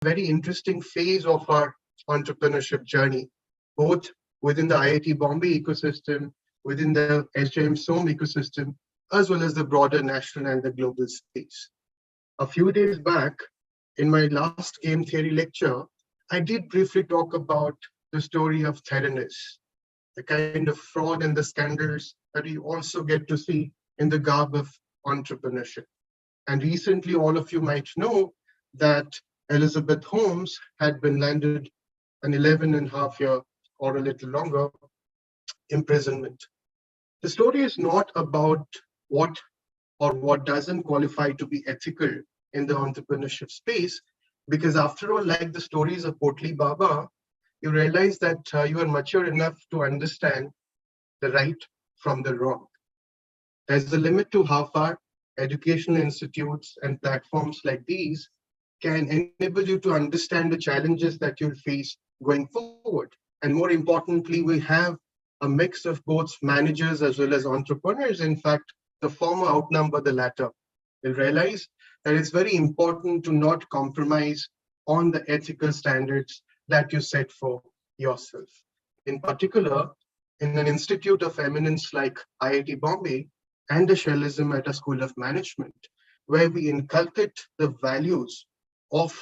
very interesting phase of our entrepreneurship journey, both within the IIT Bombay ecosystem, within the SJMSOM ecosystem, as well as the broader national and the global space. A few days back, in my last game theory lecture, I did briefly talk about the story of Theranos, the kind of fraud and the scandals that you also get to see in the garb of entrepreneurship. And recently, all of you might know that Elizabeth Holmes had been landed an 11.5 year or a little longer imprisonment. The story is not about what or what doesn't qualify to be ethical in the entrepreneurship space, because after all, like the stories of Potli Baba, you realize that you are mature enough to understand the right from the wrong. There's a limit to how far educational institutes and platforms like these can enable you to understand the challenges that you'll face going forward. And more importantly, we have a mix of both managers as well as entrepreneurs. In fact, the former outnumber the latter. You'll realize that it's very important to not compromise on the ethical standards that you set for yourself. In particular, in an institute of eminence like IIT Bombay and the Shellism at a School of Management, where we inculcate the values of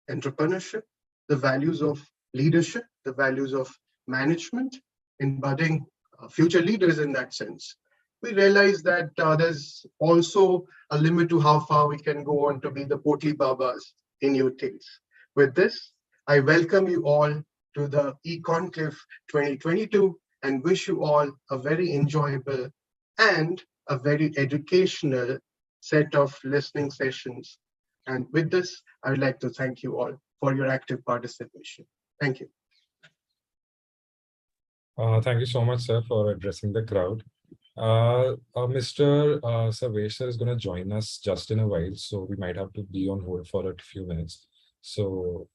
entrepreneurship, the values of leadership, the values of management, in budding future leaders in that sense, we realize that there's also a limit to how far we can go on to be the Potli Babas in your tales. With this, I welcome you all to the E-Conclave 2022 and wish you all a very enjoyable and a very educational set of listening sessions. And with this, I would like to thank you all for your active participation. Thank you. Thank you so much, sir, for addressing the crowd. Mr. Sarvesh sir is going to join us just in a while, so we might have to be on hold for a few minutes. So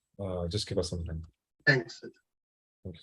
just give us some time. Thanks. Thank you.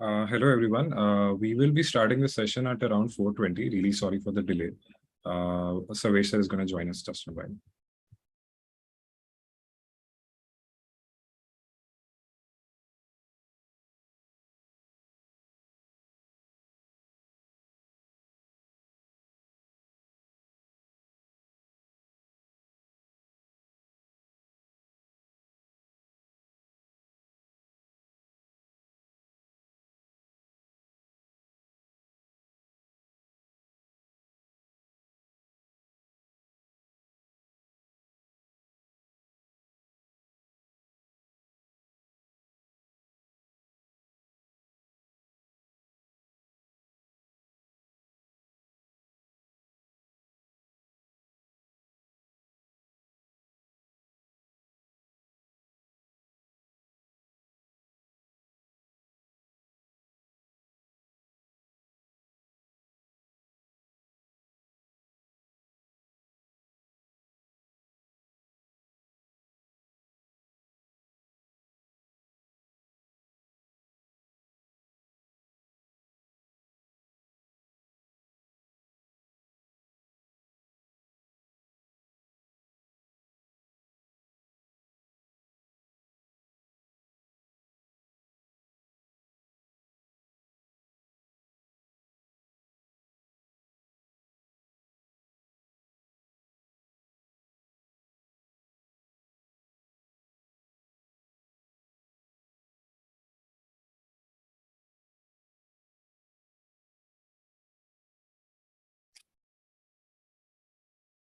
Hello, everyone. We will be starting the session at around 4:20. Really sorry for the delay. Sarvesh sir is going to join us just in a while.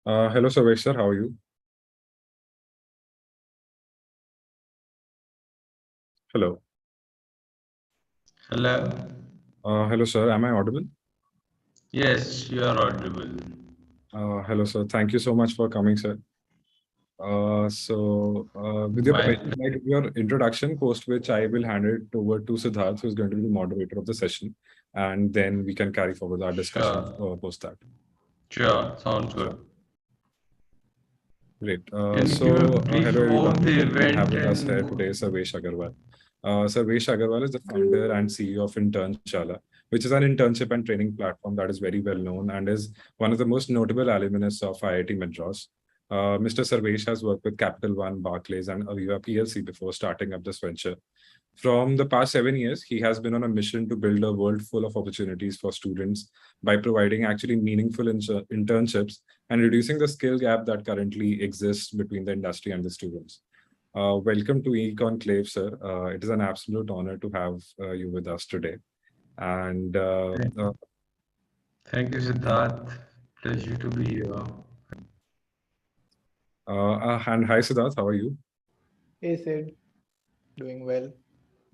Hello, Sarvesh sir. How are you? Hello. Hello. Hello, sir. Am I audible? Yes, you are audible. Hello, sir. Thank you so much for coming, sir. With your My permission, can I give your introduction, post which I will hand it over to Siddharth, who is going to be the moderator of the session, and then we can carry forward our discussion post that. sure, sounds Sure. good. Great. Can you give a brief Hello, about everyone. the We have event with us here and today Sarvesh Agarwal. Sarvesh Agarwal is the founder and CEO of Internshala, which is an internship and training platform that is very well known and is one of the most notable alumnus of IIT Madras. Mr. Sarvesh has worked with Capital One, Barclays, and Aviva PLC before starting up this venture. From the past 7 years, he has been on a mission to build a world full of opportunities for students by providing actually meaningful internships and reducing the skill gap that currently exists between the industry and the students. Welcome to E-Conclave, sir. It is an absolute honor to have you with us today. And thank you, Siddharth. Pleasure to be here. hi, Siddharth. How are you? Hey Sid, doing well.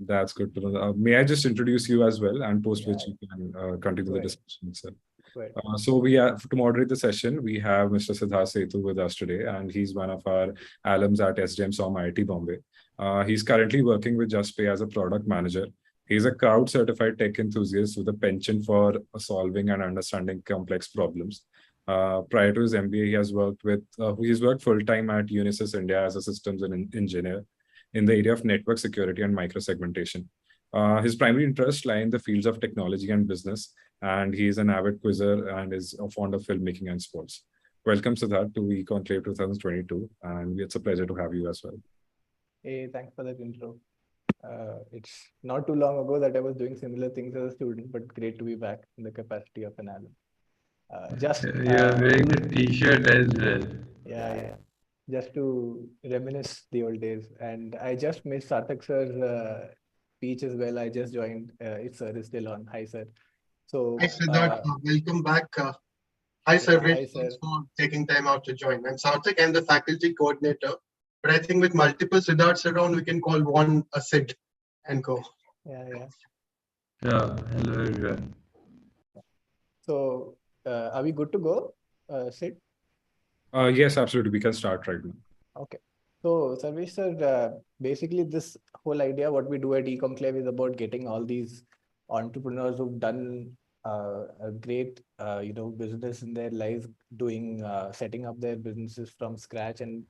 That's good to know. May I just introduce you as well, and post which Yeah, you can continue go the ahead. discussion, sir. Go ahead. So we are to moderate the session. We have Mr. Siddharth Setu with us today, and he's one of our alums at SJMSOM IIT Bombay. He's currently working with JustPay as a product manager. He's a crowd-certified tech enthusiast with a penchant for solving and understanding complex problems. Prior to his MBA, he's worked full-time at Unisys India as a systems engineer in the area of network security and microsegmentation. His primary interests lie in the fields of technology and business, and he's an avid quizzer and is fond of filmmaking and sports. Welcome, Siddharth, to E-Conclave 2022, and it's a pleasure to have you as well. Hey, thanks for that intro. It's not too long ago that I was doing similar things as a student, but great to be back in the capacity of an alum. You're wearing the t-shirt as well. Yeah. Just to reminisce the old days. And I just missed Sarthak sir's speech as well. I just joined. If sir is still on. Hi, sir. So, Hi, Siddharth. Welcome back. Hi, Sarvesh. hi, sir. Thanks for taking time out to join. I'm Sarthak. I'm the faculty coordinator. But I think with multiple Siddharths around, we can call one a Sid and go. Yeah. Yeah, hello everyone. So, are we good to go, Sid? Yes, absolutely. We can start right now. Okay. So, Sarvesh sir, basically this whole idea, what we do at E-Conclave is about getting all these entrepreneurs who've done a great, business in their lives, doing, setting up their businesses from scratch and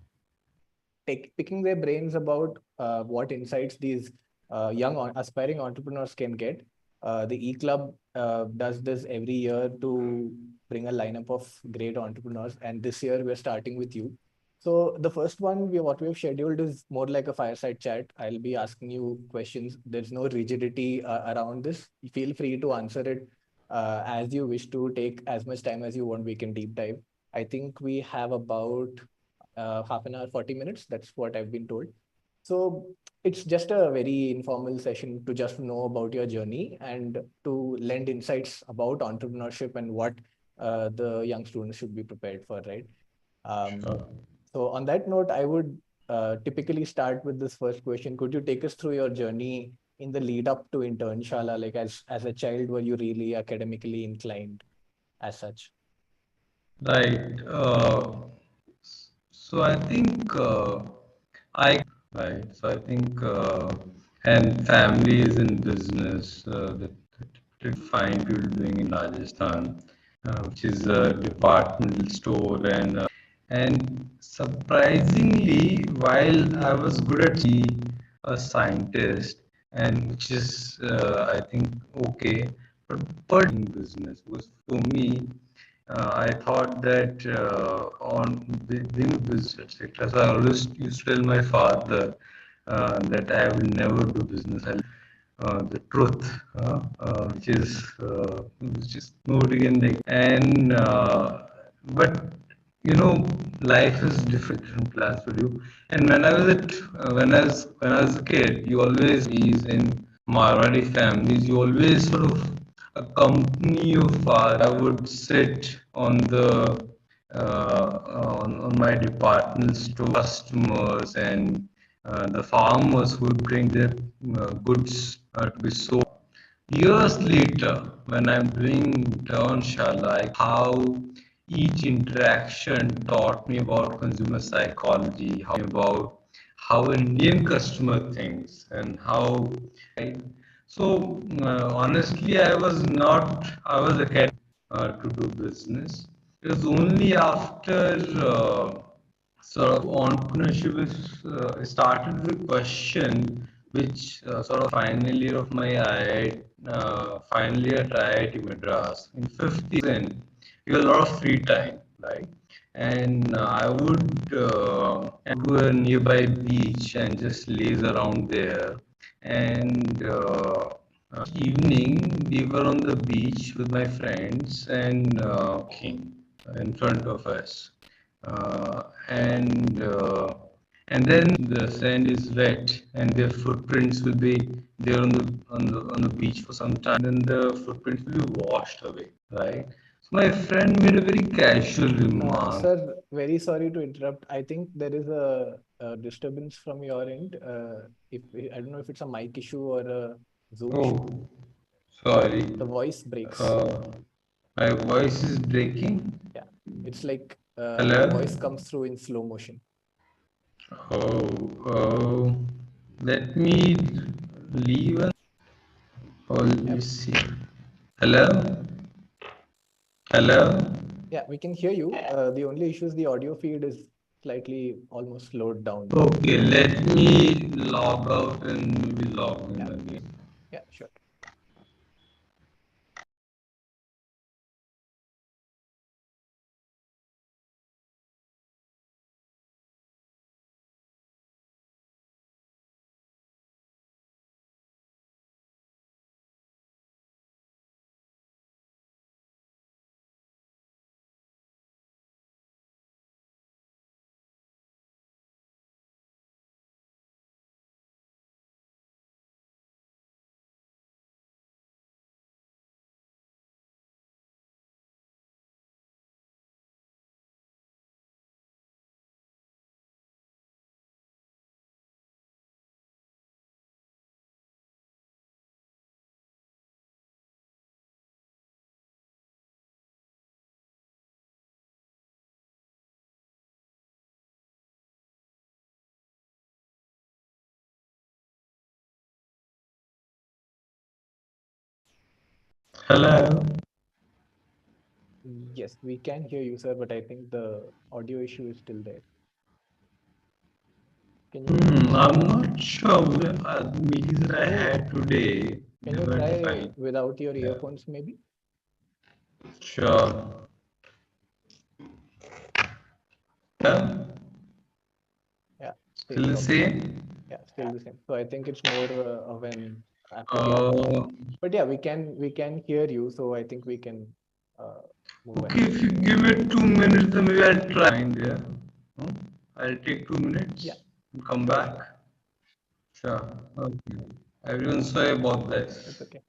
picking their brains about what insights these young aspiring entrepreneurs can get. The E-Club does this every year to bring a lineup of great entrepreneurs, and this year we're starting with you. So the first one, what we have scheduled is more like a fireside chat. I'll be asking you questions. There's no rigidity around this. Feel free to answer it as you wish to. Take as much time as you want. We can deep dive. I think we have about half an hour, 40 minutes. That's what I've been told. So it's just a very informal session to just know about your journey and to lend insights about entrepreneurship and what the young students should be prepared for, right? So on that note, I would typically start with this first question. Could you take us through your journey in the lead up to Internshala? Like as a child, were you really academically inclined as such? Right. So I think right. So I think and family is in business that you find people doing in Rajasthan, which is a departmental store and surprisingly, while I was good at a scientist, and which is I think okay, but in business was for me. I thought that on being a business, etc. So I always used to tell my father that I will never do business. The truth, which is nobody can like, and but you know, life is different plans for you. And when I was a kid, you always is in Marwari families. You always sort of accompany your father. I would sit on the on my departmental store customers and the farmers who would bring their goods to be sold. Years later, when I'm doing Dharamshala, like how each interaction taught me about consumer psychology, how about how an Indian customer thinks, and how. Right? So honestly, I was academic to do business. It was only after sort of entrepreneurship is started with a question which sort of final year of my final year at IIT Madras in 50s, we had a lot of free time, right? And I would go to a nearby beach and just laze around there. And evening, we were on the beach with my friends and walking in front of us. Uh, and uh, and then the sand is wet and their footprints will be there on the beach for some time. Then the footprints will be washed away, right? So my friend made a very casual remark. Sir, very sorry to interrupt. I think there is a disturbance from your end. If I don't know if it's a mic issue or a Zoom issue. Oh, sorry. The voice breaks. My voice is breaking. Yeah, it's like Hello? the voice comes through in slow motion. Oh, let me leave. Let me see. Hello? Hello? Yeah, we can hear you. The only issue is the audio feed is slightly almost slowed down. Okay, let me log out and maybe log in again. Yeah, sure. Hello? Yes, we can hear you, sir, but I think the audio issue is still there. Can you I'm not sure what meetings that I had today. can you They were try fine. without your earphones maybe? Sure. Yeah, Yeah, still the same. yeah, still the same. So I think it's more of an Uh, but yeah, we can hear you, so I think we can move okay, ahead. if you give me 2 minutes, then maybe I'll try. Yeah. I'll take 2 minutes Yeah. and come back. Sure. Okay. Everyone's sorry about this. It's okay.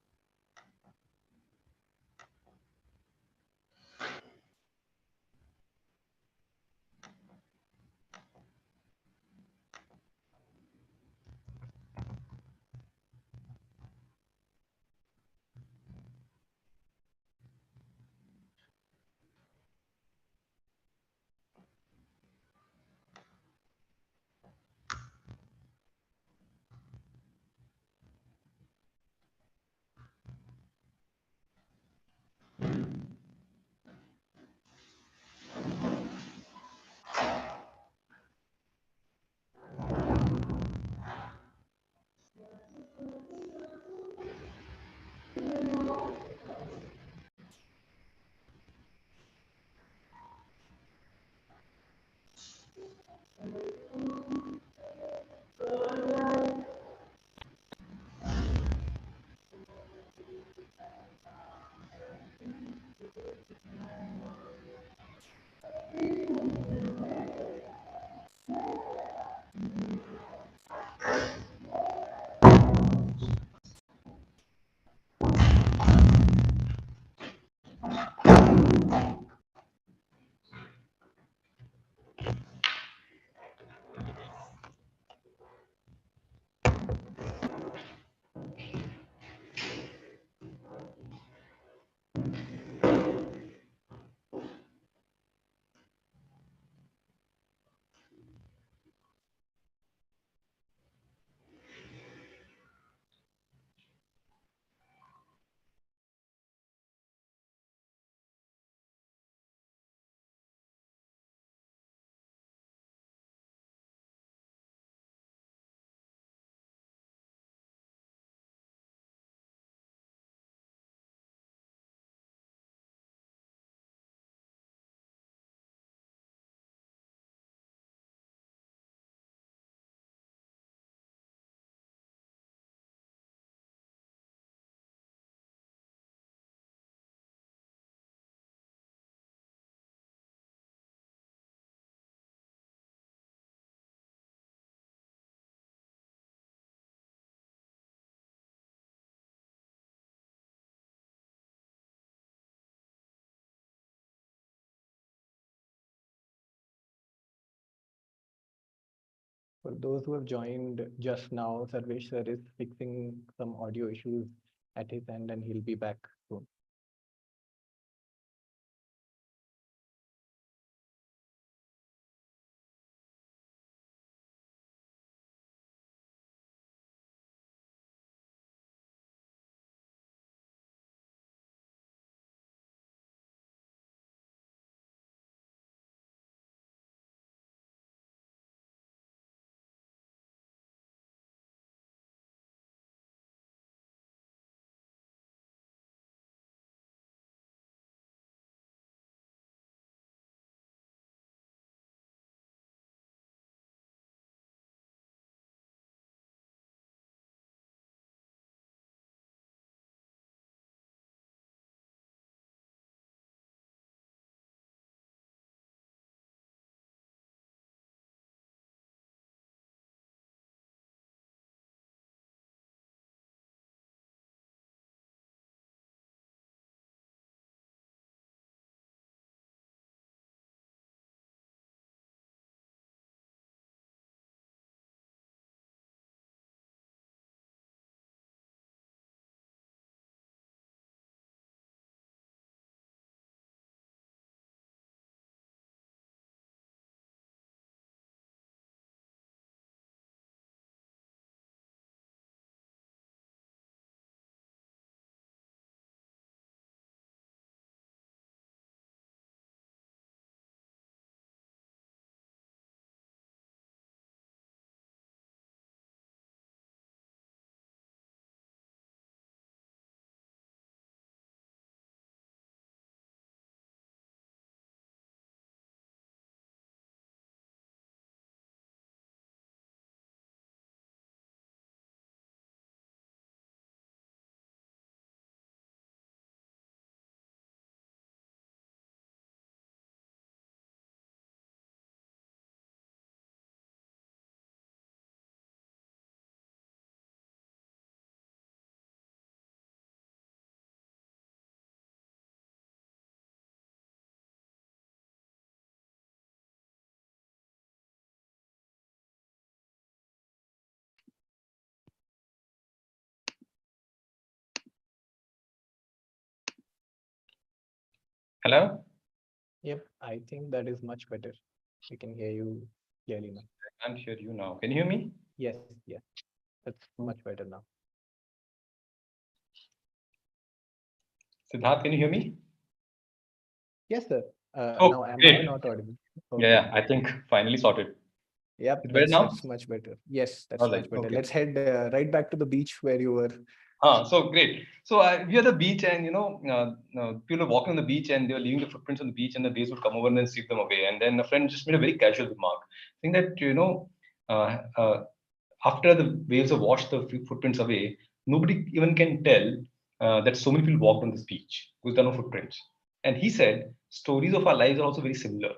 For those who have joined just now, Sarvesh sir is fixing some audio issues at his end and he'll be back soon. Hello? Yep, I think that is much better. We can hear you clearly now. I can't hear you now. Can you hear me? Yes, yes, that's much better now. Siddharth, can you hear me? Yes, sir. Oh, Now am I great. not audible? Yeah, yeah, I think finally sorted. Yep, It's better now? that's much better. Yes, that's All right, much better. okay. Let's head right back to the beach where you were. So great. So we are at the beach, and people are walking on the beach, and they were leaving the footprints on the beach, and the waves would come over and then sweep them away. And then a friend just made a very casual remark, saying that uh, uh, after the waves have washed the footprints away, nobody even can tell that so many people walked on this beach because there are no footprints. And he said, stories of our lives are also very similar.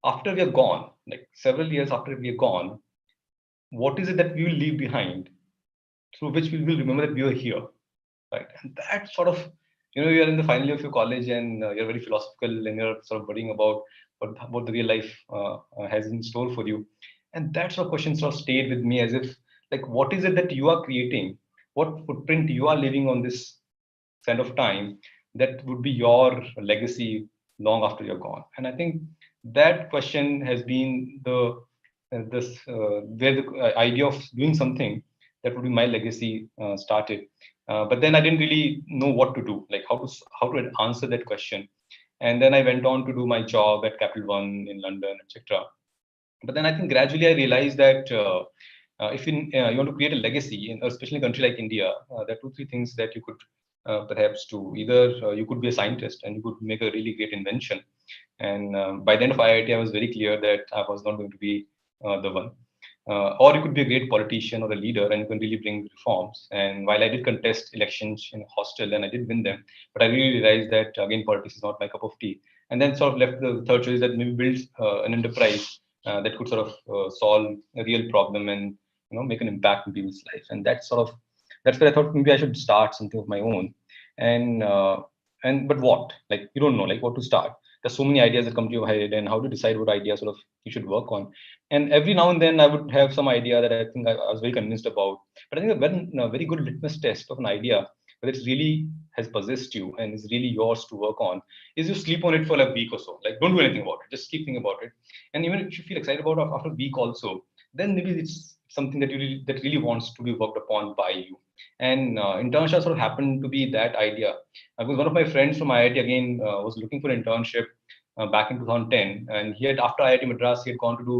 After we are gone, like several years after we are gone, what is it that we will leave behind through which we will remember that we were here, right? And that sort of, you're in the final year of your college and you're very philosophical and you're sort of worrying about what the real life has in store for you. And that sort of question sort of stayed with me as if, like, what is it that you are creating? What footprint you are leaving on this kind of time that would be your legacy long after you're gone? And I think that question has been the this where the idea of doing something that would be my legacy started. But then I didn't really know what to do, like how to answer that question. And then I went on to do my job at Capital One in London, etc. But then I think gradually I realized that if you want to create a legacy, especially in a country like India, there are two, three things that you could perhaps do. Either you could be a scientist and you could make a really great invention. And by the end of IIT, I was very clear that I was not going to be the one. Or you could be a great politician or a leader and you can really bring reforms. And while I did contest elections in a hostel and I did win them, but I really realized that again, politics is not my cup of tea. And then sort of left the third choice that maybe build an enterprise that could sort of solve a real problem and make an impact in people's lives. And that's where I thought maybe I should start something of my own. And but what? Like you don't know like what to start. There's so many ideas that come to your head, and how to decide what idea sort of you should work on. And every now and then I would have some idea that I think I was very convinced about. But I think a very good litmus test of an idea, whether it really has possessed you and is really yours to work on, is you sleep on it for like a week or so. Like, don't do anything about it. Just keep thinking about it. And even if you feel excited about it after a week also, then maybe it's something that really wants to be worked upon by you. And internship sort of happened to be that idea. Because one of my friends from IIT again was looking for an internship back in 2010, and he had, after IIT Madras, he had gone to do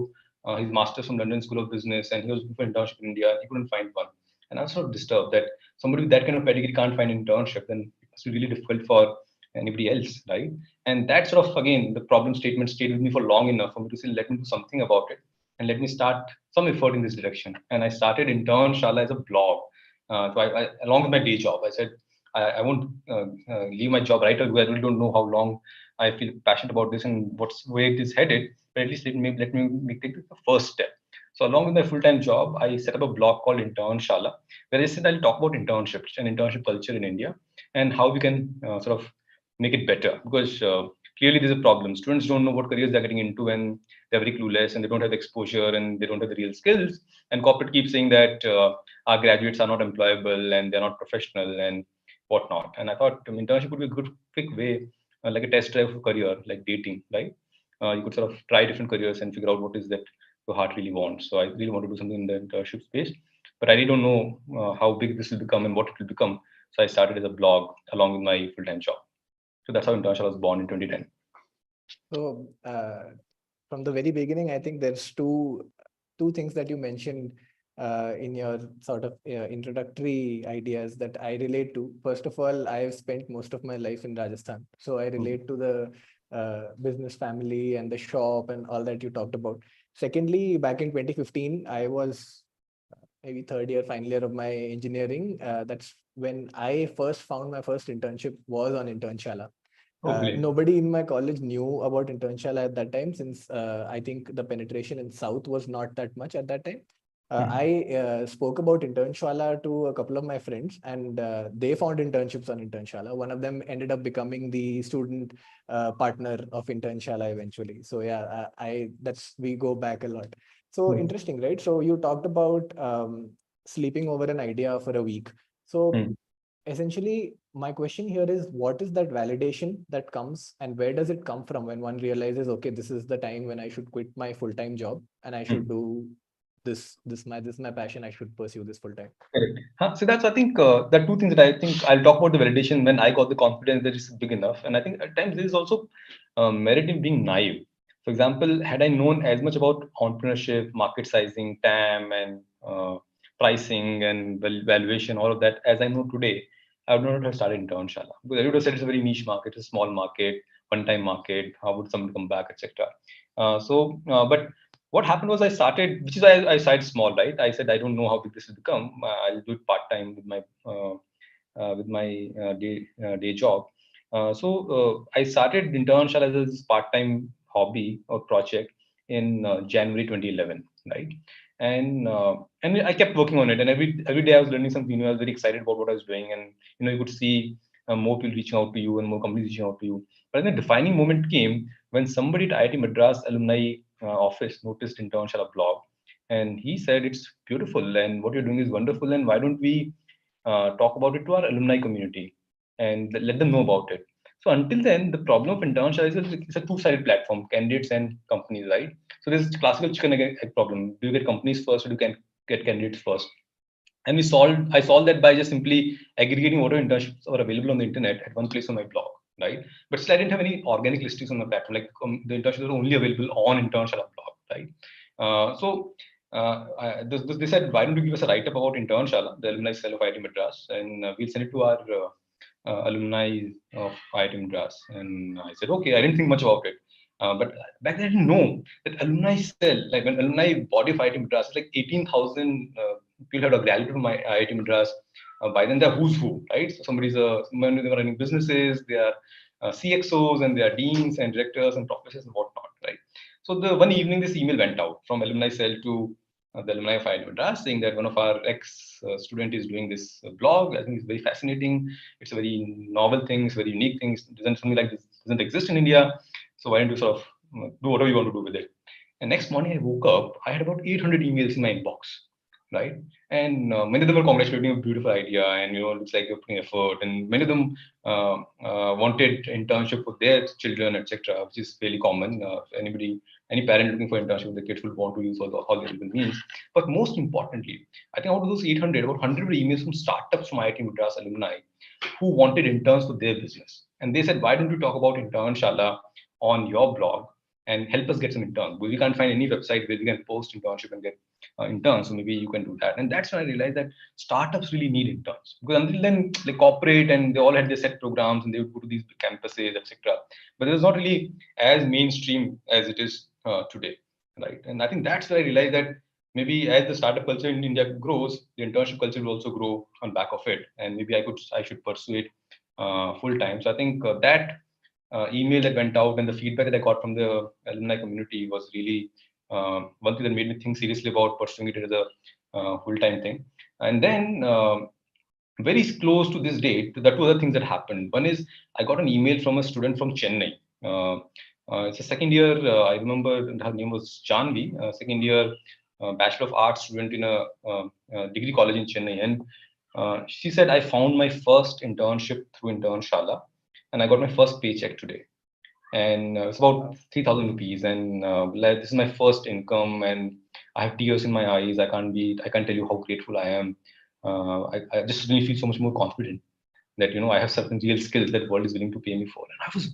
his master's from London School of Business, and he was looking for internship in India. He couldn't find one, and I was sort of disturbed that somebody with that kind of pedigree can't find an internship. Then it must be really difficult for anybody else, right? And that sort of, again, the problem statement stayed with me for long enough for me to say, let me do something about it, and let me start some effort in this direction. And I started Internshala as a blog. So along with my day job, I said I won't leave my job right away. I really don't know how long I feel passionate about this and what's where it is headed, but at least let me take the first step. So along with my full-time job, I set up a blog called Internshala, where I said I'll talk about internships and internship culture in India and how we can sort of make it better. Because clearly there's a problem. Students don't know what careers they're getting into, and they're very clueless, and they don't have exposure, and they don't have the real skills. And corporate keeps saying that our graduates are not employable and they're not professional and whatnot. And I thought internship would be a good quick way, like a test drive for career, like dating, right? You could sort of try different careers and figure out what is that your heart really wants. So I really want to do something in the internship space, but I really don't know how big this will become and what it will become. So I started as a blog along with my full-time job. So that's how Internship was born in 2010. So from the very beginning, I think there's two things that you mentioned in your sort of introductory ideas that I relate to. First of all, I have spent most of my life in Rajasthan, so I relate to the business family and the shop and all that you talked about. Secondly, back in 2015, I was maybe third year, final year of my engineering. That's when I first found my first internship was on Internshala. Nobody in my college knew about Internshala at that time, since I think the penetration in South was not that much at that time. I spoke about Internshala to a couple of my friends, and they found internships on Internshala. One of them ended up becoming the student partner of Internshala eventually. So yeah, we go back a lot. So interesting, right? So you talked about sleeping over an idea for a week. So essentially, my question here is, what is that validation that comes, and where does it come from when one realizes, okay, this is the time when I should quit my full-time job and I should do this is my passion, I should pursue this full-time. Correct. So that's, I think, there are two things that I think I'll talk about: the validation when I got the confidence that it's big enough, and I think at times there is also merit in being naive. For example, had I known as much about entrepreneurship, market sizing, TAM, and pricing and valuation, all of that as I know today, I would not have started Internshala, because I would have said it's a very niche market, it's a small market, one-time market. How would somebody come back, etc. But what happened was I started, which is why I started small, right? I said I don't know how big this will become. I'll do it part time with my day job. I started Internshala as a part time hobby or project in January 2011, right? And I kept working on it, and every day I was learning something new. I was very excited about what I was doing, and you could see more people reaching out to you and more companies reaching out to you. But then the defining moment came when somebody at IIT Madras alumni office noticed Internshala blog, and he said it's beautiful and what you're doing is wonderful, and why don't we talk about it to our alumni community and let them know about it. So until then, the problem of Internshala is it's a two-sided platform, candidates and companies, right? So there's classical chicken and egg problem. Do you get companies first, or do you get candidates first? And I solved that by just simply aggregating whatever internships are available on the internet at one place on my blog, right? But still, I didn't have any organic listings on my platform. Like the internships are only available on Internshala blog, right? They said, why don't you give us a write-up about Internshala, the alumni cell of IIT Madras, and we'll send it to our alumni of IIT Madras. And I said, okay. I didn't think much about it. But back then I didn't know that alumni cell, like when alumni body of IIT Madras, it's like 18,000 people had graduated from my IIT Madras. By then they're who's who, right? So they were running businesses, they are CXOs, and they are deans and directors and professors and whatnot, right? So the one evening this email went out from alumni cell to the alumni of IIT Madras, saying that one of our ex-student is doing this blog. I think it's very fascinating. It's a very novel thing. It's a very unique thing. Something like this doesn't exist in India. So why don't you sort of do whatever you want to do with it? And next morning I woke up, I had about 800 emails in my inbox, right? And many of them were congratulating a beautiful idea, and looks like you're putting effort. And many of them wanted internship for their children, etc., which is fairly common. Any parent looking for internship with the kids will want to use all the legal means. But most importantly, I think out of those 800, about 100 were emails from startups from IIT Madras alumni who wanted interns for their business. And they said, why don't you talk about Internshala on your blog and help us get some interns? We can't find any website where we can post internship and get interns, so maybe you can do that. And that's when I realized that startups really need interns, because until then, like corporate, and they all had their set programs and they would go to these campuses, etc. But it was not really as mainstream as it is today, right? And I think that's where I realized that maybe as the startup culture in India grows, the internship culture will also grow on back of it, and maybe I should pursue it full time. So I think that email that went out and the feedback that I got from the alumni community was really one thing that made me think seriously about pursuing it as a full-time thing. And then very close to this date, the two other things that happened. One is I got an email from a student from Chennai. It's a second year, I remember her name was Janvi, second year Bachelor of Arts student in a degree college in Chennai. And she said, I found my first internship through Internshala, and I got my first paycheck today. And it's about 3,000 rupees. And like, this is my first income, and I have tears in my eyes. I can't tell you how grateful I am. I just really feel so much more confident that I have certain real skills that world is willing to pay me for. And I was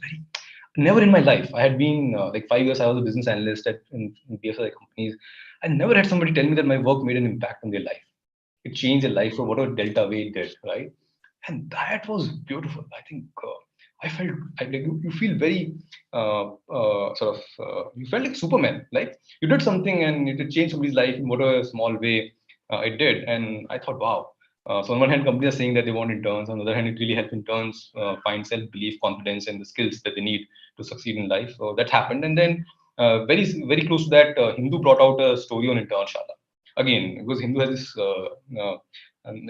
never in my life. I had been like 5 years. I was a business analyst in BFSI companies. I never had somebody tell me that my work made an impact on their life. It changed their life for whatever delta weight did, right? And that was beautiful. I think I felt like you feel very you felt like Superman. Like you did something and it changed somebody's life in whatever small way it did. And I thought, wow. So on one hand, companies are saying that they want interns. On the other hand, it really helps interns find self-belief, confidence, and the skills that they need to succeed in life. So that happened. And then very, very close to that, Hindu brought out a story on Internshala. Again, because Hindu has this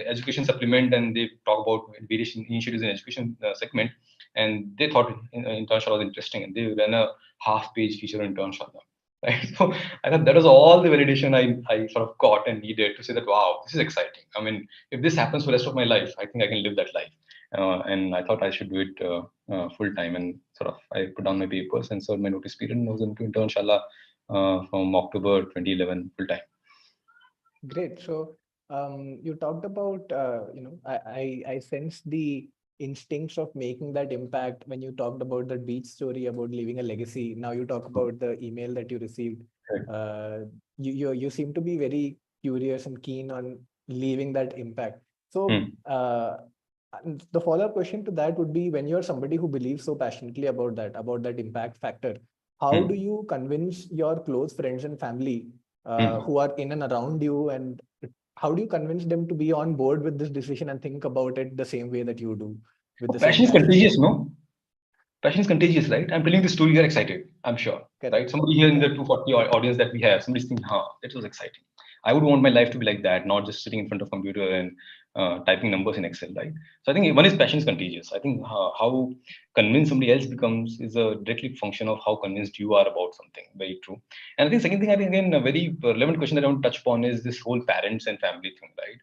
education supplement, and they talk about various initiatives in education segment. And they thought Internshala was interesting, and they ran a half-page feature on Internshala. Right? So I thought that was all the validation I sort of got and needed to say that, wow, this is exciting. I mean, if this happens for the rest of my life, I think I can live that life. And I thought I should do it full time, and sort of I put down my papers and served my notice period, and was into Internshala from October 2011 full time. Great. So you talked about, I sense the instincts of making that impact when you talked about the beach story about leaving a legacy. Now you talk about the email that you received. You seem to be very curious and keen on leaving that impact. So the follow-up question to that would be, when you're somebody who believes so passionately about that impact factor, how do you convince your close friends and family who are in and around you, and how do you convince them to be on board with this decision and think about it the same way that you do? Passion is contagious, no? Passion is contagious, right? I'm telling this story, you're excited, I'm sure. Correct. Right? Somebody here in the 240 audience that we have, somebody's thinking, that was exciting. I would want my life to be like that, not just sitting in front of a computer and typing numbers in Excel, right? So I think one is passion is contagious. I think how convinced somebody else becomes is a directly function of how convinced you are about something. Very true. And I think second thing, I think again, a very relevant question that I want to touch upon is this whole parents and family thing, right?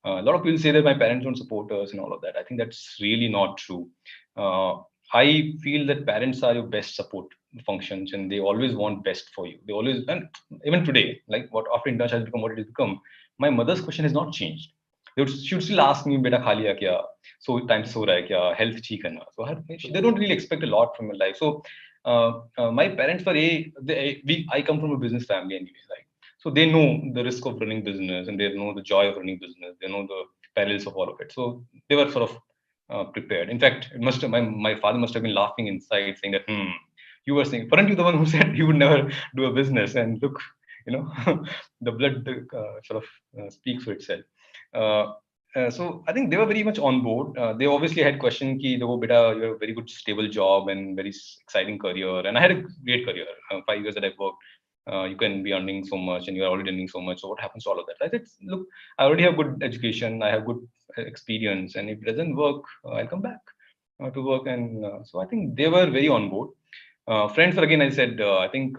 A lot of people say that my parents don't support us and all of that. I think that's really not true. I feel that parents are your best support functions, and they always want best for you. They always, and even today, like what after internship has become what it has become, my mother's question has not changed. She would still ask me, "Beta, kha liya kya? So time se so raha hai kya? Health theek hai na?" So they don't really expect a lot from your life. So my parents were I come from a business family anyway, right? So they know the risk of running business, and they know the joy of running business. They know the perils of all of it. So they were sort of prepared. In fact, it must have, my father must have been laughing inside, saying that, you were saying, weren't you the one who said you would never do a business? And look, the blood sort of speaks for itself. So I think they were very much on board. They obviously had questioned ki, "Dekho, beta, you have a very good stable job and very exciting career." And I had a great career. 5 years that I've worked. You can be earning so much, and you're already earning so much. So what happens to all of that? I said, look, I already have good education. I have good experience. And if it doesn't work, I'll come back to work. And so I think they were very on board. Friends, again, I said, I think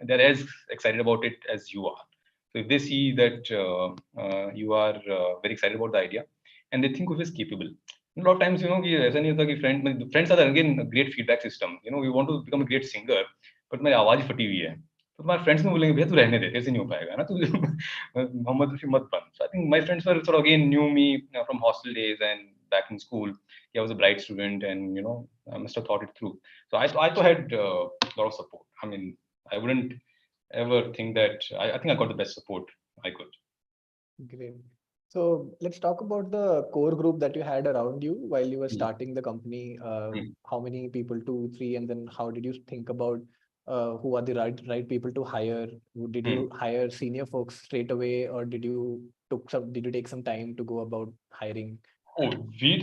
they're as excited about it as you are. So if they see that you are very excited about the idea, and they think of you as capable. A lot of times, कि ऐसा नहीं होता कि friends are again a great feedback system. We want to become a great singer, but मेरी आवाज फटी हुई है. तो तुम्हारे friends में बोलेंगे भैया तू रहने दे, ऐसे नहीं हो पाएगा ना, तू मोहम्मद रफी मत बन. So I think my friends were sort of again knew me from hostel days and back in school. I was a bright student, and I must have thought it through. So I too had a lot of support. I mean, I wouldn't ever think that. I think I got the best support I could. Great. So let's talk about the core group that you had around you while you were starting the company. How many people, 2, 3, and then how did you think about who are the right people to hire? Did you hire senior folks straight away, or did you take some time to go about hiring? Oh,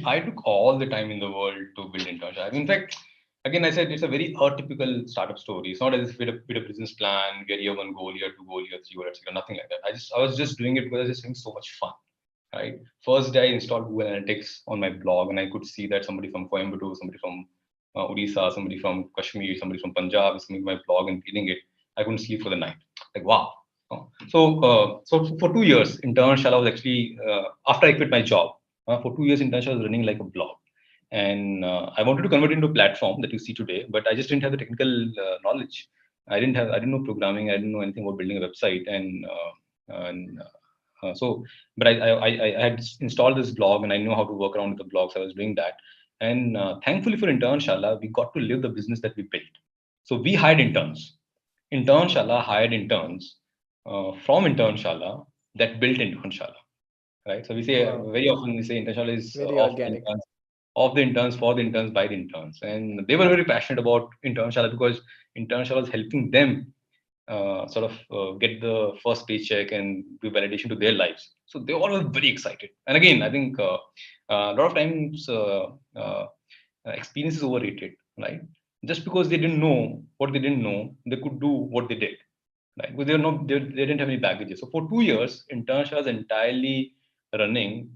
I took all the time in the world to build internship. In fact, again, I said it's a very atypical startup story. It's not as if we had a business plan, get year 1 goal, year 2 goal, year 3 goal, etc. Nothing like that. I was just doing it because I was just having so much fun. Right. First day I installed Google Analytics on my blog, and I could see that somebody from Coimbatore, somebody from Odisha, somebody from Kashmir, somebody from Punjab is coming to my blog and reading it. I couldn't sleep for the night. Like, wow. So for 2 years, Internshala was actually, after I quit my job, for 2 years, Internshala was running like a blog. And I wanted to convert it into a platform that you see today, but I just didn't have the technical knowledge. I didn't know programming. I didn't know anything about building a website. But I had installed this blog, and I know how to work around with the blogs. I was doing that. And thankfully for Internshala, we got to live the business that we built. So we hired interns. Internshala hired interns from Internshala that built Internshala. Right. So we say very often Internshala is very organic. Of the interns, for the interns, by the interns. And they were very passionate about Internshala because Internshala was helping them get the first paycheck and do validation to their lives. So they all were very excited. And again, I think a lot of times experience is overrated, right? Just because they didn't know what they didn't know, they could do what they did, right? Because they didn't have any baggages. So for 2 years, Internshala was entirely running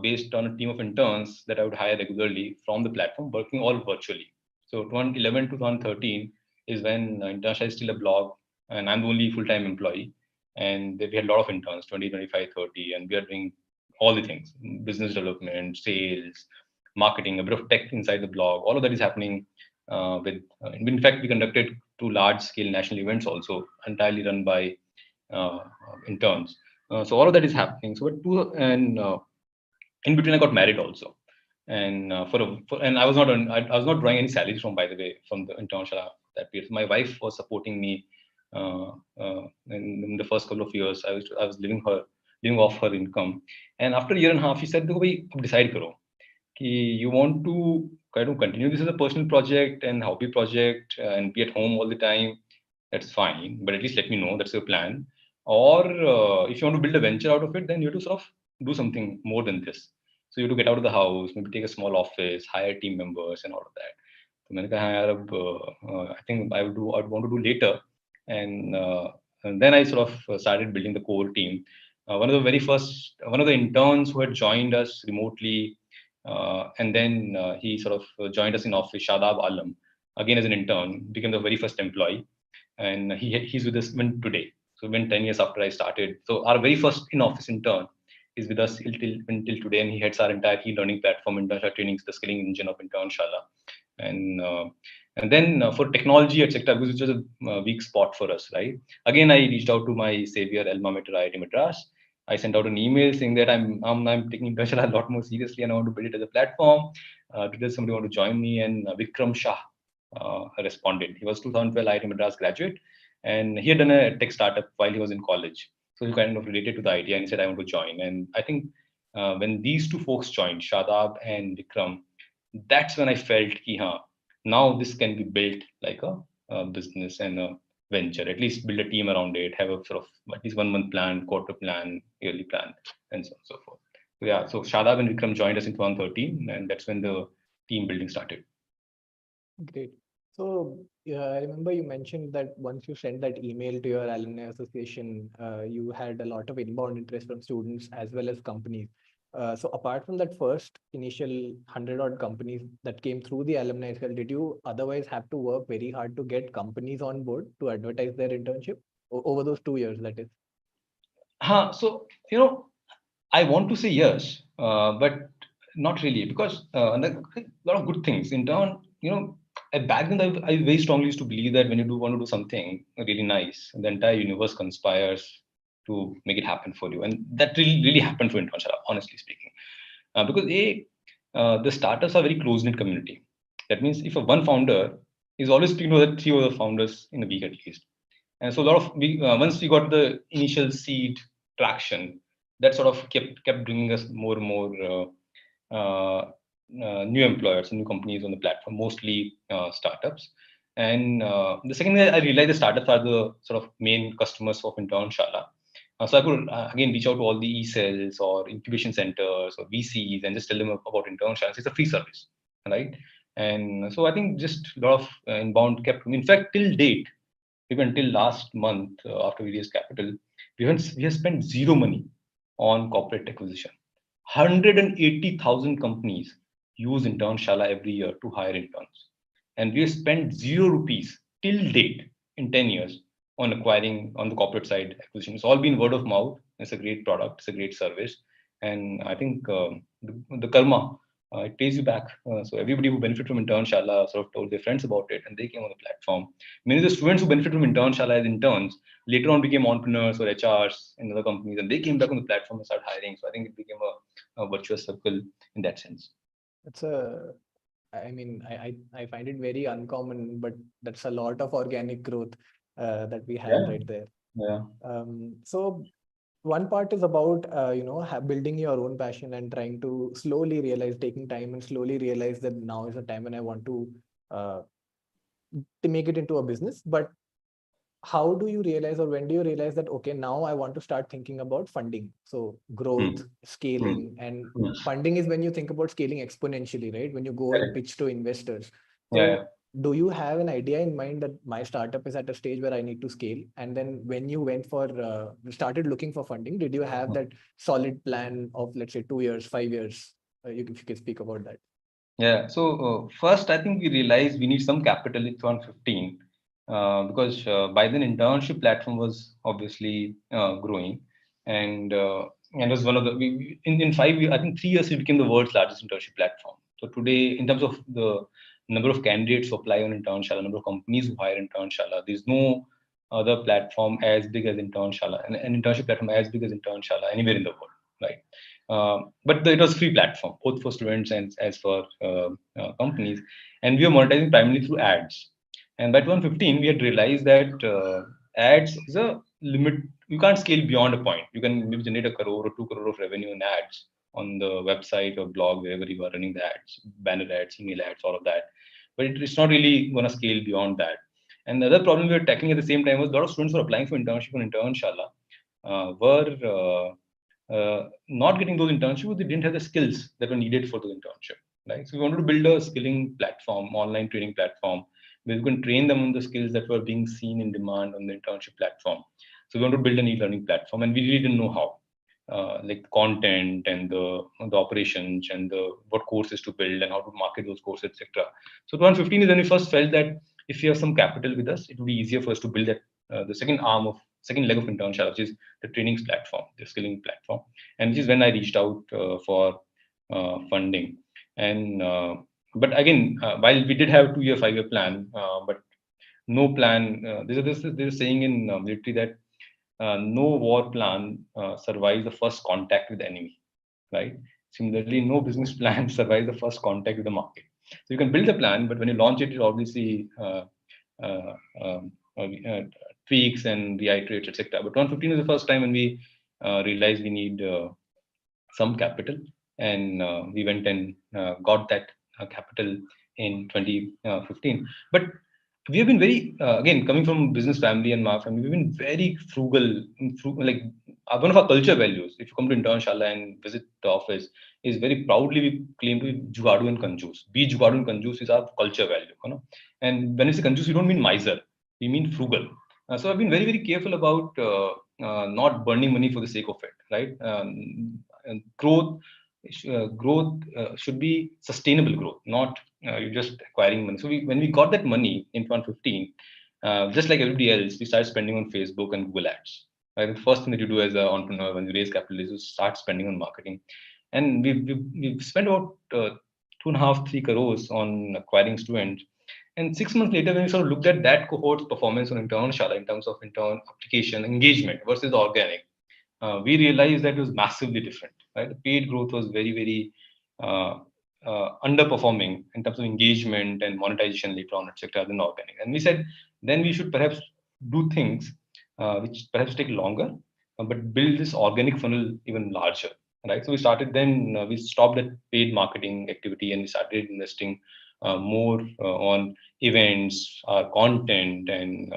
based on a team of interns that I would hire regularly from the platform, working all virtually. So 2011 to 2013 is when Internshala is still a blog, and I'm the only full-time employee. And we had a lot of interns, 20, 25, 30, and we are doing all the things: business development, sales, marketing, a bit of tech inside the blog. All of that is happening in fact, we conducted 2 large-scale national events also, entirely run by interns. So all of that is happening. So in between, I got married also, and and I was not drawing any salaries from, by the way, from the Internshala that period. My wife was supporting me in the first couple of years. I was living off her income, and after a year and a half, she said, "देखो भाई, अब decide करो कि you want to kind of continue this as a personal project and hobby project and be at home all the time. That's fine, but at least let me know that's your plan. Or if you want to build a venture out of it, then you have to sort of do something more than this. So you have to get out of the house, maybe take a small office, hire team members, and all of that." So मैंने कहा हाँ यार अब I think I'd want to do later, and then I sort of started building the core team. One of the interns who had joined us remotely, and then he sort of joined us in office, Shadab Alam, again as an intern, became the very first employee, and he's with us even today. So when 10 years after I started, so our very first in-office intern is with us until today, and he heads our entire e-learning platform, Internshala Trainings, the skilling engine of Internshala. And then for technology, etc., which was a weak spot for us, right? Again, I reached out to my savior, Elma Meter, IIT Madras. I sent out an email saying that I'm taking Internshala a lot more seriously and I want to build it as a platform. Does somebody want to join me? And Vikram Shah responded. He was 2012 IIT Madras graduate, and he had done a tech startup while he was in college. So he kind of related to the idea, and he said, "I want to join." And I think when these 2 folks joined, Shadab and Vikram, that's when I felt now this can be built like a business and a venture. At least build a team around it, have a sort of at least 1 month plan, quarter plan, yearly plan, and so on and so forth. So yeah, so Shadab and Vikram joined us in 2013, and that's when the team building started. Great. So I remember you mentioned that once you sent that email to your alumni association, you had a lot of inbound interest from students as well as companies. So apart from that first initial 100-odd companies that came through the alumni scale, did you otherwise have to work very hard to get companies on board to advertise their internship over those 2 years, that is? So, I want to say yes, but not really, because and a lot of good things. In turn, back then I very strongly used to believe that when you do want to do something really nice, the entire universe conspires to make it happen for you, and that really happened for Internship, honestly speaking, because the startups are very close knit community. That means if a one founder is always speaking to the three other founders in a week at least, and so a lot of once we got the initial seed traction, that sort of kept bringing us more and more new employers and new companies on the platform, mostly startups. And the second thing I realized, the startups are the sort of main customers of Internshala. So I could again reach out to all the e-cells or incubation centers or VCs and just tell them about Internshala. It's a free service, right? And so I think just a lot of inbound kept. In fact, till date, even until last month, after we raised capital, we have spent zero money on corporate acquisition. 180,000 companies use Internshala every year to hire interns, and we have spent 0 rupees till date in 10 years on acquiring on the corporate side acquisition. It's all been word of mouth. It's a great product. It's a great service, and I think the karma it pays you back. So everybody who benefited from Internshala sort of told their friends about it, and they came on the platform. Many of the students who benefited from Internshala as interns later on became entrepreneurs or HRs in other companies, and they came back on the platform and started hiring. So I think it became a virtuous circle in that sense. I mean, I find it very uncommon, but that's a lot of organic growth that we have right there. Yeah. So one part is about building your own passion and trying to slowly realize, taking time and slowly realize that now is the time when I want to make it into a business. But how do you realize, or when do you realize that, okay, now I want to start thinking about funding? So growth, scaling, and funding is when you think about scaling exponentially, right? When you go and pitch to investors. So do you have an idea in mind that my startup is at a stage where I need to scale? And then when you went for, started looking for funding, did you have that solid plan of, let's say, 2 years, 5 years? If you can speak about that. Yeah. So first, I think we realized we need some capital in 2015 because by then internship platform was obviously growing, and it was one of the in 5 years, I think 3 years, it became the world's largest internship platform. So today, in terms of the number of candidates who apply on Internshala, number of companies who hire Internshala, there's no other platform as big as Internshala, and an internship platform as big as Internshala anywhere in the world, right? But it was free platform, both for students and as for companies, and we were monetizing primarily through ads. And by 2015, we had realized that ads is a limit. You can't scale beyond a point. You can maybe generate 1 crore or 2 crore of revenue in ads on the website or blog, wherever you are running the ads, banner ads, email ads, all of that. But it's not really going to scale beyond that. And the other problem we were tackling at the same time was a lot of students were applying for internship on Internshala were not getting those internships. They didn't have the skills that were needed for the internship. Right? So we wanted to build a skilling platform, online training platform, where we can train them on the skills that were being seen in demand on the internship platform. So we want to build an e-learning platform, and we really didn't know how. Like content and the operations and what courses to build and how to market those courses, etc. So 2015 is when we first felt that if we have some capital with us, it would be easier for us to build that the second leg of Internshala, which is the trainings platform, the skilling platform, and which is when I reached out for funding. And but again, while we did have a 2-year, 5-year plan, but no plan. There's saying in military that no war plan survives the first contact with the enemy, right? Similarly, no business plan survives the first contact with the market. So you can build a plan, but when you launch it, it obviously tweaks and reiterates, etc. But 2015 is the first time when we realized we need some capital, and we went and got that capital in 2015. But we have been very, again, coming from business family and my family, we've been very frugal. Like one of our culture values, if you come to Internshala and visit the office, is very proudly we claim to be Jugadu and Kanjus. Be Jugadu and Kanjus is our culture value. You know? And when we say Kanjus, we don't mean miser, we mean frugal. So I've been very, very careful about not burning money for the sake of it, right? And growth growth should be sustainable growth, not you just acquiring money. So when we got that money in 2015, just like everybody else, we started spending on Facebook and Google ads. Right? The first thing that you do as an entrepreneur when you raise capital is you start spending on marketing. And we've spent about 2.5-3 crores on acquiring students. And 6 months later, when we sort of looked at that cohort's performance on intern Shala in terms of intern application engagement versus organic, we realized that it was massively different. Right, the paid growth was very uh, underperforming in terms of engagement and monetization later on, etc. than organic. And we said then we should perhaps do things which perhaps take longer, but build this organic funnel even larger. Right, so we started then we stopped that paid marketing activity and we started investing more on events, content, and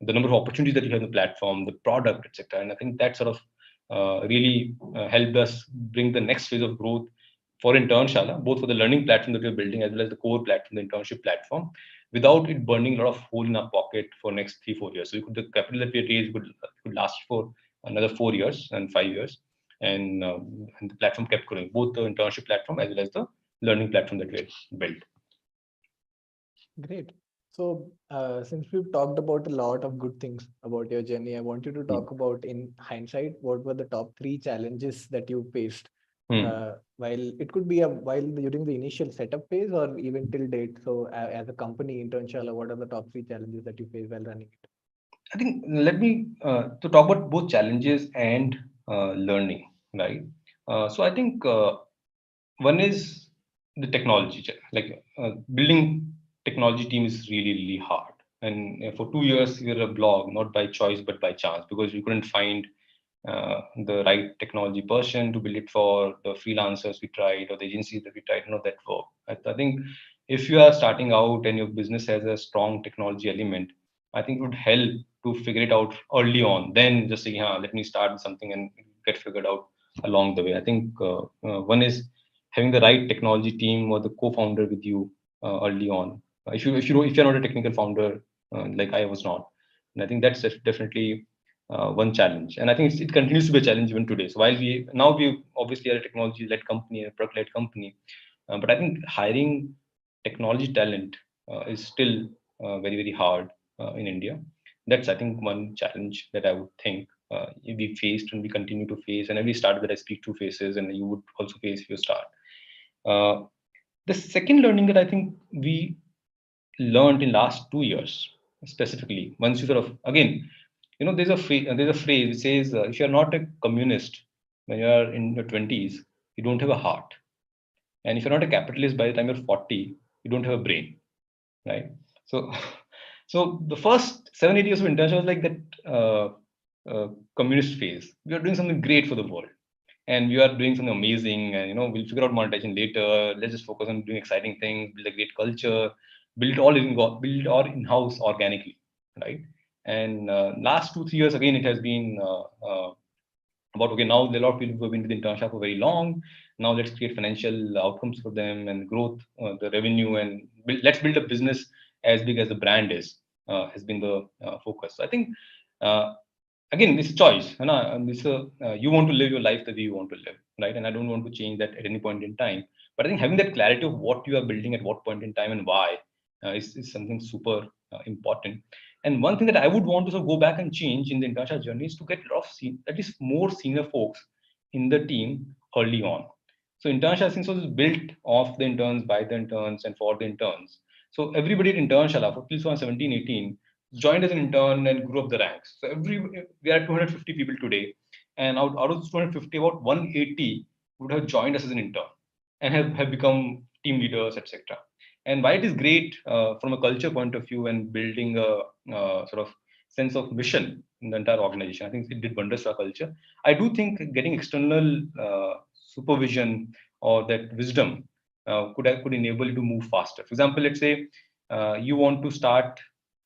the number of opportunities that you have on the platform, the product, etc. And I think that sort of really helped us bring the next phase of growth for Intern Shala, both for the learning platform that we're building as well as the core platform, the internship platform, without it burning a lot of hole in our pocket for next 3-4 years. So the capital that we raised could last for another 4 years and 5 years, and the platform kept growing, both the internship platform as well as the learning platform that we built. Great. So, since we've talked about a lot of good things about your journey, I want you to talk about, in hindsight, what were the top 3 challenges that you faced? While it could be while during the initial setup phase or even till date. So, as a company, Internshala, what are the top 3 challenges that you face while running it? I think let me to talk about both challenges and learning, right? So I think one is the technology. Like building technology team is really hard. And for 2 years, we were a blog, not by choice but by chance, because we couldn't find the right technology person to build it for. The freelancers we tried or the agencies that we tried, none of that worked. I think if you are starting out and your business has a strong technology element, I think it would help to figure it out early on. Then just saying, let me start something and get figured out along the way. I think one is having the right technology team or the co-founder with you early on. If you're not a technical founder like I was not, and I think that's definitely one challenge. And I think it continues to be a challenge even today. So while we obviously are a technology-led company, a product-led company, but I think hiring technology talent is still very hard in India. That's, I think, one challenge that I would think we faced and we continue to face. And every startup that I speak to faces, and you would also face if you start. The second learning that I think we learned in last 2 years, specifically, once you sort of, again, there's a phrase which says, if you're not a communist when you're in your 20s, you don't have a heart. And if you're not a capitalist by the time you're 40, you don't have a brain, right? So, so the first 7-8 years of internship was like that communist phase. We are doing something great for the world, and we are doing something amazing. And we'll figure out monetization later. Let's just focus on doing exciting things, build a great culture, build all in-house organically, right? And last 2-3 years again, it has been about, okay, now there are a lot of people who have been with the internship for very long. Now let's create financial outcomes for them and growth, the revenue, and let's build a business as big as the brand is, has been the focus. So I think, again, it's a choice. You want to live your life the way you want to live, right? And I don't want to change that at any point in time. But I think having that clarity of what you are building at what point in time and why is something super important. And one thing that I would want to sort of go back and change in the internship journey is to get a lot of at least more senior folks in the team early on. So internship since was built off the interns, by the interns, and for the interns. So everybody at Internshala for at least 17, 18 joined as an intern and grew up the ranks. So we are 250 people today, and out of those 250, about 180 would have joined us as an intern and have become team leaders, etc. And why it is great from a culture point of view and building a sort of sense of mission in the entire organization. I think it did wonders for our culture. I do think getting external supervision or that wisdom could enable you to move faster. For example, let's say you want to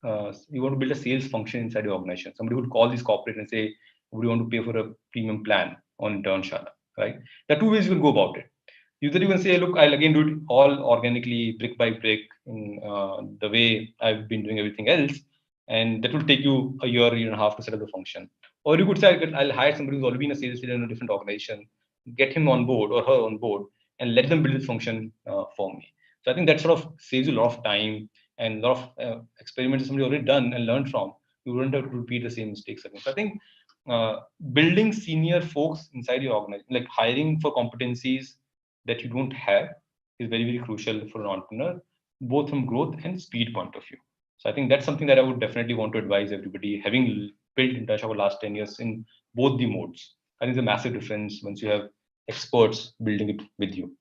build a sales function inside your organization. Somebody would call this corporate and say, would you want to pay for a premium plan on Internshala, right? There are 2 ways you will go about it. Either you can say, look, I'll again do it all organically, brick by brick, in the way I've been doing everything else. And that will take you a year and a half to set up the function. Or you could say, I'll hire somebody who's already been a sales leader in a different organization get him on board or her on board and let them build this function for me. So I think that sort of saves you a lot of time and a lot of experiments somebody already done and learned from. You wouldn't have to repeat the same mistakes again. So I think building senior folks inside your organization, like hiring for competencies that you don't have, is very, very crucial for an entrepreneur, both from growth and speed point of view. So I think that's something that I would definitely want to advise everybody, having built internship over the last 10 years in both the modes. I think it's a massive difference once you have experts building it with you.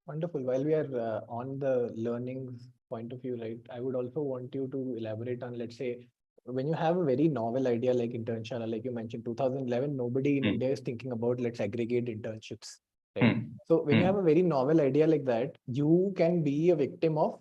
Wonderful. While we are on the learnings point of view, right, I would also want you to elaborate on, let's say, when you have a very novel idea like Internshala, like you mentioned, 2011, nobody in India is thinking about let's aggregate internships. Right? So when you have a very novel idea like that, you can be a victim of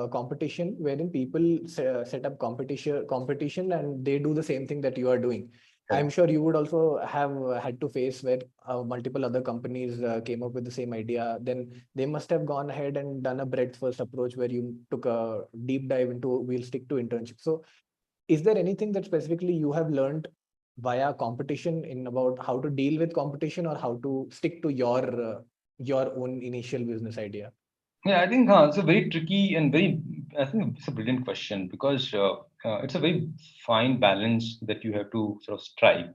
competition, wherein people set up competition and they do the same thing that you are doing. I'm sure you would also have had to face where multiple other companies came up with the same idea. Then they must have gone ahead and done a breadth first approach where you took a deep dive into, we'll stick to internship. So is there anything that specifically you have learned via competition in about how to deal with competition or how to stick to your own initial business idea? Yeah, I think it's a very tricky and I think it's a brilliant question, because it's a very fine balance that you have to sort of strike.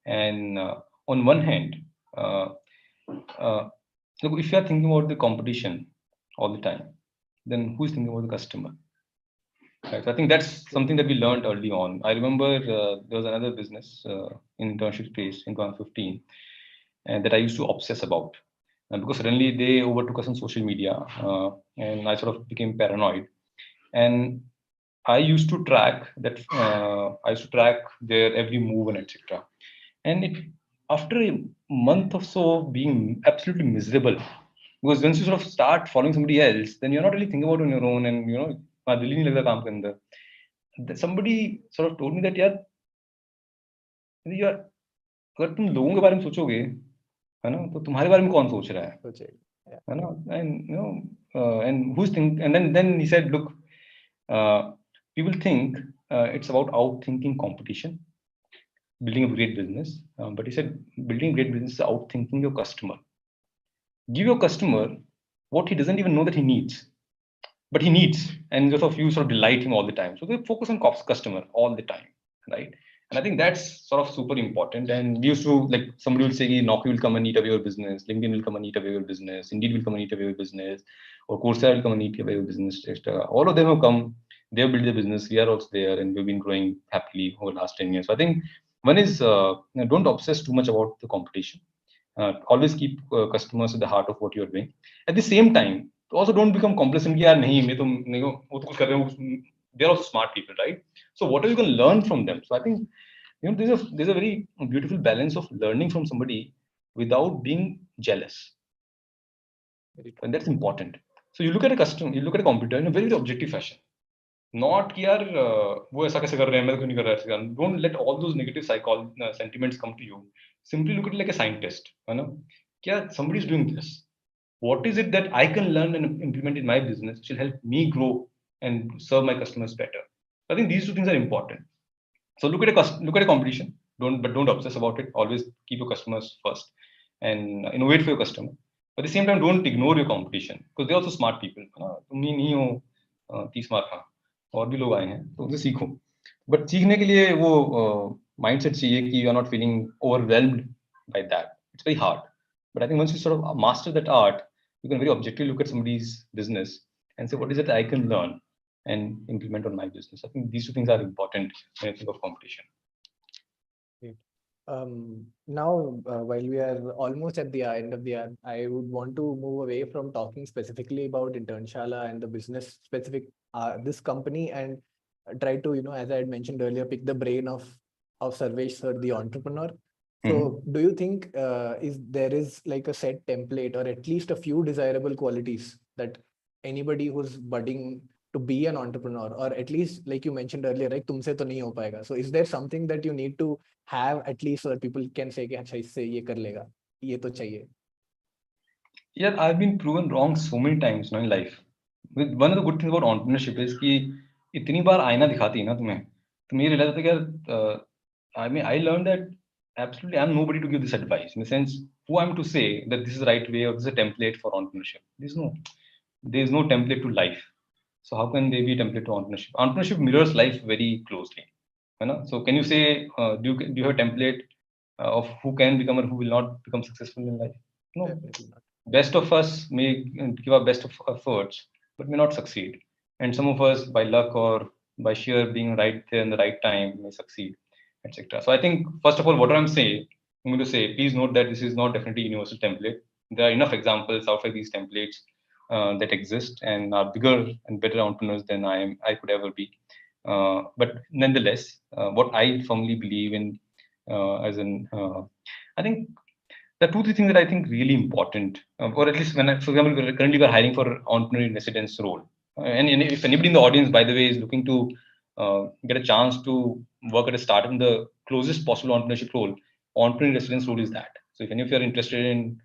And on one hand, look, if you are thinking about the competition all the time, then who's thinking about the customer? Right. So I think that's something that we learned early on. I remember there was another business in internship space in 2015, and that I used to obsess about. Because suddenly they overtook us on social media, and I sort of became paranoid. And I used to track that. I used to track their every move and etc. And after a month or so of being absolutely miserable, because once you sort of start following somebody else, then you're not really thinking about it on your own, and दिल नहीं लगता काम के अंदर. Somebody sort of told me that यार अगर तुम लोगों के बारे में सोचोगे, है ना, तो तुम्हारे बारे में कौन सोच रहा है ना? And who's think, and then he said, look, people think it's about outthinking competition, building a great business, but he said building great business is outthinking your customer. Give your customer what he doesn't even know that he needs, but he needs, and just of you sort of delight him all the time. So they focus on customer all the time, right? And I think that's sort of super important. And we used to, like, somebody will say, Naukri will come and eat away your business, LinkedIn will come and eat away your business, Indeed will come and eat away your business, or Coursera will come and eat away your business, etc. All of them have come, they have built their business, we are also there, and we've been growing happily over the last 10 years. So I think one is, don't obsess too much about the competition. Always keep customers at the heart of what you're doing. At the same time, also don't become complacent. They're also smart people, right? So what are you going to learn from them? So I think there's a very beautiful balance of learning from somebody without being jealous, and that's important. So you look at a customer, you look at a competitor in a very objective fashion. Not कि यार वो ऐसा कैसे कर रहे हैं, मैं तो क्यों नहीं कर रहा ऐसा. Don't let all those negative sentiments come to you. Simply look at it like a scientist, है ना? क्या somebody is doing this. What is it that I can learn and implement in my business which will help me grow and serve my customers better? I think these two things are important. So look at a competition. Don't obsess about it. Always keep your customers first and innovate for your customer. But at the same time, don't ignore your competition, because they're also smart people. तुम नहीं हो 30 mark का, और भी लोग आए हैं, तो उनसे सीखो. But सीखने के लिए वो mindset चाहिए कि you are not feeling overwhelmed by that. It's very hard. But I think once you sort of master that art, you can very objectively look at somebody's business and say, what is it I can learn and implement on my business? I think these two things are important when you think of competition. Great. Now, while we are almost at the end of the hour, I would want to move away from talking specifically about Internshala and the business specific, this company, and try to, as I had mentioned earlier, pick the brain of Sarvesh sir, the entrepreneur. So do you think there is like a set template or at least a few desirable qualities that anybody who's budding to be an entrepreneur, or at least like you mentioned earlier, right? Tumse to nahi ho payega. So is there something that you need to have at least so that people can say कि अच्छा इससे ये कर लेगा, ये तो चाहिए? Yeah, I've been proven wrong so many times in life. One of the good things about entrepreneurship is कि इतनी बार आईना दिखाती है ना तुम्हें, तुम ये realize होता है कि I learned that absolutely I'm nobody to give this advice. In the sense, who I'm to say that this is the right way or this is a template for entrepreneurship. There's no template to life. So how can there be a template to entrepreneurship? Entrepreneurship mirrors life very closely. You know? So can you say, do you have a template of who can become or who will not become successful in life? No. Definitely not. Best of us may give our best of efforts, but may not succeed. And some of us, by luck or by sheer being right there in the right time, may succeed, etc. So I think, first of all, what I'm going to say, please note that this is not definitely a universal template. There are enough examples outside these templates that exist and are bigger and better entrepreneurs than I could ever be. But nonetheless, what I firmly believe in, I think there are two, three things that I think really important, or at least for example, currently we're hiring for entrepreneur in residence role. And if anybody in the audience, by the way, is looking to get a chance to work at a startup in the closest possible entrepreneurship role, entrepreneur in residence role is that. So if any of you are interested in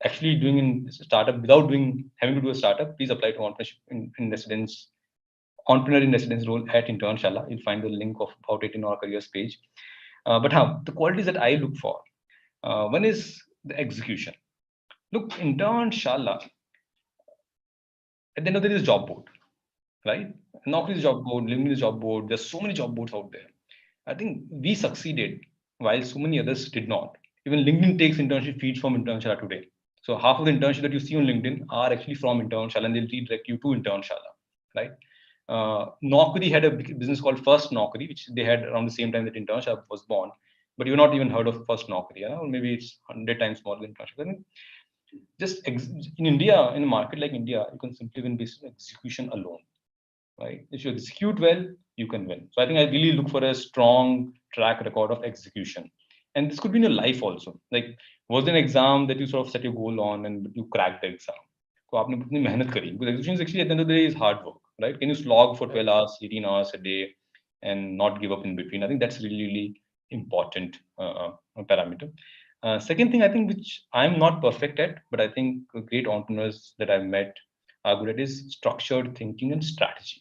actually doing in startup without having to do a startup, please apply to entrepreneurship in residence, entrepreneur in residence role at Internshala. You'll find the link about it in our careers page. But the qualities that I look for, one is the execution. Look, Internshala, at the end of the day, is job board, right? Naukri is job board, LinkedIn is job board. There's so many job boards out there. I think we succeeded while so many others did not. Even LinkedIn takes internship feeds from Internshala today. So half of the internship that you see on LinkedIn are actually from Internshala, and they'll redirect you to Internshala, right? Naukri had a business called First Naukri, which they had around the same time that Internshala was born. But you've not even heard of First Naukri, or maybe it's 100 times more than Internshala. I mean, just in India, in a market like India, you can simply win based on execution alone, right? If you execute well, you can win. So I think I really look for a strong track record of execution. And this could be in your life also. Like, was there an exam that you sort of set your goal on and you cracked the exam? So आपने अपनी मेहनत करी. Because execution is actually at the end of the day is hard work, right? Can you slog for 12 hours, 18 hours a day and not give up in between? I think that's really, really important parameter. Second thing I think, which I'm not perfect at, but I think great entrepreneurs that I've met are good at, is structured thinking and strategy,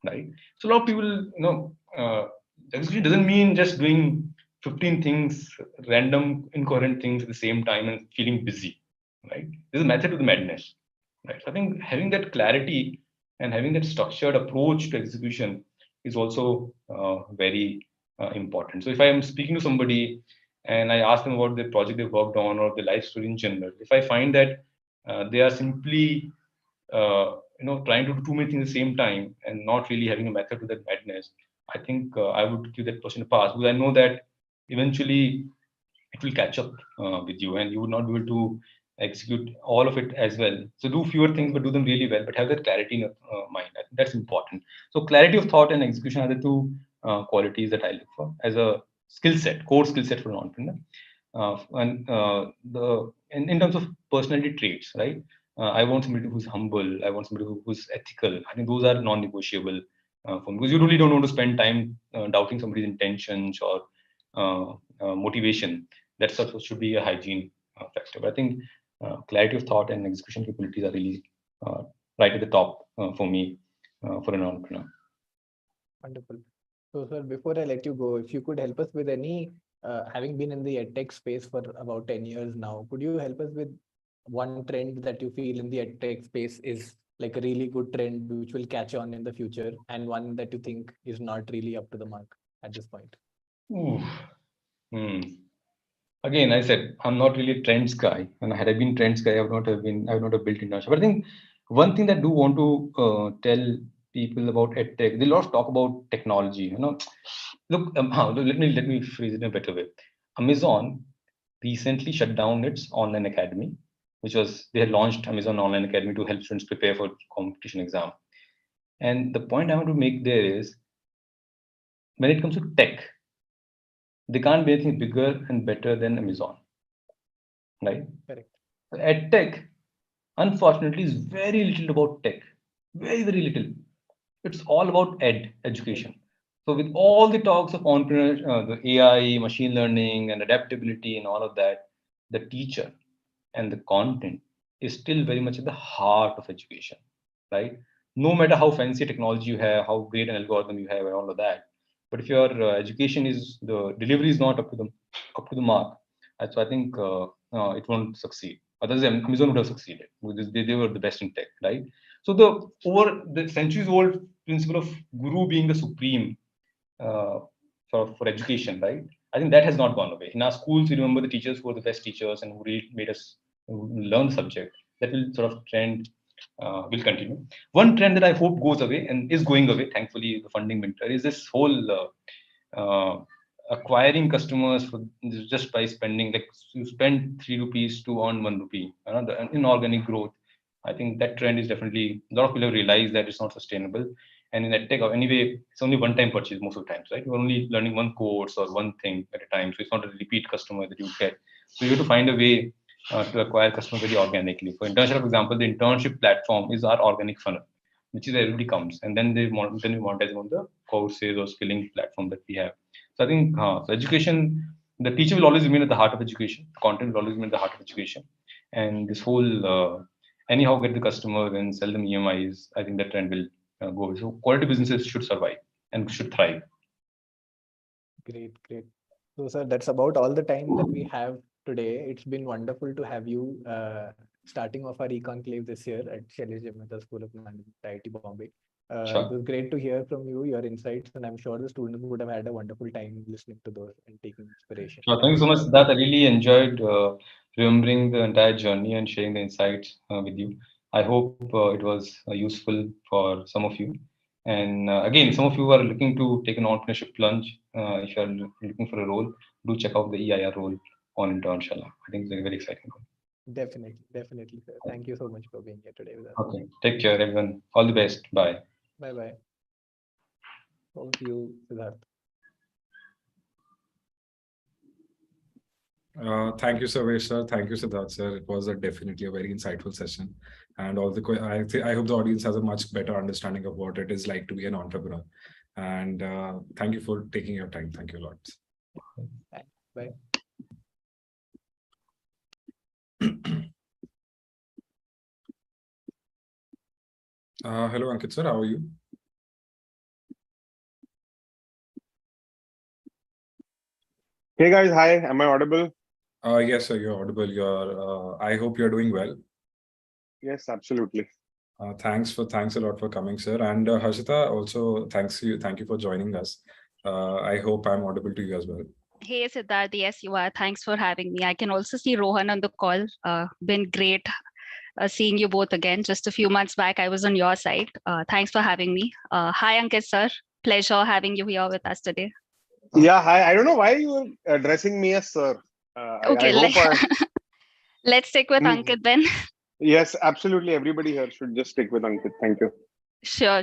right? So a lot of people, execution doesn't mean just doing 15 things, random, incoherent things at the same time and feeling busy, right? There's a method to the madness, right? So I think having that clarity and having that structured approach to execution is also very important. So if I am speaking to somebody and I ask them about the project they worked on or the life story in general, if I find that they are simply trying to do too many things at the same time and not really having a method to that madness, I think I would give that person a pass, because I know that eventually it will catch up with you and you would not be able to execute all of it as well. So do fewer things, but do them really well, but have that clarity in your mind. I think that's important. So clarity of thought and execution are the two qualities that I look for as a skill set, core skill set for an entrepreneur. In terms of personality traits, right? I want somebody who's humble. I want somebody who's ethical. I think those are non-negotiable for me, because you really don't want to spend time doubting somebody's intentions or motivation. That sort of should be a hygiene factor. But I think clarity of thought and execution capabilities are really right at the top for me for an entrepreneur. Wonderful. So, sir, before I let you go, if you could help us with any, having been in the edtech space for about 10 years now, could you help us with one trend that you feel in the edtech space is like a really good trend which will catch on in the future, and one that you think is not really up to the mark at this point? Again, I said I'm not really a trends guy, and had I been trends guy, I would not have built Internship. But I think one thing that I do want to tell people about edtech, they lot talk about technology. Look, let me phrase it in a better way. Amazon recently shut down its online academy, which was they had launched Amazon Online Academy to help students prepare for competition exam. And the point I want to make there is, when it comes to tech, they can't be anything bigger and better than Amazon, right? Correct. EdTech, unfortunately, is very little about tech, very, very little. It's all about education. So with all the talks of entrepreneurship, the AI, machine learning, and adaptability, and all of that, the teacher and the content is still very much at the heart of education, right? No matter how fancy technology you have, how great an algorithm you have, and all of that, but if your education is the delivery is not up to the mark, so I think it won't succeed. Otherwise, Amazon would have succeeded because they were the best in tech, right? So the centuries-old principle of guru being the supreme for education, right? I think that has not gone away. In our schools, we remember the teachers who were the best teachers and who really made us learn the subject. That will sort of trend will continue. One trend that I hope goes away and is going away, thankfully, the funding winter, is this whole acquiring customers for just by spending, like you spend 3 rupees to earn 1 rupee, the inorganic growth. I think that trend is definitely, a lot of people realize that it's not sustainable. And in EdTech, anyway, it's only one-time purchase most of the times, right? You're only learning one course or one thing at a time. So it's not a repeat customer that you get. So you have to find a way to acquire customers very organically. For internship, for example, the internship platform is our organic funnel, which is where everybody comes. And then we monetize on the courses or skilling platform that we have. So I think so education, the teacher will always remain at the heart of education. Content will always remain at the heart of education. And this whole anyhow get the customer and sell them EMIs, I think that trend will go. So quality businesses should survive and should thrive. Great. So, sir, that's about all the time that we have today. It's been wonderful to have you starting off our E-Conclave this year at SJMSOM School of Management, IIT Bombay. Sure. It was great to hear from you, your insights, and I'm sure the students would have had a wonderful time listening to those and taking inspiration. Sure. Thank you so much, Siddharth. I really enjoyed remembering the entire journey and sharing the insights with you. I hope it was useful for some of you. And again, some of you are looking to take an entrepreneurship plunge. If you are looking for a role, do check out the EIR role on Internshala. I think it's a very exciting role. Definitely, sir. Thank you so much for being here today with us. Okay. Take care, everyone. All the best. Bye. Bye. Over to you, Siddharth. Thank you, Sarvesh sir. Thank you, Siddharth sir. It was definitely a very insightful session, and all the I hope the audience has a much better understanding of what it is like to be an entrepreneur. And thank you for taking your time. Thank you a lot. Bye. Hello, Ankit sir. How are you? Hey guys, hi. Am I audible? Yes, sir. You're audible. I hope you're doing well. Yes, absolutely. Thanks a lot for coming, sir. And Harshita, also thank you for joining us. I hope I'm audible to you as well. Hey Siddharth, yes you are. Thanks for having me. I can also see Rohan on the call. Been great seeing you both again. Just a few months back, I was on your side. Thanks for having me. Hi Ankit sir, pleasure having you here with us today. Yeah, hi. I don't know why you were addressing me as sir. Okay, let's stick with Ankit then. Yes, absolutely. Everybody here should just stick with Ankit. Thank you. Sure.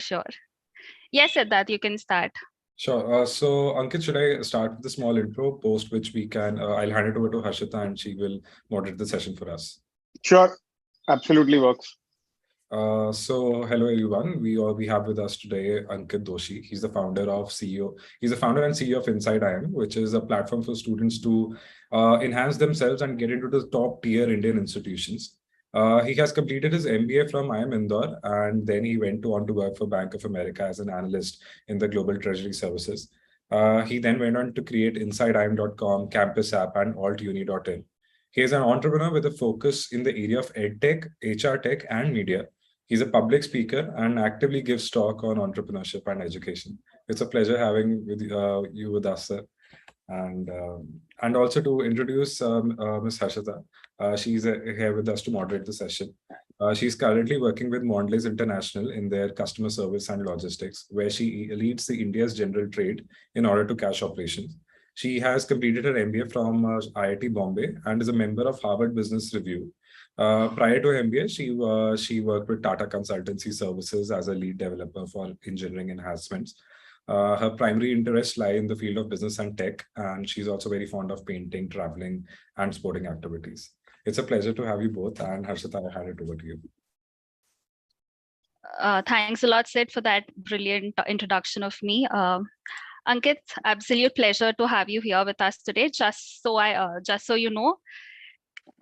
Yes, Siddharth, you can start. Sure. So Ankit, should I start with a small intro, post which we can, I'll hand it over to Harshita and she will moderate the session for us. Sure. Absolutely works. So hello everyone. We have with us today Ankit Doshi. He's the founder and CEO of Inside IM, which is a platform for students to enhance themselves and get into the top tier Indian institutions. He has completed his MBA from IIM Indore, and then he went on to work for Bank of America as an analyst in the Global Treasury Services. He then went on to create InsideIM.com, Campus App, and AltUni.in. He is an entrepreneur with a focus in the area of EdTech, HR tech, and media. He's a public speaker and actively gives talk on entrepreneurship and education. It's a pleasure having you with us, sir. And also to introduce Ms. Harshita. She's here with us to moderate the session. She's currently working with Mondelez International in their customer service and logistics, where she leads the India's general trade in order to cash operations. She has completed her MBA from IIT Bombay and is a member of Harvard Business Review. Prior to MBA, she worked with Tata Consultancy Services as a lead developer for engineering enhancements. Her primary interests lie in the field of business and tech, and she's also very fond of painting, traveling, and sporting activities. It's a pleasure to have you both, and Harshita, I hand it over to you. Thanks a lot, Sid, for that brilliant introduction of me. Ankit, absolute pleasure to have you here with us today. Just so you know,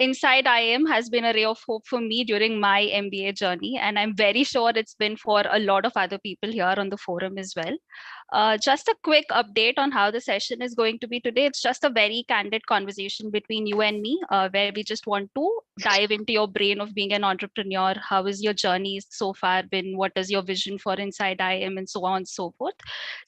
Inside IIM has been a ray of hope for me during my MBA journey, and I'm very sure it's been for a lot of other people here on the forum as well. Just a quick update on how the session is going to be today. It's just a very candid conversation between you and me, where we just want to dive into your brain of being an entrepreneur. How is your journey so far been? What is your vision for Inside IIM, and so on and so forth.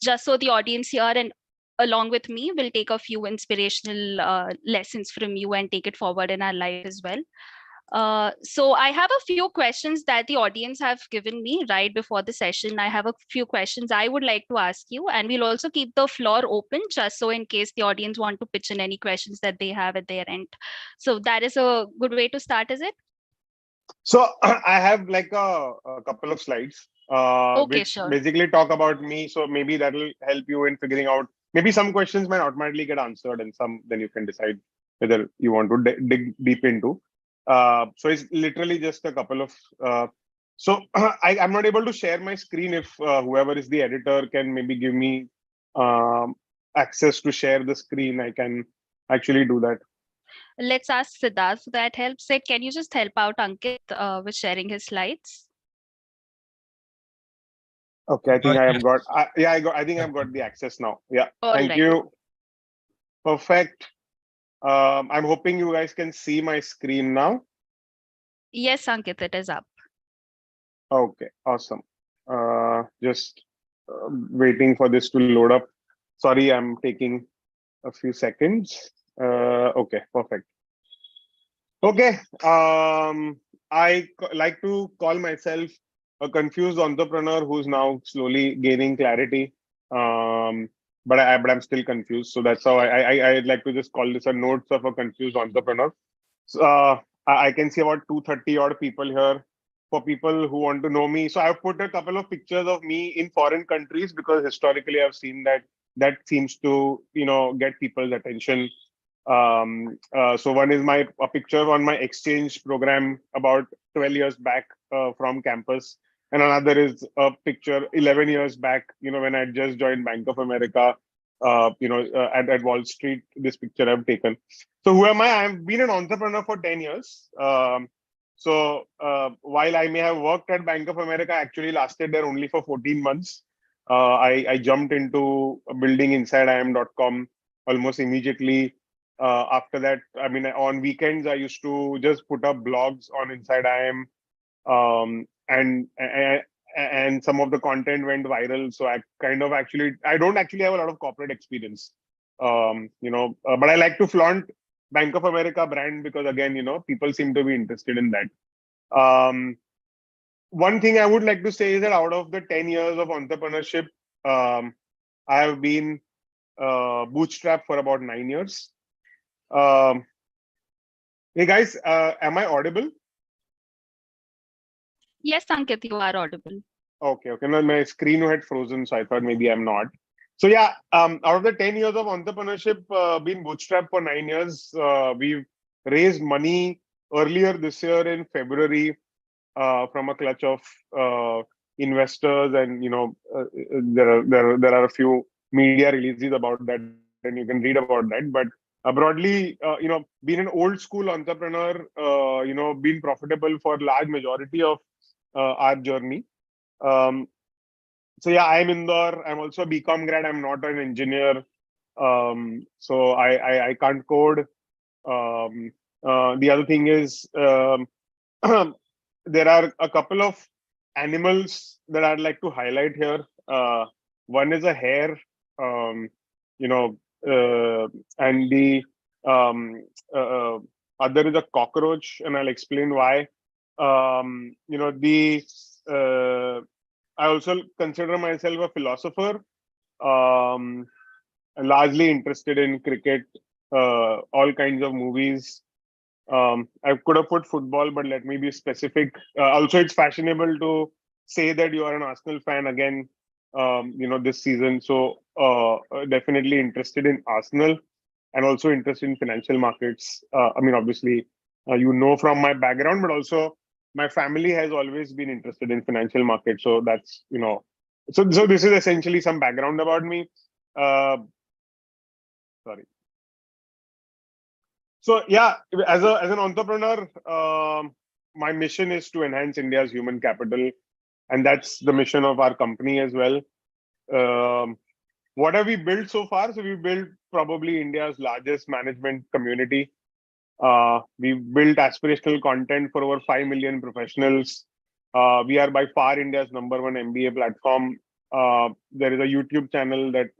Just so the audience here and along with me will take a few inspirational lessons from you and take it forward in our life as well. So I have a few questions that the audience have given me right before the session. I have a few questions I would like to ask you, and we'll also keep the floor open just so in case the audience want to pitch in any questions that they have at their end. So that is a good way to start, is it? So I have like a couple of slides, Okay, which sure. basically talk about me. So maybe that will help you in figuring out. Maybe some questions might automatically get answered, and some then you can decide whether you want to dig deep into. So it's literally just a couple of. So I'm not able to share my screen. If whoever is the editor can maybe give me access to share the screen, I can actually do that. Let's ask Siddharth for that help. Sid, can you just help out Ankit with sharing his slides? Okay, I think I have got. I think I've got the access now. Yeah, All thank right. you. Perfect. I'm hoping you guys can see my screen now. Yes, Ankit, it is up. Okay, awesome. Just waiting for this to load up. Sorry, I'm taking a few seconds. Okay, perfect. Okay. I like to call myself a confused entrepreneur who's now slowly gaining clarity. But I'm still confused. So that's how I'd like to just call this a notes of a confused entrepreneur. So, I can see about 230 odd people here. For people who want to know me, so I've put a couple of pictures of me in foreign countries because historically I've seen that seems to get people's attention. So one is a picture on my exchange program about 12 years back from campus, and another is a picture 11 years back, when I just joined Bank of America, at Wall Street. This picture I've taken. So who am I? I've been an entrepreneur for 10 years. So while I may have worked at Bank of America, I actually lasted there only for 14 months. I jumped into building InsideIM.com almost immediately. After that, I mean, on weekends, I used to just put up blogs on Inside IM, and some of the content went viral. So I don't actually have a lot of corporate experience, but I like to flaunt Bank of America brand because again, people seem to be interested in that. One thing I would like to say is that out of the 10 years of entrepreneurship, I have been bootstrapped for about 9 years. Hey guys, am I audible? Yes, Ankit, you are audible. Okay. No, my screen had frozen, so I thought maybe I'm not. So yeah, out of the 10 years of entrepreneurship, been bootstrapped for 9 years. We've raised money earlier this year in February from a clutch of investors, and there are a few media releases about that, and you can read about that. But broadly, being an old school entrepreneur, been profitable for large majority of our journey. So yeah, I'm Indore. I'm also a BCom grad. I'm not an engineer. So I can't code. The other thing is there are a couple of animals that I'd like to highlight here. One is a hare, and the other is a cockroach, and I'll explain why. I also consider myself a philosopher, largely interested in cricket, all kinds of movies. I could have put football, but let me be specific. Also, it's fashionable to say that you are an Arsenal fan again, this season. So definitely interested in Arsenal and also interested in financial markets. I mean, obviously, from my background, but also my family has always been interested in financial markets. So that's, so this is essentially some background about me. Sorry. So yeah, as an entrepreneur, my mission is to enhance India's human capital, and that's the mission of our company as well. What have we built so far? So we built probably India's largest management community. We built aspirational content for over 5 million professionals. We are by far India's #1 MBA platform. There is a YouTube channel that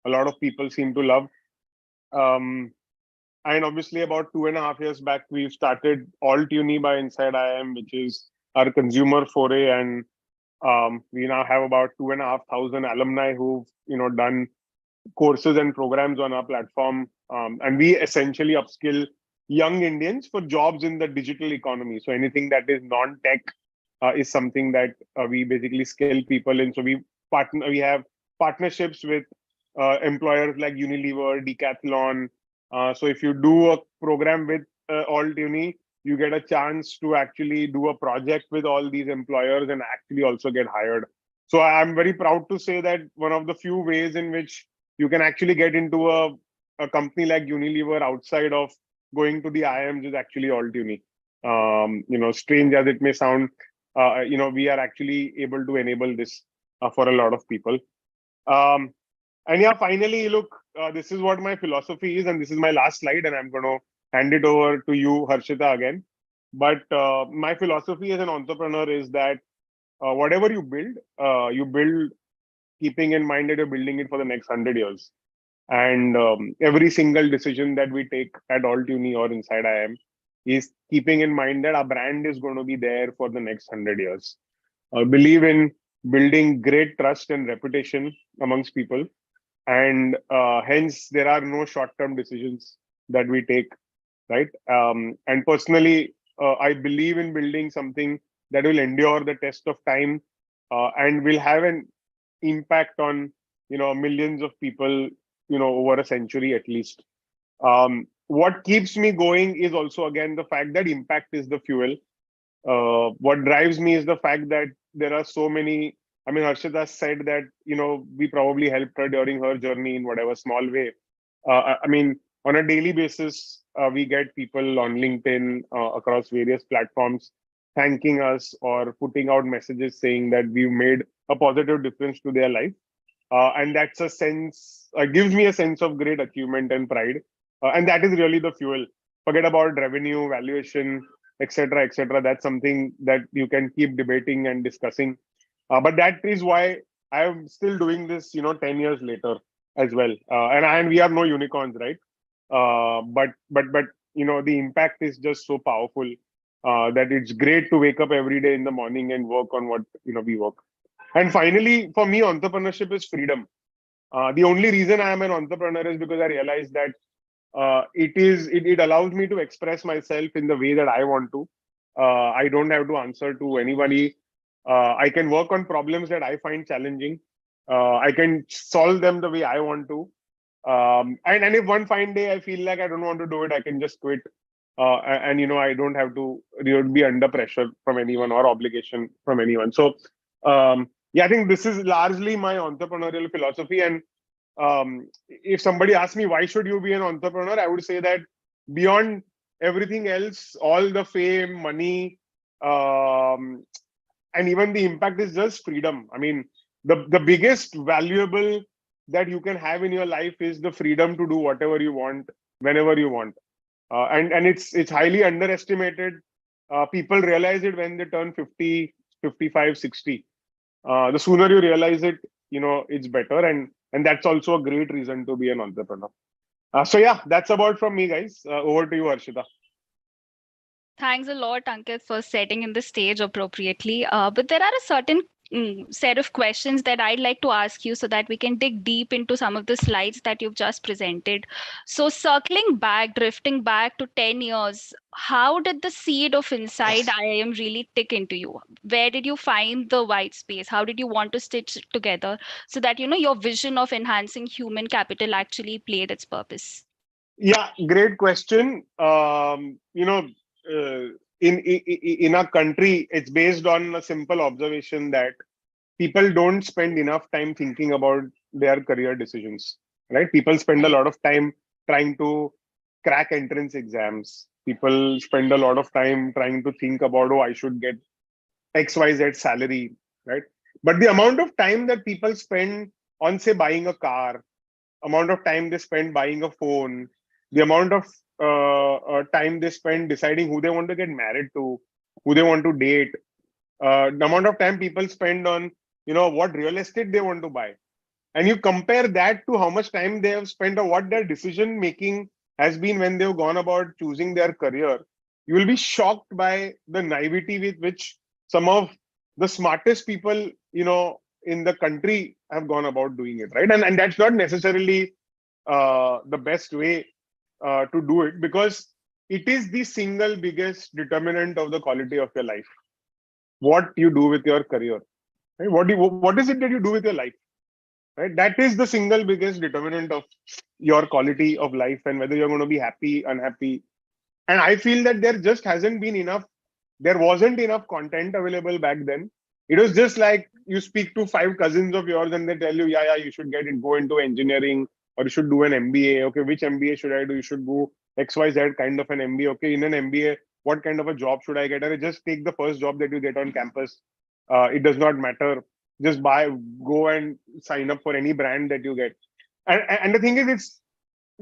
a lot of people seem to love. And obviously, about 2.5 years back, we've started Alt-Uni by Inside IIM, which is our consumer foray, and we now have about 2,500 alumni who've done courses and programs on our platform, and we essentially upskill young Indians for jobs in the digital economy. So anything that is non-tech is something that we basically skill people in. So we have partnerships with employers like Unilever, Decathlon. So if you do a program with Alt-Uni, you get a chance to actually do a project with all these employers and actually also get hired. So I'm very proud to say that one of the few ways in which you can actually get into a company like Unilever outside of going to the IIMs is actually Alt-Uni. Strange as it may sound, we are actually able to enable this for a lot of people. And yeah, finally, look, this is what my philosophy is, and this is my last slide, and I'm going to hand it over to you, Harshita, again. But my philosophy as an entrepreneur is that whatever you build keeping in mind that you're building it for the next 100 years. And every single decision that we take at Alt-Uni or inside IIM is keeping in mind that our brand is going to be there for the next 100 years. I believe in building great trust and reputation amongst people. And hence, there are no short-term decisions that we take, right? And personally, I believe in building something that will endure the test of time and will have an impact on millions of people over a century at least. What keeps me going is also again the fact that impact is the fuel. What drives me is the fact that there are so many. I mean, Harshita said that we probably helped her during her journey in whatever small way. I mean, on a daily basis, we get people on LinkedIn across various platforms thanking us or putting out messages saying that we've made a positive difference to their life. And that's a sense, gives me a sense of great achievement and pride. And that is really the fuel. Forget about revenue, valuation, etc., etc. That's something that you can keep debating and discussing. But that is why I am still doing this, 10 years later as well. And we are no unicorns, right? But the impact is just so powerful that it's great to wake up every day in the morning and work on what we work. And finally, for me, entrepreneurship is freedom. The only reason I am an entrepreneur is because I realized that it allows me to express myself in the way that I want to. I don't have to answer to anybody. I can work on problems that I find challenging. I can solve them the way I want to. And if one fine day I feel like I don't want to do it, I can just quit. And I don't have to be under pressure from anyone or obligation from anyone. So yeah, I think this is largely my entrepreneurial philosophy. And if somebody asks me why should you be an entrepreneur, I would say that beyond everything else, all the fame, money, and even the impact is just freedom. I mean, the biggest valuable that you can have in your life is the freedom to do whatever you want, whenever you want. And it's highly underestimated. People realize it when they turn 50, 55, 60. The sooner you realize it, it's better. And that's also a great reason to be an entrepreneur. So yeah, that's about from me, guys. Over to you, Harshita. Thanks a lot, Ankit, for setting in the stage appropriately. But there are a certain set of questions that I'd like to ask you so that we can dig deep into some of the slides that you've just presented. So circling back, drifting back to 10 years, how did the seed of Inside IIM really tick into you? Where did you find the white space? How did you want to stitch it together so that, your vision of enhancing human capital actually played its purpose? Yeah, great question. In our country, it's based on a simple observation that people don't spend enough time thinking about their career decisions, right? People spend a lot of time trying to crack entrance exams. People spend a lot of time trying to think about, oh, I should get XYZ salary, right? But the amount of time that people spend on, say, buying a car, amount of time they spend buying a phone, the amount of time they spend deciding who they want to get married to, who they want to date, the amount of time people spend on, what real estate they want to buy. And you compare that to how much time they have spent or what their decision making has been when they've gone about choosing their career, you will be shocked by the naivety with which some of the smartest people, in the country have gone about doing it, right? And that's not necessarily the best way to do it, because it is the single biggest determinant of the quality of your life. What you do with your career, right? What is it that you do with your life, right? That is the single biggest determinant of your quality of life and whether you're going to be happy, unhappy. And I feel that there just hasn't been enough. There wasn't enough content available back then. It was just like you speak to 5 cousins of yours and they tell you, yeah, you should go into engineering, or you should do an MBA. Okay, which MBA should I do? You should do XYZ kind of an MBA. Okay, in an MBA, what kind of a job should I get? And just take the first job that you get on campus. It does not matter. Just go and sign up for any brand that you get. And the thing is, it's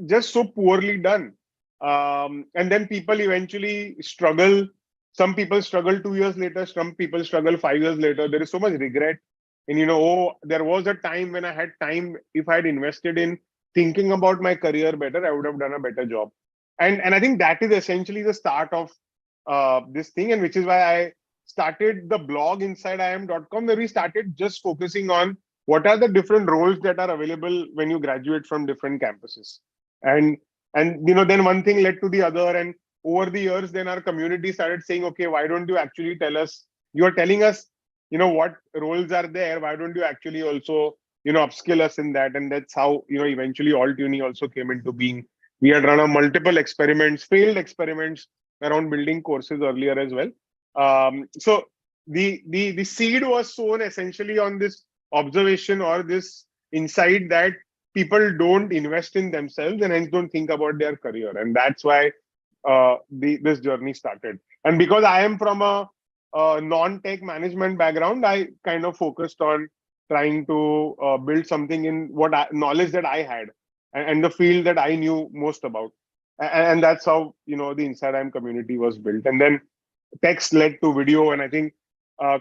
just so poorly done. And then people eventually struggle. Some people struggle 2 years later. Some people struggle 5 years later. There is so much regret. And there was a time when I had time. If I had invested in thinking about my career better, I would have done a better job. And I think that is essentially the start of this thing, and which is why I started the blog inside IIM.com, where we started just focusing on what are the different roles that are available when you graduate from different campuses. And then one thing led to the other, and over the years, then our community started saying, okay, why don't you actually tell us? You are telling us, what roles are there. Why don't you actually also, upskill us in that? And that's how, eventually Alt-Uni also came into being. We had run a multiple experiments, failed experiments around building courses earlier as well. So the seed was sown essentially on this observation or this insight that people don't invest in themselves and hence don't think about their career. And that's why this journey started. And because I am from a non-tech management background, I kind of focused on trying to build something in knowledge that I had and the field that I knew most about. And that's how, the Inside IIM community was built. And then text led to video. And I think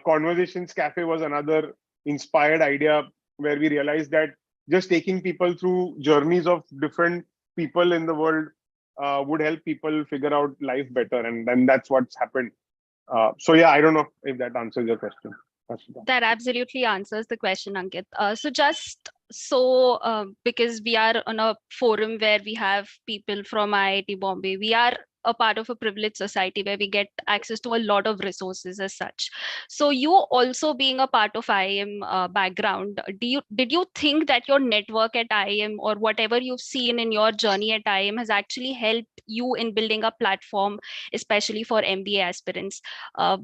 Conversations Cafe was another inspired idea where we realized that just taking people through journeys of different people in the world would help people figure out life better. And then that's what's happened. So yeah, I don't know if that answers your question. That absolutely answers the question, Ankit. Because we are on a forum where we have people from IIT Bombay, we are a part of a privileged society where we get access to a lot of resources as such. So you also being a part of IIM background, did you think that your network at IIM or whatever you've seen in your journey at IIM has actually helped you in building a platform, especially for MBA aspirants?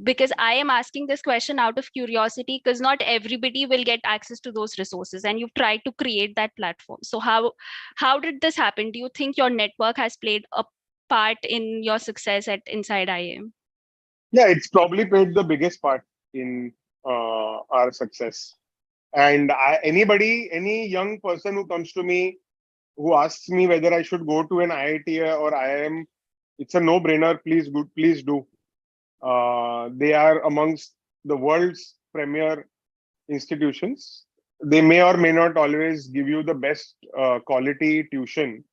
Because I am asking this question out of curiosity because not everybody will get access to those resources, and you've tried to create that platform. So how did this happen? Do you think your network has played a part in your success at Inside IIM? Yeah, it's probably played the biggest part in our success. And any young person who comes to me, who asks me whether I should go to an IIT or IIM, it's a no-brainer. Please do. They are amongst the world's premier institutions. They may or may not always give you the best quality tuition,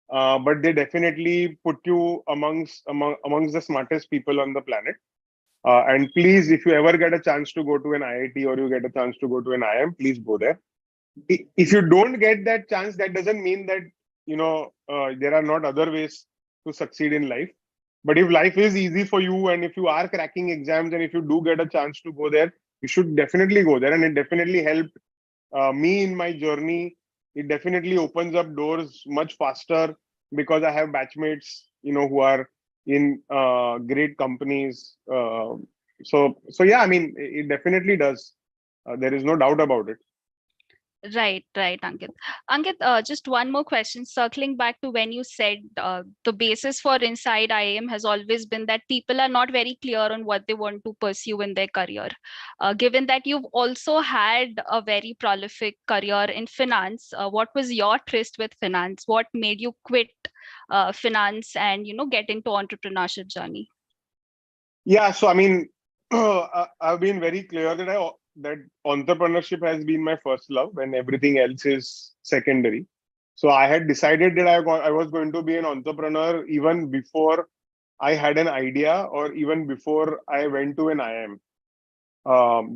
but they definitely put you amongst the smartest people on the planet. And please, if you ever get a chance to go to an IIT or you get a chance to go to an IIM, please go there. If you don't get that chance, that doesn't mean that there are not other ways to succeed in life. But if life is easy for you and if you are cracking exams and if you do get a chance to go there, you should definitely go there. And it definitely helped me in my journey. It definitely opens up doors much faster because I have batchmates, who are in great companies. So yeah, I mean, it definitely does. There is no doubt about it. Right, Ankit. Ankit, just one more question, circling back to when you said the basis for Inside IIM has always been that people are not very clear on what they want to pursue in their career. Given that you've also had a very prolific career in finance, what was your tryst with finance? What made you quit finance and get into entrepreneurship journey? Yeah, so I mean, I've been very clear that that entrepreneurship has been my first love, and everything else is secondary. So I had decided that I was going to be an entrepreneur even before I had an idea, or even before I went to an IIM.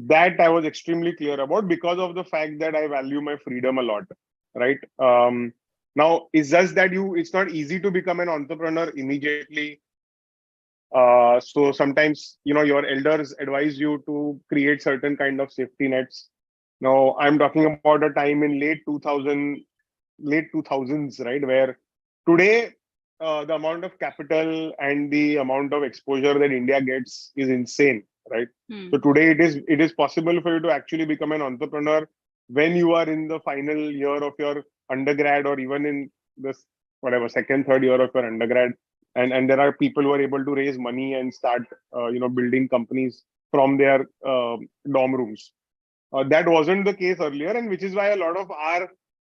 That I was extremely clear about, because of the fact that I value my freedom a lot, right? Now, it's just that it's not easy to become an entrepreneur immediately. So sometimes, your elders advise you to create certain kind of safety nets. Now, I'm talking about a time in late 2000s, right? Where today, the amount of capital and the amount of exposure that India gets is insane, right? So today it is possible for you to actually become an entrepreneur when you are in the final year of your undergrad, or even in this second, third year of your undergrad. And there are people who are able to raise money and start building companies from their dorm rooms. That wasn't the case earlier, and which is why a lot of our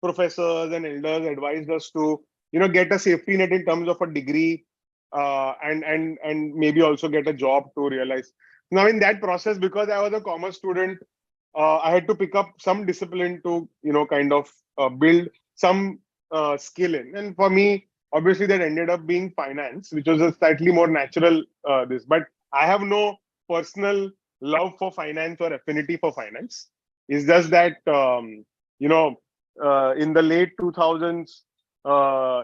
professors and elders advised us to get a safety net in terms of a degree, and maybe also get a job to realize. Now, in that process, because I was a commerce student, I had to pick up some discipline to kind of build some skill in. And for me, obviously, that ended up being finance, which was a slightly more natural but I have no personal love for finance or affinity for finance. It's just that in the late 2000s,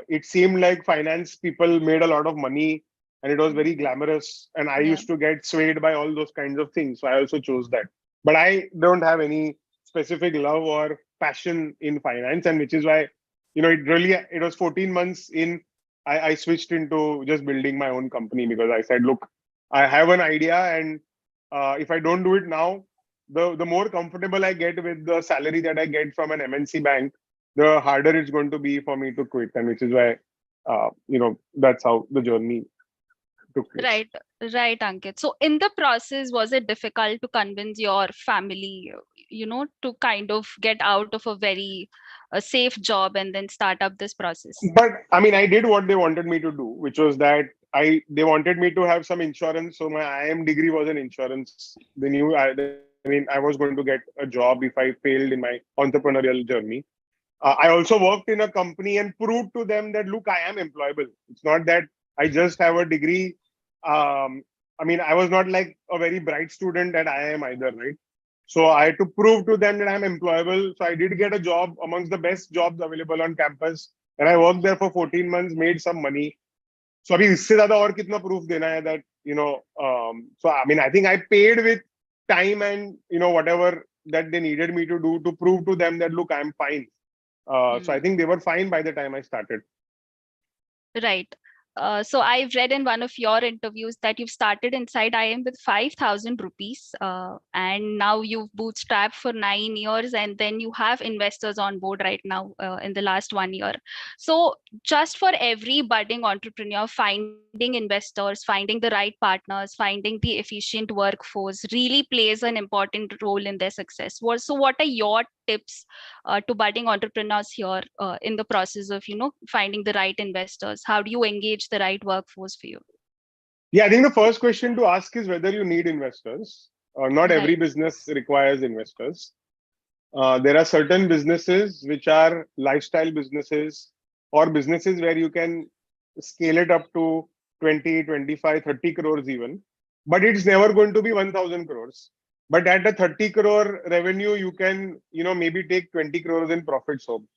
it seemed like finance people made a lot of money, and it was very glamorous, and I used to get swayed by all those kinds of things, so I also chose that. But I don't have any specific love or passion in finance, and which is why it was 14 months in, I switched into just building my own company, because I said, look, I have an idea, and if I don't do it now, the more comfortable I get with the salary that I get from an MNC bank, the harder it's going to be for me to quit. And which is why that's how the journey took place. Right, Ankit. So in the process, was it difficult to convince your family, to kind of get out of a very safe job and then start up this process? But I mean, I did what they wanted me to do, which was that they wanted me to have some insurance. So my IIM degree was an insurance. They knew I was going to get a job if I failed in my entrepreneurial journey. I also worked in a company and proved to them that, look, I am employable. It's not that I just have a degree. I was not like a very bright student at IIM either, right? So I had to prove to them that I'm employable. So I did get a job amongst the best jobs available on campus. And I worked there for 14 months, made some money. So अभी इससे ज़्यादा और कितना proof देना है that, so I think I paid with time and, whatever that they needed me to do to prove to them that, look, I'm fine. So I think they were fine by the time I started. Right. So I've read in one of your interviews that you've started Inside IIM with 5,000 rupees, and now you've bootstrapped for 9 years, and then you have investors on board right now in the last 1 year. So just for every budding entrepreneur, finding investors, finding the right partners, finding the efficient workforce really plays an important role in their success. So what are your tips to budding entrepreneurs here in the process of finding the right investors? How do you engage the right workforce for you? Yeah, I think the first question to ask is whether you need investors. Not every business requires investors. There are certain businesses which are lifestyle businesses, or businesses where you can scale it up to 20, 25, 30 crores even, but it's never going to be 1,000 crores. But at a 30 crore revenue, you can, maybe take 20 crores in profits home,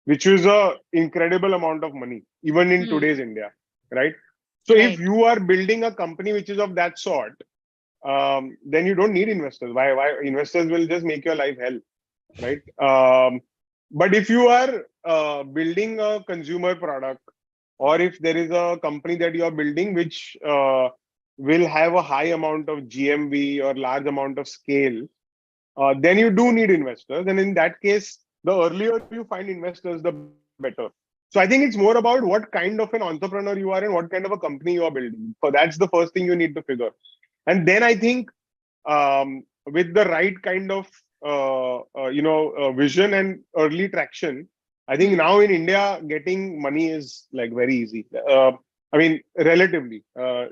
which is a incredible amount of money, even in today's India, right? So if you are building a company which is of that sort, then you don't need investors. Why? Investors will just make your life hell, right? But if you are building a consumer product, or if there is a company that you are building which will have a high amount of GMV or large amount of scale, then you do need investors. And in that case, the earlier you find investors, the better. So I think it's more about what kind of an entrepreneur you are and what kind of a company you are building. So that's the first thing you need to figure. And then I think with the right kind of vision and early traction, I think now in India getting money is like very easy. I mean, relatively,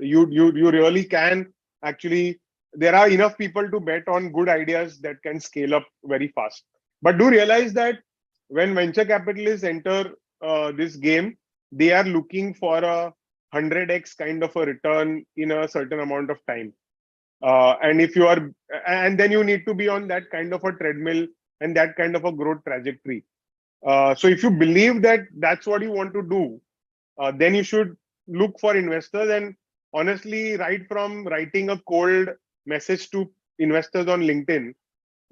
you really can actually. There are enough people to bet on good ideas that can scale up very fast. But do realize that when venture capitalists enter this game, they are looking for a 100x kind of a return in a certain amount of time. And if you are, and then you need to be on that kind of a treadmill and that kind of a growth trajectory. So if you believe that that's what you want to do, then you should look for investors. And honestly, right from writing a cold message to investors on LinkedIn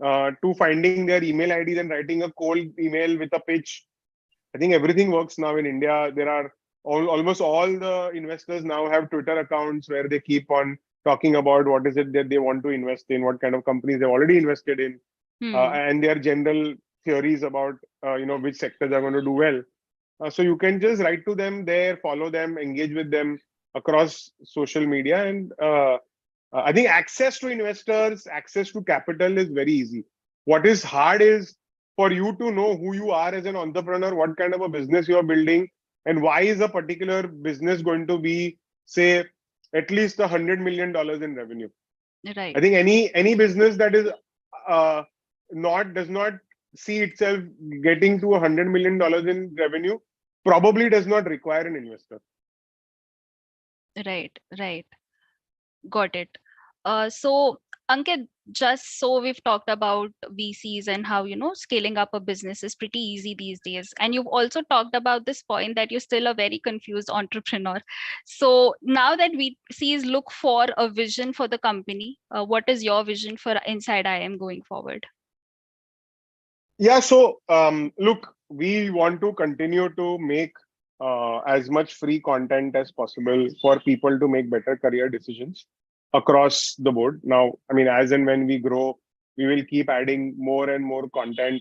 to finding their email IDs and writing a cold email with a pitch, I think everything works now in India. There are almost all the investors now have Twitter accounts where they keep on talking about what is it that they want to invest in, what kind of companies they've already invested in, and their general theories about which sectors are going to do well. So you can just write to them there, follow them, engage with them across social media, and I think access to investors, access to capital is very easy. What is hard is for you to know who you are as an entrepreneur, what kind of a business you are building, and why is a particular business going to be, say, at least $100 million in revenue. Right. I think any business that is does not see itself getting to $100 million in revenue probably does not require an investor. Right. Got it. So Ankit, just so we've talked about VCs and how, scaling up a business is pretty easy these days. And you've also talked about this point that you're still a very confused entrepreneur. So now that VCs look for a vision for the company, what is your vision for Inside IIM going forward? Yeah, so look, we want to continue to make as much free content as possible for people to make better career decisions across the board. Now, I mean, as and when we grow, we will keep adding more and more content.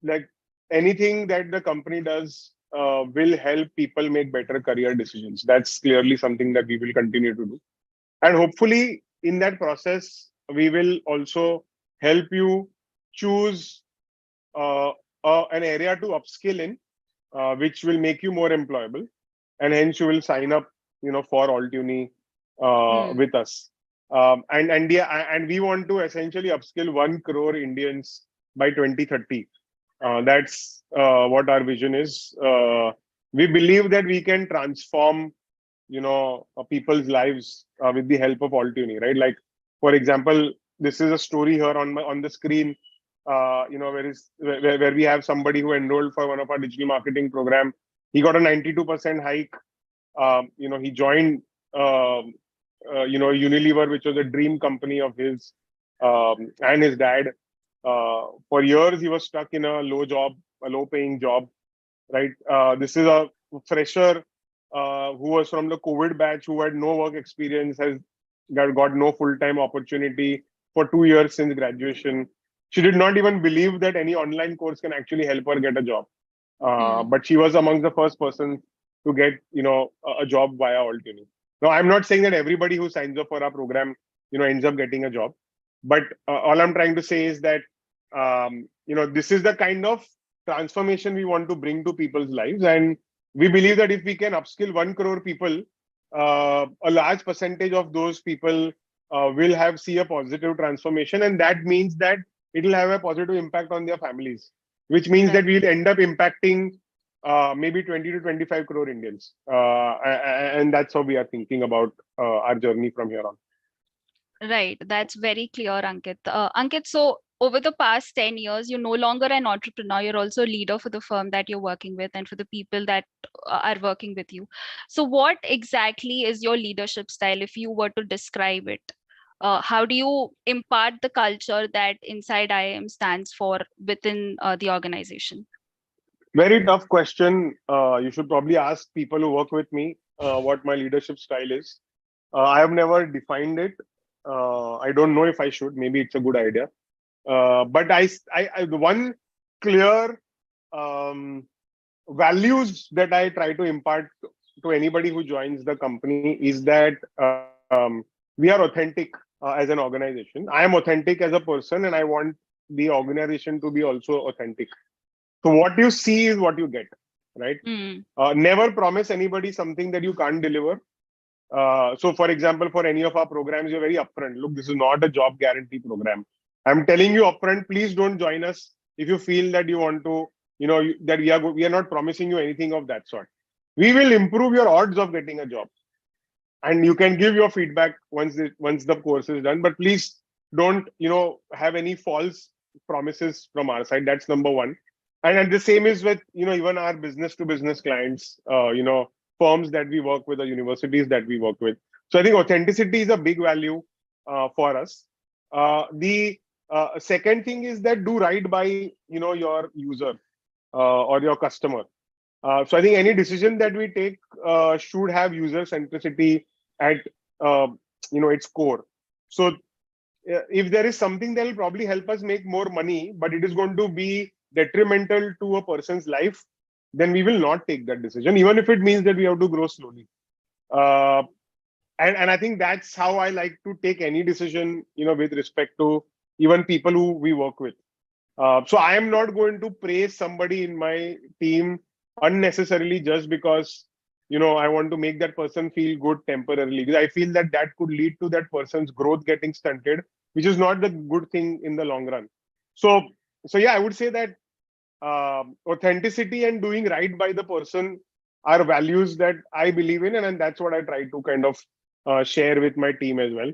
Like anything that the company does will help people make better career decisions. That's clearly something that we will continue to do. And hopefully, in that process, we will also help you choose an area to upskill in, which will make you more employable, and hence you will sign up, for Altuni with us. And we want to essentially upskill 1 crore Indians by 2030. That's what our vision is. We believe that we can transform, people's lives with the help of Altuni, right? Like, for example, this is a story here on the screen. Where we have somebody who enrolled for one of our digital marketing program. He got a 92% hike. He joined, Unilever, which was a dream company of his and his dad. For years, he was stuck in a low-paying job, right? This is a fresher who was from the COVID batch, who had no work experience, has got no full-time opportunity for 2 years since graduation. She did not even believe that any online course can actually help her get a job. But she was among the first person to get, a job via Altuni. Now, I'm not saying that everybody who signs up for our program, ends up getting a job. But all I'm trying to say is that, this is the kind of transformation we want to bring to people's lives. And we believe that if we can upskill 1 crore people, a large percentage of those people will see a positive transformation. And that means that it will have a positive impact on their families, which means that we'll end up impacting maybe 20 to 25 crore Indians. And that's how we are thinking about our journey from here on. Right. That's very clear, Ankit. Ankit, so over the past 10 years, you're no longer an entrepreneur. You're also a leader for the firm that you're working with and for the people that are working with you. So what exactly is your leadership style if you were to describe it? How do you impart the culture that Inside IIM stands for within the organization? Very tough question. You should probably ask people who work with me what my leadership style is. I have never defined it. I don't know if I should. Maybe it's a good idea. But the one clear values that I try to impart to anybody who joins the company is that we are authentic as an organization. I am authentic as a person, and I want the organization to be also authentic. So what you see is what you get, right? Never promise anybody something that you can't deliver. So for example, for any of our programs, you're very upfront. Look, this is not a job guarantee program. I'm telling you upfront, please don't join us if you feel that you want to, that we are not promising you anything of that sort. We will improve your odds of getting a job. And you can give your feedback once the course is done, but please don't, have any false promises from our side. That's number one. And the same is with, even our business to business clients, firms that we work with or universities that we work with. So I think authenticity is a big value for us. The second thing is that do right by, your user or your customer. So I think any decision that we take should have user centricity at its core. So if there is something that will probably help us make more money, but it is going to be detrimental to a person's life, then we will not take that decision, even if it means that we have to grow slowly. And I think that's how I like to take any decision, with respect to even people who we work with. So I am not going to praise somebody in my team unnecessarily just because, I want to make that person feel good temporarily. Because I feel that could lead to that person's growth getting stunted, which is not the good thing in the long run. So yeah, I would say that authenticity and doing right by the person are values that I believe in, and that's what I try to kind of share with my team as well.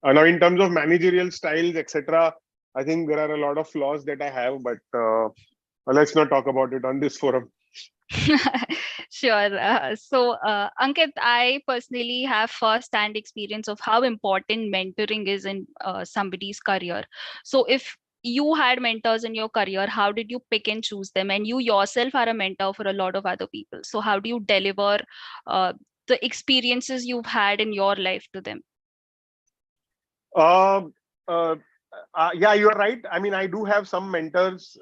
Now, in terms of managerial styles, etc., I think there are a lot of flaws that I have, but let's not talk about it on this forum. Sure. So, Ankit, I personally have first-hand experience of how important mentoring is in somebody's career. So, if you had mentors in your career, how did you pick and choose them? And you yourself are a mentor for a lot of other people. So, how do you deliver the experiences you've had in your life to them? Yeah, you're right. I mean, I do have some mentors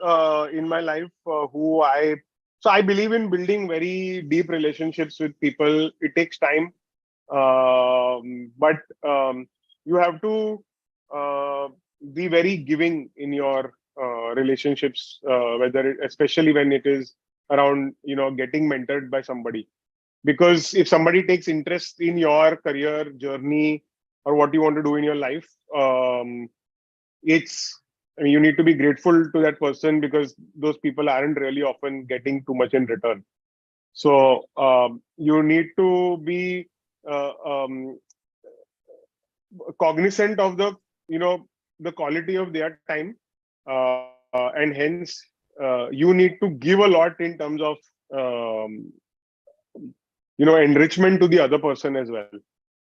in my life So I believe in building very deep relationships with people. It takes time, but you have to be very giving in your relationships, especially when it is around, getting mentored by somebody. Because if somebody takes interest in your career journey or what you want to do in your life, you need to be grateful to that person, because those people aren't really often getting too much in return. So you need to be cognizant of the quality of their time, and hence you need to give a lot in terms of enrichment to the other person as well.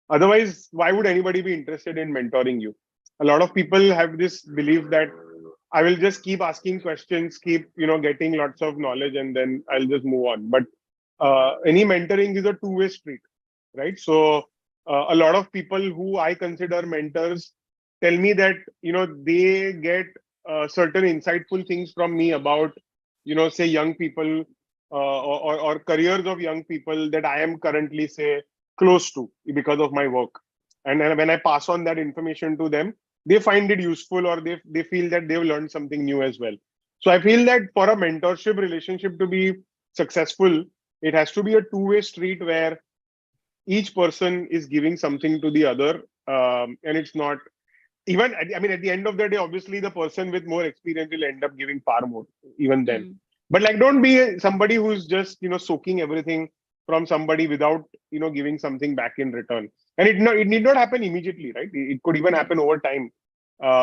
Otherwise, why would anybody be interested in mentoring you? A lot of people have this belief that I will just keep asking questions, keep getting lots of knowledge, and then I'll just move on. But any mentoring is a two-way street, right? So a lot of people who I consider mentors tell me that they get certain insightful things from me about say young people or careers of young people that I am currently say close to because of my work. And when I pass on that information to them, they find it useful, or they feel that they've learned something new as well. So I feel that for a mentorship relationship to be successful, it has to be a two-way street where each person is giving something to the other. And it's not even, at the end of the day, obviously the person with more experience will end up giving far more even then. But don't be somebody who's just, soaking everything from somebody without, giving something back in return. And it need not happen immediately, right? It could even happen over time.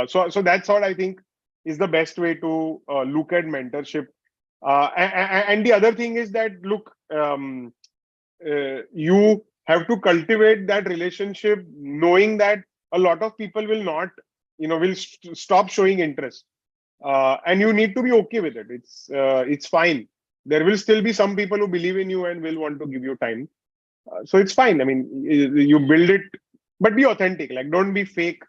So that's what I think is the best way to look at mentorship. And the other thing is that, look, you have to cultivate that relationship knowing that a lot of people will not, will stop showing interest. And you need to be okay with it. It's fine. There will still be some people who believe in you and will want to give you time. So it's fine. I mean, you build it, but be authentic. Don't be fake.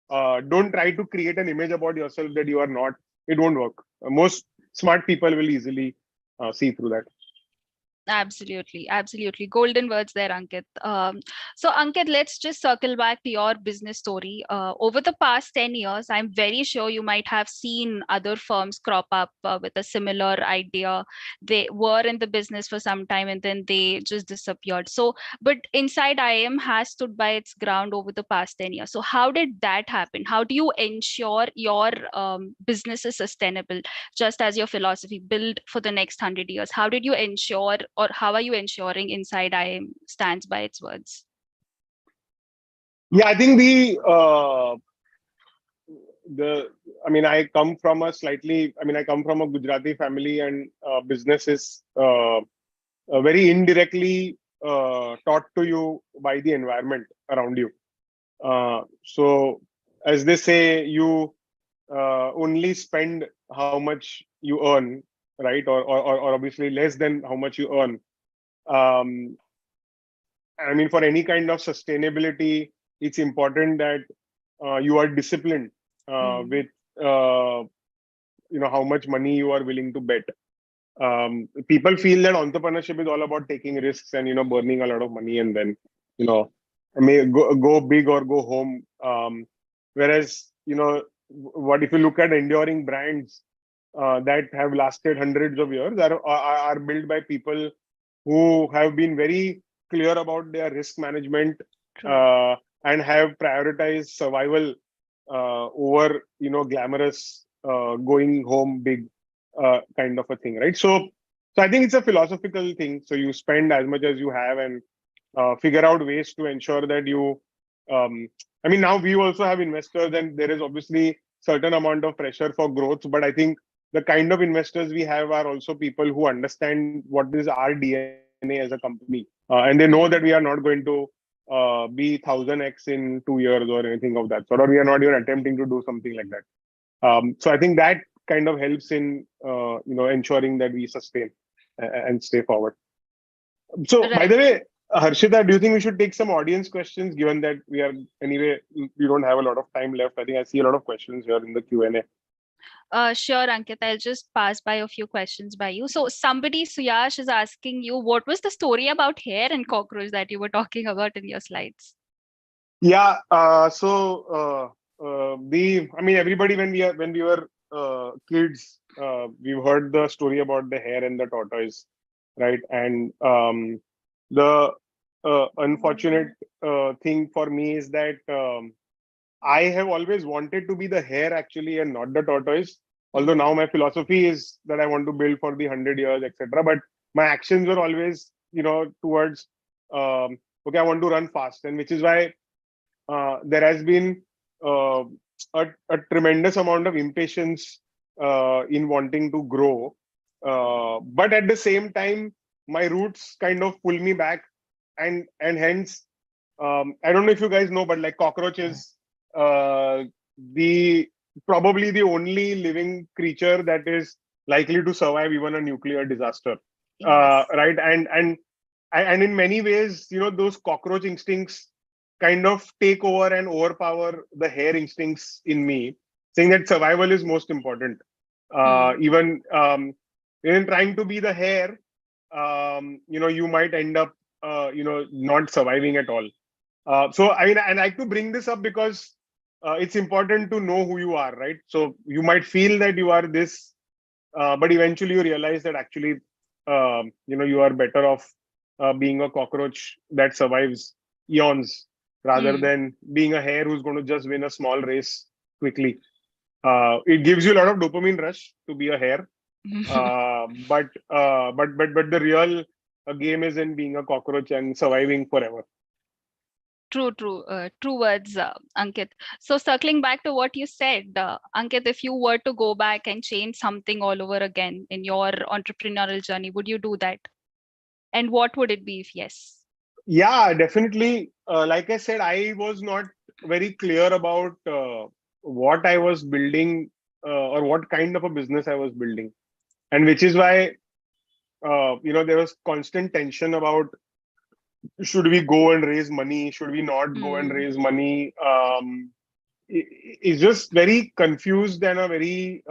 Don't try to create an image about yourself that you are not. It won't work. Most smart people will easily see through that. Absolutely, absolutely. Golden words there, Ankit. So, Ankit, let's just circle back to your business story. Over the past 10 years, I'm very sure you might have seen other firms crop up with a similar idea. They were in the business for some time and then they just disappeared. So, but Inside IIM has stood by its ground over the past 10 years. So, how did that happen? How do you ensure your business is sustainable? Just as your philosophy, build for the next 100 years. How did you ensure, or how are you ensuring Inside IIM stands by its words? Yeah, I think I come from a Gujarati family, and business is very indirectly taught to you by the environment around you. So as they say, you only spend how much you earn, right? Or obviously less than how much you earn. I mean, for any kind of sustainability, it's important that you are disciplined with how much money you are willing to bet. People feel that entrepreneurship is all about taking risks and burning a lot of money and then may go big or go home. Whereas what if you look at enduring brands that have lasted hundreds of years are built by people who have been very clear about their risk management and have prioritized survival over glamorous going home big kind of a thing, right? So I think it's a philosophical thing. So you spend as much as you have and figure out ways to ensure that you now we also have investors, and there is obviously certain amount of pressure for growth, but I think the kind of investors we have are also people who understand what is our DNA as a company, and they know that we are not going to be 1000x in 2 years or anything of that sort, or we are not even attempting to do something like that. So I think that kind of helps in ensuring that we sustain and stay forward. So by the way, Harshita, do you think we should take some audience questions, given that we don't have a lot of time left? I think I see a lot of questions here in the Q&A. Sure, Ankit, I'll just pass by a few questions by you. So somebody, Suyash, is asking you, what was the story about hair and cockroach that you were talking about in your slides? Yeah, everybody, when we were kids, we've heard the story about the hare and the tortoise, right? And the unfortunate thing for me is that I have always wanted to be the hare actually and not the tortoise. Although now my philosophy is that I want to build for the 100 years, etc. But my actions were always, towards okay, I want to run fast, and which is why there has been a tremendous amount of impatience in wanting to grow. But at the same time, my roots kind of pull me back, and hence, I don't know if you guys know, but like cockroach is probably the only living creature that is likely to survive even a nuclear disaster. Yes. Right? And in many ways, those cockroach instincts kind of take over and overpower the hare instincts in me, saying that survival is most important. Even trying to be the hare, you might end up, not surviving at all. So I like to bring this up because it's important to know who you are, right? So you might feel that you are this, but eventually you realize that actually, you are better off being a cockroach that survives eons rather than being a hare who's going to just win a small race quickly. It gives you a lot of dopamine rush to be a hare, but the real game is in being a cockroach and surviving forever. True words, Ankit. So circling back to what you said, Ankit, if you were to go back and change something all over again in your entrepreneurial journey, would you do that? And what would it be if yes? Yeah, definitely. Like I said, I was not very clear about what I was building or what kind of a business I was building. And which is why, there was constant tension about, should we go and raise money? Should we not go and raise money? It's just very confused and a very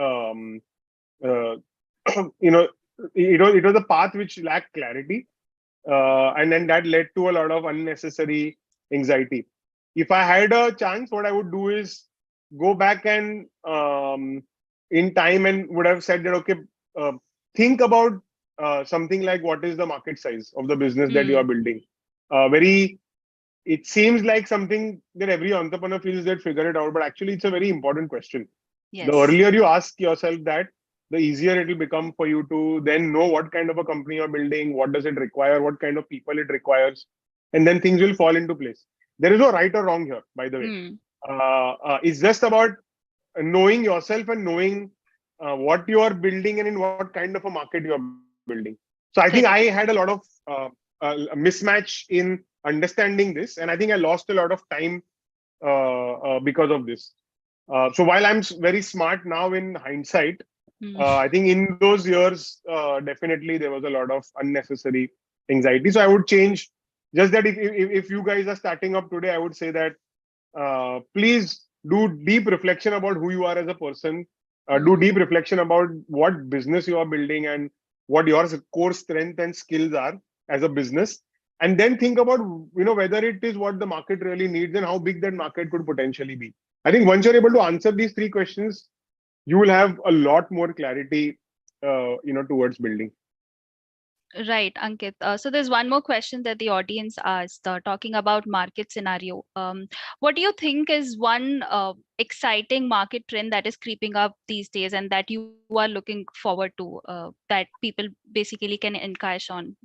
it was a path which lacked clarity, and then that led to a lot of unnecessary anxiety. If I had a chance, what I would do is go back and in time and would have said that, okay, think about something like what is the market size of the business that you are building. It seems like something that every entrepreneur feels they'd figure it out, but actually it's a very important question. Yes. The earlier you ask yourself that, the easier it will become for you to then know what kind of a company you're building, what does it require, what kind of people it requires, and then things will fall into place. There is no right or wrong here, by the way. It's just about knowing yourself and knowing what you are building and in what kind of a market you are building. So I think I had a lot of a mismatch in understanding this, and I think I lost a lot of time because of this. So while I'm very smart now in hindsight, I think in those years, definitely there was a lot of unnecessary anxiety. So I would change just that if you guys are starting up today, I would say that please do deep reflection about who you are as a person. Do deep reflection about what business you are building and what your core strength and skills are as a business. And then think about, whether it is what the market really needs and how big that market could potentially be. I think once you're able to answer these three questions, you will have a lot more clarity, towards building. Right, Ankit. So there's one more question that the audience asked, talking about market scenario. What do you think is one exciting market trend that is creeping up these days and that you are looking forward to, that people basically can encash on?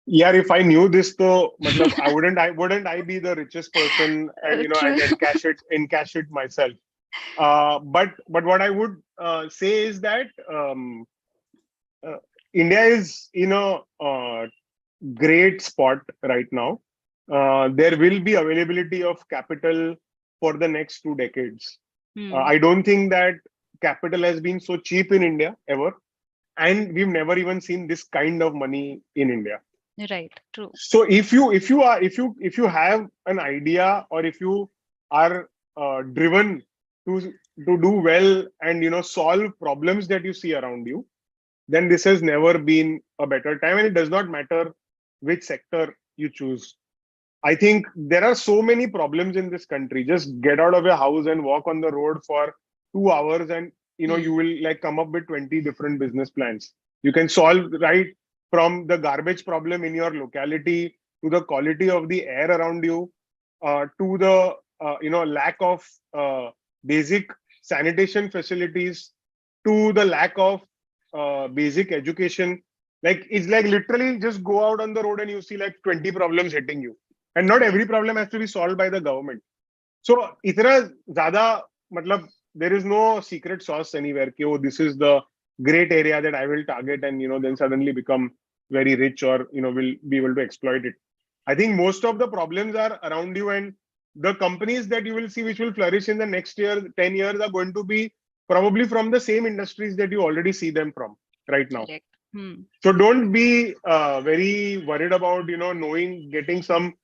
Yeah, if I knew this, though, wouldn't I be the richest person and True. I'd encash it myself. But what I would say is that India is in a great spot right now. There will be availability of capital for the next 2 decades. I don't think that capital has been so cheap in India ever, and we've never even seen this kind of money in India. Right. True. So if you have an idea, or if you are driven to do well and solve problems that you see around you, then this has never been a better time, and it does not matter which sector you choose. I think there are so many problems in this country. Just get out of your house and walk on the road for 2 hours, and you will come up with 20 different business plans. You can solve right from the garbage problem in your locality, to the quality of the air around you, to the lack of basic sanitation facilities, to the lack of basic education. It's literally just go out on the road and you see 20 problems hitting you, and not every problem has to be solved by the government. So itna zyada, there is no secret sauce anywhere ki, oh, this is the great area that I will target and then suddenly become very rich, or will be able to exploit it. I think most of the problems are around you, and the companies that you will see which will flourish in the next 10 years are going to be probably from the same industries that you already see them from right now. Correct. So don't be very worried about getting some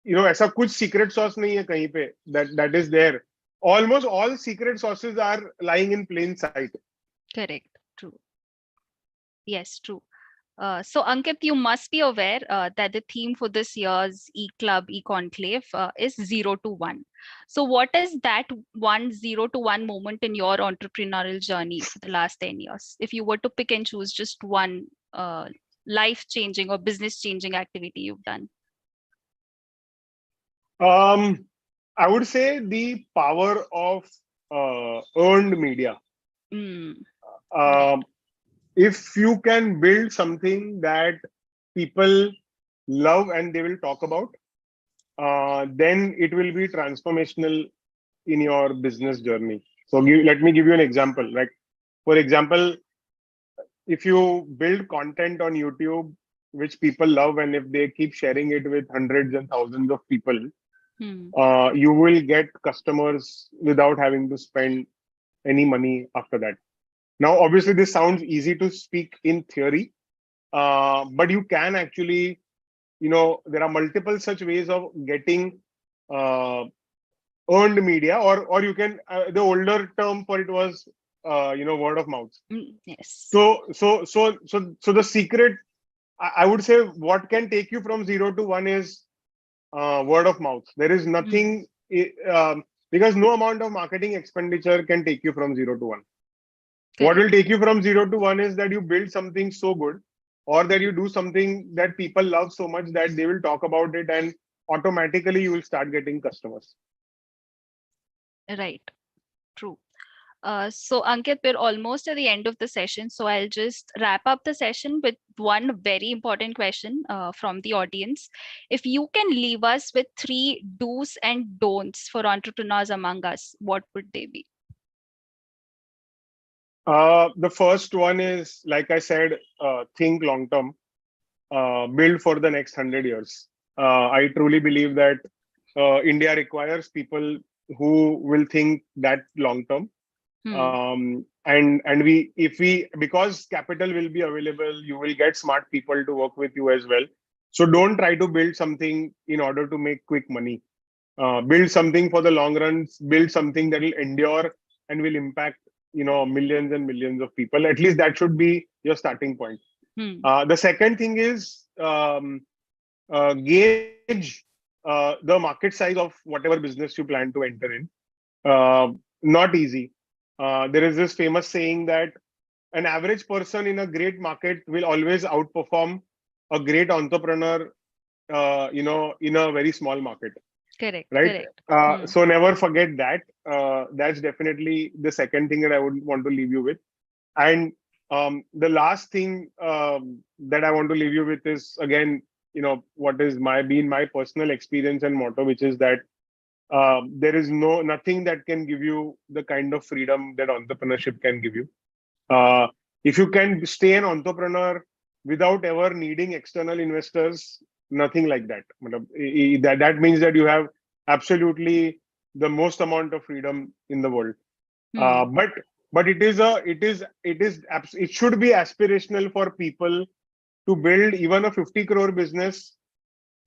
ऐसा कुछ secret sauce नहीं है कहीं पे that is there. Almost all secret sauces are lying in plain sight. Correct. True. Yes, true. So Ankit, you must be aware that the theme for this year's E-Club, E-Conclave is 0 to 1. So what is that 0 to 1 moment in your entrepreneurial journey for the last 10 years? If you were to pick and choose just one life-changing or business-changing activity you've done. I would say the power of earned media. If you can build something that people love and they will talk about, then it will be transformational in your business journey. So let me give you an example. For example, if you build content on YouTube, which people love, and if they keep sharing it with hundreds and thousands of people, you will get customers without having to spend any money after that. Now, obviously, this sounds easy to speak in theory, but you can actually, there are multiple such ways of getting earned media, or you can, the older term for it was word of mouth. Yes. So the secret, I would say, what can take you from 0 to 1 is word of mouth. There is nothing, because no amount of marketing expenditure can take you from 0 to 1. What will take you from 0 to 1 is that you build something so good, or that you do something that people love so much that they will talk about it, and automatically you will start getting customers. Right. True. So Ankit, we're almost at the end of the session. So I'll just wrap up the session with one very important question from the audience. If you can leave us with 3 do's and don'ts for entrepreneurs among us, what would they be? The first one is, like I said, think long term, build for the next 100 years. I truly believe that India requires people who will think that long term. And because capital will be available, you will get smart people to work with you as well. So don't try to build something in order to make quick money. Build something for the long run. Build something that will endure and will impact millions and millions of people. At least that should be your starting point. The second thing is gauge the market size of whatever business you plan to enter in. Not easy. There is this famous saying that an average person in a great market will always outperform a great entrepreneur, in a very small market. Correct. Right. Correct. So never forget that. That's definitely the second thing that I would want to leave you with. And the last thing that I want to leave you with is, again, what is been my personal experience and motto, which is that there is nothing that can give you the kind of freedom that entrepreneurship can give you. If you can stay an entrepreneur without ever needing external investors, nothing like that. That means that you have absolutely the most amount of freedom in the world. But it should be aspirational for people to build even a 50 crore business,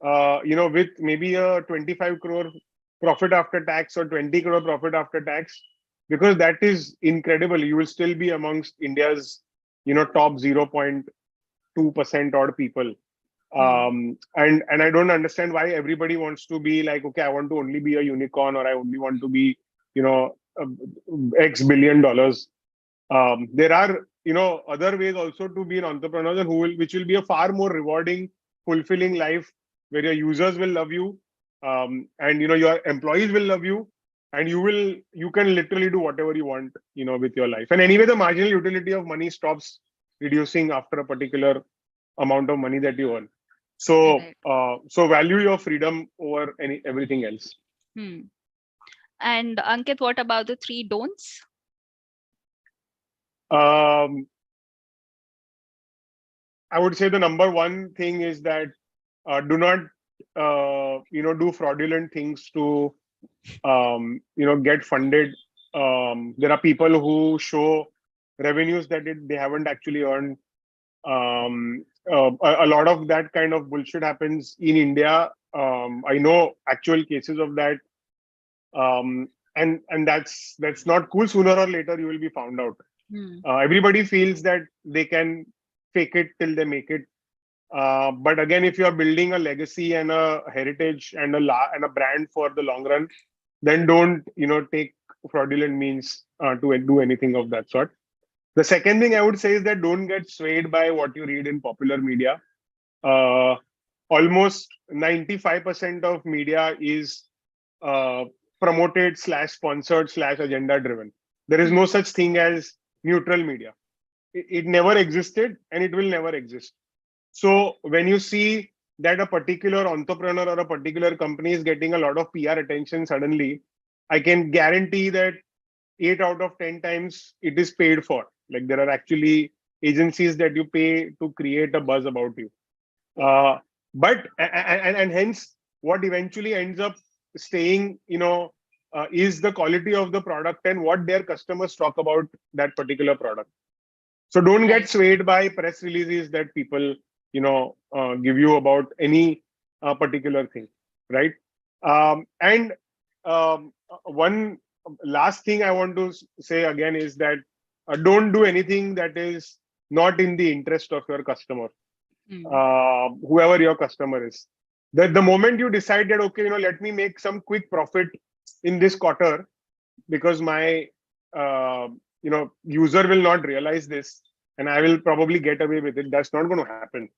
with maybe a 25 crore profit after tax or 20 crore profit after tax, because that is incredible. You will still be amongst India's, top 0.2% odd people. And I don't understand why everybody wants to be like, okay, I want to only be a unicorn, or I only want to be, X billion dollars. There are, other ways also to be an entrepreneur, and which will be a far more rewarding, fulfilling life, where your users will love you, and your employees will love you, and you can literally do whatever you want, with your life. And anyway, the marginal utility of money stops reducing after a particular amount of money that you earn. So so value your freedom over everything else. And Ankit, what about the 3 don'ts? I would say the number one thing is that do not do fraudulent things to get funded. There are people who show revenues that they haven't actually earned. A lot of that kind of bullshit happens in India. I know actual cases of that, and that's not cool. Sooner or later, you will be found out. Everybody feels that they can fake it till they make it. But again, if you are building a legacy and a heritage and a brand for the long run, then don't take fraudulent means to do anything of that sort. The second thing I would say is that don't get swayed by what you read in popular media. Almost 95% of media is promoted / sponsored / agenda driven. There is no such thing as neutral media. It never existed, and it will never exist. So when you see that a particular entrepreneur or a particular company is getting a lot of PR attention suddenly, I can guarantee that 8 out of 10 times it is paid for. Like, there are actually agencies that you pay to create a buzz about you. But hence what eventually ends up staying, is the quality of the product and what their customers talk about that particular product. So don't get swayed by press releases that people, give you about any particular thing, right? One last thing I want to say again is that don't do anything that is not in the interest of your customer, whoever your customer is. The moment you decide that, okay, let me make some quick profit in this quarter because my user will not realize this and I will probably get away with it. That's not going to happen.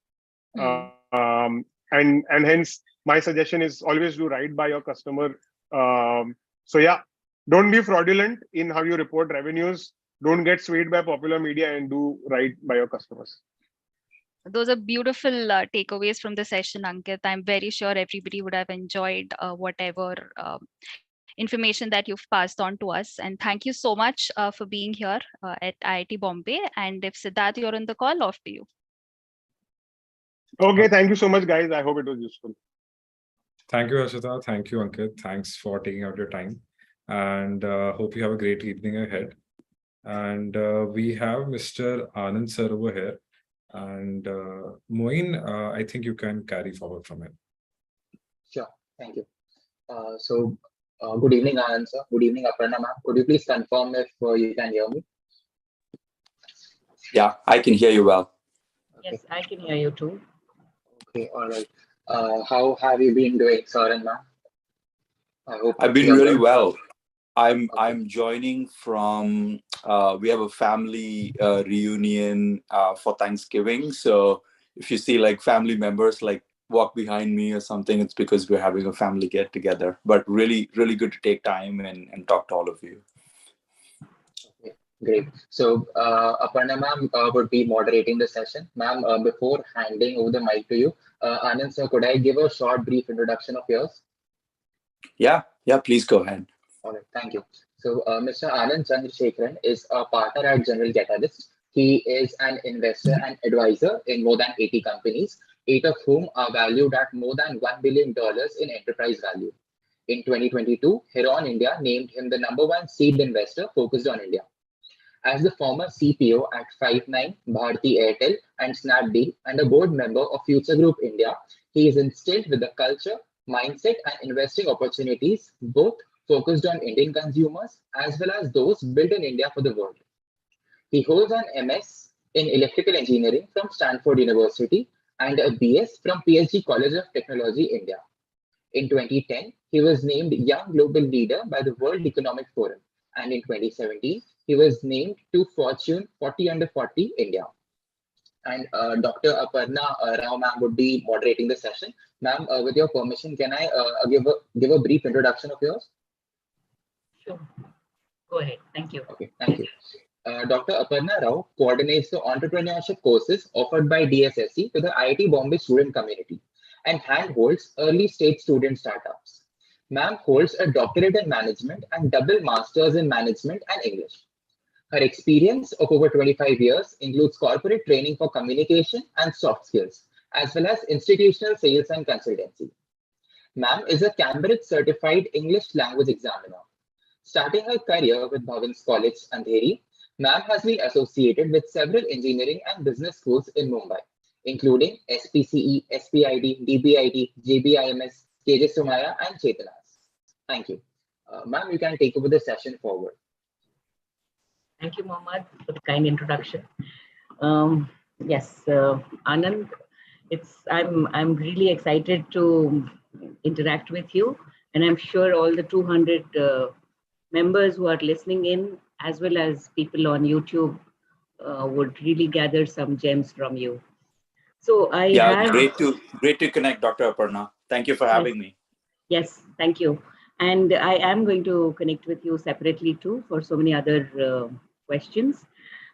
And hence my suggestion is always do right by your customer. So yeah, don't be fraudulent in how you report revenues. Don't get swayed by popular media and do right by your customers. Those are beautiful takeaways from the session, Ankit. I'm very sure everybody would have enjoyed whatever information that you've passed on to us. And thank you so much for being here at IIT Bombay. And if Siddharth, you're on the call, off to you. Okay, thank you so much, guys. I hope it was useful. Thank you, Harshita. Thank you, Ankit. Thanks for taking out your time. And hope you have a great evening ahead. And we have Mr. Anand sir over here. And Moin, I think you can carry forward from it. Sure, thank you. Good evening, Anand sir. Good evening, Aparna ma'am. Could you please confirm if you can hear me? Yeah, I can hear you well. Okay. Yes, I can hear you too. Okay, all right. How have you been doing, sir and ma'am? I hope I've been you're really good. well. I'm joining from we have a family reunion for Thanksgiving. So if you see like family members like walk behind me or something, it's because we're having a family get together. But really, really good to take time and talk to all of you. Okay, great. So Aparna ma'am would be moderating the session. Ma'am, before handing over the mic to you, Anand sir, could I give a short, brief introduction of yours? Yeah, please go ahead. All right, thank you. So Mr. Anand Chandrasekharan is a partner at General Catalyst. He is an investor and advisor in more than 80 companies, 8 of whom are valued at more than $1 billion in enterprise value. In 2022, Heron India named him the #1 seed investor focused on India. As the former CPO at Five9, Bharti Airtel, and Snapdeal, and a board member of Future Group India, he is instilled with the culture, mindset, and investing opportunities, both focused on Indian consumers as well as those built in India for the world. He holds an MS in Electrical Engineering from Stanford University and a BS from PSG College of Technology, India. In 2010, he was named Young Global Leader by the World Economic Forum, and in 2017, he was named to Fortune 40 Under 40 India. And Dr. Aparna Rao ma'am would be moderating the session. Ma'am, with your permission, can I give a brief introduction of yours? Sure. Go ahead. Thank you. Okay, thank you. Dr. Aparna Rao coordinates the entrepreneurship courses offered by DSSC to the IIT Bombay student community and handholds early stage student startups. Ma'am holds a doctorate in management and double masters in management and English. Her experience of over 25 years includes corporate training for communication and soft skills, as well as institutional sales and consultancy. Ma'am is a Cambridge certified English language examiner. Starting her career with Bhavan's College, Andheri, Ma'am has been associated with several engineering and business schools in Mumbai, including SPCE, SPID, DBIT, JBIMS, KJ Somaiya, and Chetanas. Thank you. Ma'am, you can take over the session forward. Thank you, Mohammad, for the kind introduction. Yes, Anand, I'm really excited to interact with you, and I'm sure all the 200 members who are listening in, as well as people on YouTube, would really gather some gems from you. So great to connect, Dr. Aparna. Thank you for having me. Yes, thank you. And I am going to connect with you separately too for so many other questions.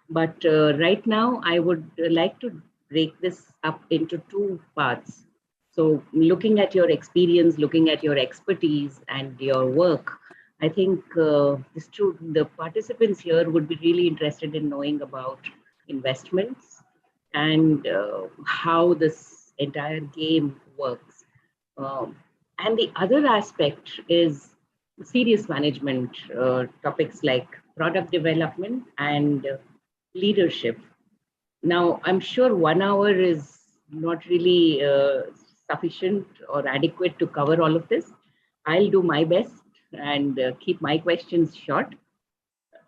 But right now, I would like to break this up into 2 parts. So looking at your experience, looking at your expertise and your work, I think the participants here would be really interested in knowing about investments and how this entire game works. And the other aspect is serious management topics like product development and leadership. Now, I'm sure 1 hour is not really sufficient or adequate to cover all of this. I'll do my best and keep my questions short.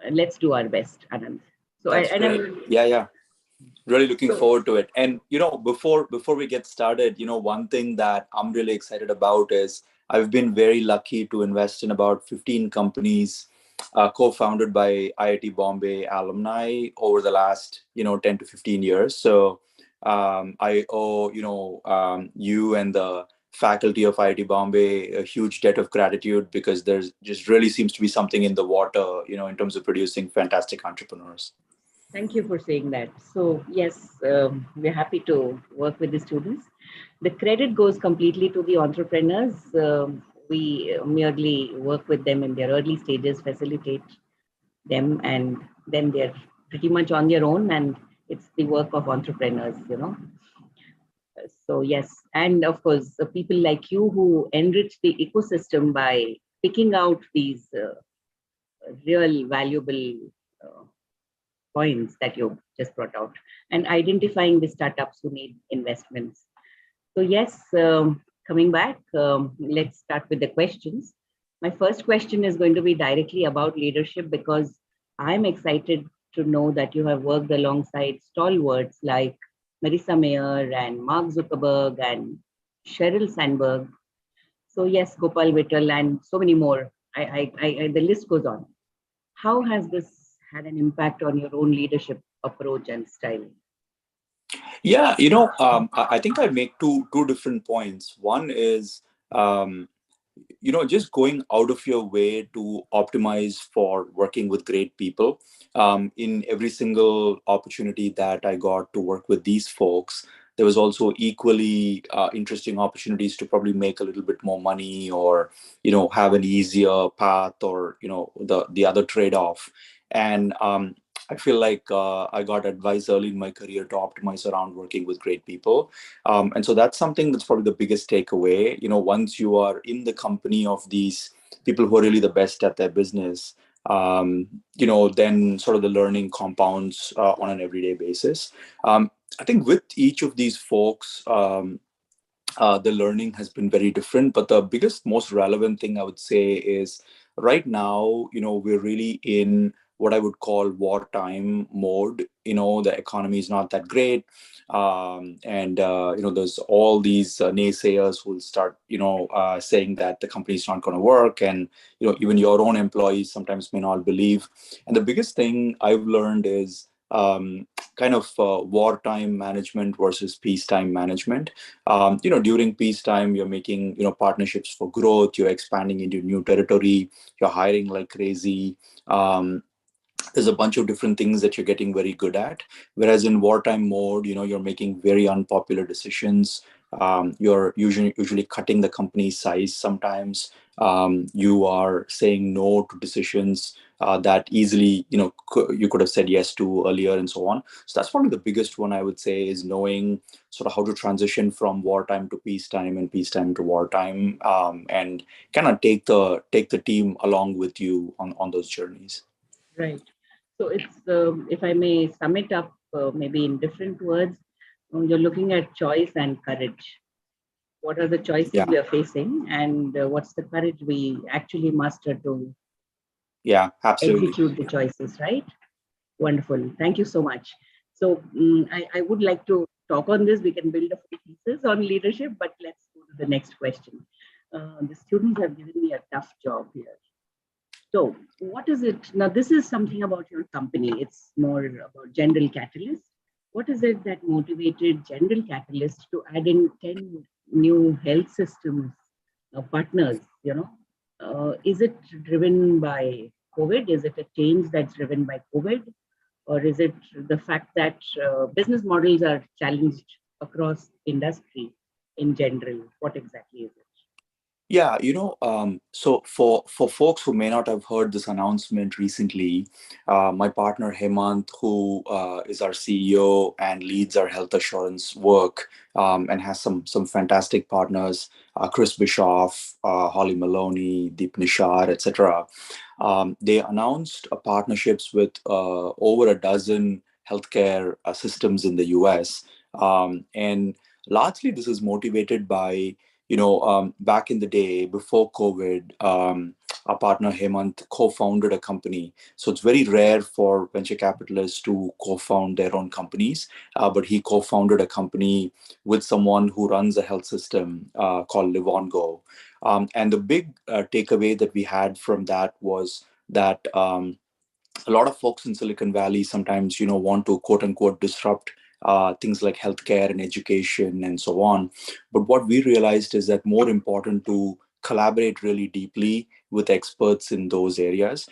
Let's do our best, Anand. So That's great. Yeah. Really looking forward to it. And before we get started, one thing that I'm really excited about is I've been very lucky to invest in about 15 companies co-founded by IIT Bombay alumni over the last 10 to 15 years. So I owe you and the faculty of IIT Bombay a huge debt of gratitude, because there's just really seems to be something in the water in terms of producing fantastic entrepreneurs. Thank you for saying that. So yes, we're happy to work with the students. The credit goes completely to the entrepreneurs. We merely work with them in their early stages, facilitate them, and then they're pretty much on their own, and it's the work of entrepreneurs. So yes, and of course, the people like you who enrich the ecosystem by picking out these real valuable points that you just brought out and identifying the startups who need investments. So yes, coming back, let's start with the questions. My first question is going to be directly about leadership, because I'm excited to know that you have worked alongside stalwarts like Marissa Mayer and Mark Zuckerberg and Sheryl Sandberg. So yes, Gopal Vittal and so many more. The list goes on. How has this had an impact on your own leadership approach and style? Yeah, I think I make two different points. One is just going out of your way to optimize for working with great people. In every single opportunity that I got to work with these folks, there was also equally interesting opportunities to probably make a little bit more money, or have an easier path, or the other trade-off. And I feel like I got advice early in my career to optimize around working with great people. And so that's something that's probably the biggest takeaway. Once you are in the company of these people who are really the best at their business, then sort of the learning compounds on an everyday basis. I think with each of these folks, the learning has been very different, but the biggest, most relevant thing I would say is right now, we're really in what I would call wartime mode. The economy is not that great. And there's all these naysayers who will start, saying that the company is not going to work. And, even your own employees sometimes may not believe. And the biggest thing I've learned is kind of wartime management versus peacetime management. During peacetime, you're making, partnerships for growth, you're expanding into new territory, you're hiring like crazy. There's a bunch of different things that you're getting very good at. Whereas in wartime mode, you're making very unpopular decisions. You're usually cutting the company size sometimes. You are saying no to decisions that easily, you could have said yes to earlier, and so on. So that's probably the biggest one I would say, is knowing sort of how to transition from wartime to peacetime and peacetime to wartime, and kind of take the team along with you on those journeys. Right. So it's, if I may sum it up, maybe in different words, you're looking at choice and courage. What are the choices we are facing, and what's the courage we actually muster to absolutely execute the choices, right? Wonderful. Thank you so much. So I would like to talk on this. We can build a few pieces on leadership, but let's go to the next question. The students have given me a tough job here. So what is it? Now, this is something about your company. It's more about General Catalyst. What is it that motivated General Catalyst to add in 10 new health systems partners? Is it driven by COVID? Is it a change that's driven by COVID? Or is it the fact that business models are challenged across industry in general? What exactly is it? Yeah, so for folks who may not have heard this announcement recently, my partner Hemant, who is our CEO and leads our health assurance work, and has some fantastic partners, Chris Bischoff, Holly Maloney, Deep Nishar, etc. They announced partnerships with over a dozen healthcare systems in the US, and largely this is motivated by back in the day before COVID, our partner Hemant co-founded a company. So it's very rare for venture capitalists to co-found their own companies, but he co-founded a company with someone who runs a health system called Live On Go. And the big takeaway that we had from that was that a lot of folks in Silicon Valley sometimes, want to quote unquote disrupt things like healthcare and education and so on. But what we realized is that more important to collaborate really deeply with experts in those areas.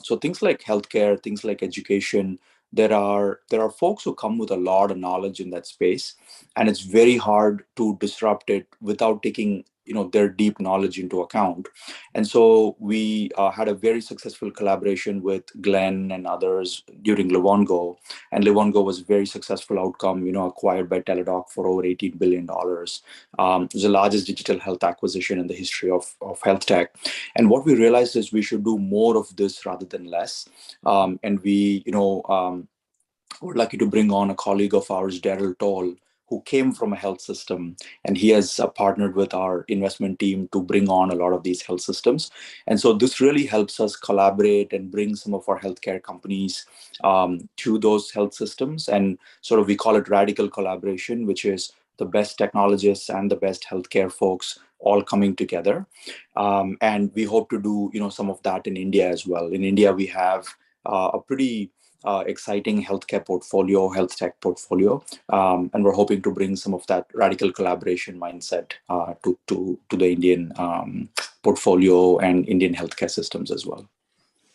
So things like healthcare, things like education, there are folks who come with a lot of knowledge in that space, and it's very hard to disrupt it without taking their deep knowledge into account. And so we had a very successful collaboration with Glenn and others during Live On Go, and Live On Go was a very successful outcome, acquired by Teladoc for over $18 billion. It was the largest digital health acquisition in the history of health tech. And what we realized is we should do more of this rather than less. And we, we're lucky to bring on a colleague of ours, Daryl Toll, who came from a health system, and he has partnered with our investment team to bring on a lot of these health systems. And so this really helps us collaborate and bring some of our healthcare companies to those health systems. And sort of we call it radical collaboration, which is the best technologists and the best healthcare folks all coming together. And we hope to do some of that in India as well. In India, we have a pretty exciting healthcare portfolio, health tech portfolio, and we're hoping to bring some of that radical collaboration mindset to the Indian portfolio and Indian healthcare systems as well.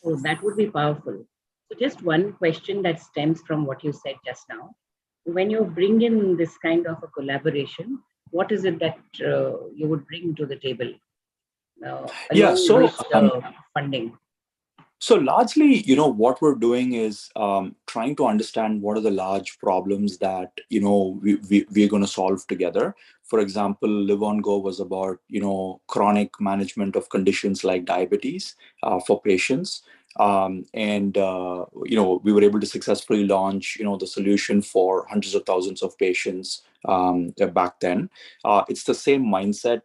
Oh, that would be powerful. So just one question that stems from what you said just now. When you bring in this kind of a collaboration, what is it that you would bring to the table? With funding. So largely, what we're doing is trying to understand what are the large problems that, we're going to solve together. For example, Live On Go was about, chronic management of conditions like diabetes for patients. We were able to successfully launch, the solution for hundreds of thousands of patients back then. It's the same mindset,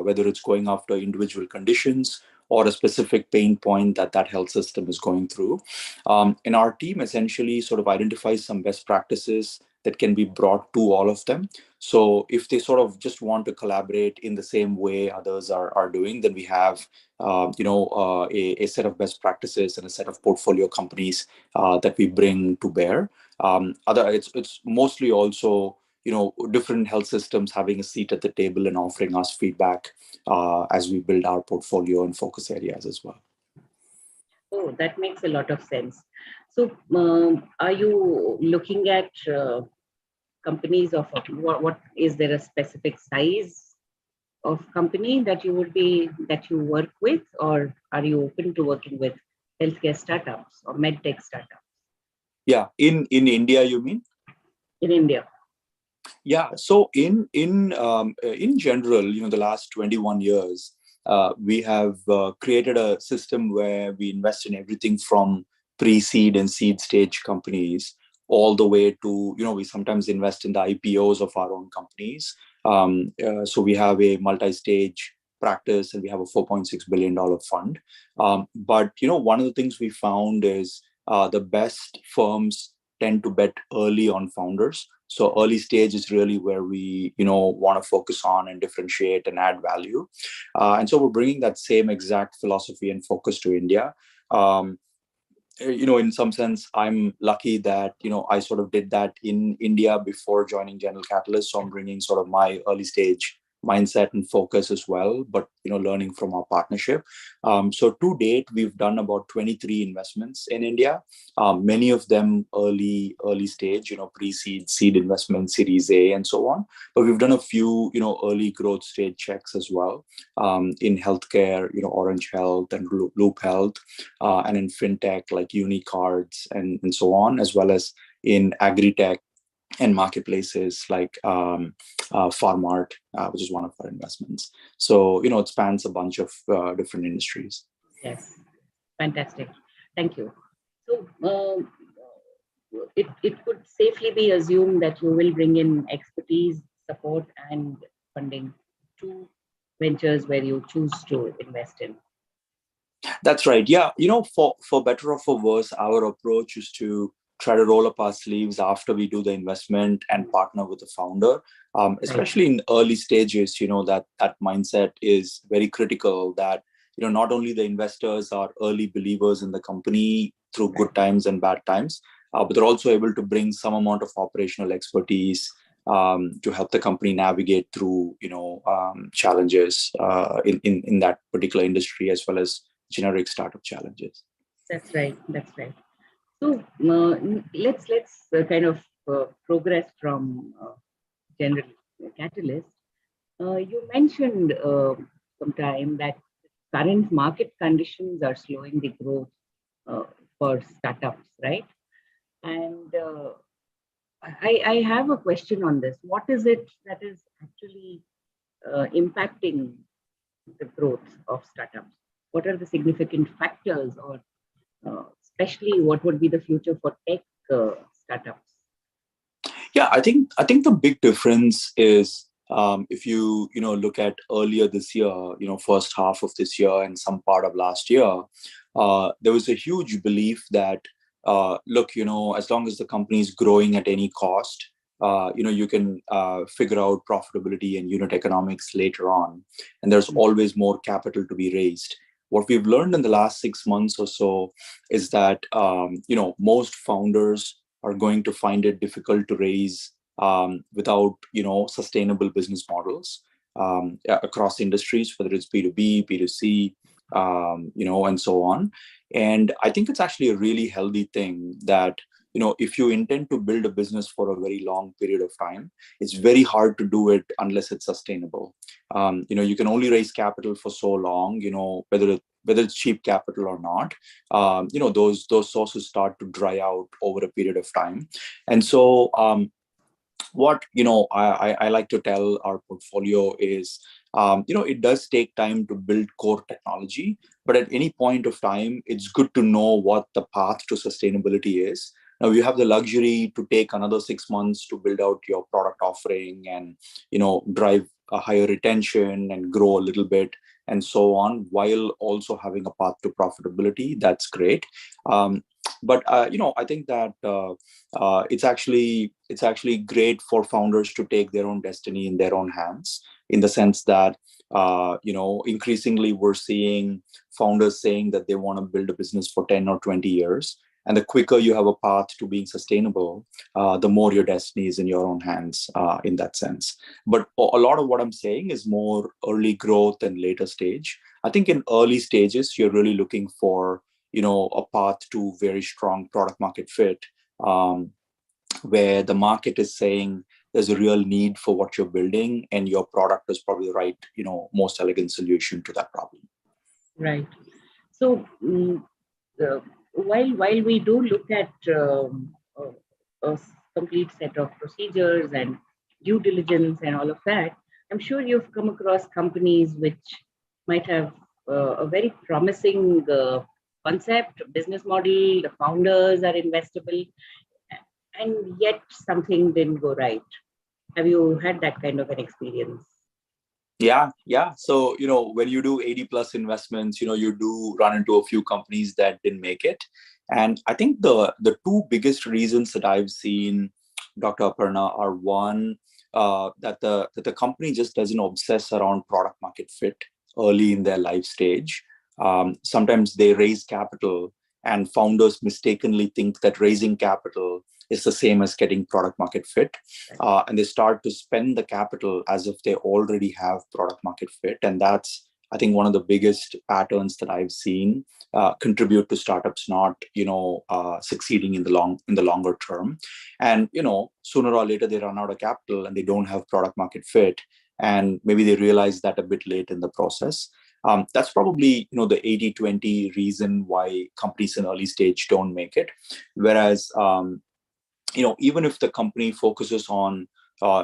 whether it's going after individual conditions or a specific pain point that health system is going through. And our team essentially sort of identifies some best practices that can be brought to all of them. So if they sort of just want to collaborate in the same way others are doing, then we have a set of best practices and a set of portfolio companies that we bring to bear. It's mostly also different health systems having a seat at the table and offering us feedback as we build our portfolio and focus areas as well. Oh, that makes a lot of sense. So are you looking at companies of what is there a specific size of company that you work with, or are you open to working with healthcare startups or medtech startups? Yeah, in India, you mean? In India. Yeah. So in general, the last 21 years, we have created a system where we invest in everything from pre-seed and seed stage companies all the way to, we sometimes invest in the IPOs of our own companies. So we have a multi-stage practice and we have a $4.6 billion fund. But, one of the things we found is the best firms tend to bet early on founders. So early stage is really where we, want to focus on and differentiate and add value. And so we're bringing that same exact philosophy and focus to India. In some sense, I'm lucky that, I sort of did that in India before joining General Catalyst. So I'm bringing sort of my early stage mindset and focus as well, but, learning from our partnership. So to date, we've done about 23 investments in India, many of them early stage, pre-seed, seed investments, Series A, and so on. But we've done a few, early growth stage checks as well in healthcare, Orange Health and Loop Health, and in fintech like Unicards and so on, as well as in agri-tech and marketplaces like Farmart, which is one of our investments. So, it spans a bunch of different industries. Yes, fantastic. Thank you. So it could safely be assumed that you will bring in expertise, support, and funding to ventures where you choose to invest in. That's right. Yeah. For better or for worse, our approach is to try to roll up our sleeves after we do the investment and partner with the founder. Especially in early stages, that mindset is very critical, that, not only the investors are early believers in the company through good times and bad times, but they're also able to bring some amount of operational expertise to help the company navigate through, challenges in that particular industry, as well as generic startup challenges. That's right. That's right. So let's kind of progress from general catalyst. You mentioned sometime that current market conditions are slowing the growth for startups, right? And I have a question on this. What is it that is actually impacting the growth of startups? What are the significant factors, or especially what would be the future for tech startups? Yeah, I think the big difference is, if you look at earlier this year, first half of this year and some part of last year, there was a huge belief that, look, as long as the company is growing at any cost, you can figure out profitability and unit economics later on, and there's always more capital to be raised. What we've learned in the last 6 months or so is that, most founders are going to find it difficult to raise without, sustainable business models across industries, whether it's B2B, B2C, and so on. And I think it's actually a really healthy thing that, if you intend to build a business for a very long period of time, it's very hard to do it unless it's sustainable. You can only raise capital for so long, whether it's cheap capital or not. Those sources start to dry out over a period of time. And so what I like to tell our portfolio is, it does take time to build core technology, but at any point of time, it's good to know what the path to sustainability is. Now you have the luxury to take another 6 months to build out your product offering and, drive a higher retention and grow a little bit and so on, while also having a path to profitability. That's great. But I think that it's actually great for founders to take their own destiny in their own hands, in the sense that increasingly we're seeing founders saying that they want to build a business for 10 or 20 years. And the quicker you have a path to being sustainable, the more your destiny is in your own hands in that sense. But a lot of what I'm saying is more early growth and later stage. I think in early stages, you're really looking for, a path to very strong product market fit, where the market is saying there's a real need for what you're building, and your product is probably the right, most elegant solution to that problem. Right. So while we do look at a complete set of procedures and due diligence and all of that, I'm sure you've come across companies which might have a very promising concept, business model, the founders are investable, and yet something didn't go right. Have you had that kind of an experience? Yeah. So, when you do 80 plus investments, you do run into a few companies that didn't make it. And I think the two biggest reasons that I've seen, Dr. Aparna, are one, that the company just doesn't obsess around product market fit early in their life stage. Sometimes they raise capital, and founders mistakenly think that raising capital is the same as getting product market fit. And they start to spend the capital as if they already have product market fit. And that's, I think, one of the biggest patterns that I've seen contribute to startups not, succeeding in the longer term. And, sooner or later they run out of capital and they don't have product market fit. And maybe they realize that a bit late in the process. That's probably, the 80-20 reason why companies in early stage don't make it. Whereas, even if the company focuses on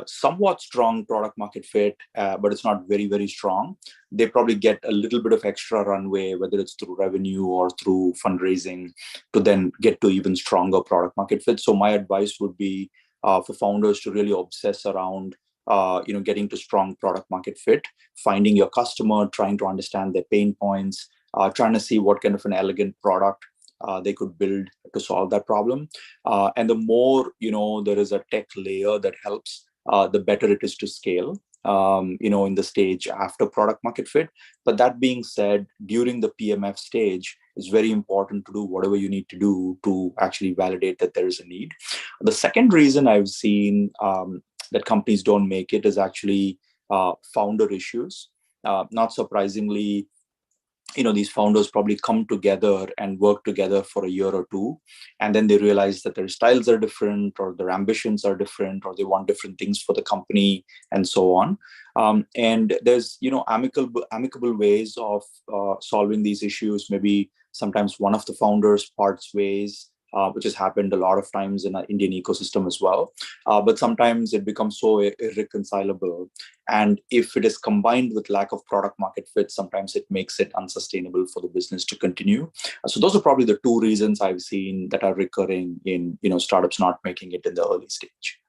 somewhat strong product market fit, but it's not very, very strong, they probably get a little bit of extra runway, whether it's through revenue or through fundraising, to then get to even stronger product market fit. So my advice would be for founders to really obsess around getting to strong product market fit, finding your customer, trying to understand their pain points, trying to see what kind of an elegant product they could build to solve that problem. And the more, there is a tech layer that helps, the better it is to scale, in the stage after product market fit. But that being said, during the PMF stage, it's very important to do whatever you need to do to actually validate that there is a need. The second reason I've seen that companies don't make it is actually founder issues. Not surprisingly, these founders probably come together and work together for a year or two, and then they realize that their styles are different, or their ambitions are different, or they want different things for the company, and so on. And there's amicable ways of solving these issues. Maybe sometimes one of the founders parts ways, which has happened a lot of times in the Indian ecosystem as well. But sometimes it becomes so irreconcilable. And if it is combined with lack of product market fit, sometimes it makes it unsustainable for the business to continue. So those are probably the two reasons I've seen that are recurring in startups not making it in the early stage.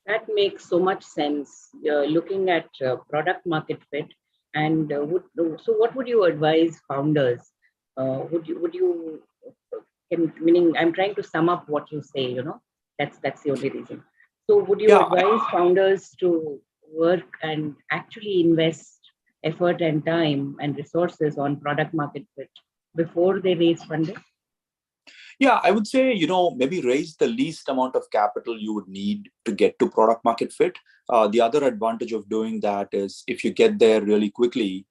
That makes so much sense. You're looking at product market fit, and so what would you advise founders? Meaning I'm trying to sum up what you say, that's the only reason. So would you advise founders to work and actually invest effort and time and resources on product market fit before they raise funding? Yeah, I would say, maybe raise the least amount of capital you would need to get to product market fit. The other advantage of doing that is if you get there really quickly,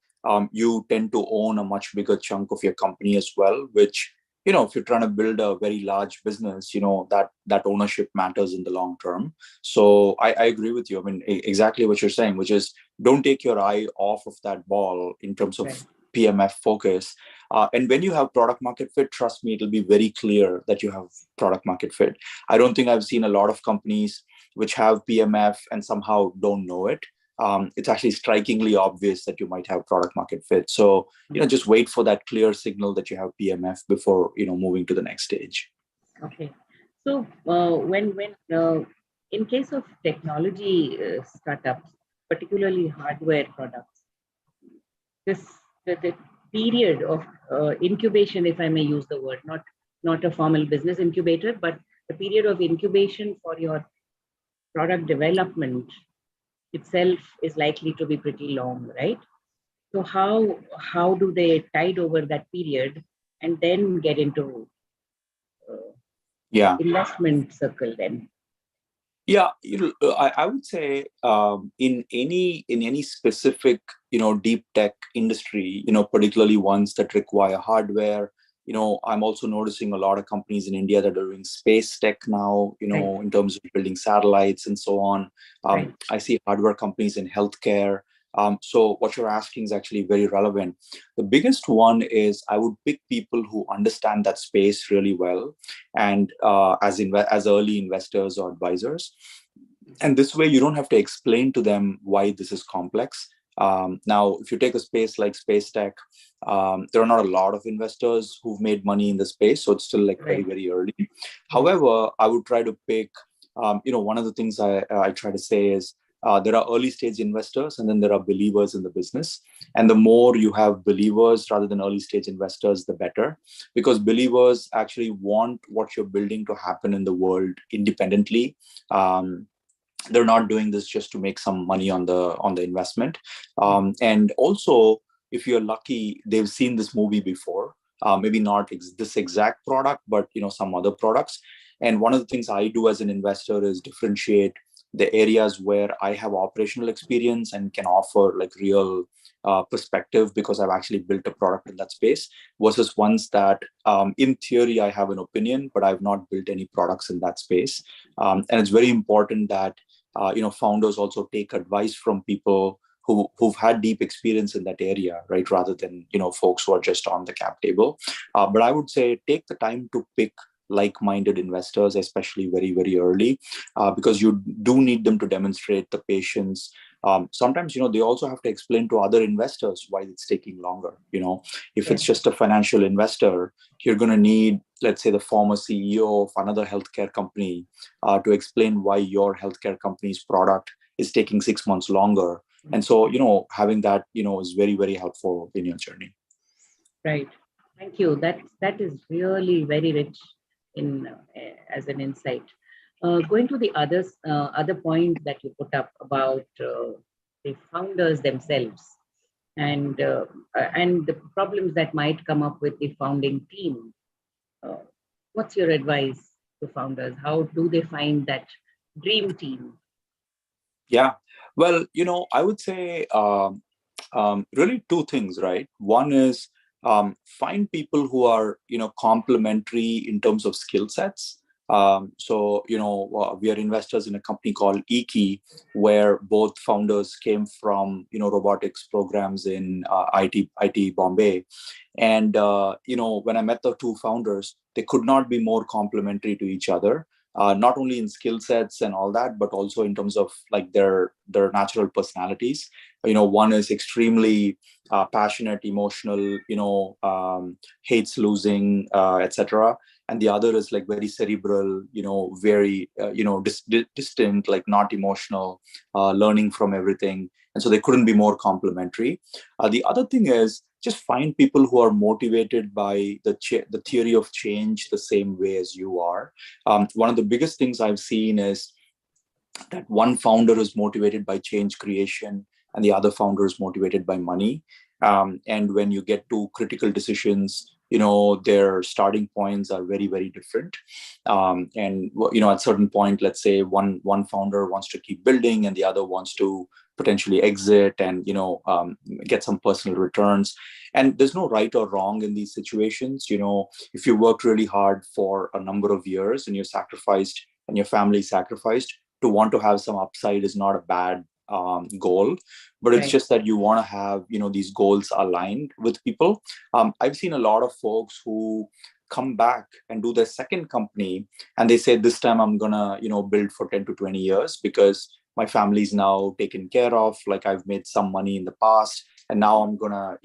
you tend to own a much bigger chunk of your company as well, which, if you're trying to build a very large business, that ownership matters in the long term. So I agree with you. I mean, exactly what you're saying, which is don't take your eye off of that ball in terms of PMF focus. And when you have product market fit, trust me, it'll be very clear that you have product market fit. I don't think I've seen a lot of companies which have PMF and somehow don't know it. It's actually strikingly obvious that you might have product market fit. So, just wait for that clear signal that you have PMF before, moving to the next stage. Okay. So when in case of technology startups, particularly hardware products, the period of incubation, if I may use the word, not a formal business incubator, but the period of incubation for your product development itself is likely to be pretty long, right? So how do they tide over that period and then get into investment circle then? Yeah, I would say in any specific deep tech industry, particularly ones that require hardware. I'm also noticing a lot of companies in India that are doing space tech now, in terms of building satellites and so on. I see hardware companies in healthcare. So what you're asking is actually very relevant. The biggest one is I would pick people who understand that space really well, and as early investors or advisors. And this way, you don't have to explain to them why this is complex. Now, if you take a space like space tech, there are not a lot of investors who've made money in the space, so it's still like very, very early. However, I would try to pick, one of the things I try to say is, there are early stage investors and then there are believers in the business. And the more you have believers rather than early stage investors, the better, because believers actually want what you're building to happen in the world independently. They're not doing this just to make some money on the investment. And also, if you're lucky, they've seen this movie before, maybe not this exact product, but some other products. And one of the things I do as an investor is differentiate the areas where I have operational experience and can offer like real perspective because I've actually built a product in that space, versus ones that in theory I have an opinion, but I've not built any products in that space. And it's very important that founders also take advice from people who've had deep experience in that area, right? Rather than folks who are just on the cap table. But I would say take the time to pick like-minded investors, especially very, very early, because you do need them to demonstrate the patience. Sometimes, they also have to explain to other investors why it's taking longer. If it's just a financial investor, you're going to need, let's say, the former CEO of another healthcare company to explain why your healthcare company's product is taking 6 months longer. And so, having that, is very, very helpful in your journey. Right. Thank you. That is really very rich in as an insight. Going to the other point that you put up about the founders themselves and the problems that might come up with the founding team. What's your advice to founders? How do they find that dream team? Yeah. Well, I would say really two things, right? One is find people who are, complementary in terms of skill sets. So, we are investors in a company called where both founders came from, robotics programs in IIT Bombay. And, when I met the two founders, they could not be more complementary to each other. Not only in skill sets and all that, but also in terms of like their natural personalities. One is extremely passionate, emotional, hates losing, etc. And the other is like very cerebral, very, distant, like not emotional, learning from everything. And so they couldn't be more complementary. The other thing is just find people who are motivated by the theory of change the same way as you are. One of the biggest things I've seen is that one founder is motivated by change creation and the other founder is motivated by money. And when you get to critical decisions, their starting points are very, very different. And at certain point, let's say one founder wants to keep building and the other wants to potentially exit and get some personal returns. And there's no right or wrong in these situations. If you worked really hard for a number of years and you sacrificed and your family sacrificed, to want to have some upside is not a bad goal, but it's just that you want to have these goals aligned with people. I've seen a lot of folks who come back and do their second company and they say, this time I'm gonna build for 10 to 20 years because my family's now taken care of, like I've made some money in the past and now I'm gonna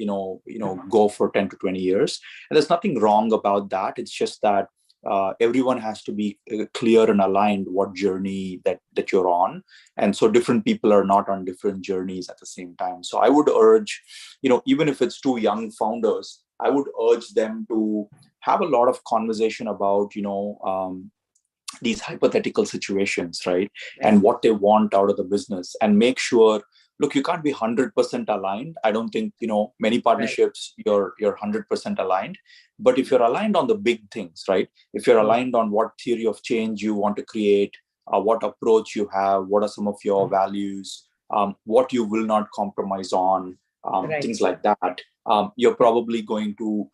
go for 10 to 20 years. And there's nothing wrong about that. It's just that everyone has to be clear and aligned what journey that you're on. And so different people are not on different journeys at the same time. So I would urge, even if it's two young founders, I would urge them to have a lot of conversation about, these hypothetical situations, right? And what they want out of the business, and make sure, look, you can't be 100% aligned. I don't think, many partnerships, you're 100% aligned. But if you're aligned on the big things, right? If you're aligned on what theory of change you want to create, what approach you have, what are some of your values, what you will not compromise on, things like that, you're probably going to,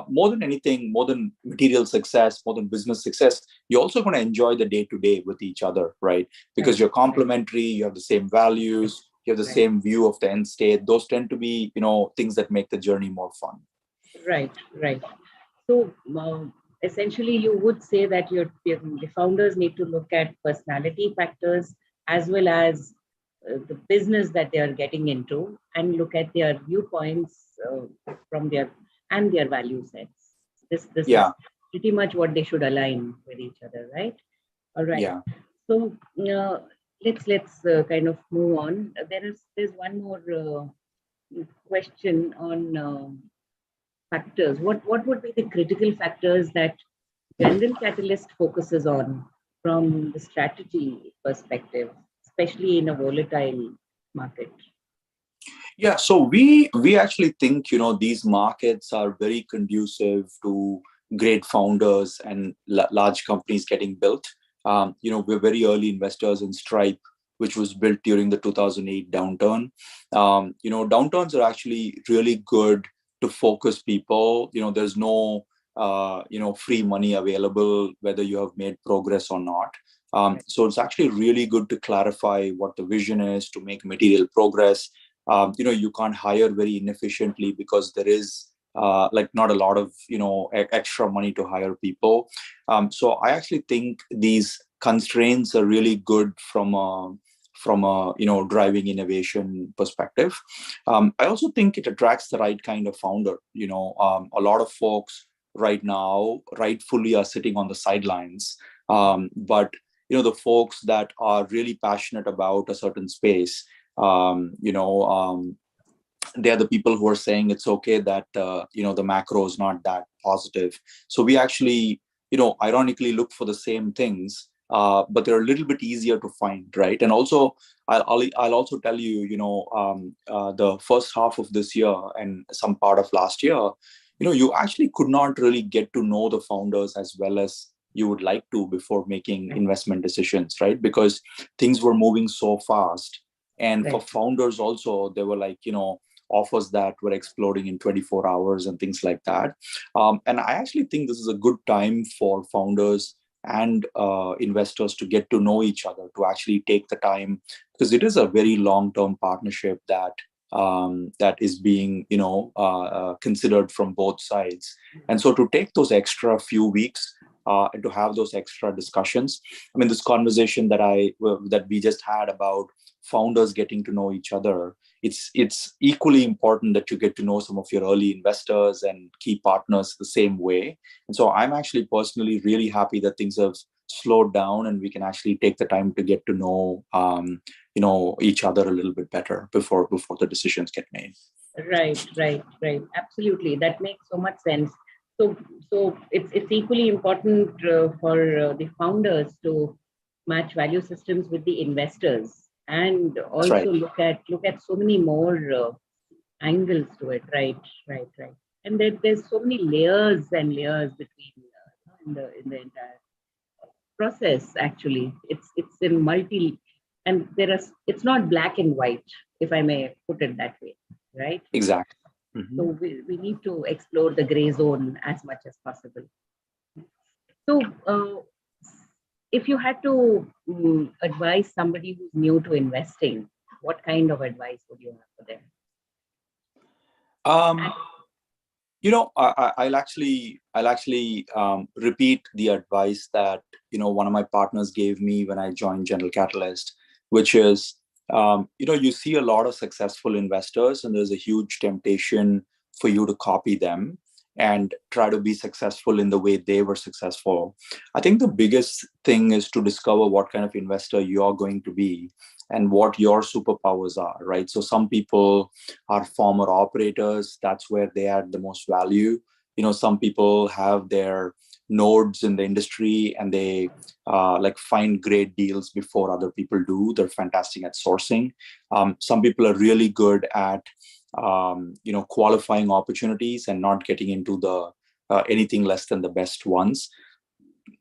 more than anything, more than material success, more than business success, you're also going to enjoy the day-to-day with each other, right? Because you're complementary, you have the same values, you have the same view of the end state. Those tend to be, things that make the journey more fun. Right. So essentially, you would say that the founders need to look at personality factors as well as the business that they are getting into, and look at their viewpoints from their value sets. This is pretty much what they should align with each other, right? All right. Yeah. So let's kind of move on. There's one more question on factors. What would be the critical factors that General Catalyst focuses on from the strategy perspective, especially in a volatile market? Yeah, so we actually think these markets are very conducive to great founders and large companies getting built. We're very early investors in Stripe, which was built during the 2008 downturn. Downturns are actually really good to focus people. There's no free money available whether you have made progress or not. So it's actually really good to clarify what the vision is, to make material progress. You can't hire very inefficiently because there is not a lot of extra money to hire people. So I actually think these constraints are really good from a driving innovation perspective. I also think it attracts the right kind of founder. A lot of folks right now rightfully are sitting on the sidelines, but the folks that are really passionate about a certain space, they're the people who are saying it's okay that the macro is not that positive. So we actually ironically look for the same things, but they're a little bit easier to find, right? And also I'll also tell you, the first half of this year and some part of last year, you actually could not really get to know the founders as well as you would like to before making investment decisions, right? Because things were moving so fast. And for founders also, they were like, offers that were exploding in 24 hours and things like that. And I actually think this is a good time for founders and investors to get to know each other, to actually take the time, because it is a very long-term partnership that is being considered from both sides. And so to take those extra few weeks and to have those extra discussions, I mean, this conversation that we just had about founders getting to know each other, it's equally important that you get to know some of your early investors and key partners the same way. And so I'm actually personally really happy that things have slowed down and we can actually take the time to get to know each other a little bit better before the decisions get made. Right. Absolutely, that makes so much sense. So it's equally important for the founders to match value systems with the investors, and also look at so many more angles to it. Right. And there's so many layers and layers between in the entire process. Actually, it's in multi, and it's not black and white, if I may put it that way. Right. Exactly. Mm-hmm. So we need to explore the gray zone as much as possible. So if you had to advise somebody who's new to investing, what kind of advice would you have for them? I'll actually repeat the advice that one of my partners gave me when I joined General Catalyst, which is you see a lot of successful investors, and there's a huge temptation for you to copy them and try to be successful in the way they were successful. I think the biggest thing is to discover what kind of investor you're going to be and what your superpowers are, right? So some people are former operators. That's where they add the most value. Some people have their nodes in the industry and they find great deals before other people do. They're fantastic at sourcing. Some people are really good at qualifying opportunities and not getting into the anything less than the best ones.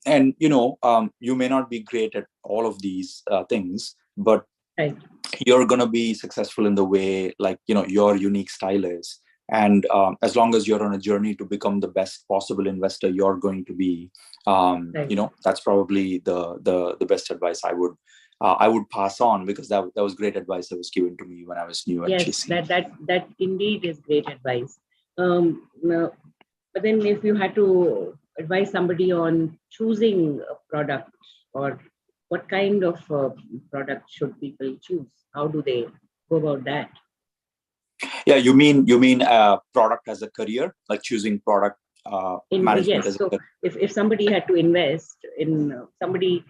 And you may not be great at all of these things, but you're going to be successful in the way your unique style is. And as long as you're on a journey to become the best possible investor you're going to be, that's probably the best advice I would pass on, because that was great advice that was given to me when I was new at GC. Yes, that indeed is great advice. But then if you had to advise somebody on choosing a product, or what kind of product should people choose? How do they go about that? Yeah, you mean product as a career, like choosing product management as a career? If somebody had to invest in somebody,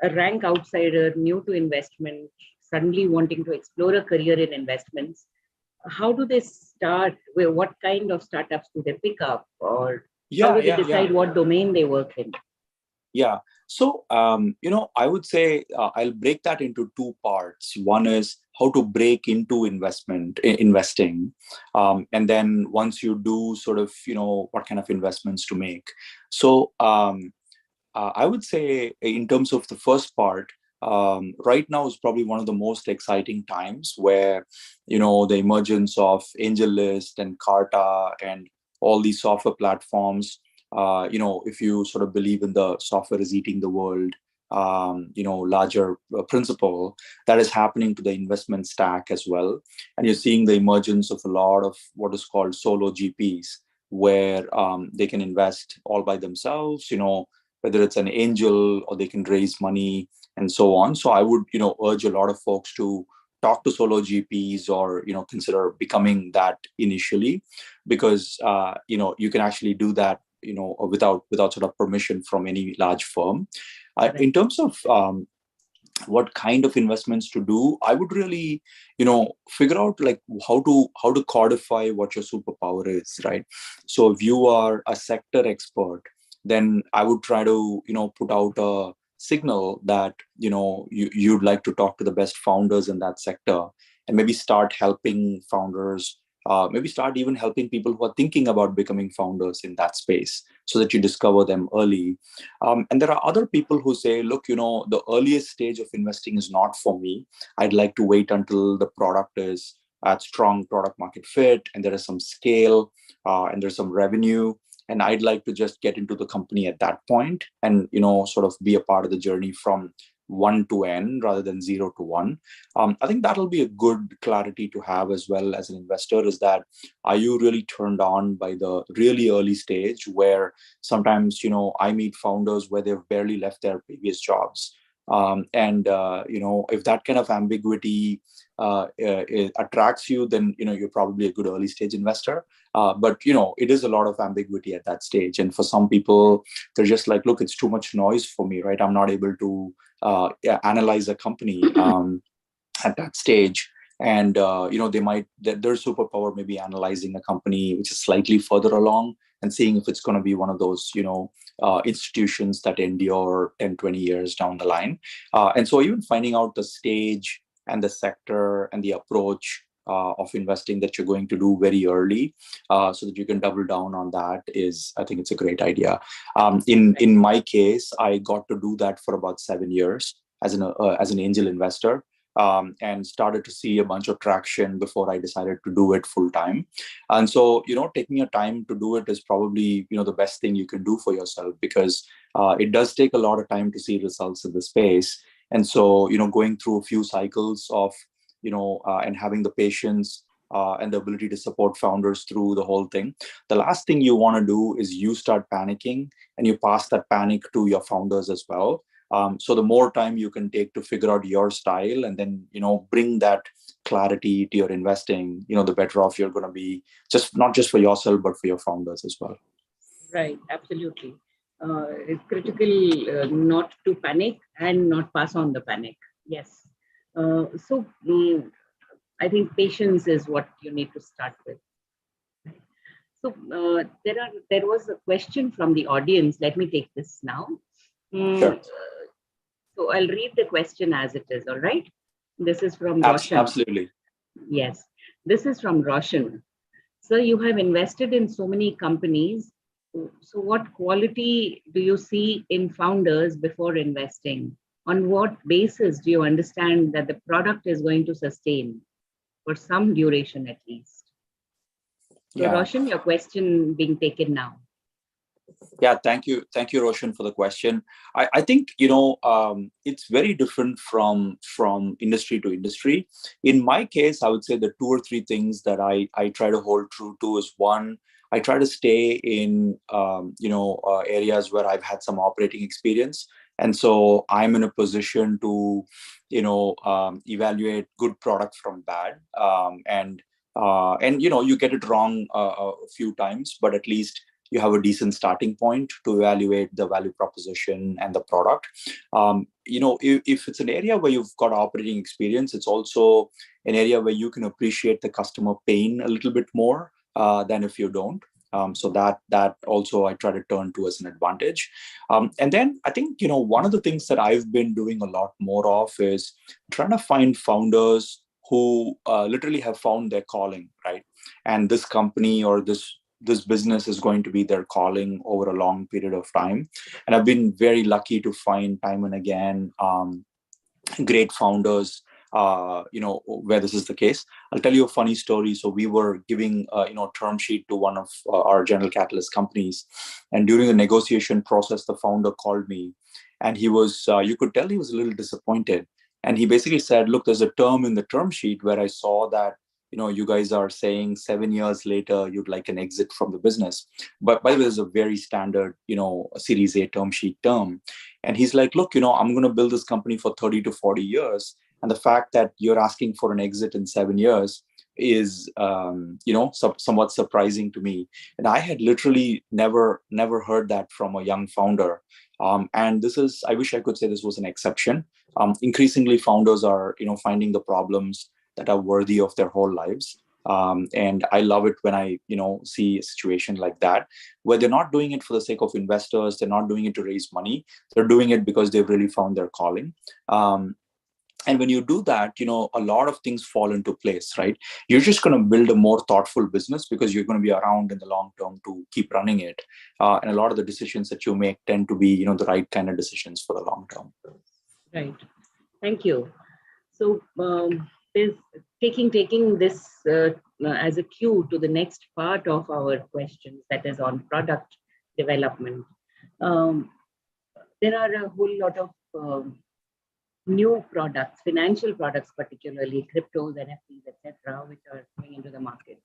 a rank outsider, new to investment, suddenly wanting to explore a career in investments, how do they start? What kind of startups do they pick up? Or how do they decide what domain they work in? Yeah. So, I would say I'll break that into two parts. One is how to break into investing. And then once you do, sort of, what kind of investments to make. So I would say in terms of the first part, right now is probably one of the most exciting times, where, the emergence of AngelList and Carta and all these software platforms, if you sort of believe in the software is eating the world, larger principle that is happening to the investment stack as well. And you're seeing the emergence of a lot of what is called solo GPs, where they can invest all by themselves, whether it's an angel or they can raise money and so on. So I would, urge a lot of folks to talk to solo GPs or, consider becoming that initially, because, you can actually do that, without sort of permission from any large firm. In terms of what kind of investments to do, I would really, figure out like how to codify what your superpower is, right? So if you are a sector expert, then I would try to, put out a signal that, you'd like to talk to the best founders in that sector, and maybe start helping founders, maybe start even helping people who are thinking about becoming founders in that space, so that you discover them early. And there are other people who say, look, the earliest stage of investing is not for me. I'd like to wait until the product is at strong product market fit, and there is some scale, and there's some revenue. And I'd like to just get into the company at that point and, sort of be a part of the journey from 1 to N rather than 0 to 1. I think that'll be a good clarity to have as well as an investor, is that are you really turned on by the really early stage where sometimes, I meet founders where they've barely left their previous jobs. If that kind of ambiguity it attracts you, then, you're probably a good early stage investor. But it is a lot of ambiguity at that stage. And for some people, they're just like, look, it's too much noise for me, right? I'm not able to analyze a company at that stage. And, their superpower may be analyzing a company which is slightly further along and seeing if it's going to be one of those, institutions that endure 10, 20 years down the line. And so even finding out the stage and the sector and the approach of investing that you're going to do very early, so that you can double down on that, I think it's a great idea. In my case, I got to do that for about 7 years as an angel investor, and started to see a bunch of traction before I decided to do it full time. And so, taking your time to do it is probably, the best thing you can do for yourself, because it does take a lot of time to see results in the space. And so, going through a few cycles of, and having the patience and the ability to support founders through the whole thing. The last thing you want to do is you start panicking and you pass that panic to your founders as well. So the more time you can take to figure out your style and then, bring that clarity to your investing, the better off you're going to be, not just for yourself, but for your founders as well. Right, absolutely. It's critical not to panic and not pass on the panic. Yes. I think patience is what you need to start with. So there was a question from the audience. Let me take this now. Sure. So I'll read the question as it is, all right? This is from Roshan. Absolutely. Yes, this is from Roshan. So you have invested in so many companies. So what quality do you see in founders before investing? On what basis do you understand that the product is going to sustain for some duration at least? So Yeah. Roshan, your question being taken now. Yeah, thank you, Roshan, for the question. I think it's very different from industry to industry. In my case, I would say the 2 or 3 things that I try to hold true to is, one, I try to stay in areas where I've had some operating experience, and so I'm in a position to evaluate good product from bad, and you get it wrong a few times, but at least you have a decent starting point to evaluate the value proposition and the product. If it's an area where you've got operating experience, it's also an area where you can appreciate the customer pain a little bit more than if you don't. So that also I try to turn to as an advantage. And then I think, one of the things that I've been doing a lot more of is trying to find founders who literally have found their calling, right? And this company or this business is going to be their calling over a long period of time. And I've been very lucky to find time and again great founders where this is the case. I'll tell you a funny story. So we were giving term sheet to one of our General Catalyst companies, and during the negotiation process, the founder called me, and he was you could tell he was a little disappointed. And he basically said, look, there's a term in the term sheet where I saw that you guys are saying 7 years later you'd like an exit from the business. But by the way, there's a very standard, Series A term sheet term. And he's like, look, I'm going to build this company for 30 to 40 years. And the fact that you're asking for an exit in 7 years is somewhat surprising to me. And I had literally never heard that from a young founder. And I wish I could say this was an exception. Increasingly, founders are finding the problems that are worthy of their whole lives. And I love it when I see a situation like that, where they're not doing it for the sake of investors, they're not doing it to raise money, they're doing it because they've really found their calling. And when you do that, a lot of things fall into place, right? You're just going to build a more thoughtful business because you're going to be around in the long term to keep running it. And a lot of the decisions that you make tend to be, the right kind of decisions for the long term. Right. Thank you. So is taking this as a cue to the next part of our questions, that is on product development. There are a whole lot of new products, financial products, particularly cryptos, NFTs, etc., which are coming into the market.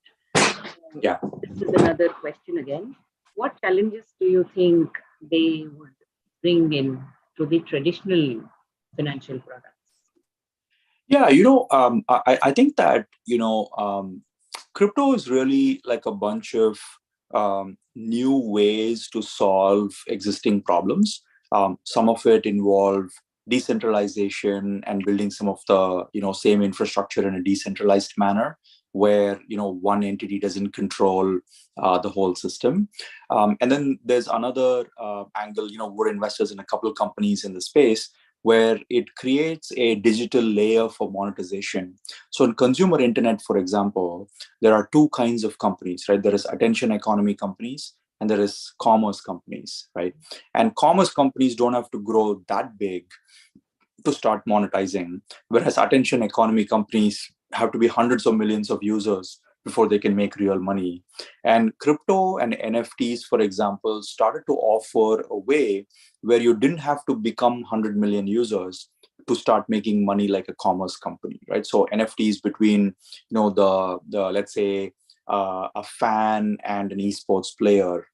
Yeah. This is another question again. What challenges do you think they would bring in to the traditional financial products? Yeah, I think that crypto is really like a bunch of new ways to solve existing problems. Some of it involve decentralization and building some of the same infrastructure in a decentralized manner, where one entity doesn't control the whole system. And then there's another angle. We're investors in a couple of companies in the space where it creates a digital layer for monetization. So in consumer internet, for example, there are two kinds of companies, right? There is attention economy companies and there is commerce companies, right? And commerce companies don't have to grow that big to start monetizing, whereas attention economy companies have to be hundreds of millions of users before they can make real money. And crypto and NFTs, for example, started to offer a way where you didn't have to become 100 million users to start making money like a commerce company, right? So NFTs between, the let's say a fan and an esports player.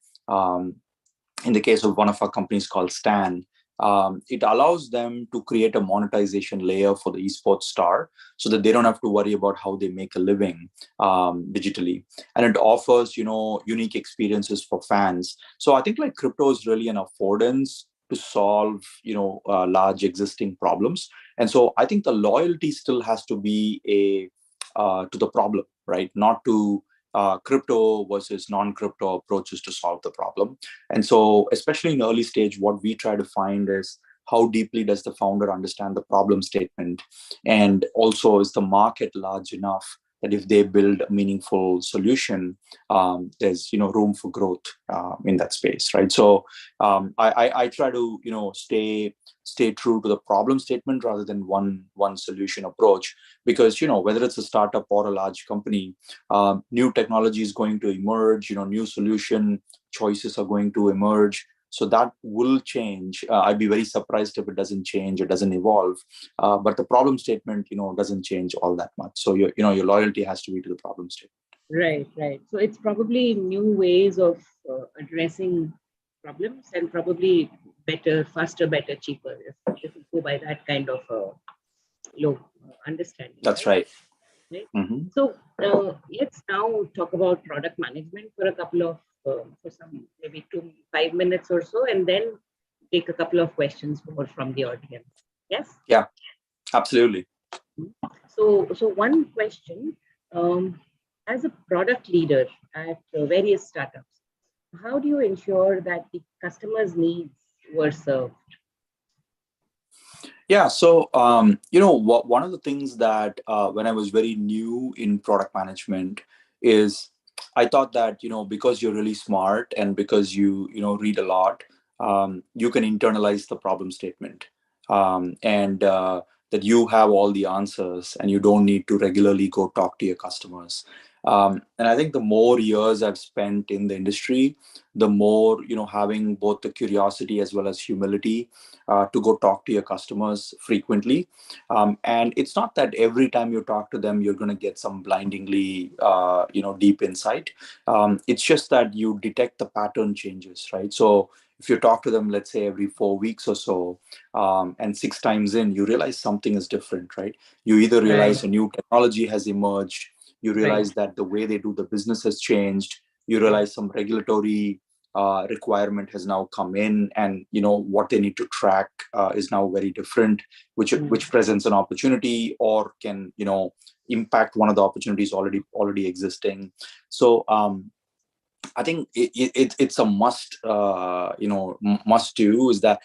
In the case of one of our companies called Stan, it allows them to create a monetization layer for the esports star so that they don't have to worry about how they make a living digitally. And it offers, unique experiences for fans. So I think like crypto is really an affordance to solve, large existing problems. And so I think the loyalty still has to be to the problem, right? Not to crypto versus non-crypto approaches to solve the problem. And so, especially in early stage, what we try to find is how deeply does the founder understand the problem statement? And also, is the market large enough that if they build a meaningful solution, there's room for growth in that space, right? So I try to stay true to the problem statement rather than one solution approach, because whether it's a startup or a large company, new technology is going to emerge, new solution choices are going to emerge. So that will change. I'd be very surprised if it doesn't change, it doesn't evolve. But the problem statement, doesn't change all that much. So your loyalty has to be to the problem statement. Right. So it's probably new ways of addressing problems, and probably better, faster, better, cheaper, if you go by that kind of low understanding. That's right. Mm-hmm. So let's now talk about product management for a couple of for some maybe 5 minutes or so, and then take a couple of questions more from the audience. Yes? Yeah, absolutely. So one question, as a product leader at various startups, how do you ensure that the customers' needs were served? Yeah, so one of the things that when I was very new in product management is I thought that because you're really smart and because you read a lot, you can internalize the problem statement, and that you have all the answers and you don't need to regularly go talk to your customers. And I think the more years I've spent in the industry, the more having both the curiosity as well as humility to go talk to your customers frequently. And it's not that every time you talk to them you're going to get some blindingly deep insight. It's just that you detect the pattern changes, right? So if you talk to them, let's say every 4 weeks or so, and 6 times in, you realize something is different, right? You either realize a new technology has emerged, You realize that the way they do the business has changed. You realize some regulatory requirement has now come in, and what they need to track is now very different, which presents an opportunity or can impact one of the opportunities already existing. So I think it's a must must do, is that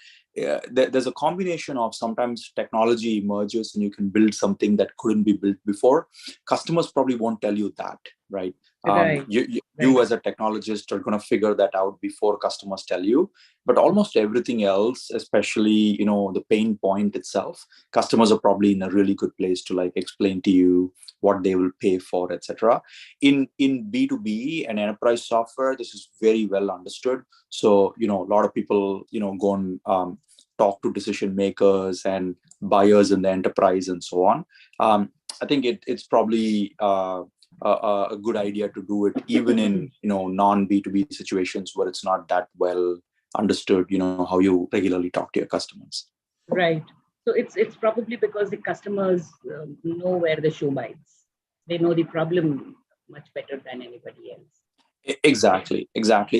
there's a combination of sometimes technology emerges and you can build something that couldn't be built before. Customers probably won't tell you that, right? You as a technologist are going to figure that out before customers tell you. But almost everything else, especially the pain point itself, customers are probably in a really good place to like explain to you what they will pay for, etc. In B2B and enterprise software, this is very well understood. So a lot of people go and talk to decision makers and buyers in the enterprise and so on. I think it's probably a good idea to do it even in non B2B situations where it's not that well understood how you regularly talk to your customers. Right. So it's probably because the customers know where the shoe bites. They know the problem much better than anybody else. Exactly.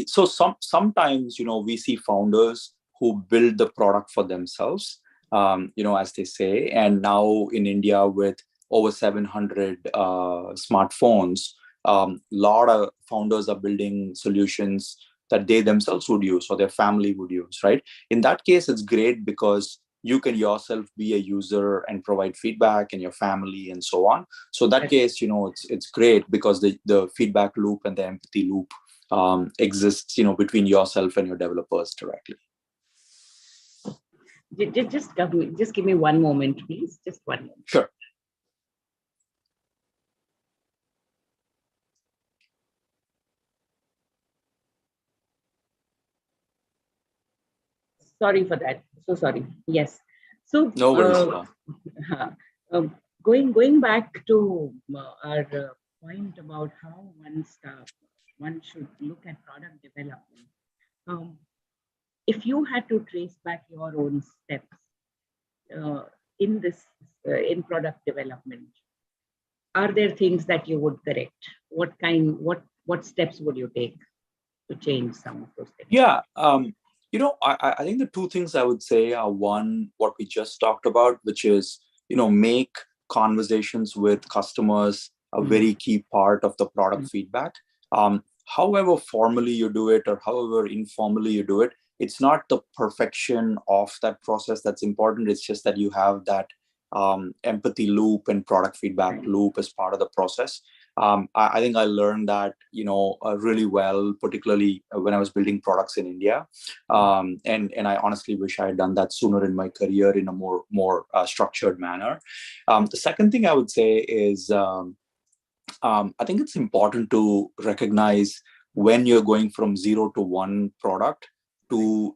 So sometimes we see founders who build the product for themselves, as they say. And now in India, with over 700 smartphones, a lot of founders are building solutions that they themselves would use or their family would use, right? In that case, it's great because you can yourself be a user and provide feedback, and your family and so on. So in that case, it's great because the feedback loop and the empathy loop exists, between yourself and your developers directly. Just give me one moment, please. Just one moment. Sure. Sorry for that. So sorry. Yes. So no worries. Going back to our point about how one should look at product development. If you had to trace back your own steps in product development, are there things that you would correct? What steps would you take to change some of those things? Yeah. I think the two things I would say are, one, what we just talked about, which is, make conversations with customers a very key part of the product feedback. However formally you do it or however informally you do it, it's not the perfection of that process that's important. It's just that you have that empathy loop and product feedback loop as part of the process. I think I learned that, really well, particularly when I was building products in India. And I honestly wish I had done that sooner in my career in a more structured manner. The second thing I would say is, I think it's important to recognize when you're going from 0 to 1 product to,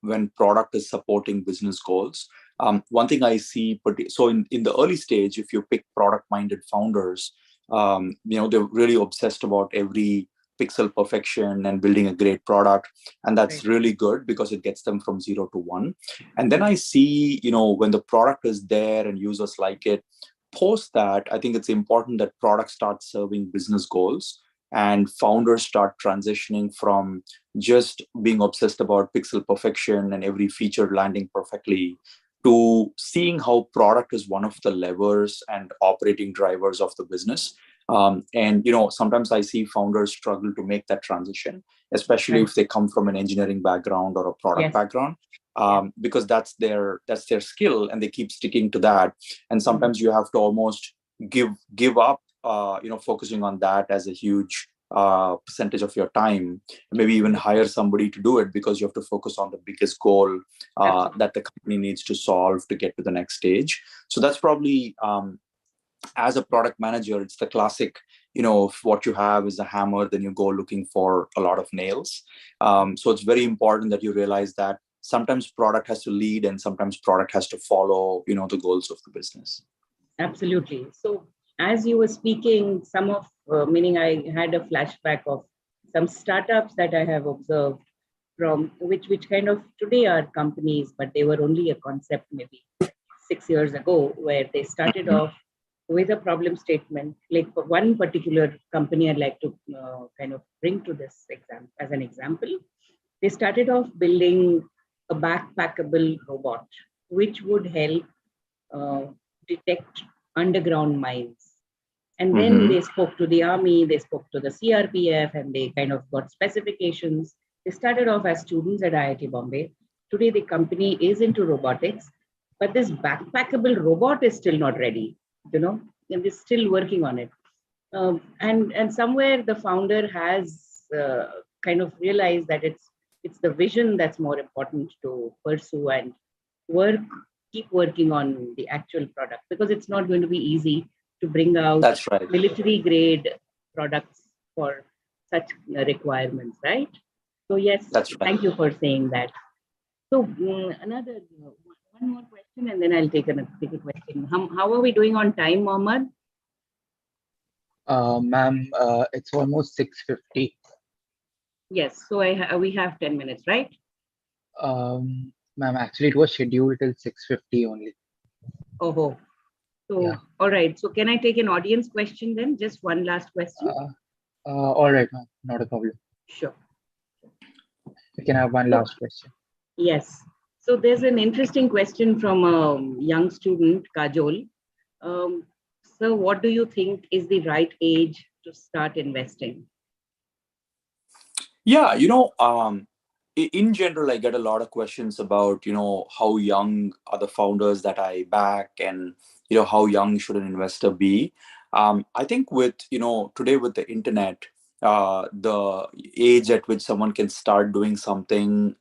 when product is supporting business goals. One thing I see, so in the early stage, if you pick product-minded founders, they're really obsessed about every pixel perfection and building a great product. And that's really good because it gets them from 0 to 1. And then I see, when the product is there and users like it, post that, I think it's important that product starts serving business goals and founders start transitioning from just being obsessed about pixel perfection and every feature landing perfectly to seeing how product is one of the levers and operating drivers of the business. And sometimes I see founders struggle to make that transition, especially if they come from an engineering background or a product background, because that's their skill and they keep sticking to that. And sometimes you have to almost give up, focusing on that as a huge percentage of your time, maybe even hire somebody to do it because you have to focus on the biggest goal that the company needs to solve to get to the next stage. So that's probably, as a product manager, it's the classic, if what you have is a hammer, then you go looking for a lot of nails. So it's very important that you realize that sometimes product has to lead and sometimes product has to follow, the goals of the business. Absolutely. So as you were speaking, meaning I had a flashback of some startups that I have observed from which kind of today are companies, but they were only a concept maybe 6 years ago, where they started off with a problem statement. Like for one particular company I'd like to kind of bring to this example as an example. They started off building a backpackable robot, which would help detect underground mines. And then they spoke to the army, they spoke to the CRPF, and they kind of got specifications. They started off as students at IIT Bombay. Today, the company is into robotics, but this backpackable robot is still not ready, and they're still working on it. And somewhere the founder has kind of realized that it's the vision that's more important to pursue and keep working on the actual product, because it's not going to be easy to bring out That's right. military grade products for such requirements, right? So yes, That's right. thank you for saying that. So another one more question, and then I'll take a question. How are we doing on time, Mohammed? Ma'am, it's almost 6:50. Yes, so we have 10 minutes, right? Ma'am, actually it was scheduled till 6:50 only. Oh, so Yeah. All right. So can I take an audience question then? Just one last question. All right, ma'am, not a problem. Sure. We can have one last question. Yes. So there's an interesting question from a young student, Kajol. So what do you think is the right age to start investing? Yeah, in general, I get a lot of questions about, how young are the founders that I back, and, how young should an investor be? I think with, today with the internet, the age at which someone can start doing something,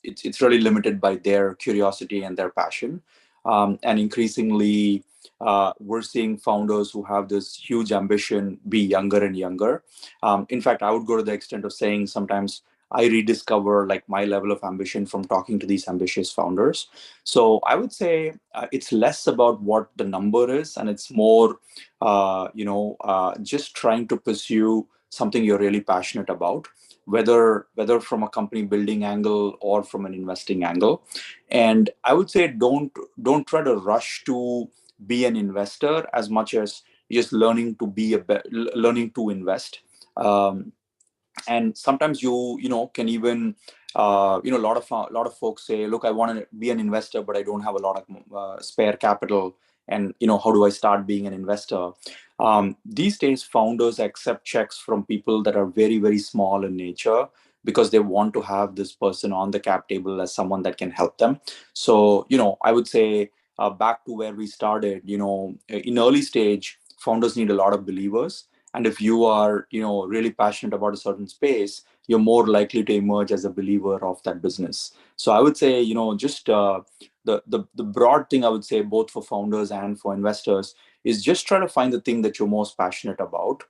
it's really limited by their curiosity and their passion. And increasingly, we're seeing founders who have this huge ambition be younger and younger. In fact, I would go to the extent of saying sometimes I rediscover like my level of ambition from talking to these ambitious founders. So I would say it's less about what the number is, and it's more, just trying to pursue something you're really passionate about, whether from a company building angle or from an investing angle. And I would say don't try to rush to be an investor as much as just learning to invest. And sometimes you can even a lot of folks say, look, I want to be an investor, but I don't have a lot of spare capital, and how do I start being an investor? These days founders accept checks from people that are very, very small in nature, because they want to have this person on the cap table as someone that can help them. So I would say, back to where we started, in early stage, founders need a lot of believers. And if you are really passionate about a certain space, you're more likely to emerge as a believer of that business. So I would say, just the broad thing I would say, both for founders and for investors, is just try to find the thing that you're most passionate about.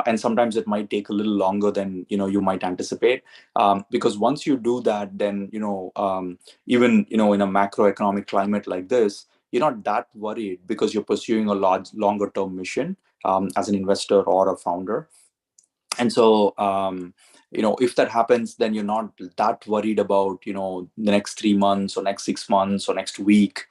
And sometimes it might take a little longer than you might anticipate, because once you do that, then even in a macroeconomic climate like this, you're not that worried, because you're pursuing a longer term mission, as an investor or a founder. And so if that happens, then you're not that worried about the next 3 months or next 6 months or next week,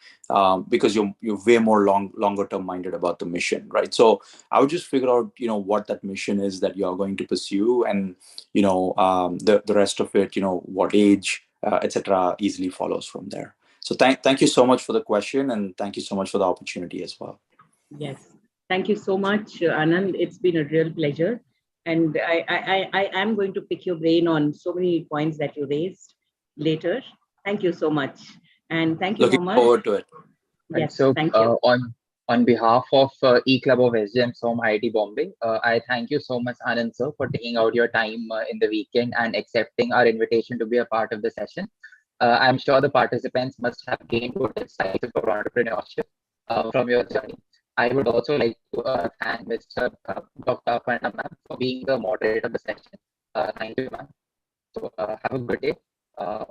because you're way more longer term minded about the mission, right? So I would just figure out what that mission is that you're going to pursue, and the rest of it, what age, etc., easily follows from there. So thank you so much for the question, and thank you so much for the opportunity as well. Yes, thank you so much, Anand. It's been a real pleasure. And I am going to pick your brain on so many points that you raised later. Thank you so much. And thank you, Looking Mohammed. forward to it. And Yes, so thank you. on behalf of E-Club of SJMSOM IIT Bombay, I thank you so much, Anand sir, for taking out your time in the weekend and accepting our invitation to be a part of the session. I'm sure the participants must have gained good insights about entrepreneurship from your journey. I would also like to thank Mr. Dr. Aparna ma'am for being the moderator of the session. Thank you, ma'am. So have a good day.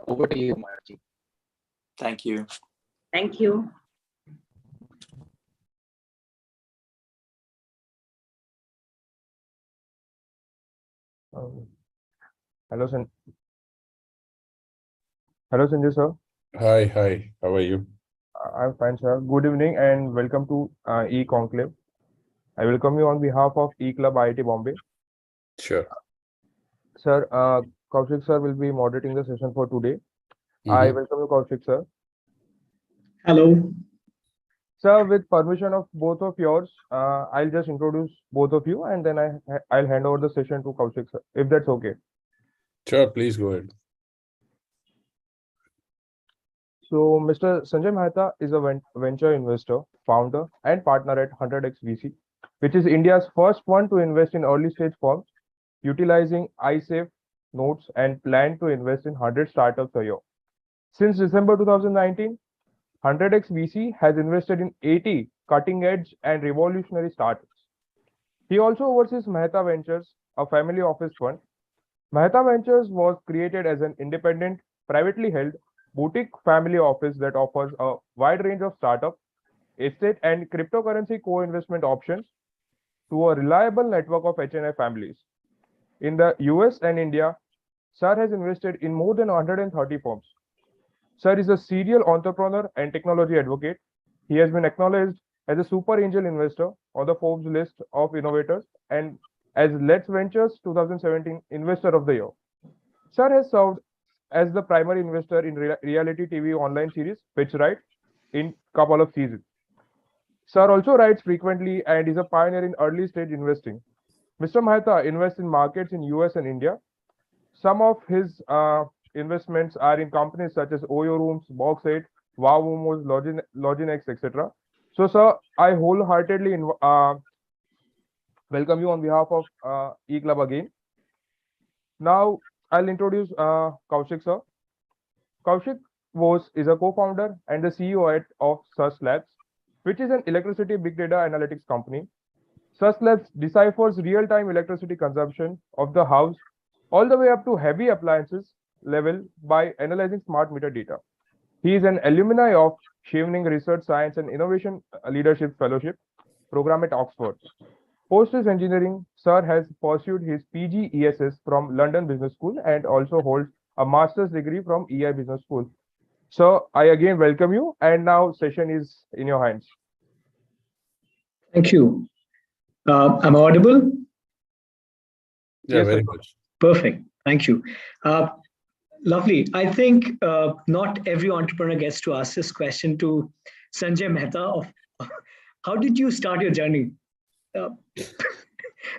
Over to you, Marji. Thank you. Thank you. Hello, Hello, Sanjay sir. Hi. How are you? I'm fine, sir. Good evening and welcome to E-Conclave. I welcome you on behalf of E-Club IIT Bombay. Sure. Sir, Kaushik sir will be moderating the session for today. I welcome you, Kaushik sir. Hello. Sir, with permission of both of yours, I'll just introduce both of you and then I'll hand over the session to Kaushik sir, if that's okay. Sure, please go ahead. So, Mr. Sanjay Mehta is a venture investor, founder, and partner at 100x VC, which is India's first one to invest in early stage firms, utilizing iSafe notes and plan to invest in 100 startups a year. Since December 2019, 100x VC has invested in 80 cutting edge and revolutionary startups. He also oversees Mehta Ventures, a family office fund. Mehta Ventures was created as an independent, privately held boutique family office that offers a wide range of startup, estate, and cryptocurrency co-investment options to a reliable network of HNI families. In the US and India, Sir has invested in more than 130 firms. Sir is a serial entrepreneur and technology advocate. He has been acknowledged as a super angel investor on the Forbes list of innovators and as Let's Ventures 2017 Investor of the Year. Sir has served as the primary investor in reality TV online series Pitch Right in couple of seasons. Sir also writes frequently and is a pioneer in early stage investing. Mr. Mehta invests in markets in US and India. Some of his investments are in companies such as Oyo Rooms, Box8, Wow Momos, Loginex, etc. So, sir, I wholeheartedly welcome you on behalf of E-Club again. Now, I'll introduce Kaushik, sir. Kaushik is a co-founder and the CEO of SUS Labs, which is an electricity big data analytics company. SUS Labs deciphers real-time electricity consumption of the house all the way up to heavy appliances level by analyzing smart meter data. He is an alumni of Chevening Research Science and Innovation Leadership Fellowship program at Oxford. Post his engineering, Sir has pursued his PG ESS from London Business School and also holds a master's degree from EI Business School. So I again welcome you, and now session is in your hands. Thank you. I'm audible? Yeah, Yes, very sir. much. Perfect. Thank you. Lovely. I think not every entrepreneur gets to ask this question to Sanjay Mehta of how did you start your journey? Hey,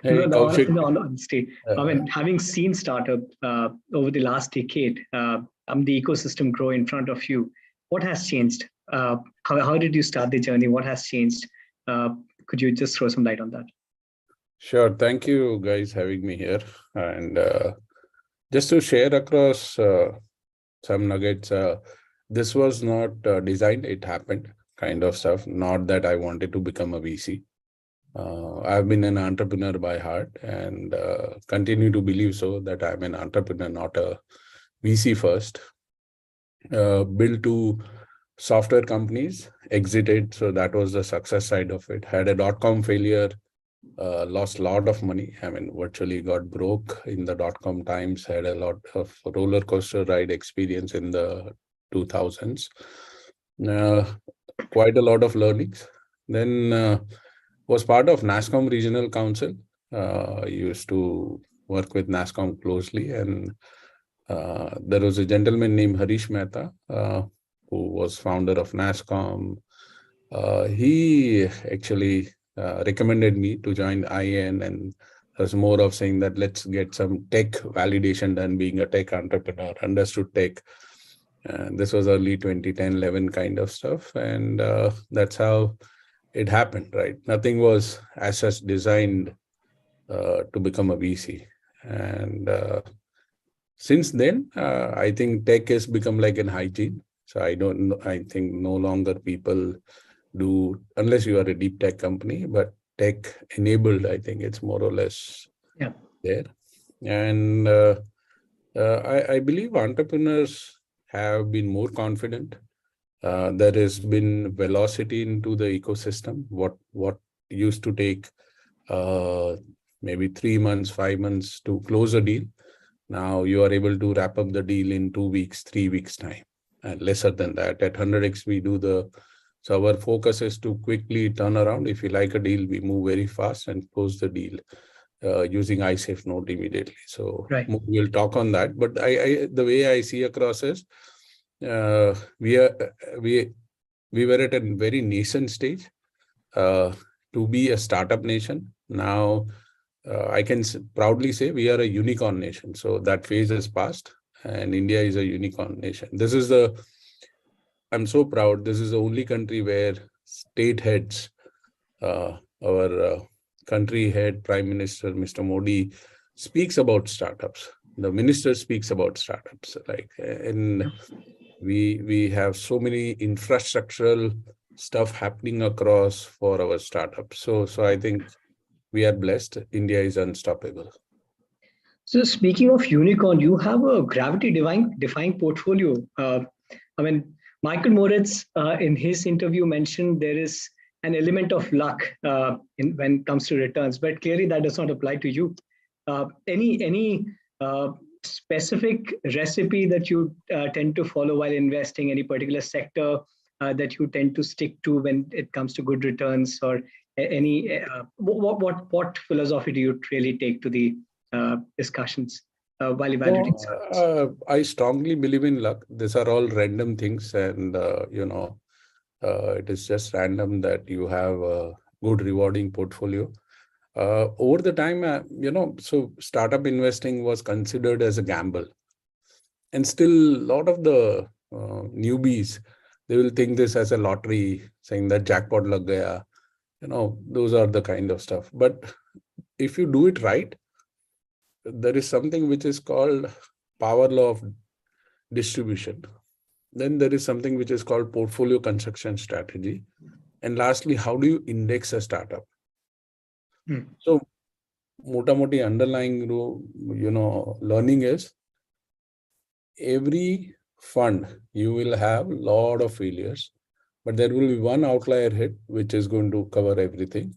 Kaushik. No, honestly. I mean, having seen startup over the last decade, the ecosystem grow in front of you. What has changed? How did you start the journey? What has changed? Could you just throw some light on that? Sure. Thank you guys having me here. And just to share across some nuggets, this was not designed, it happened kind of stuff. Not that I wanted to become a VC. I've been an entrepreneur by heart and continue to believe so that I'm an entrepreneur, not a VC first. Built two software companies, exited. So that was the success side of it. Had a .com failure, lost a lot of money. I mean, virtually got broke in the .com times, had a lot of roller coaster ride experience in the 2000s. Quite a lot of learnings. Then was part of NASSCOM Regional Council. Used to work with NASSCOM closely, and there was a gentleman named Harish Mehta, who was founder of NASSCOM. He actually recommended me to join IN, and there's more of saying that let's get some tech validation done, being a tech entrepreneur, understood tech. This was early 2010, 11 kind of stuff. And that's how it happened, right? Nothing was as such designed to become a VC. And since then, I think tech has become like an hygiene. So I think no longer people do, unless you are a deep tech company, but tech enabled, I think it's more or less there. And I believe entrepreneurs have been more confident. There has been velocity into the ecosystem. What used to take maybe 3 months, 5 months to close a deal, now you are able to wrap up the deal in 2 weeks, 3 weeks time, and lesser than that. At 100x, we do the So our focus is to quickly turn around. If we like a deal, we move very fast and close the deal using iSafe Note immediately. So we'll talk on that. But the way I see across is we were at a very nascent stage to be a startup nation. Now I can proudly say we are a unicorn nation. So that phase has passed, and India is a unicorn nation. I'm so proud. This is the only country where state heads, our country head, Prime Minister, Mr. Modi, speaks about startups. The minister speaks about startups. And we have so many infrastructural stuff happening across for our startups. So I think we are blessed. India is unstoppable. So speaking of unicorn, you have a gravity-defying portfolio. Michael Moritz in his interview mentioned there is an element of luck when it comes to returns, but clearly that does not apply to you. Any specific recipe that you tend to follow while investing, any particular sector that you tend to stick to when it comes to good returns, or any what philosophy do you really take to the discussions while evaluating? I strongly believe in luck. These are all random things, and it is just random that you have a good rewarding portfolio. Over the time, so startup investing was considered as a gamble, and still a lot of the newbies, they will think this as a lottery, saying that jackpot lag gaya. Those are the kind of stuff. But if you do it right, there is something which is called power law of distribution. Then there is something which is called portfolio construction strategy. And lastly, how do you index a startup? So mota-moti underlying learning is every fund you will have a lot of failures, but there will be one outlier hit which is going to cover everything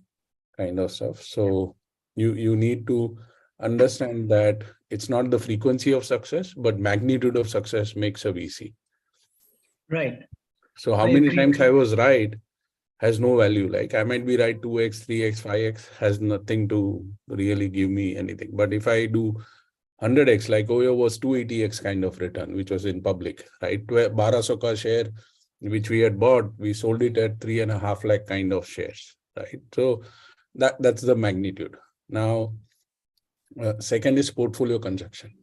kind of stuff. So you need to understand that it's not the frequency of success, but magnitude of success makes a VC. Right. So how many times I was right has no value. Like I might be right 2x, 3x, 5x has nothing to really give me anything. But if I do 100x, like Oyo was 280x kind of return, which was in public, right? 1200 ka share, which we had bought, we sold it at 3.5 lakh kind of shares, right? So that's the magnitude. Now, second is portfolio construction.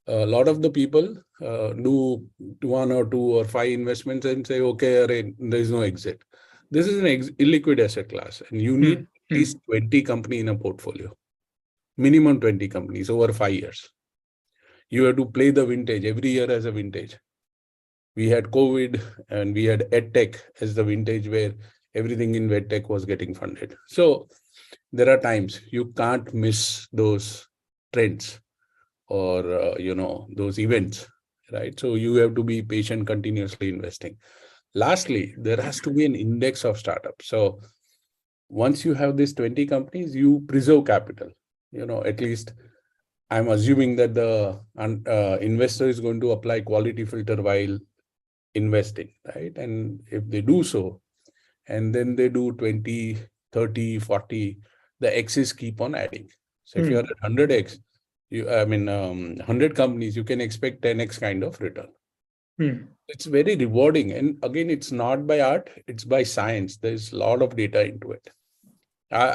A lot of the people do 1 or 2 or 5 investments and say, okay, there is no exit. This is an illiquid asset class, and you need at least 20 companies in a portfolio, minimum 20 companies over 5 years. You have to play the vintage. Every year as a vintage. We had COVID and we had EdTech as the vintage where everything in EdTech was getting funded. So there are times you can't miss those trends or those events, right? So you have to be patient, continuously investing. Lastly, there has to be an index of startups. So once you have these 20 companies, you preserve capital. At least I'm assuming that the investor is going to apply quality filter while investing, right? And if they do so, and then they do 20, 30, 40, the X's keep on adding. So if you're at 100X, 100 companies, you can expect 10X kind of return. It's very rewarding. And again, it's not by art, it's by science. There's a lot of data into it.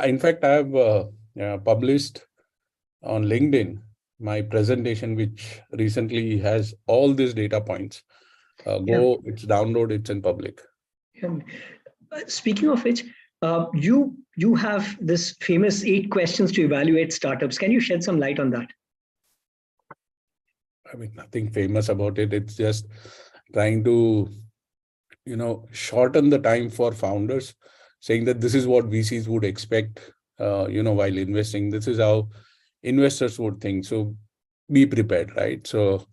In fact, I have published on LinkedIn my presentation, which recently has all these data points. It's download, it's in public. Speaking of which, you have this famous 8 questions to evaluate startups. Can you shed some light on that? Nothing famous about it. It's just trying to, shorten the time for founders, saying that this is what VCs would expect, while investing. This is how investors would think. So be prepared, right? So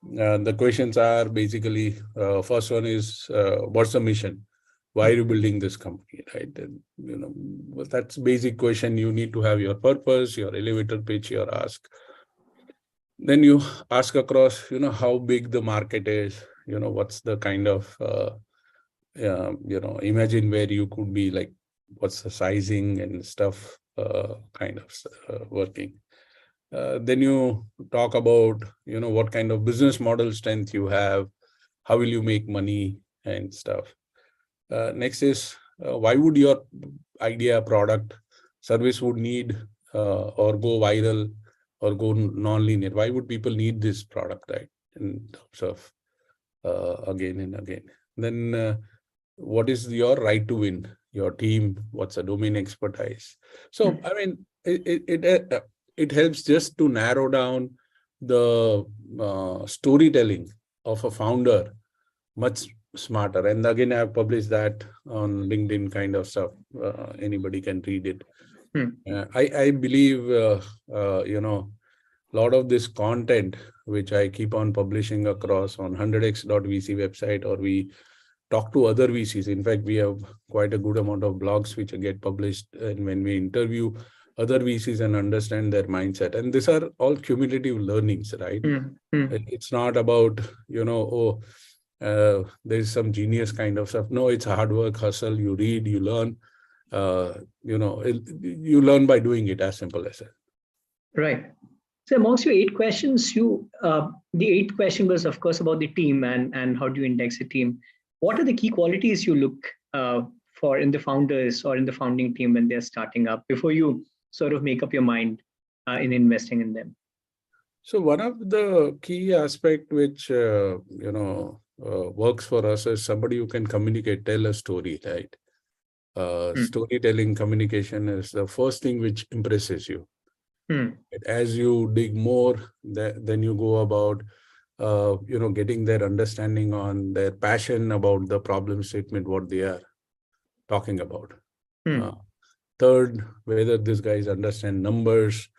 the questions are basically, first one is, what's the mission? Why are you building this company, right? And, that's basic question. You need to have your purpose, your elevator pitch, your ask. Then you ask across, how big the market is, what's the kind of imagine where you could be, like what's the sizing and stuff kind of working. Then you talk about, what kind of business model strength you have, how will you make money and stuff. Next is, why would your idea, product, service would need or go viral or go non-linear? Why would people need this product, right? In terms of again and again. Then what is your right to win? Your team, what's the domain expertise? So, I mean, it helps just to narrow down the storytelling of a founder much smarter. And again, I've published that on LinkedIn kind of stuff. Anybody can read it. I believe, a lot of this content, which I keep on publishing across on 100x.vc website, or we talk to other VCs. In fact, we have quite a good amount of blogs which get published, and when we interview other VCs and understand their mindset. And these are all cumulative learnings, right? It's not about, there's some genius kind of stuff. No, it's hard work, hustle, you read, you learn, you learn by doing it, as simple as that. Right. So amongst your 8 questions, the 8th question was, of course, about the team and how do you index a team. What are the key qualities you look for in the founders or in the founding team when they're starting up before you sort of make up your mind in investing in them? So one of the key aspect which, works for us is somebody who can communicate, tell a story, right? Storytelling, communication is the first thing which impresses you. As you dig more, then you go about, getting their understanding on their passion about the problem statement, what they are talking about. Third, whether these guys understand numbers,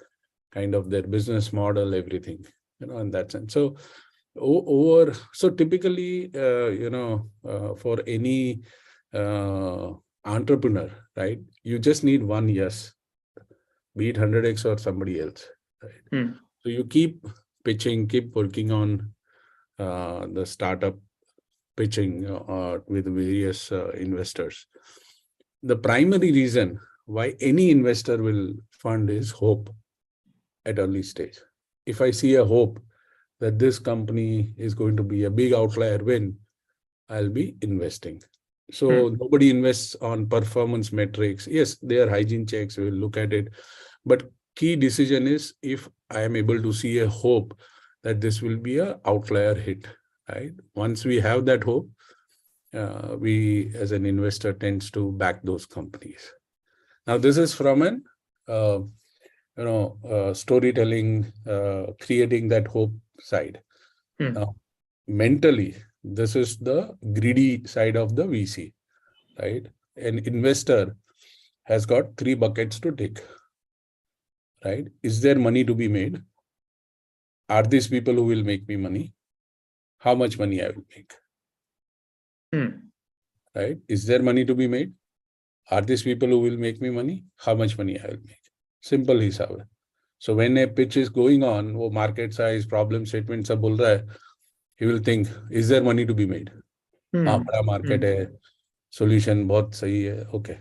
kind of their business model, everything, in that sense. So so typically, for any entrepreneur, right, you just need one yes, be it 100x or somebody else, right? So you keep pitching, keep working on the startup pitching with various investors. The primary reason why any investor will fund is hope at early stage. If I see a hope that this company is going to be a big outlier win, I'll be investing. So nobody invests on performance metrics. Yes, they are hygiene checks, we will look at it. But key decision is if I am able to see a hope that this will be an outlier hit, right? Once we have that hope, we as an investor tends to back those companies. Now, this is from an storytelling, creating that hope side. Now, mentally, this is the greedy side of the VC, right? An investor has got 3 buckets to take, right? Is there money to be made? Are these people who will make me money? How much money I will make? Right? Is there money to be made? Are these people who will make me money? How much money I will make? Simple hisab hai. So when a pitch is going on, wo market size, problem statement sab bol raha hai, he will think, is there money to be made? हाँ, बड़ा market hai, solution बहुत सही है, okay,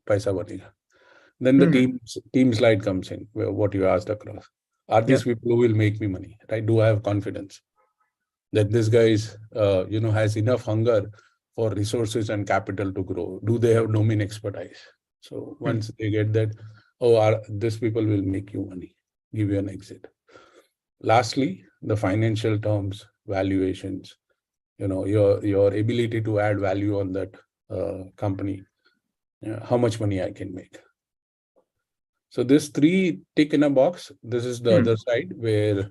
पैसा बनेगा. Then the team slide comes in, what you asked across. Are these people who will make me money, right? Do I have confidence that this guy is, has enough hunger for resources and capital to grow? Do they have domain expertise? So once they get that, these people will make you money, give you an exit. Lastly, the financial terms, valuations, your ability to add value on that company, how much money I can make. So this 3 tick in a box. This is the other side where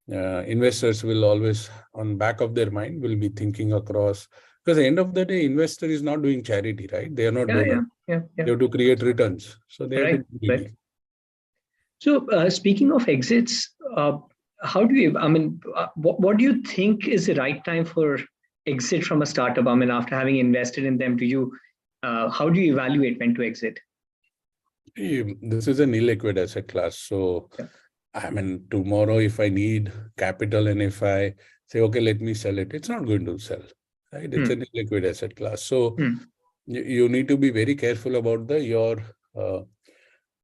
investors will always, on back of their mind, will be thinking across. Because at the end of the day, investor is not doing charity, right? They are not doing it. They have to create returns. So they have to be greedy. Right. So speaking of exits, how do you, what do you think is the right time for exit from a startup? After having invested in them, how do you evaluate when to exit? This is an illiquid asset class. So, tomorrow if I need capital and if I say, okay, let me sell it, it's not going to sell, right? It's an illiquid asset class. So you need to be very careful about your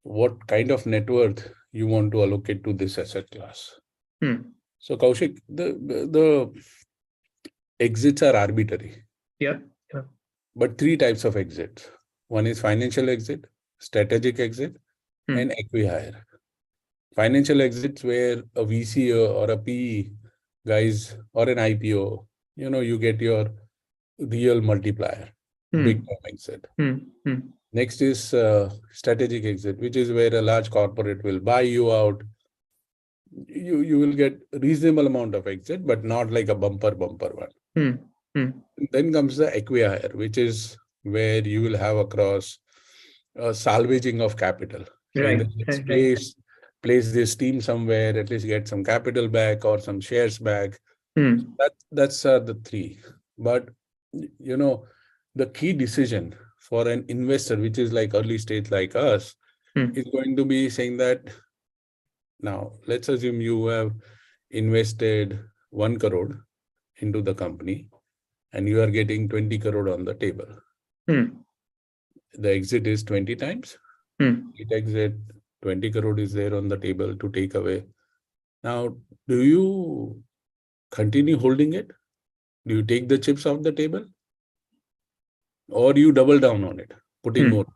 what kind of net worth you want to allocate to this asset class. So Kaushik, the exits are arbitrary. Yeah. But 3 types of exits. One is financial exit, strategic exit, and acqui-hire. Financial exits where a VC or a PE guys or an IPO, you get your real multiplier, big time exit. Next is strategic exit, which is where a large corporate will buy you out. You will get reasonable amount of exit, but not like a bumper one. Then comes the acqui-hire, which is where you will have across salvaging of capital. Right. Let's place this team somewhere, at least get some capital back or some shares back. That's the 3. But the key decision for an investor, which is like early stage like us, is going to be saying that now let's assume you have invested 1 crore into the company and you are getting 20 crore on the table. The exit is 20 times. It exit 20 crore is there on the table to take away. Now, do you continue holding it? Do you take the chips off the table? Or you double down on it, putting more?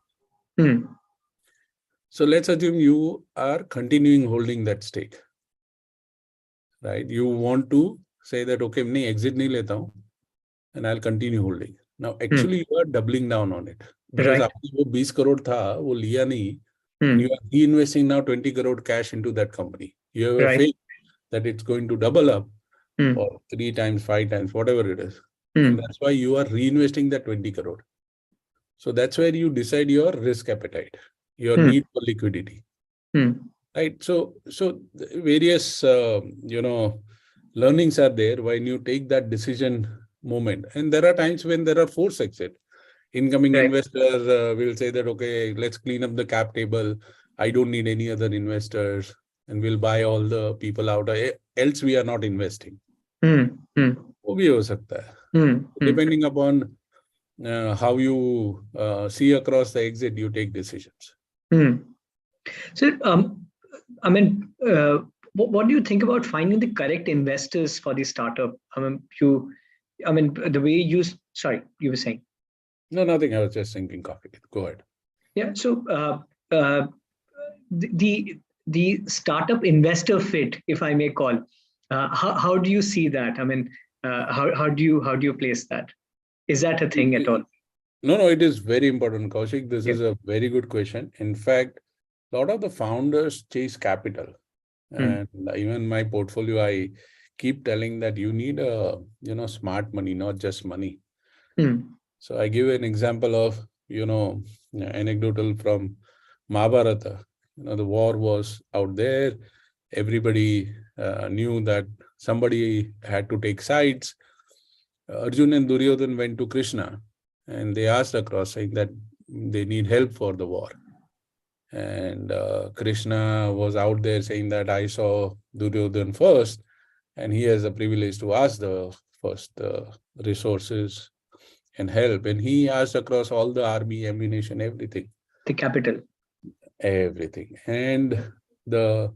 So let's assume you are continuing holding that stake, right? You want to say that, okay, nahi, exit nahi leta hu, and I'll continue holding. Now, actually, you are doubling down on it. Because aapne wo 20 crore tha, wo liya nahi, and you are reinvesting now 20 crore cash into that company. You have a faith that it's going to double up, or 3 times, 5 times, whatever it is. And that's why you are reinvesting that 20 crore. So that's where you decide your risk appetite, your need for liquidity. Right. So various, learnings are there when you take that decision moment. And there are times when there are forced exit. Incoming investor will say that, okay, let's clean up the cap table. I don't need any other investors, and we'll buy all the people out. Else we are not investing. वो भी हो सकता है. Depending upon how you see across the exit, you take decisions. So, I mean, what do you think about finding the correct investors for the startup? The way you, sorry, you were saying. No, nothing. I was just thinking coffee. Go ahead. Yeah. So the startup investor fit, if I may call, how do you see that? I mean, how do you place that? Is that a thing at all? No, it is very important, Kaushik. This is a very good question. In fact, a lot of the founders chase capital. And even my portfolio, I keep telling that you need smart money, not just money. So I give an example of, anecdotal from Mahabharata. The war was out there. Everybody knew that somebody had to take sides. Arjun and Duryodhan went to Krishna and they asked across, saying that they need help for the war. And Krishna was out there saying that I saw Duryodhan first, and he has the privilege to ask the first resources and help. And he asked across all the army, ammunition, everything. The capital. Everything. And the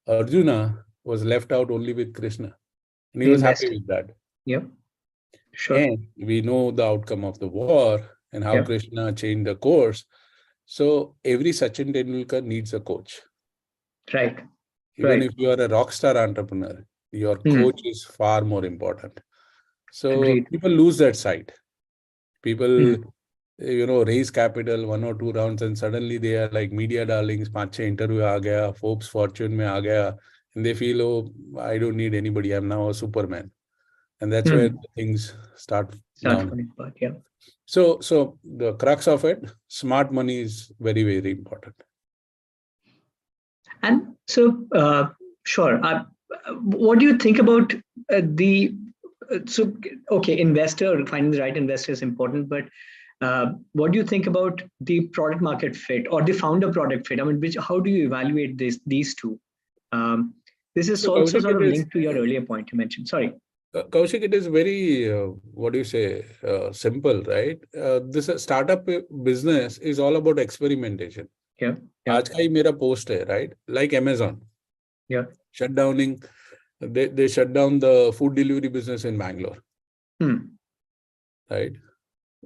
Arjuna was left out only with Krishna. And he was happy with that. Yep. Sure. And we know the outcome of the war and how Krishna changed the course. So every Sachin Tendulkar needs a coach. Right. Even if you are a rock star entrepreneur, your coach is far more important. So people lose that sight. People, raise capital 1 or 2 rounds and suddenly they are like media darlings, 5-6 interview aa gaya, Forbes Fortune mein aa gaya, and they feel, oh, I don't need anybody. I'm now a Superman. And that's where things start down. So the crux of it, smart money is very, very important. And so, sure. What do you think about investor, finding the right investor is important, but what do you think about the product market fit or the founder product fit? I mean, how do you evaluate these two? This is also sort of linked to your earlier point you mentioned. Sorry. Kaushik, it is very, what do you say, simple, right? This startup business is all about experimentation. Yeah. आज का ही मेरा post है, right? Like Amazon. Yeah. Shutdowning, they shut down the food delivery business in Bangalore. Right?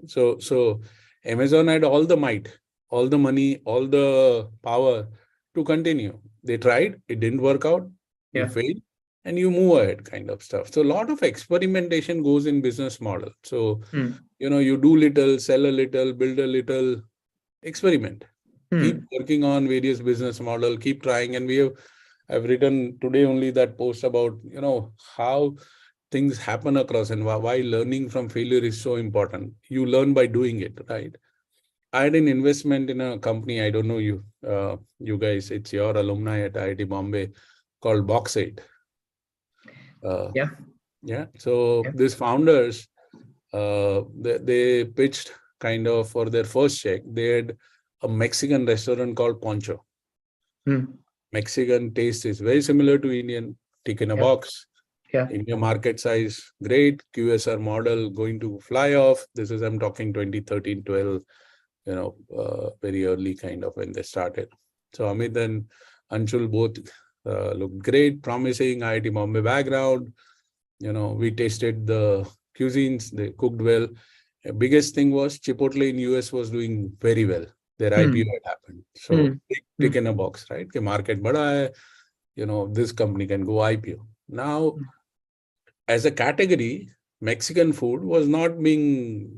So Amazon had all the might, all the money, all the power to continue. They tried, it didn't work out, you failed, and you move ahead, kind of stuff. So a lot of experimentation goes in business model. So, you do little, sell a little, build a little, experiment. Keep working on various business model, keep trying. And I've written today only that post about, how things happen across and why learning from failure is so important. You learn by doing it, right? I had an investment in a company, I don't know you guys, it's your alumni at IIT Bombay, called Box 8. So these founders, they pitched kind of for their first check. They had a Mexican restaurant called Poncho. Mexican taste is very similar to Indian, tick in a box. India market size, great. QSR model going to fly off. This is, I'm talking 2013, 12, very early kind of when they started. So Amit and Anshul both looked great, promising, IIT Bombay background. We tasted the cuisines, they cooked well. The biggest thing was Chipotle in US was doing very well. Their IPO had happened. So tick in a box, right? The market bada hai, this company can go IPO. Now, as a category, Mexican food was not being,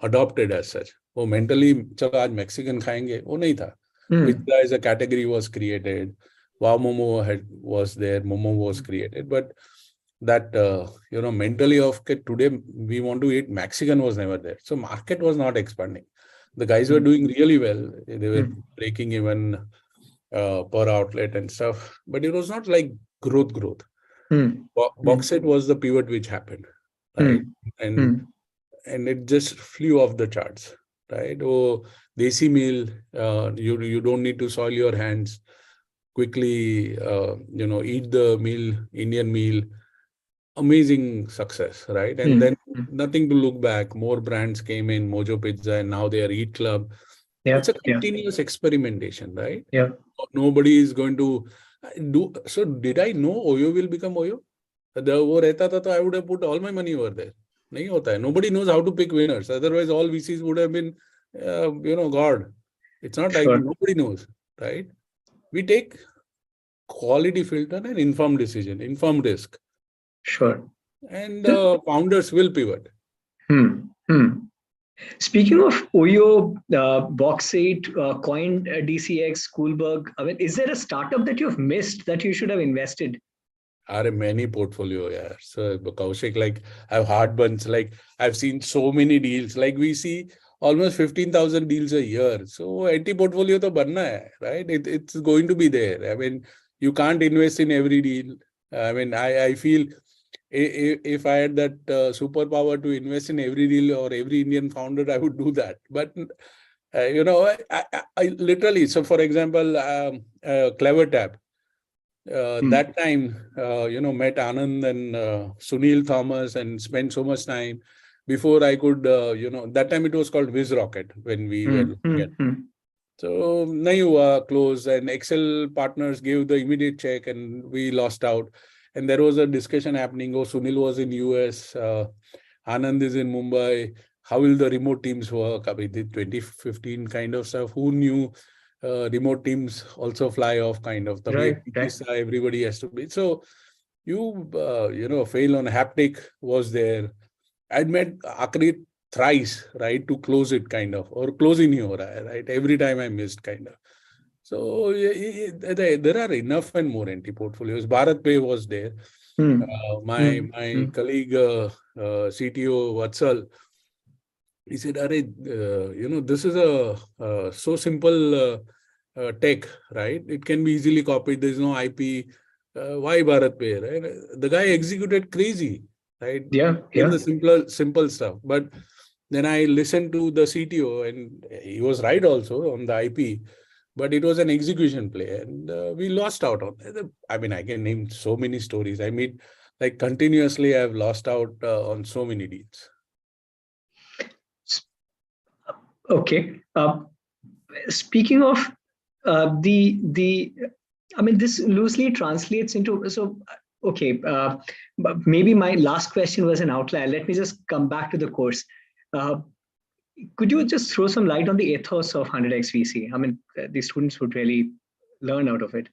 adopted as such. Oh, mentally, chalo aaj Mexican khayenge, wo nahi tha. Pizza as a category was created. Wow Momo was there, Momo was created. But that, mentally of today we want to eat Mexican was never there. So market was not expanding. The guys were doing really well. They were breaking even per outlet and stuff. But it was not like growth. Box Set was the pivot which happened, right? And it just flew off the charts, right? Oh, desi meal, you don't need to soil your hands. Quickly, eat the meal, Indian meal. Amazing success, right? And then nothing to look back. More brands came in, Mojo Pizza, and now they are Eat Club. It's a continuous experimentation, right? Nobody is going to do. So did I know Oyo will become Oyo? वो रहता था, I would have put all my money over there. नहीं होता है. Nobody knows how to pick winners. Otherwise, all VCs would have been, God. It's not like nobody knows, right? We take quality filter and informed decision, informed risk. And founders will pivot. Speaking of Oyo, Box 8, Coin DCX, Schoolberg, I mean, is there a startup that you've missed that you should have invested? Are many portfolio, yeah. So Kaushik, like I have heartburns, like I've seen so many deals, like we see almost 15,000 deals a year. So anti portfolio to banna hai, right? It's going to be there. I mean, you can't invest in every deal. I mean, I feel if I had that superpower to invest in every deal or every Indian founder, I would do that. But, I literally, so for example, Clever Tap. That time, met Anand and Sunil Thomas and spent so much time before I could, that time it was called Viz Rocket when we were looking at. So, nahi hua, close, and Excel partners gave the immediate check and we lost out. And there was a discussion happening. Oh, Sunil was in US, Anand is in Mumbai. How will the remote teams work? I mean, the 2015 kind of stuff. Who knew remote teams also fly off kind of? Everybody has to be. So you, fail on haptic was there. I'd met Akrit thrice, right, to close it kind of, or close in here, right? Every time I missed kind of. So there are enough and more anti portfolios. Bharat Pay was there. My colleague, CTO Vatsal, he said, this is a so simple tech, right? It can be easily copied. There's no IP. Why Bharat Pay, right? The guy executed crazy, right? In the simple stuff. But then I listened to the CTO and he was right also on the IP. But it was an execution play and we lost out on it. I mean, I can name so many stories. I meet like continuously I've lost out on so many deals. Okay. Speaking of I mean, this loosely translates into, so, okay, but maybe my last question was an outlier. Let me just come back to the course. Could you just throw some light on the ethos of 100x VC? I mean, the students would really learn out of it.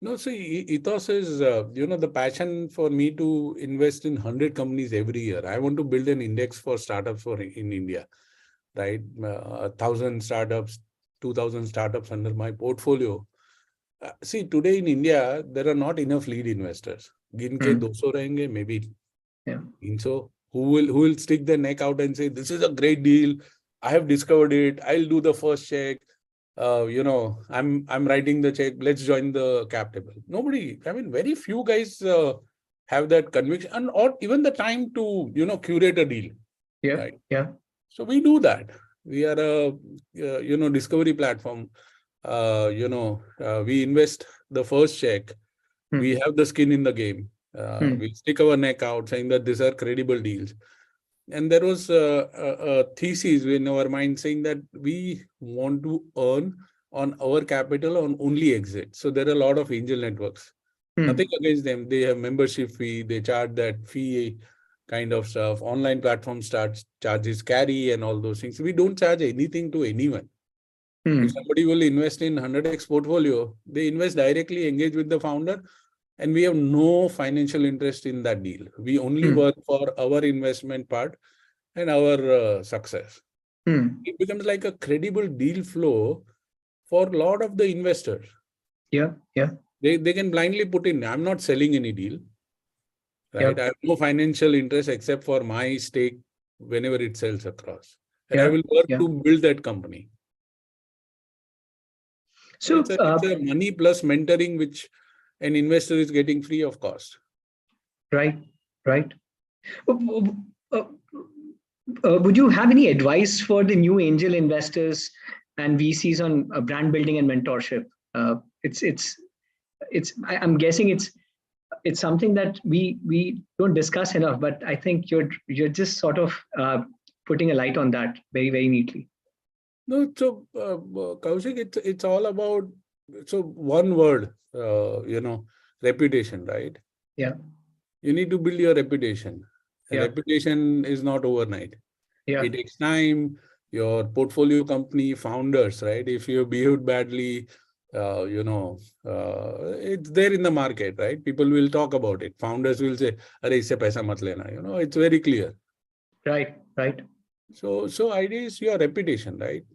No, see, ethos is, the passion for me to invest in 100 companies every year. I want to build an index for startups in India, right? 1,000 startups, 2,000 startups under my portfolio. See, today in India, there are not enough lead investors. Ginke 200 rahenge, maybe. Yeah. So who will stick their neck out and say, this is a great deal. I have discovered it. I'll do the first check. I'm writing the check. Let's join the cap table. Nobody, I mean, very few guys have that conviction or even the time to, curate a deal. Yeah. Right? Yeah. So we do that. We are a, discovery platform. We invest the first check. We have the skin in the game. We stick our neck out saying that these are credible deals. And there was a thesis in our mind saying that we want to earn on our capital on only exit. So there are a lot of angel networks. Nothing against them. They have membership fee. They charge that fee kind of stuff. Online platform charges carry and all those things. We don't charge anything to anyone. If somebody will invest in 100x portfolio, they invest directly, engage with the founder, and we have no financial interest in that deal. We only work for our investment part and our success. It becomes like a credible deal flow for a lot of the investors. Yeah, yeah. They can blindly put in, I'm not selling any deal, right? I have no financial interest except for my stake whenever it sells across. And I will work to build that company. So it's a money plus mentoring, which an investor is getting free of cost. Right, right. Would you have any advice for the new angel investors and VCs on brand building and mentorship? I'm guessing it's something that we don't discuss enough, but I think you're just sort of putting a light on that very, very neatly. No, so Kaushik, it's all about, so one word, reputation, right? Yeah. You need to build your reputation. Reputation is not overnight. Yeah. It takes time. Your portfolio company founders, right? If you behaved badly, it's there in the market, right? People will talk about it. Founders will say, "Arey, isse paisa mat lena." It's very clear. Right, right. So idea is your reputation, right?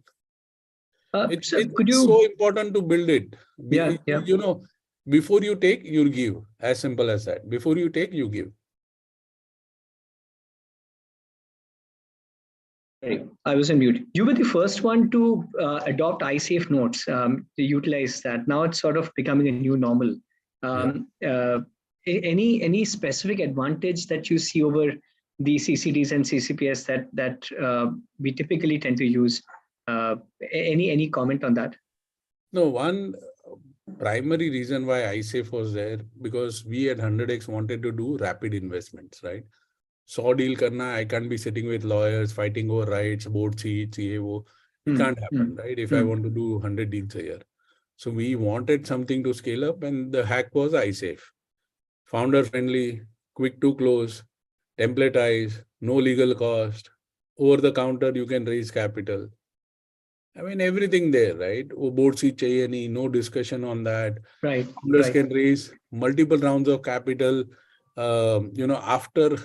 It's so important to build it. Yeah. Before you take, you give. As simple as that. Before you take, you give. I was on mute. You were the first one to adopt iSafe notes, to utilize that. Now it's sort of becoming a new normal. Any specific advantage that you see over the CCDs and CCPS that we typically tend to use? Any comment on that? No, one primary reason why iSafe was there, because we at 100x wanted to do rapid investments, right? 100 deal karna, I can't be sitting with lawyers, fighting over rights, board seats, it can't happen, right? If I want to do 100 deals a year. So we wanted something to scale up, and the hack was iSafe. Founder friendly, quick to close, templatized, no legal cost, over the counter, you can raise capital. I mean, everything there, right? Board seat chahiye nahi, no discussion on that. Right. Founders can raise multiple rounds of capital. After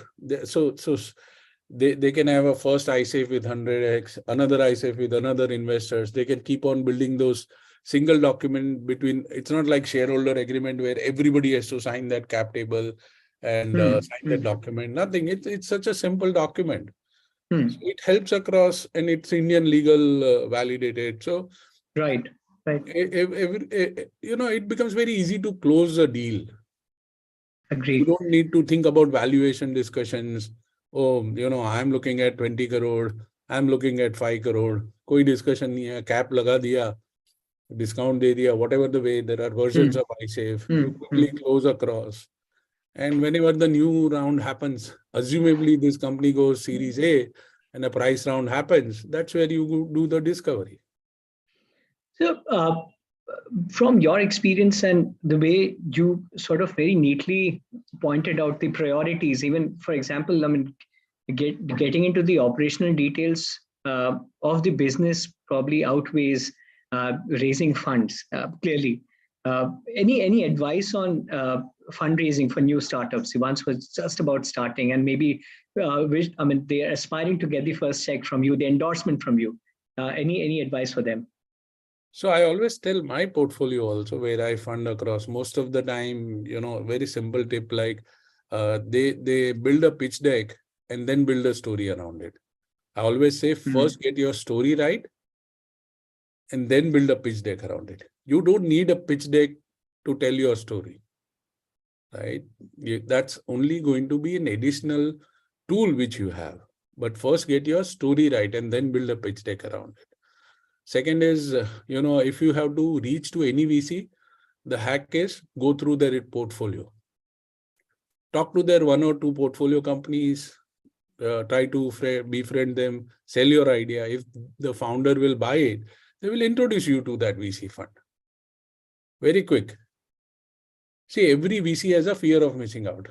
they can have a first iSafe with 100x, another iSafe with another investors. They can keep on building those single document between. It's not like shareholder agreement where everybody has to sign that cap table and sign that document. Nothing. It's such a simple document. So it helps across, and it's Indian legal validated. So right. It becomes very easy to close a deal. Agreed. You don't need to think about valuation discussions. Oh, I'm looking at 20 crore. I'm looking at 5 crore. Koi discussion nahi hai. Cap laga diya, discount de diya, whatever the way. There are versions of iSafe. You quickly close across. And whenever the new round happens, assumably this company goes Series A and a price round happens, that's where you do the discovery. So, from your experience and the way you sort of very neatly pointed out the priorities, even for example, I mean, getting into the operational details of the business probably outweighs raising funds clearly. Any advice on fundraising for new startups? Once was just about starting, and maybe they are aspiring to get the first check from you, the endorsement from you. Any advice for them? So I always tell my portfolio also where I fund across most of the time, very simple tip, like they build a pitch deck and then build a story around it. I always say first get your story right and then build a pitch deck around it. You don't need a pitch deck to tell your story, right? That's only going to be an additional tool which you have. But first get your story right and then build a pitch deck around it. Second is, if you have to reach to any VC, the hack is go through their portfolio. Talk to their 1 or 2 portfolio companies, try to befriend them, sell your idea. If the founder will buy it, they will introduce you to that VC fund. Very quick. See, every VC has a fear of missing out.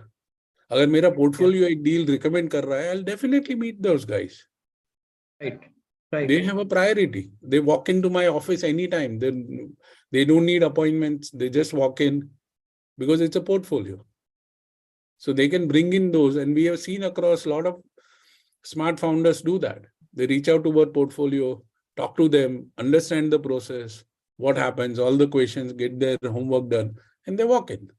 Agar mera portfolio ek deal recommend kar raha hai, I'll definitely meet those guys. Right. They have a priority. They walk into my office anytime. They don't need appointments. They just walk in because it's a portfolio. So they can bring in those. And we have seen across a lot of smart founders do that. They reach out to our portfolio, talk to them, understand the process, what happens, all the questions, get their homework done, and they walk in.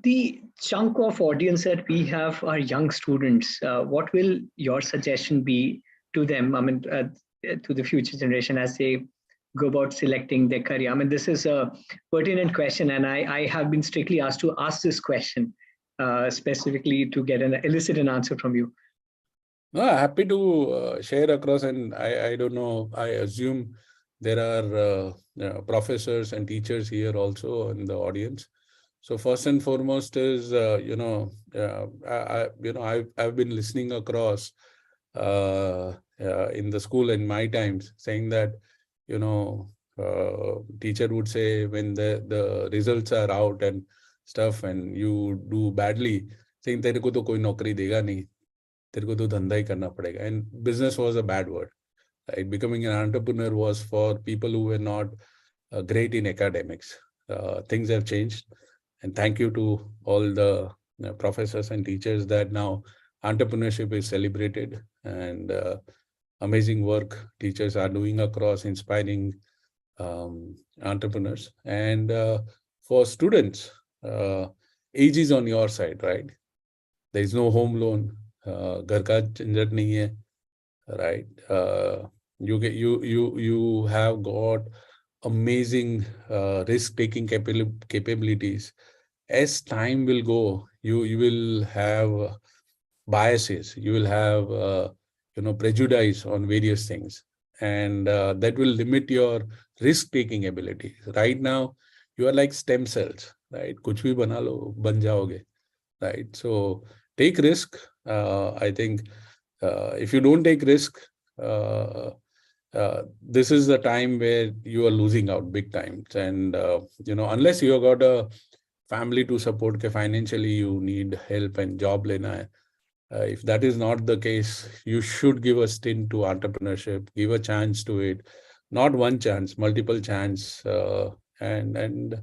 The chunk of audience that we have are young students. What will your suggestion be to them, to the future generation as they go about selecting their career? This is a pertinent question, and I have been strictly asked to ask this question specifically to elicit an answer from you. No, happy to share across, and I don't know, I assume there are professors and teachers here also in the audience. So first and foremost is, I've been listening across in the school in my times saying that, teacher would say when the results are out and stuff and you do badly, saying tere ko to koi naukri dega nahi, tere ko to dhanda hi karna padega. And business was a bad word. Right? Becoming an entrepreneur was for people who were not great in academics. Things have changed. And thank you to all the professors and teachers that now entrepreneurship is celebrated, and amazing work teachers are doing across inspiring entrepreneurs. And for students, age is on your side, right? There is no home loan, ghar ka jhanjat nahi hai, right? You have got amazing risk-taking capabilities. As time will go, you will have biases, you will have prejudice on various things, and that will limit your risk-taking ability. Right now, you are like stem cells, right? Kuch bhi bana lo, ban jaoge, right? So take risk. I think if you don't take risk, this is the time where you are losing out big time. And unless you have got a family to support financially, you need help and job lena hai. If that is not the case, you should give a stint to entrepreneurship, give a chance to it. Not one chance, multiple chance. And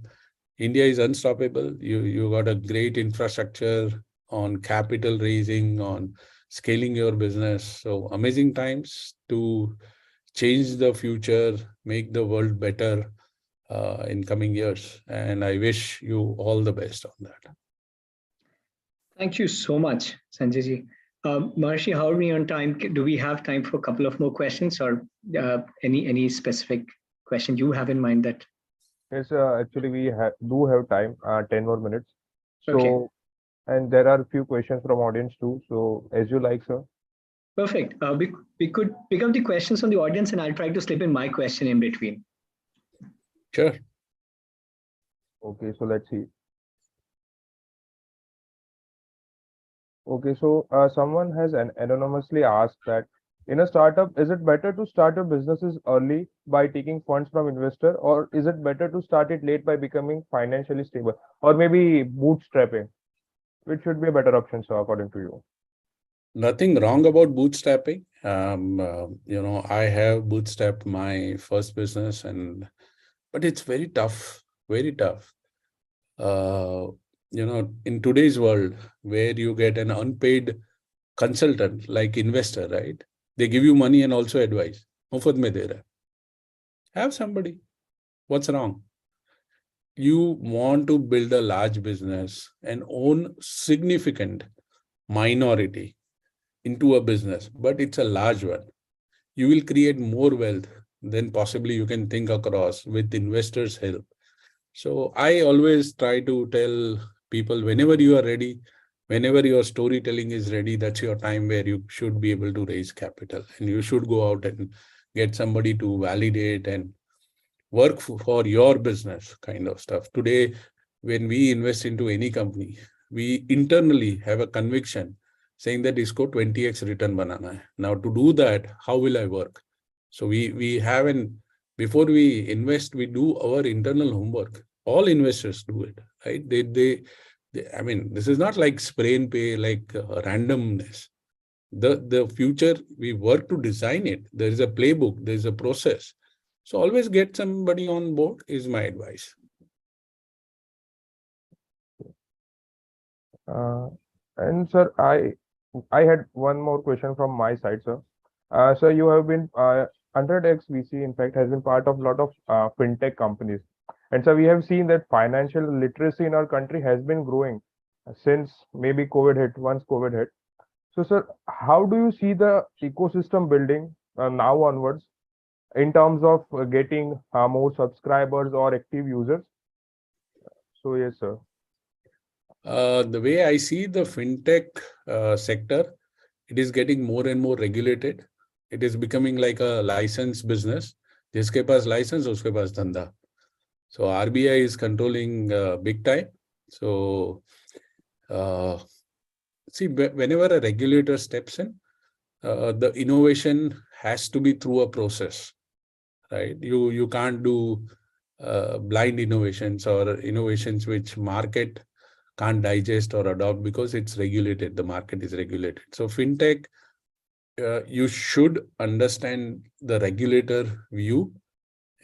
India is unstoppable. You got a great infrastructure on capital raising, on scaling your business. So amazing times to change the future, make the world better in coming years. And I wish you all the best on that. Thank you so much, Sanjay ji. Maharshi, how are we on time? Do we have time for a couple of more questions, or any specific question you have in mind that? Yes, actually we do have time, 10 more minutes. So, Okay. And there are a few questions from audience too. So as you like, sir. Perfect. We could pick up the questions from the audience, and I'll try to slip in my question in between. Sure. Okay, so let's see. Okay, so someone has anonymously asked that in a startup, is it better to start your businesses early by taking funds from investor, or is it better to start it late by becoming financially stable, or maybe bootstrapping? Which should be a better option, sir, according to you? Nothing wrong about bootstrapping. I have bootstrapped my first business, but it's very tough, very tough. In today's world where you get an unpaid consultant like investor, right? They give you money and also advice. Mufat mein de raha. Have somebody. What's wrong? You want to build a large business and own significant minority into a business, but it's a large one. You will create more wealth than possibly you can think across with investors' help. So I always try to tell people, whenever you are ready, whenever your storytelling is ready, that's your time where you should be able to raise capital, and you should go out and get somebody to validate and work for your business kind of stuff. Today, when we invest into any company, we internally have a conviction saying that isko 20x return banana hai. Now to do that, how will I work? So we have before we invest, we do our internal homework. All investors do it, right? I mean, this is not like spray and pay, like randomness. The future, we work to design it. There is a playbook, there is a process. So always get somebody on board is my advice. And sir, I had one more question from my side, sir. So you have been 100x VC, in fact, has been part of a lot of fintech companies. And so we have seen that financial literacy in our country has been growing since maybe COVID hit, once COVID hit. So, sir, how do you see the ecosystem building now onwards in terms of getting more subscribers or active users? So, yes, sir. The way I see the fintech sector, it is getting more and more regulated. It is becoming like a licensed business. Jiske paas license, uske paas dhanda. So RBI is controlling big time. So see, whenever a regulator steps in, the innovation has to be through a process, right? You can't do blind innovations or innovations which market can't digest or adopt because it's regulated. The market is regulated. So fintech, you should understand the regulator view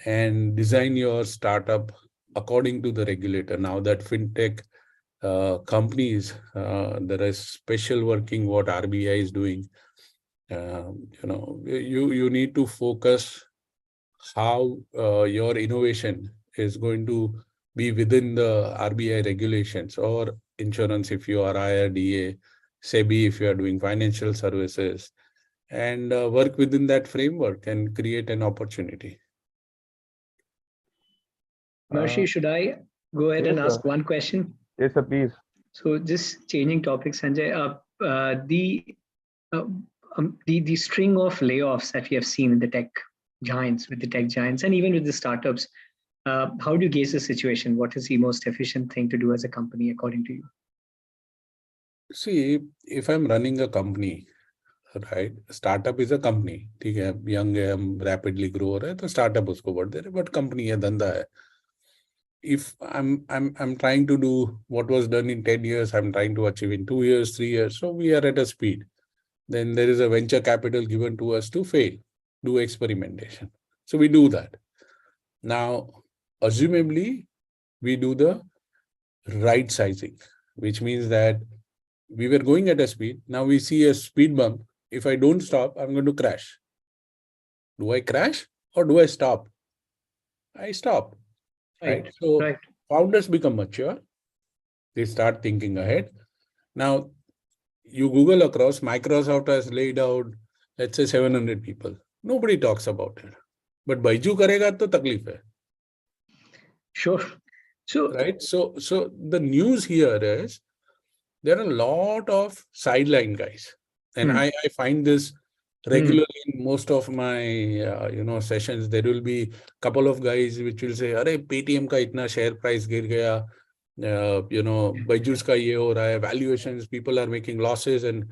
and design your startup according to the regulator. Now that fintech companies, there is special working what RBI is doing. You need to focus how your innovation is going to be within the RBI regulations, or insurance if you are IRDA, SEBI if you are doing financial services, and work within that framework and create an opportunity. Marshi, should I go ahead and ask sir. one question? Yes, sir, please. So just changing topics, Sanjay, the string of layoffs that we have seen in the tech giants, and even with the startups, how do you gauge the situation? What is the most efficient thing to do as a company, according to you? See, if I'm running a company, right? Startup is a company. ठीक है, young है, हम rapidly grow रहे, तो startup उसको बढ़ दे रहे, but company है, धंधा है. If I'm trying to do what was done in 10 years, I'm trying to achieve in 2 years, 3 years. So we are at a speed. Then there is a venture capital given to us to fail, do experimentation. So we do that. Now, assumably, we do the right sizing, which means that we were going at a speed. Now we see a speed bump. If I don't stop, I'm going to crash. Do I crash or do I stop? I stop. Right. So founders become mature. They start thinking ahead. Now, you Google across, Microsoft has laid out, let's say 700 people. Nobody talks about it. But Baiju karega to taklif hai. Sure. So, right. So the news here is there are a lot of sideline guys. And I find this regularly in most of my sessions. There will be a couple of guys which will say, "Arey, Paytm ka itna share price gir gaya. Byju's ka ye ho raha hai, valuations, people are making losses, and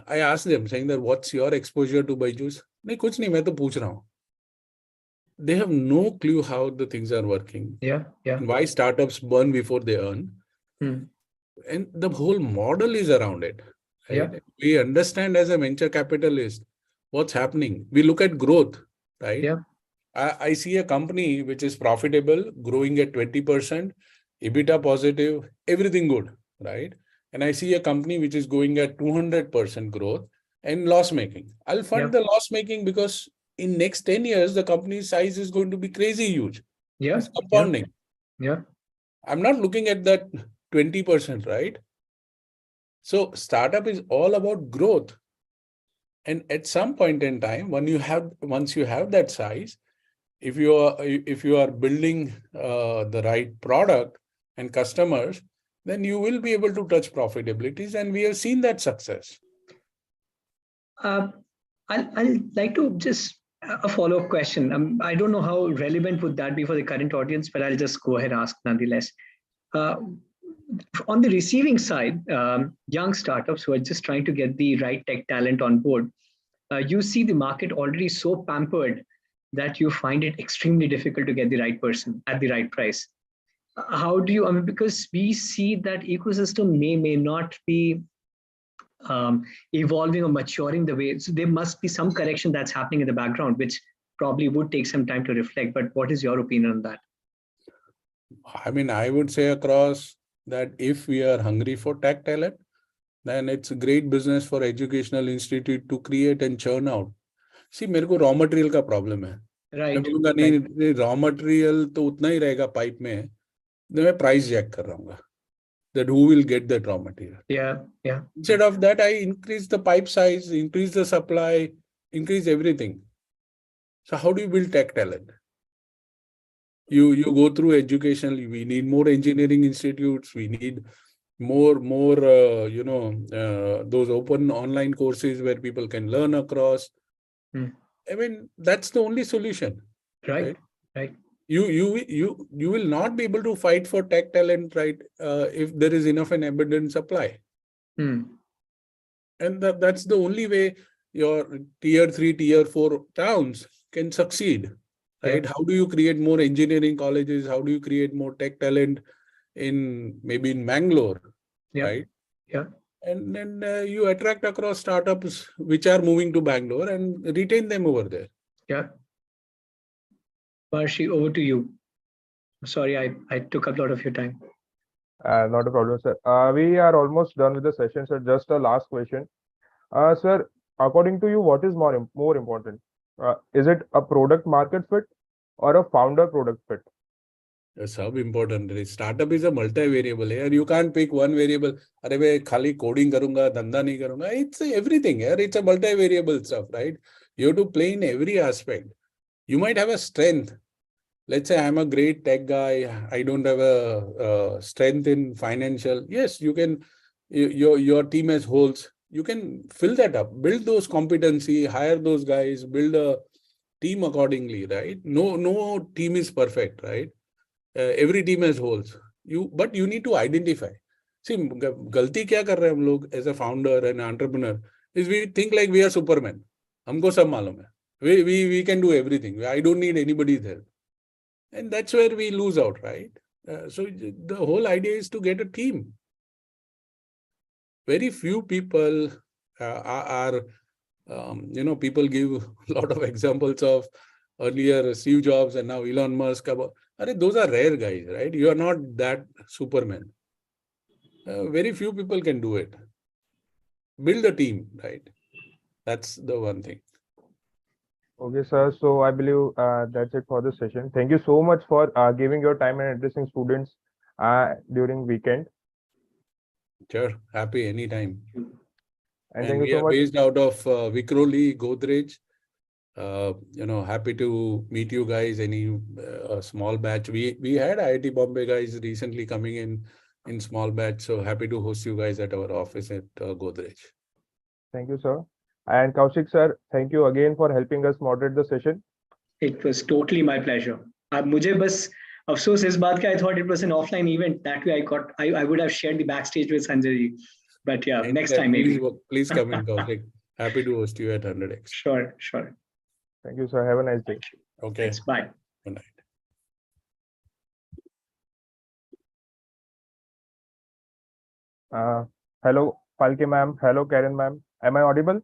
I asked them saying that what's your exposure to Byju's? Nahi, kuch nahi, main to pooch raha hu. They have no clue how the things are working. Yeah. And why startups burn before they earn. And the whole model is around it. Right? Yeah. We understand as a venture capitalist what's happening. We look at growth, right? Yeah. I see a company which is profitable, growing at 20%, EBITDA positive, everything good, right? And I see a company which is going at 200% growth and loss making. I'll fund the loss making because in next 10 years, the company's size is going to be crazy huge. Yeah. It's compounding. Yeah. I'm not looking at that 20%, right? So startup is all about growth. And at some point in time, once you have that size, if you are building the right product and customers, then you will be able to touch profitabilities, and we have seen that success. I'll like to just a follow-up question. I don't know how relevant would that be for the current audience, but I'll just go ahead and ask nonetheless. On the receiving side, young startups who are just trying to get the right tech talent on board, you see the market already so pampered that you find it extremely difficult to get the right person at the right price. How do you, because we see that ecosystem may not be evolving or maturing the way, so there must be some correction that's happening in the background, which probably would take some time to reflect. But what is your opinion on that? I would say across that if we are hungry for tech talent, then it's a great business for educational institute to create and churn out. See, मेरे को raw material का problem है. Right. मैं बोलूँगा नहीं raw material तो उतना ही रहेगा pipe में, then मैं price jack कर रहूँगा. That who will get that raw material. Yeah. Instead of that, I increase the pipe size, increase the supply, increase everything. So how do you build tech talent? You go through education. We need more engineering institutes. We need more those open online courses where people can learn across. That's the only solution. Right. You will not be able to fight for tech talent, right? If there is enough and abundant supply. And that's the only way your tier 3, tier 4 towns can succeed. Right? How do you create more engineering colleges? How do you create more tech talent maybe in Bangalore? Right? Yeah. And then you attract across startups which are moving to Bangalore and retain them over there. Yeah. Marshi, over to you. Sorry, I took up a lot of your time. Not a problem, sir. We are almost done with the session, sir. Just a last question. Sir, according to you, what is more important? Is it a product market fit or a founder product fit? That's so important. Startup is a multi-variable. You can't pick one variable. Arey मैं खाली coding करूँगा, धंधा नहीं करूँगा. It's everything. It's a multi-variable stuff, right? You have to play in every aspect. You might have a strength. Let's say I'm a great tech guy. I don't have a strength in financial. Yes, you can. Your team has holes. You can fill that up. Build those competency. Hire those guys. Build a team accordingly, right? No team is perfect, right? Every team has holes. But you need to identify. See, गलती क्या कर रहे हैं हम लोग as a founder and entrepreneur is we think like we are Superman. हमको सब मालूम है. We can do everything. I don't need anybody's help. And that's where we lose out, right? So the whole idea is to get a team. Very few people people give a lot of examples of earlier Steve Jobs and now Elon Musk. Those are rare guys, right? You are not that Superman. Very few people can do it. Build a team, right? That's the one thing. Okay, sir. So I believe that's it for this session. Thank you so much for giving your time and addressing students during weekend. Sure, happy anytime. And thank we you so are much. based out of Vikhroli, Godrej. Happy to meet you guys. Any small batch. We had IIT Bombay guys recently coming in small batch. So happy to host you guys at our office at Godrej. Thank you, sir. And Kaushik sir, thank you again for helping us moderate the session. It was totally my pleasure. मुझे बस Afsos is baat ka, I thought it was an offline event. That way I would have shared the backstage with Sanjay. But yeah, next time maybe. Please come in, Kaushik. Happy to host you at 100x. Sure, sure. Thank you, sir. Have a nice day. Okay. Thanks. Bye. Good night. Hello, Palki ma'am. Hello, Karen ma'am. Am I audible?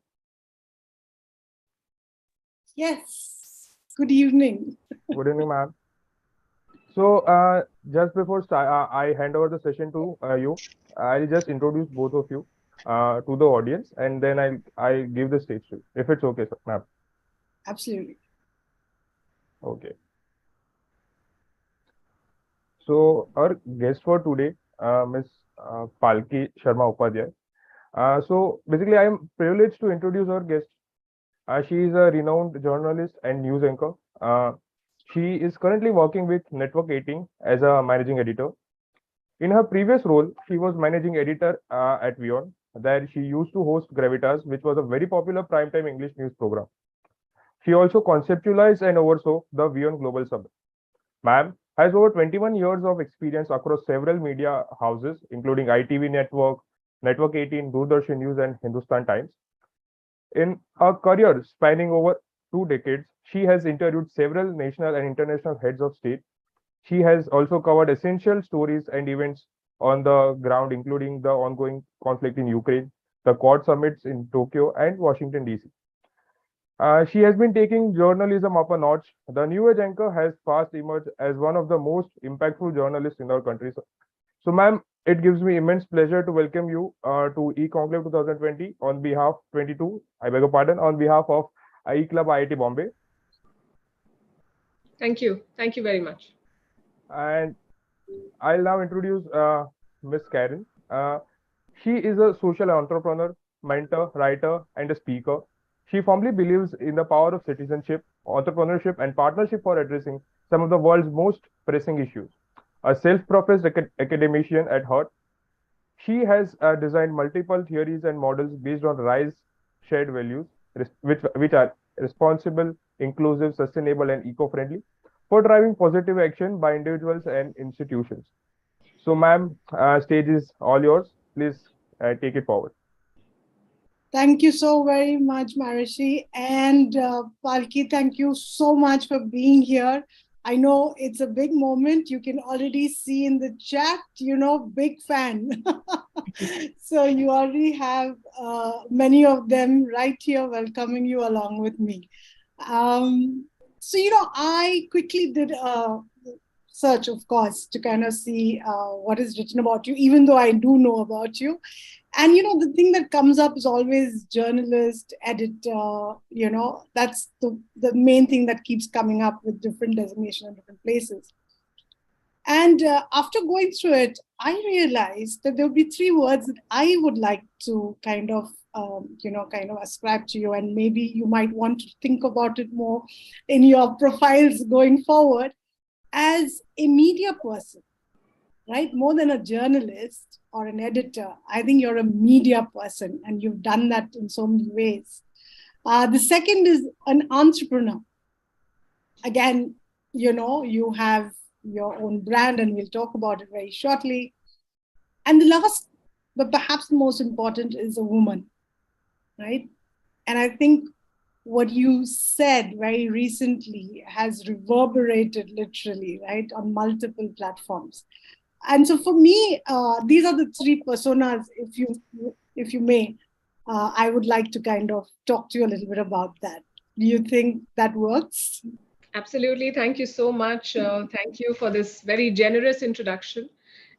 Yes. Good evening. Good evening, ma'am. So, just before I hand over the session to you, I'll just introduce both of you to the audience, and then I'll give the stage to you, if it's okay, sir, ma'am. Absolutely. Okay. So, our guest for today, Ms. Palki Sharma Upadhyay. So, basically, I am privileged to introduce our guest. She is a renowned journalist and news anchor. She is currently working with Network 18 as a managing editor. In her previous role, she was managing editor at WION. There, she used to host Gravitas, which was a very popular primetime English news program. She also conceptualized and oversaw the WION Global Summit. Ma'am has over 21 years of experience across several media houses, including ITV Network, Network 18, Doordarshan News, and Hindustan Times. In her career spanning over 2 decades, she has interviewed several national and international heads of state. She has also covered essential stories and events on the ground, including the ongoing conflict in Ukraine, the Quad summits in Tokyo and Washington, D.C. She has been taking journalism up a notch. The New Age anchor has fast emerged as one of the most impactful journalists in our country. So, ma'am, it gives me immense pleasure to welcome you to E-Conclave 2020 on behalf on behalf of E-Club IIT Bombay. Thank you. Thank you very much. And I'll now introduce Miss Karen. She is a social entrepreneur, mentor, writer, and a speaker. She firmly believes in the power of citizenship, entrepreneurship, and partnership for addressing some of the world's most pressing issues. A self-professed academician at heart, she has designed multiple theories and models based on RISE shared values, which are responsible, inclusive, sustainable, and eco-friendly, for driving positive action by individuals and institutions. So, ma'am, stage is all yours. Please take it forward. Thank you so very much, Marishi. And Palki, thank you so much for being here. I know it's a big moment. You can already see in the chat, big fan. So you already have many of them right here welcoming you along with me. So, I quickly did a search, of course, to kind of see what is written about you, even though I do know about you. And, the thing that comes up is always journalist, editor, that's the main thing that keeps coming up with different designations in different places. And after going through it, I realized that there would be 3 words that I would like to kind of ascribe to you. And maybe you might want to think about it more in your profiles going forward as a media person, right? More than a journalist or an editor, I think you're a media person, and you've done that in so many ways. The second is an entrepreneur. Again, you have your own brand, and we'll talk about it very shortly. And the last, but perhaps the most important, is a woman, right? And I think what you said very recently has reverberated literally, right, on multiple platforms. And so for me, these are the 3 personas, if you may, I would like to kind of talk to you a little bit about that. Do you think that works? Absolutely. Thank you so much. Thank you for this very generous introduction.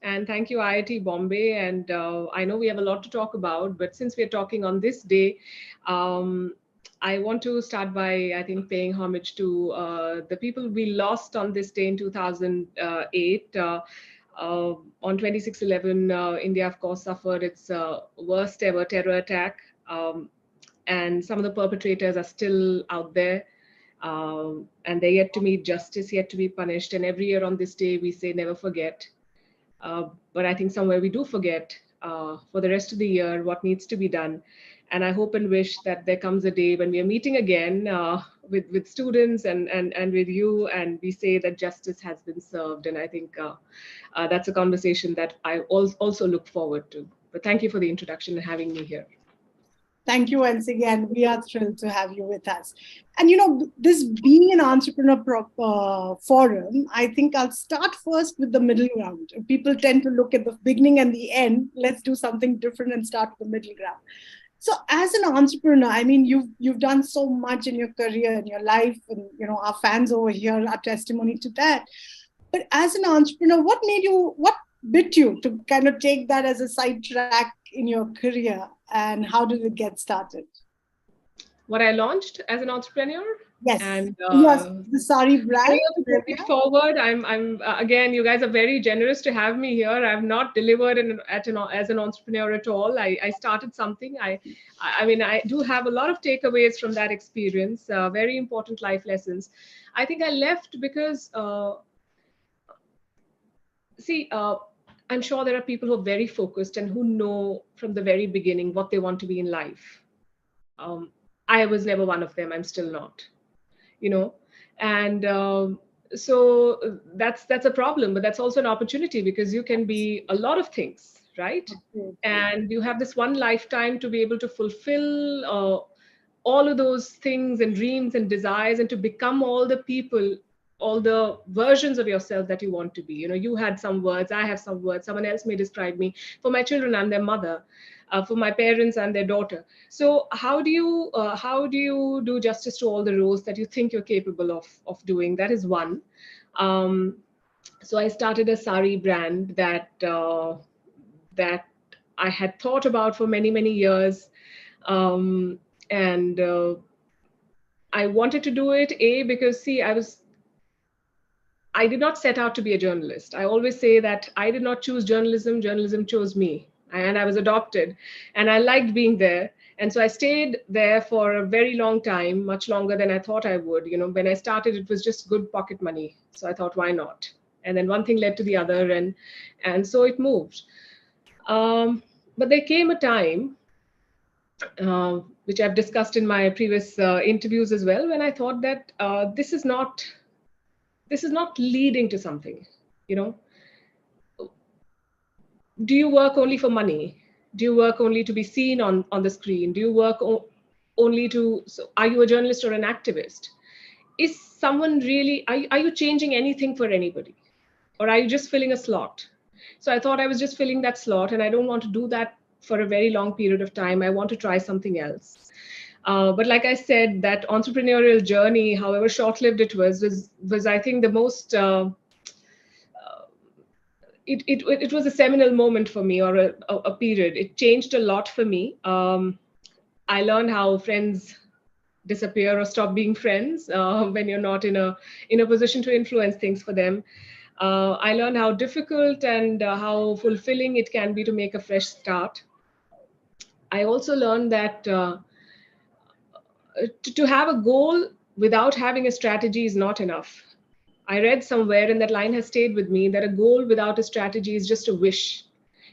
And thank you, IIT Bombay. And I know we have a lot to talk about, but since we're talking on this day, I want to start by, I think, paying homage to the people we lost on this day in 2008. On 26/11, India, of course, suffered its worst ever terror attack. And some of the perpetrators are still out there. And they're yet to meet justice, yet to be punished. And every year on this day, we say never forget. But I think somewhere we do forget for the rest of the year what needs to be done. And I hope and wish that there comes a day when we are meeting again with students and with you, and we say that justice has been served. And I think that's a conversation that I also look forward to. But thank you for the introduction and having me here. Thank you once again. We are thrilled to have you with us. And this being an entrepreneur forum, I think I'll start first with the middle ground. People tend to look at the beginning and the end. Let's do something different and start with the middle ground. So as an entrepreneur, I mean, you've done so much in your career and your life, and our fans over here are testimony to that. But as an entrepreneur, what bit you to kind of take that as a sidetrack in your career, and how did it get started? What I launched as an entrepreneur? Yes. And yes, the sari brand. Forward, I'm again, you guys are very generous to have me here. I've not delivered as an entrepreneur at all. I started something. I mean, I do have a lot of takeaways from that experience, very important life lessons. I think I left because, I'm sure there are people who are very focused and who know from the very beginning what they want to be in life. I was never one of them. I'm still not, and so that's a problem, but that's also an opportunity, because you can be a lot of things, right? And you have this one lifetime to be able to fulfill all of those things and dreams and desires, and to become all the people, all the versions of yourself that you want to be. You had some words, I have some words, someone else may describe me. For my children, I'm their mother. For my parents, I'm their daughter. So how do you do justice to all the roles that you think you're capable of doing? That is one. So I started a sari brand that I had thought about for many, many years. And I wanted to do it, because I did not set out to be a journalist. I always say that I did not choose journalism, journalism chose me. And I was adopted, and I liked being there. And so I stayed there for a very long time, much longer than I thought I would. When I started, it was just good pocket money. So I thought, why not? And then one thing led to the other, and so it moved. But there came a time, which I've discussed in my previous interviews as well, when I thought that this is not leading to something. Do you work only for money? Do you work only to be seen on the screen? Do you work only so are you a journalist or an activist? Is someone really, are you changing anything for anybody? Or are you just filling a slot? So I thought I was just filling that slot, and I don't want to do that for a very long period of time. I want to try something else. But like I said, that entrepreneurial journey, however short-lived it was I think the most, it was a seminal moment for me, or a period. It changed a lot for me. I learned how friends disappear or stop being friends when you're not in a position to influence things for them. I learned how difficult and how fulfilling it can be to make a fresh start. I also learned that to have a goal without having a strategy is not enough. I read somewhere, and that line has stayed with me, that a goal without a strategy is just a wish.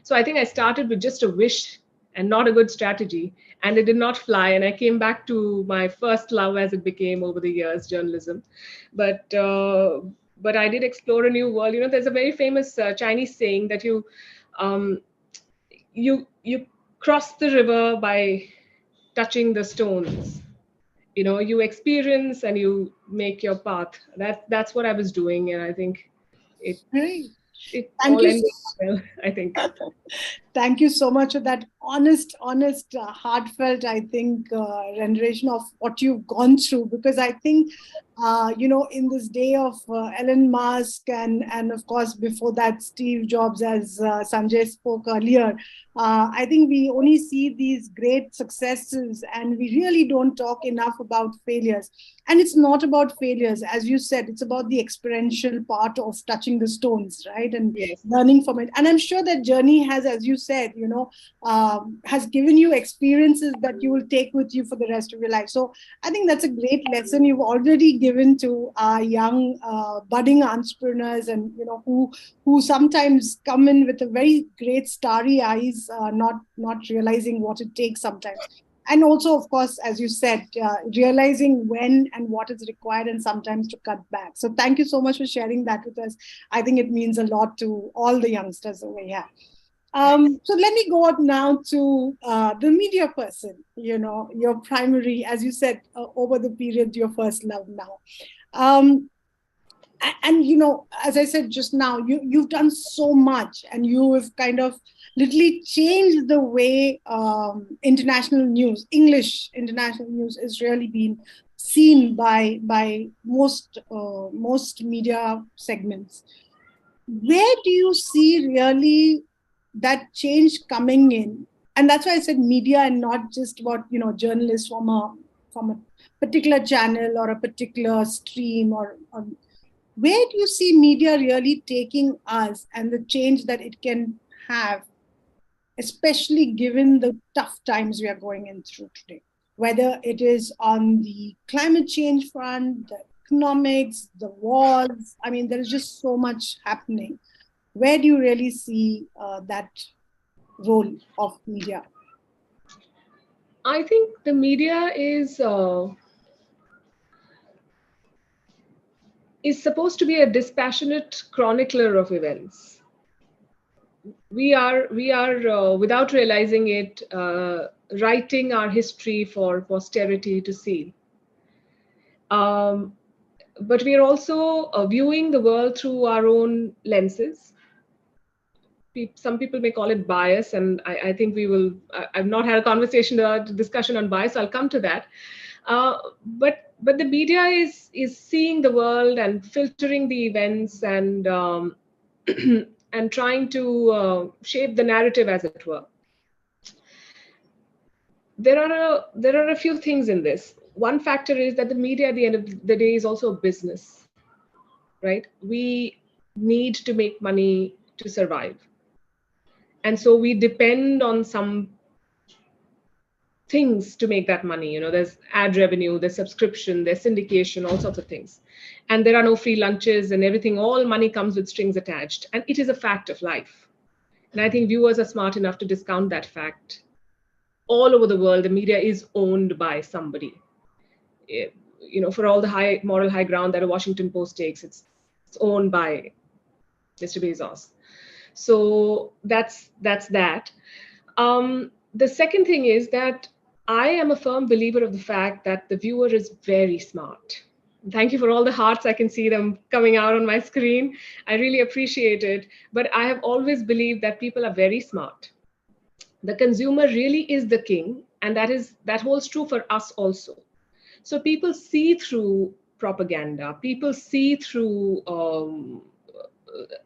So I think I started with just a wish and not a good strategy, and it did not fly. And I came back to my first love, as it became over the years, journalism. But I did explore a new world. There's a very famous Chinese saying that you cross the river by touching the stones. You experience and you make your path. That's what I was doing, and I think it all ended well, I think. Thank you so much for that honest, heartfelt, I think, rendition of what you've gone through. Because I think, in this day of Elon Musk and of course before that Steve Jobs, as Sanjay spoke earlier, I think we only see these great successes, and we really don't talk enough about failures. And it's not about failures, as you said, it's about the experiential part of touching the stones, right? And learning from it. And I'm sure that journey has, as you said, has given you experiences that you will take with you for the rest of your life. So I think that's a great lesson you've already given to our young budding entrepreneurs, and who sometimes come in with a very great starry eyes, not realizing what it takes sometimes. and also, of course, as you said, realizing when and what is required and sometimes to cut back. So thank you so much for sharing that with us. I think it means a lot to all the youngsters over here. So let me go on now to the media person, your primary, as you said, over the period, your first love now. And as I said just now, you've done so much, and you have kind of literally changed the way international news, English international news, is really being seen by most media segments. Where do you see really that change coming in? And that's why I said media, and not just what journalists from a particular channel or a particular stream, or where do you see media really taking us and the change that it can have, especially given the tough times we are going in through today, whether it is on the climate change front, the economics, the wars? I mean, there is just so much happening. Where do you really see that role of media? I think the media is supposed to be a dispassionate chronicler of events. We are without realizing it, writing our history for posterity to see. But we are also viewing the world through our own lenses. Some people may call it bias, and I think we will. I've not had a discussion on bias, so I'll come to that. But the media is seeing the world and filtering the events and and trying to shape the narrative, as it were. There are a few things in this. One factor is that the media, at the end of the day, is also a business, right? We need to make money to survive, and so we depend on some things to make that money. There's ad revenue, there's subscription, there's syndication, all sorts of things. And there are no free lunches and everything. All money comes with strings attached. And it is a fact of life. And I think viewers are smart enough to discount that fact. All over the world, the media is owned by somebody. For all the moral high ground that a Washington Post takes, it's owned by Mr. Bezos. So that's that. The second thing is that I am a firm believer of the fact that the viewer is very smart. Thank you for all the hearts. I can see them coming out on my screen. I really appreciate it. But I have always believed that people are very smart. The consumer really is the king, and that holds true for us also. So people see through propaganda. People see through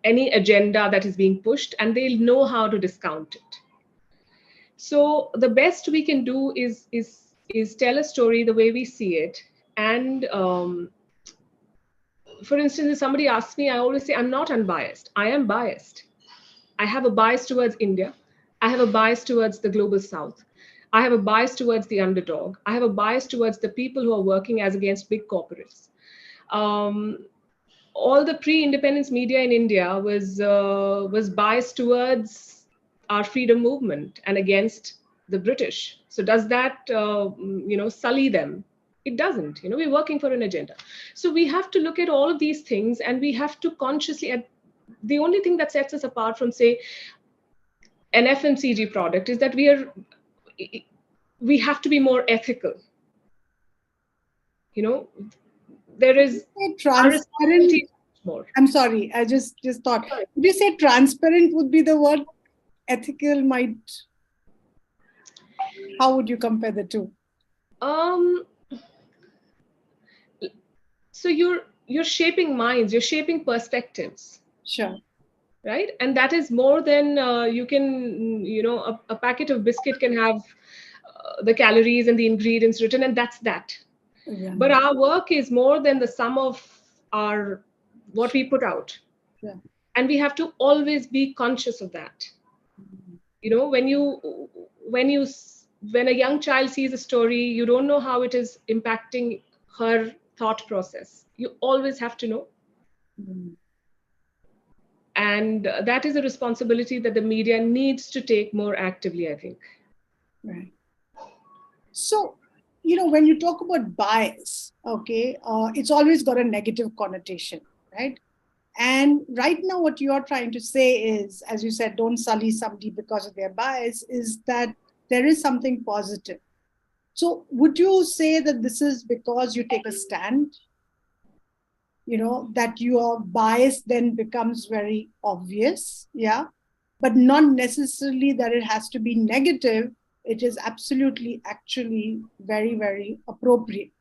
any agenda that is being pushed, and they'll know how to discount it. So the best we can do is tell a story the way we see it. And for instance, if somebody asks me, I always say, I'm not unbiased. I am biased. I have a bias towards India. I have a bias towards the global South. I have a bias towards the underdog. I have a bias towards the people who are working as against big corporates. All the pre-independence media in India was biased towards our freedom movement and against the British. So does that sully them? It doesn't. We're working for an agenda. So we have to look at all of these things, and we have to consciously. The only thing that sets us apart from, say, an FMCG product is that we have to be more ethical. There is transparent. More. I'm sorry. I just thought. Would you say transparent would be the word? Ethical might. How would you compare the two? So you're shaping minds. You're shaping perspectives. Sure. Right, and that is more than you can. A packet of biscuit can have the calories and the ingredients written, and that's that. Yeah. But our work is more than the sum of what we put out. Yeah. And we have to always be conscious of that. When a young child sees a story, you don't know how it is impacting her thought process. You always have to know. Mm. And that is a responsibility that the media needs to take more actively, I think. Right. So, when you talk about bias, okay, it's always got a negative connotation, right? And right now, what you're trying to say is, as you said, don't sully somebody because of their bias, is that there is something positive. So would you say that this is because you take a stand, that your bias then becomes very obvious, yeah? But not necessarily that it has to be negative. It is absolutely, actually very, very appropriate.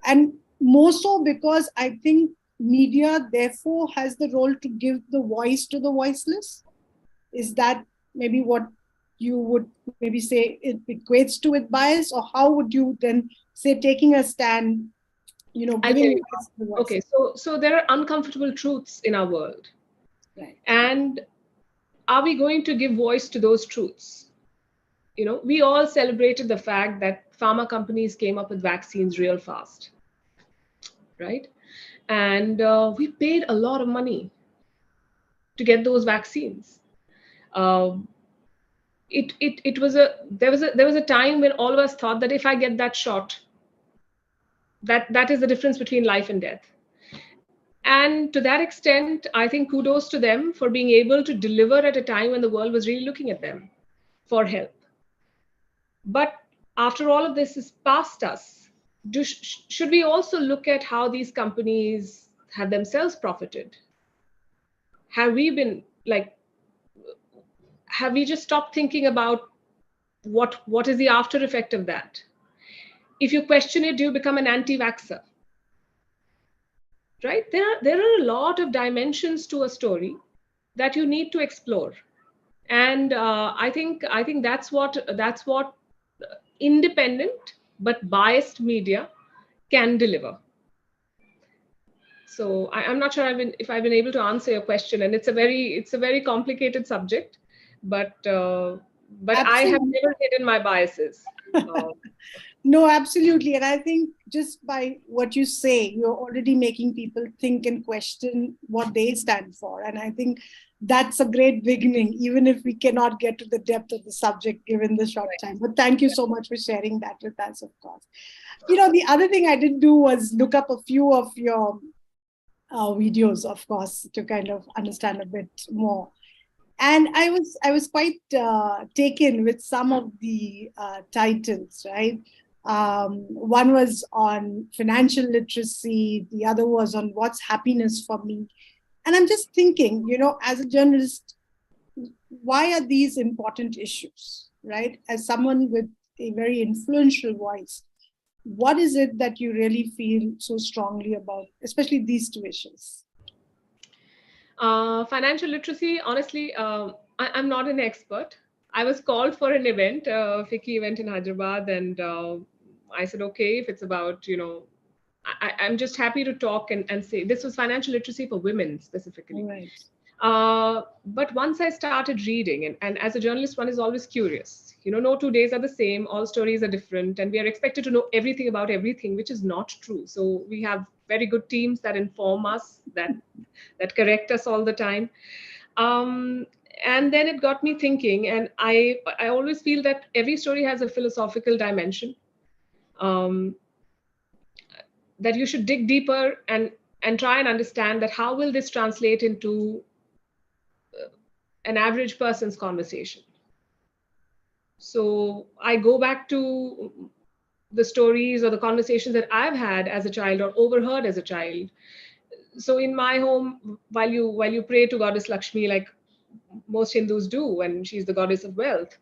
And more so because I think media therefore has the role to give the voice to the voiceless. Is that maybe what you would maybe say it equates to with bias? Or how would you then say taking a stand, giving voice to the voiceless? Okay, so there are uncomfortable truths in our world. Right. And are we going to give voice to those truths? We all celebrated the fact that pharma companies came up with vaccines real fast, right? And we paid a lot of money to get those vaccines. There was a time when all of us thought that if I get that shot, that is the difference between life and death. And to that extent, I think kudos to them for being able to deliver at a time when the world was really looking at them for help. But after all of this is past us, should we also look at how these companies have themselves profited? Have we just stopped thinking about what is the after effect of that? If you question it, do you become an anti-vaxxer? Right? There are a lot of dimensions to a story that you need to explore. And I think that's what independent but biased media can deliver. So I'm not sure if I've been able to answer your question, and it's a very complicated subject, but I have never hidden my biases. No, absolutely. And I think just by what you say, you're already making people think and question what they stand for. And I think that's a great beginning, even if we cannot get to the depth of the subject given the short time. But thank you so much for sharing that with us, of course. The other thing I did do was look up a few of your videos, of course, to kind of understand a bit more. And I was quite taken with some of the titles, right? One was on financial literacy, the other was on what's happiness for me. And I'm just thinking, as a journalist, why are these important issues, right? As someone with a very influential voice, what is it that you really feel so strongly about, especially these two issues? Financial literacy, honestly, I'm not an expert. I was called for an event, a FICCI event in Hyderabad, and I said, okay, if it's about, I'm just happy to talk and say, this was financial literacy for women specifically. Right. But once I started reading, and as a journalist, one is always curious. No 2 days are the same, all stories are different, and we are expected to know everything about everything, which is not true. So we have very good teams that inform us, that correct us all the time. And then it got me thinking, and I always feel that every story has a philosophical dimension, that you should dig deeper and try and understand that how will this translate into an average person's conversation. So I go back to the stories or the conversations that I've had as a child or overheard as a child. So in my home, while you pray to Goddess Lakshmi, like most Hindus do, and she's the goddess of wealth,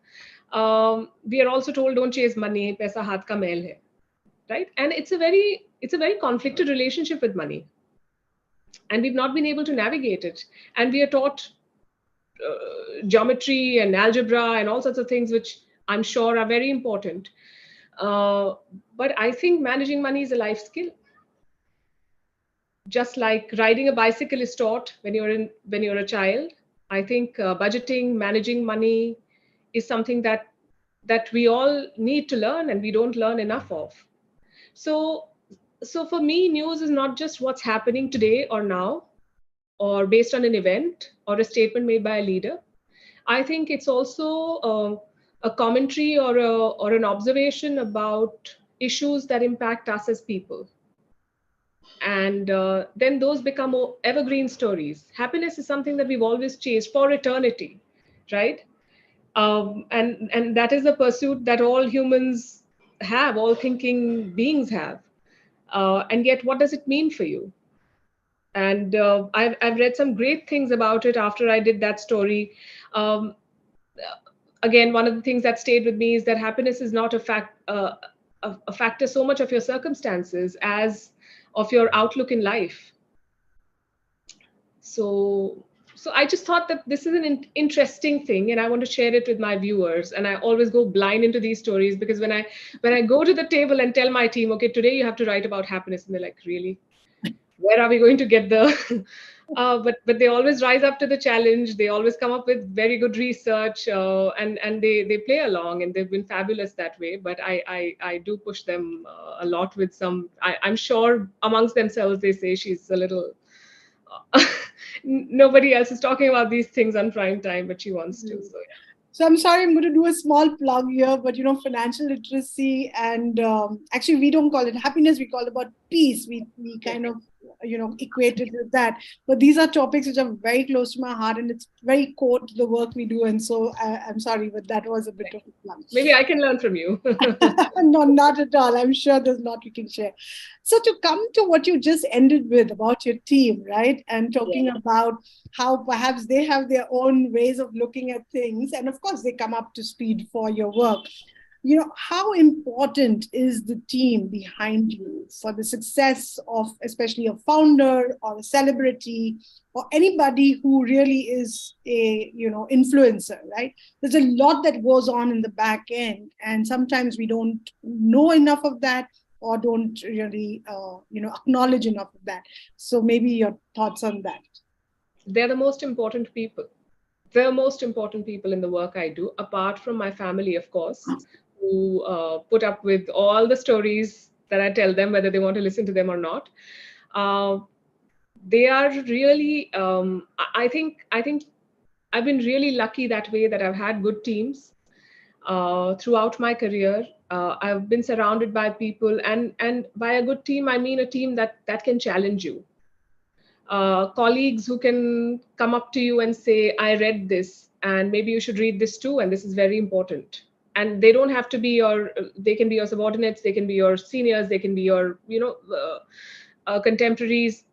we are also told, don't chase money, paisa haath ka mail hai, right? And it's a very conflicted relationship with money, and we've not been able to navigate it. And we are taught geometry and algebra and all sorts of things, which I'm sure are very important. But I think managing money is a life skill. Just like riding a bicycle is taught when you're a child, I think budgeting, managing money is something that we all need to learn, and we don't learn enough of. So for me, news is not just what's happening today or now, or based on an event or a statement made by a leader. I think it's also a commentary or an observation about issues that impact us as people. And then those become evergreen stories. Happiness is something that we've always chased for eternity, right? And that is the pursuit that all humans have, all thinking beings have. And yet, what does it mean for you? And I've read some great things about it after I did that story. Um, Again, one of the things that stayed with me is that happiness is not a factor so much of your circumstances as of your outlook in life. So I just thought that this is an interesting thing, and I want to share it with my viewers. And I always go blind into these stories, because when I go to the table and tell my team, okay, today you have to write about happiness, and they're like, really? Where are we going to get the but they always rise up to the challenge. They always come up with very good research, and they play along, and they've been fabulous that way. But I do push them a lot with some. I'm sure amongst themselves they say she's a little nobody else is talking about these things on prime time, but she wants to. So yeah. So I'm sorry, I'm going to do a small plug here, but financial literacy and actually we don't call it happiness, we call it about peace. We kind of equate it with that. But these are topics which are very close to my heart, and it's very core to the work we do. And so I'm sorry, but that was a bit of a plug. Maybe I can learn from you. No, not at all. I'm sure there's a lot we can share. So to come to what you just ended with about your team, right? And talking about how perhaps they have their own ways of looking at things. And of course, they come up to speed for your work. How important is the team behind you for the success of especially a founder or a celebrity or anybody who really is a, influencer, right? There's a lot that goes on in the back end, and sometimes we don't know enough of that or don't really, acknowledge enough of that. So maybe your thoughts on that. They're the most important people. The most important people in the work I do, apart from my family, of course, who put up with all the stories that I tell them, whether they want to listen to them or not. They are really, I think I've been really lucky that way, that I've had good teams throughout my career. I've been surrounded by people, and by a good team, I mean a team that can challenge you. Colleagues who can come up to you and say, I read this, and maybe you should read this too, and this is very important. And they don't have to be they can be your subordinates, they can be your seniors, they can be your, contemporaries.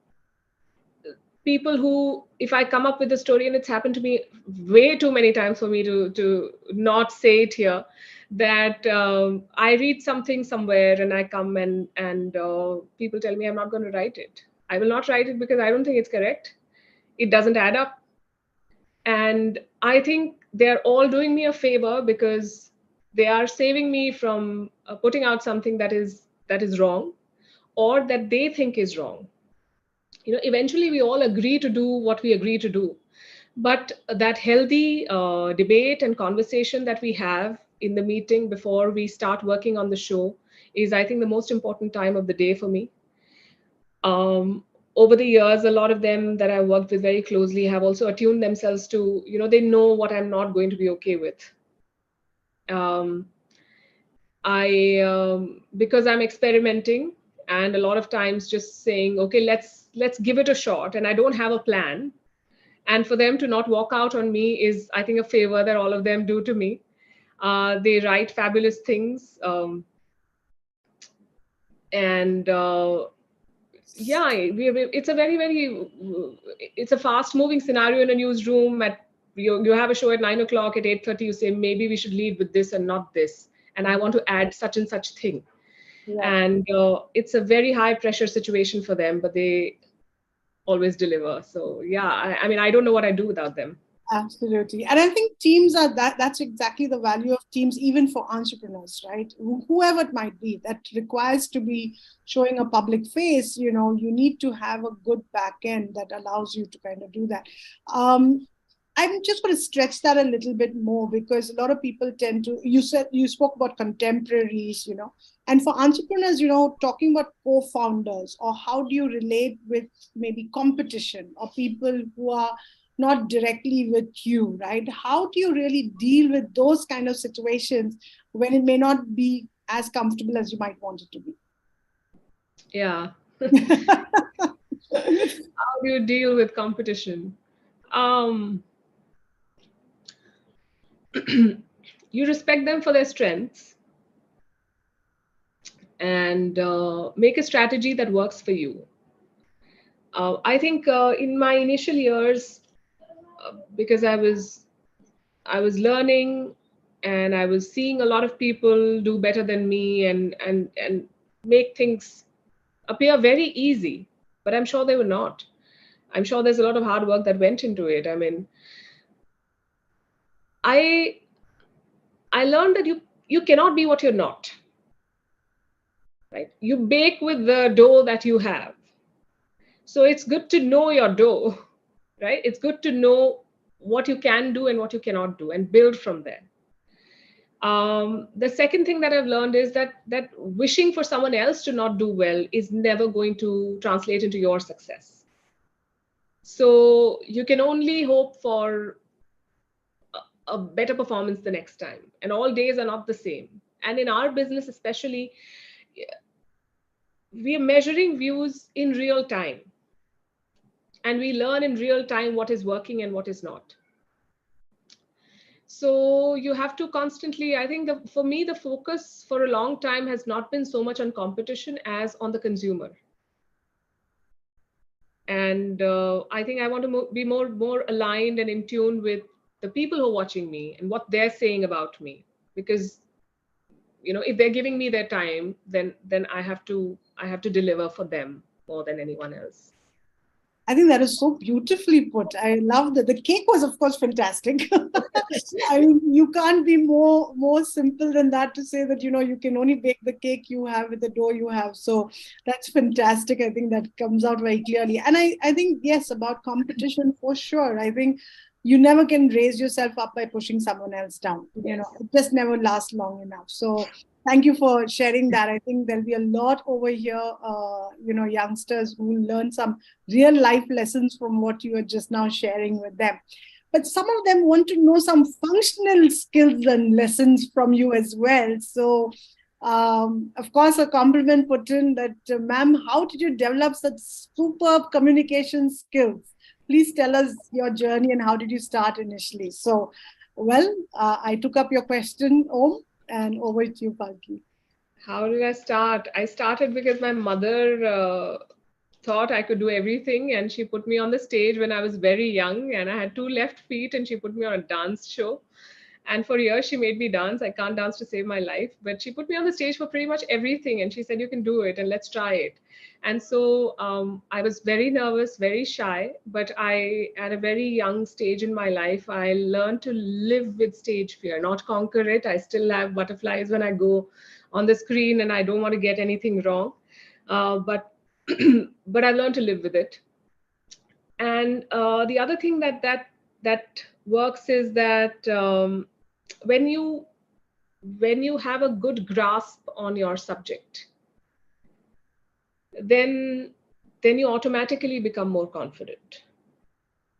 People who, if I come up with a story, and it's happened to me way too many times for me to not say it here, that I read something somewhere and I come and people tell me I'm not going to write it. I will not write it because I don't think it's correct. It doesn't add up. And I think they're all doing me a favor, because they are saving me from putting out something that is wrong, or that they think is wrong. Eventually we all agree to do what we agree to do. But that healthy debate and conversation that we have in the meeting before we start working on the show is, I think, the most important time of the day for me. Over the years, a lot of them that I worked with very closely have also attuned themselves to, they know what I'm not going to be okay with. Because I'm experimenting, and a lot of times just saying, okay, let's give it a shot, and I don't have a plan. And for them to not walk out on me is, I think, a favor that all of them do to me. They write fabulous things. It's a it's a fast moving scenario in a newsroom. You have a show at 9 o'clock, at 8:30, you say, maybe we should lead with this and not this. And I want to add such and such thing. Yeah. And it's a very high pressure situation for them, but they always deliver. So yeah, I don't know what I do without them. Absolutely. And I think teams are that's exactly the value of teams, even for entrepreneurs, right? Whoever it might be, that requires to be showing a public face, you need to have a good back end that allows you to kind of do that. I'm just going to stretch that a little bit more, because a lot of people tend to, you spoke about contemporaries, and for entrepreneurs, talking about co-founders, or how do you relate with maybe competition or people who are not directly with you, right? How do you really deal with those kind of situations when it may not be as comfortable as you might want it to be? Yeah. How do you deal with competition? You respect them for their strengths and make a strategy that works for you. I think in my initial years, because I was learning and I was seeing a lot of people do better than me and make things appear very easy, but I'm sure they were not. I'm sure there's a lot of hard work that went into it. I mean, I learned that you cannot be what you're not. Right? You bake with the dough that you have. So it's good to know your dough, right? It's good to know what you can do and what you cannot do and build from there. The second thing that I've learned is that wishing for someone else to not do well is never going to translate into your success. So you can only hope for a better performance the next time. And all days are not the same. And in our business especially, we are measuring views in real time. And we learn in real time what is working and what is not. So you have to constantly, I think for me, the focus for a long time has not been so much on competition as on the consumer. And I think I want to be more aligned and in tune with the people who are watching me and what they're saying about me. Because, you know, if they're giving me their time, then I have to deliver for them more than anyone else. I think that is so beautifully put. I love that. The cake was, of course, fantastic. I mean, you can't be more simple than that to say that, you know, you can only bake the cake you have with the dough you have. So that's fantastic. I think that comes out very clearly. And I think, yes, about competition for sure. I think you never can raise yourself up by pushing someone else down. You know, it just never lasts long enough. So thank you for sharing that. I think there'll be a lot over here, you know, youngsters who will learn some real life lessons from what you are just now sharing with them. But some of them want to know some functional skills and lessons from you as well. So, of course, a compliment put in that, ma'am, how did you develop such superb communication skills? Please tell us your journey and how did you start initially? So, well, I took up your question, Om, and over to you, Palki. How did I start? I started because my mother thought I could do everything, and she put me on the stage when I was very young, and I had 2 left feet, and she put me on a dance show. And for years, she made me dance. I can't dance to save my life, but she put me on the stage for pretty much everything. And she said, you can do it and let's try it. And so I was very nervous, very shy, but at a very young stage in my life, I learned to live with stage fear, not conquer it. I still have butterflies when I go on the screen and I don't want to get anything wrong. But I've learned to live with it. And the other thing that works is that when you have a good grasp on your subject, then you automatically become more confident.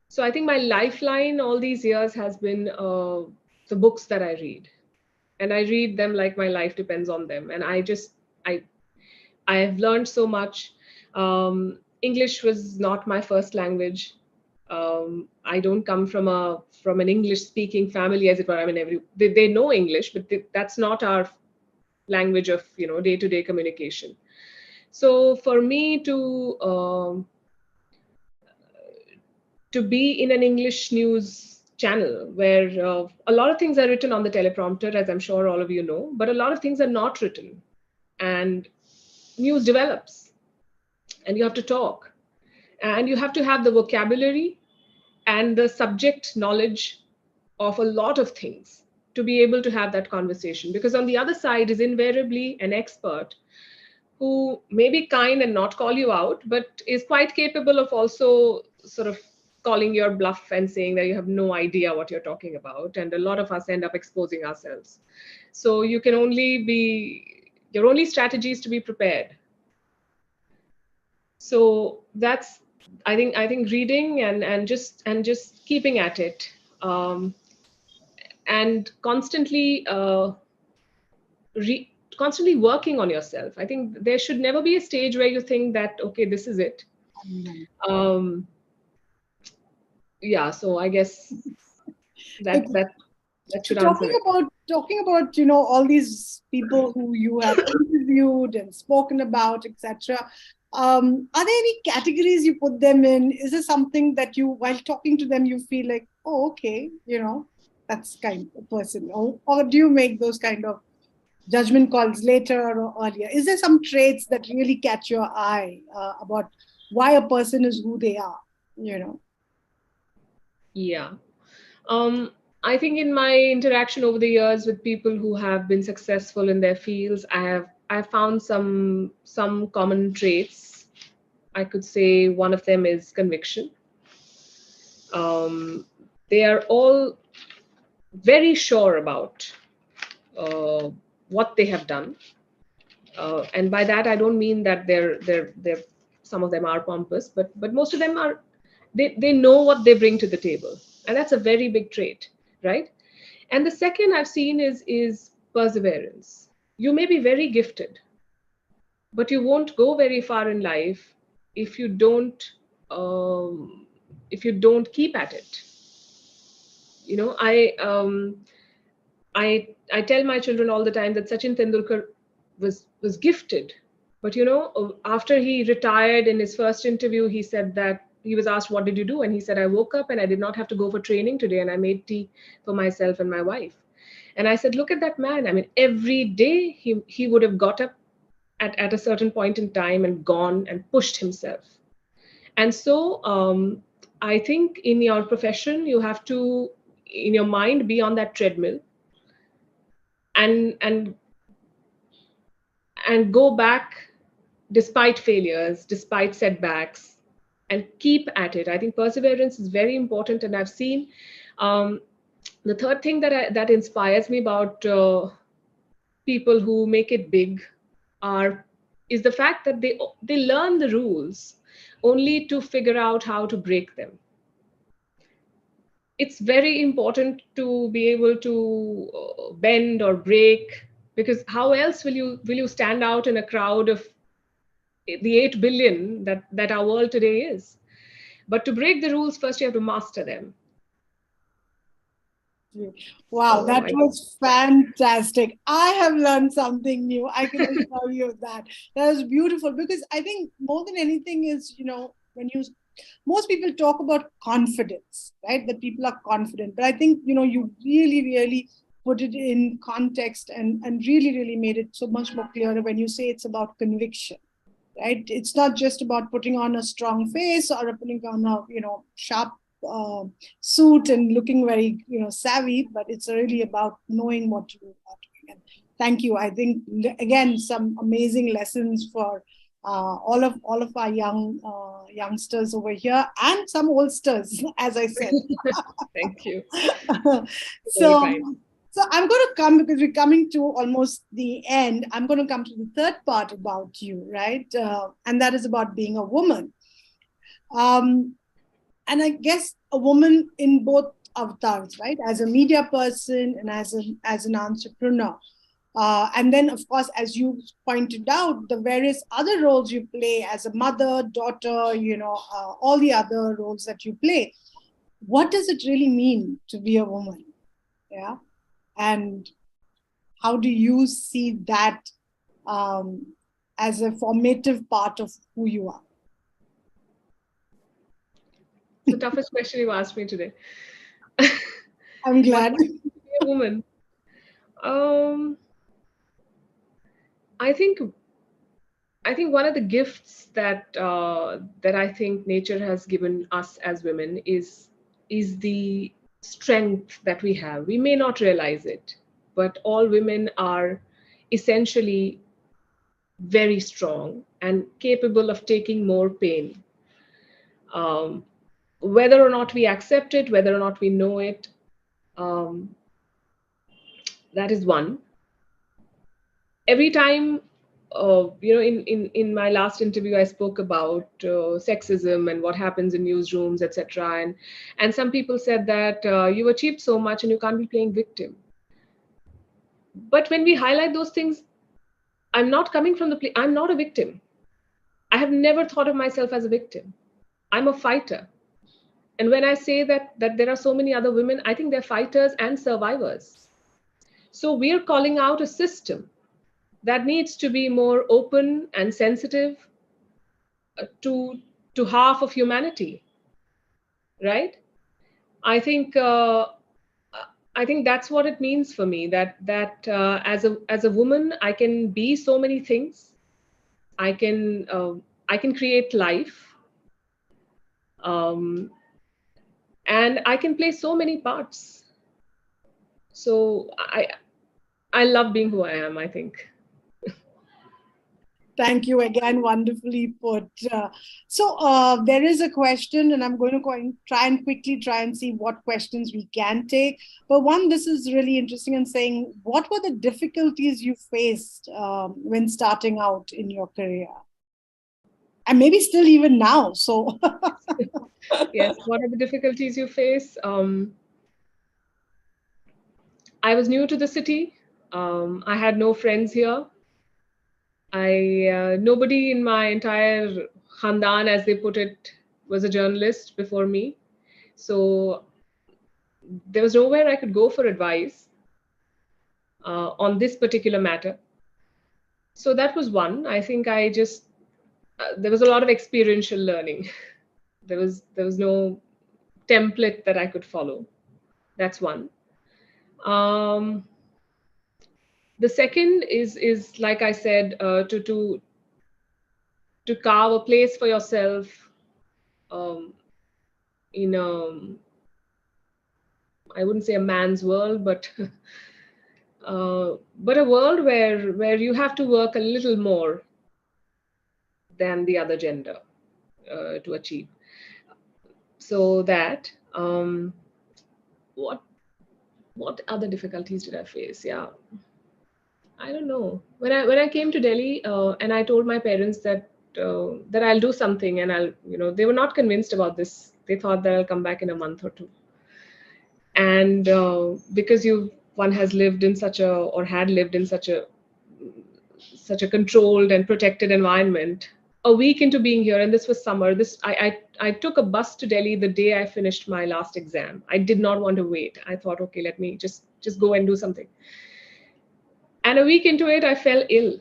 So I think my lifeline all these years has been the books that I read, and I read them like my life depends on them. And I have learned so much. English was not my first language. I don't come from an English-speaking family, as it were. I mean, they know English, but that's not our language of, you know, day-to-day communication. So for me to be in an English news channel where a lot of things are written on the teleprompter, as I'm sure all of you know, but a lot of things are not written, and news develops, and you have to talk, and you have to have the vocabulary and the subject knowledge of a lot of things to be able to have that conversation. Because on the other side is invariably an expert who may be kind and not call you out, but is quite capable of also sort of calling your bluff and saying that you have no idea what you're talking about. And a lot of us end up exposing ourselves. So your only strategy is to be prepared. So that's I think reading and just keeping at it, and constantly constantly working on yourself. I think there should never be a stage where you think that, okay, this is it. Yeah, so I guess that should answer it. Talking about all these people who you have interviewed and spoken about, etc. Are there any categories you put them in? Is there something that you, while talking to them, you feel like, oh, okay, that's kind of person, or do you make those kind of judgment calls later or earlier? Is there some traits that really catch your eye about why a person is who they are? Yeah. I think in my interaction over the years with people who have been successful in their fields, I have found some common traits. I could say one of them is conviction. They are all very sure about what they have done, and by that I don't mean that they're some of them are pompous, but most of them are. They know what they bring to the table, and that's a very big trait, right? And the second I've seen is perseverance. You may be very gifted, but you won't go very far in life if you don't keep at it. I tell my children all the time that Sachin Tendulkar was gifted, but after he retired, in his first interview, he said that he was asked, what did you do? And he said, I woke up and I did not have to go for training today, and I made tea for myself and my wife. And I said, look at that man. I mean, every day he would have got up at a certain point in time and gone and pushed himself. And so I think in your profession, you have to, in your mind, be on that treadmill and go back despite failures, despite setbacks, and keep at it. I think perseverance is very important. And I've seen the third thing that inspires me about people who make it big is the fact that they learn the rules only to figure out how to break them. It's very important to be able to bend or break, because how else will you stand out in a crowd of the 8 billion that our world today is? But to break the rules, first you have to master them. Wow, that was fantastic. I have learned something new. I can assure you that. That was beautiful, because I think more than anything is, most people talk about confidence, right? That people are confident. But I think, you really, really put it in context and really, really made it so much more clearer when you say it's about conviction, right? It's not just about putting on a strong face or putting on a, sharp suit and looking very, savvy, but it's really about knowing what you are doing. And thank you. I think, again, some amazing lessons for all of our youngsters over here, and some oldsters, as I said. Thank you. So I'm going to come, because we're coming to almost the end. I'm going to come to the third part about you, right? And that is about being a woman. And I guess a woman in both avatars, right? As a media person and as an entrepreneur. And then, of course, as you pointed out, the various other roles you play as a mother, daughter, all the other roles that you play. What does it really mean to be a woman? Yeah. And how do you see that as a formative part of who you are? The toughest question you asked me today. I'm glad. Be a woman. I think one of the gifts that I think nature has given us as women is the strength that we have. We may not realize it, but all women are essentially very strong and capable of taking more pain. Whether or not we accept it, whether or not we know it, that is one. Every time in my last interview, I spoke about sexism and what happens in newsrooms, etc. And some people said that you achieved so much and you can't be playing victim. But when we highlight those things, I'm not coming from the I'm not a victim. I have never thought of myself as a victim. I'm a fighter. And when I say that there are so many other women, I think they're fighters and survivors. So we're calling out a system that needs to be more open and sensitive to half of humanity, right? I think that's what it means for me. That as a woman, I can be so many things. I can create life, and I can play so many parts. So I love being who I am, I think. Thank you again, wonderfully put. So there is a question, and I'm going to try and see what questions we can take. But one, this is really interesting and saying, what were the difficulties you faced when starting out in your career? And maybe still even now, so. Yes, what are the difficulties you face? I was new to the city. I had no friends here. Nobody in my entire khandan, as they put it, was a journalist before me. So there was nowhere I could go for advice on this particular matter. So that was one. I think I just, there was a lot of experiential learning. There was no template that I could follow. That's one. The second is like I said, to carve a place for yourself in I wouldn't say a man's world, but a world where you have to work a little more than the other gender to achieve. So that what other difficulties did I face? Yeah, I don't know. When I came to Delhi and I told my parents that I'll do something, and they were not convinced about this. They thought that I'll come back in a month or two. And because one has lived in had lived in such a controlled and protected environment, a week into being here, and this was summer, I took a bus to Delhi the day I finished my last exam. I did not want to wait. I thought, okay, let me just go and do something. And a week into it, I fell ill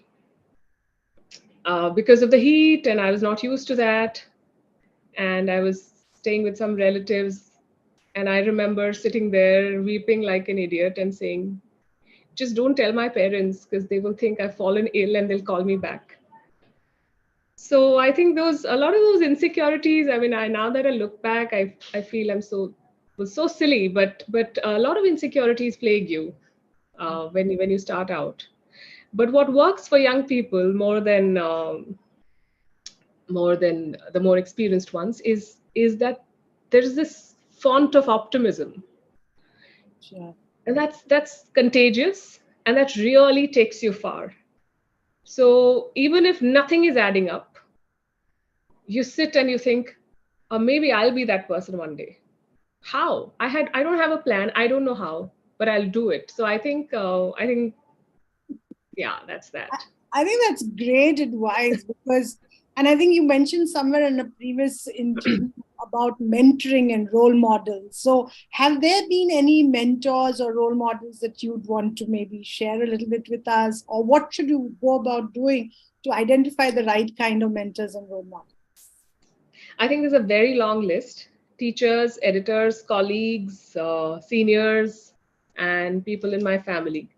because of the heat, and I was not used to that. And I was staying with some relatives, and I remember sitting there weeping like an idiot and saying, just don't tell my parents, because they will think I've fallen ill and they'll call me back. So I think a lot of those insecurities, I mean, now that I look back, I feel was so silly, but a lot of insecurities plague you when you start out. But what works for young people more than the more experienced ones is that there's this font of optimism. Sure. And that's contagious, and that really takes you far. So even if nothing is adding up, you sit and you think, maybe I'll be that person one day. How? I don't have a plan. I don't know how, but I'll do it. So I think yeah, that's that. I think that's great advice, because, and I think you mentioned somewhere in a previous interview about mentoring and role models. So have there been any mentors or role models that you'd want to maybe share a little bit with us, or what should you go about doing to identify the right kind of mentors and role models? I think there's a very long list: teachers, editors, colleagues, seniors, and people in my family.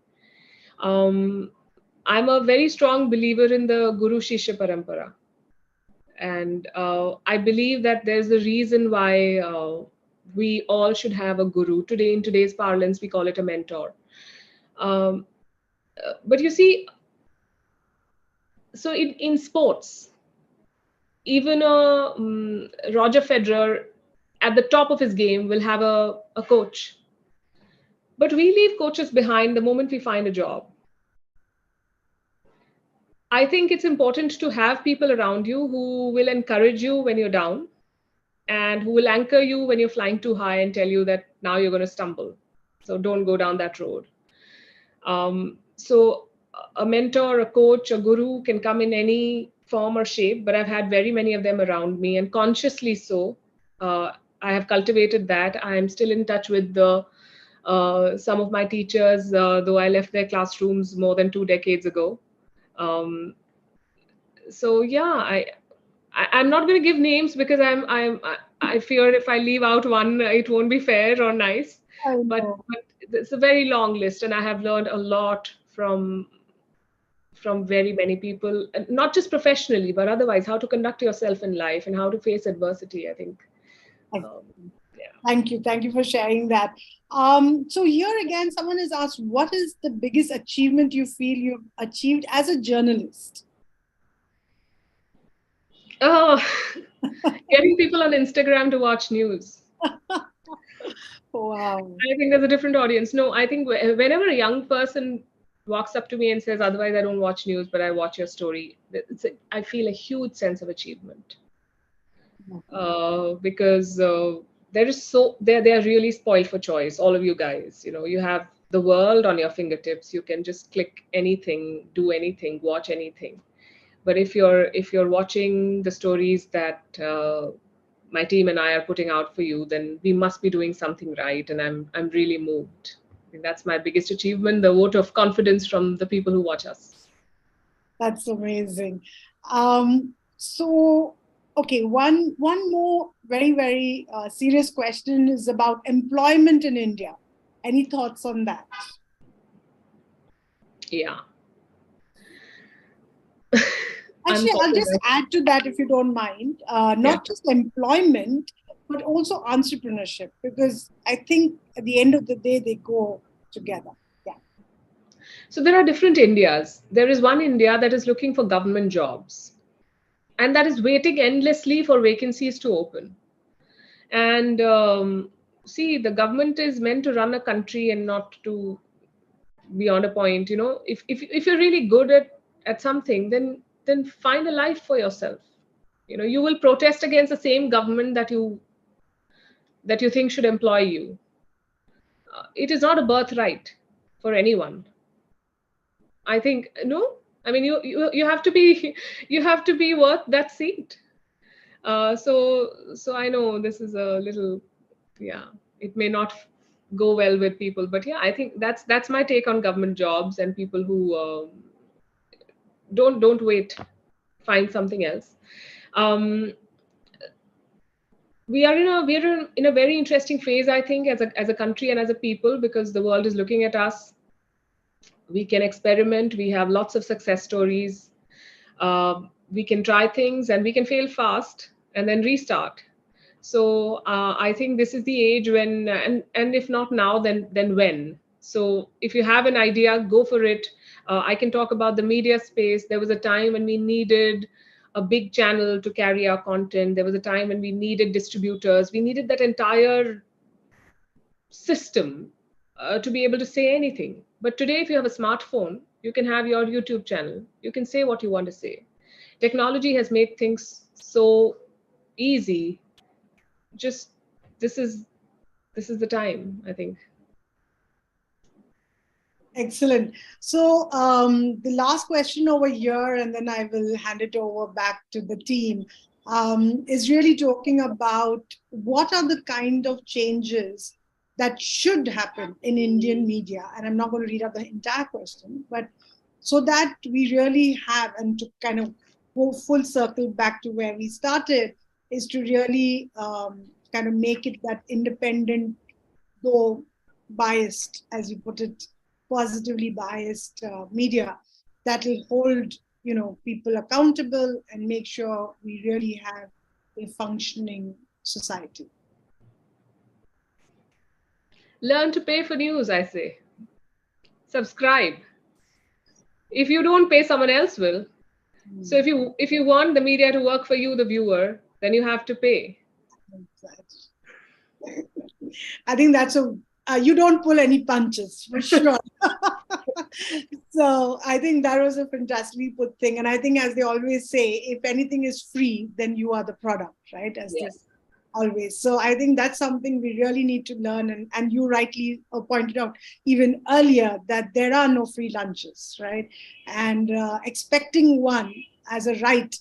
I'm a very strong believer in the Guru Shishya Parampara. And I believe that there's a reason why we all should have a guru. In today's parlance, we call it a mentor. But you see, so in sports, even Roger Federer at the top of his game will have a coach. But we leave coaches behind the moment we find a job. I think it's important to have people around you who will encourage you when you're down and who will anchor you when you're flying too high and tell you that now you're going to stumble. So don't go down that road. So a mentor, a coach, a guru can come in any form or shape, but I've had very many of them around me, and consciously so. I have cultivated that. I am still in touch with some of my teachers, though I left their classrooms more than 2 decades ago. So yeah, I'm not going to give names because I fear if I leave out one, it won't be fair or nice. But it's a very long list, and I have learned a lot from very many people, and not just professionally, but otherwise, how to conduct yourself in life and how to face adversity, I think. Thank you for sharing that. So here again, someone has asked, what is the biggest achievement you feel you've achieved as a journalist? Oh, getting people on Instagram to watch news. Wow. I think there's a different audience. No, I think whenever a young person walks up to me and says, otherwise I don't watch news, but I watch your story, I feel a huge sense of achievement. Because they are really spoiled for choice, all of you guys. You have the world on your fingertips. You can just click anything, do anything, watch anything. But if you're watching the stories that my team and I are putting out for you, then we must be doing something right, and I'm really moved. I think that's my biggest achievement, the vote of confidence from the people who watch us. That's amazing. So, okay, one more very, very serious question is about employment in India. Any thoughts on that? Yeah. Actually, I'll just add to that if you don't mind. Not just employment, but also entrepreneurship, because I think at the end of the day, they go together. Yeah. So there are different Indias. There is one India that is looking for government jobs, and that is waiting endlessly for vacancies to open. And see, the government is meant to run a country and not to beyond a point. If you're really good at something, then find a life for yourself. You will protest against the same government that you think should employ you. It is not a birthright for anyone. I think I mean you have to be worth that seat. So I know this is a little, it may not go well with people, but I think that's my take on government jobs and people who don't wait, find something else. We are in a very interesting phase, I think, as a country and as a people, because the world is looking at us. We can experiment. We have lots of success stories. We can try things and we can fail fast and then restart. So I think this is the age when, and if not now, then when. So if you have an idea, go for it. I can talk about the media space. There was a time when we needed a big channel to carry our content. There was a time when we needed distributors. We needed that entire system to be able to say anything. But today, if you have a smartphone, you can have your YouTube channel. You can say what you want to say. Technology has made things so easy. Just this is the time, I think. Excellent. So the last question over here, and then I will hand it over back to the team, is really talking about what are the kind of changes that should happen in Indian media. And I'm not going to read out the entire question, but so that we really have, and to kind of go full circle back to where we started, is to really kind of make it that independent, though biased, as you put it, positively biased media that will hold people accountable and make sure we really have a functioning society. Learn to pay for news, I say. Subscribe. If you don't pay, someone else will. So if you want the media to work for you, the viewer, then you have to pay. I think that's a you don't pull any punches for sure. So I think that was a fantastically put thing. And I think, as they always say, if anything is free, then you are the product, right? As Yes. they always. So I think that's something we really need to learn. And you rightly pointed out even earlier that there are no free lunches, right? And expecting one as a right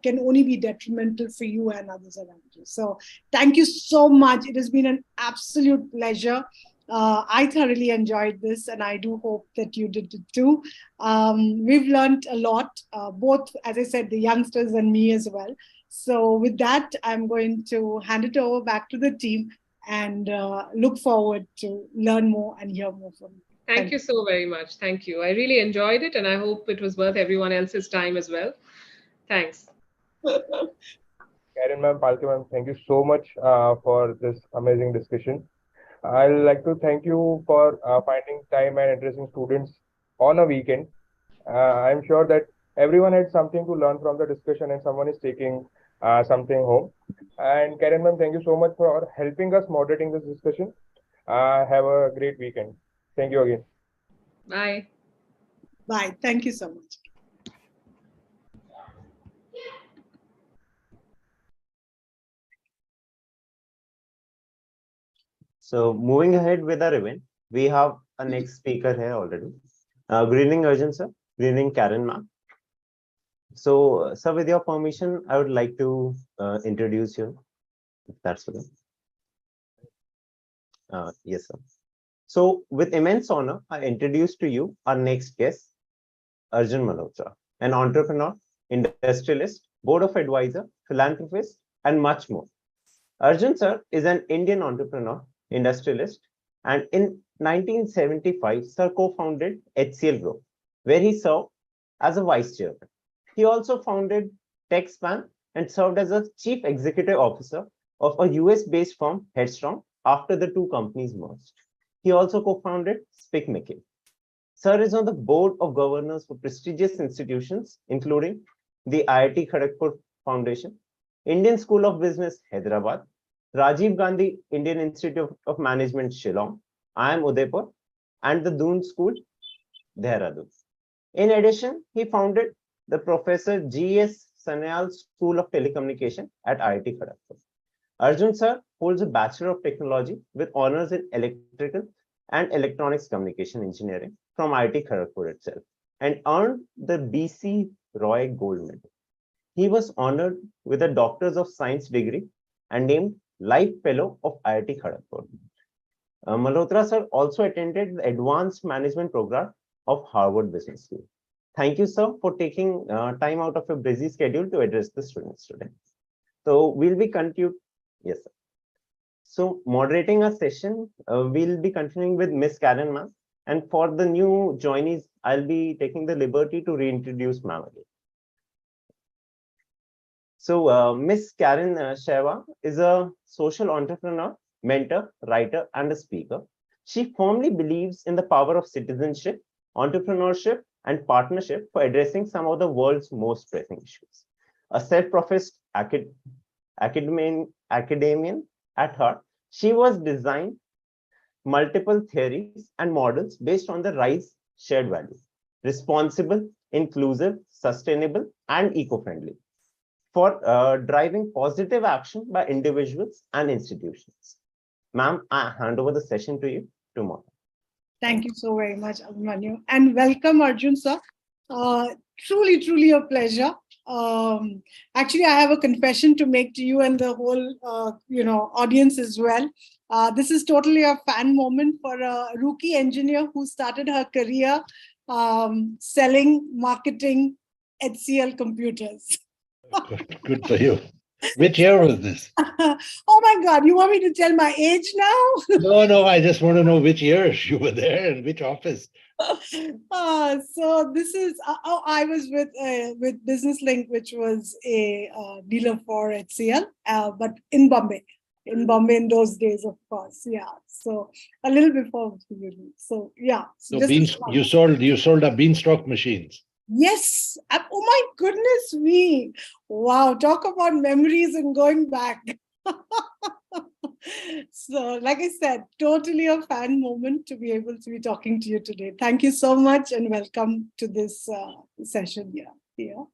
can only be detrimental for you and others around you. So thank you so much. It has been an absolute pleasure. I thoroughly enjoyed this, and I do hope that you did too. We've learned a lot, both, as I said, the youngsters and me as well. So with that, I'm going to hand it over back to the team and look forward to learn more and hear more from you. Thank you so very much. Thank you. I really enjoyed it, and I hope it was worth everyone else's time as well. Thanks. Karen ma'am, Palki ma'am, thank you so much for this amazing discussion. I'd like to thank you for finding time and addressing students on a weekend. I'm sure that everyone had something to learn from the discussion and someone is taking something home. And Karen ma'am, thank you so much for helping us moderating this discussion. Have a great weekend. Thank you again. Bye. Bye. Thank you so much. So moving ahead with our event, we have a next speaker here already. Good evening, Arjun sir. Good evening, Karen ma'am. So, sir, with your permission, I would like to introduce you, if that's okay. Yes, sir. So, with immense honor, I introduce to you our next guest, Arjun Malhotra, an entrepreneur, industrialist, board of advisor, philanthropist, and much more. Arjun sir is an Indian entrepreneur, industrialist, and in 1975, sir co-founded HCL Group, where he served as a vice chairman. He also founded TechSpan and served as a chief executive officer of a US-based firm, Headstrong, after the two companies merged. He also co-founded SpickMickey. Sir is on the board of governors for prestigious institutions, including the IIT Kharagpur Foundation, Indian School of Business, Hyderabad, Rajiv Gandhi Indian Institute of Management, Shillong, IIM Udaipur, and the Doon School, Dehradun. In addition, he founded the Professor G.S. Sanyal School of Telecommunication at IIT Kharagpur. Arjun sir holds a Bachelor of Technology with honors in Electrical and Electronics Communication Engineering from IIT Kharagpur itself and earned the B.C. Roy Gold Medal. He was honored with a Doctors of Science degree and named Life Fellow of IIT Kharagpur. Malhotra sir also attended the Advanced Management Program of Harvard Business School. Thank you, sir, for taking time out of your busy schedule to address the students today. So we'll be continuing. Yes, sir. So moderating our session, we'll be continuing with Miss Karen ma'am. And for the new joinees, I'll be taking the liberty to reintroduce ma'am again. So Miss Karen Sheva is a social entrepreneur, mentor, writer, and a speaker. She firmly believes in the power of citizenship, entrepreneurship, and partnership for addressing some of the world's most pressing issues. A self-professed academian at heart, she was designed multiple theories and models based on the RISE shared values: responsible, inclusive, sustainable, and eco-friendly, for driving positive action by individuals and institutions. Ma'am, I hand over the session to you tomorrow. Thank you so very much, Abhimanyu. And welcome, Arjun sir. Truly a pleasure. Actually, I have a confession to make to you and the whole audience as well. This is totally a fan moment for a rookie engineer who started her career selling, marketing HCL computers. Good for you. Which year was this? Oh my God, you want me to tell my age now? No, I just want to know which years you were there and which office. So this is, I was with Business Link, which was a dealer for HCL, but in Bombay in those days, of course. Yeah. So a little before. So yeah. So you sold our beanstalk machines. Yes. Oh my goodness me. Wow. Talk about memories and going back. So, like I said, totally a fan moment to be able to be talking to you today. Thank you so much and welcome to this session here. Yeah.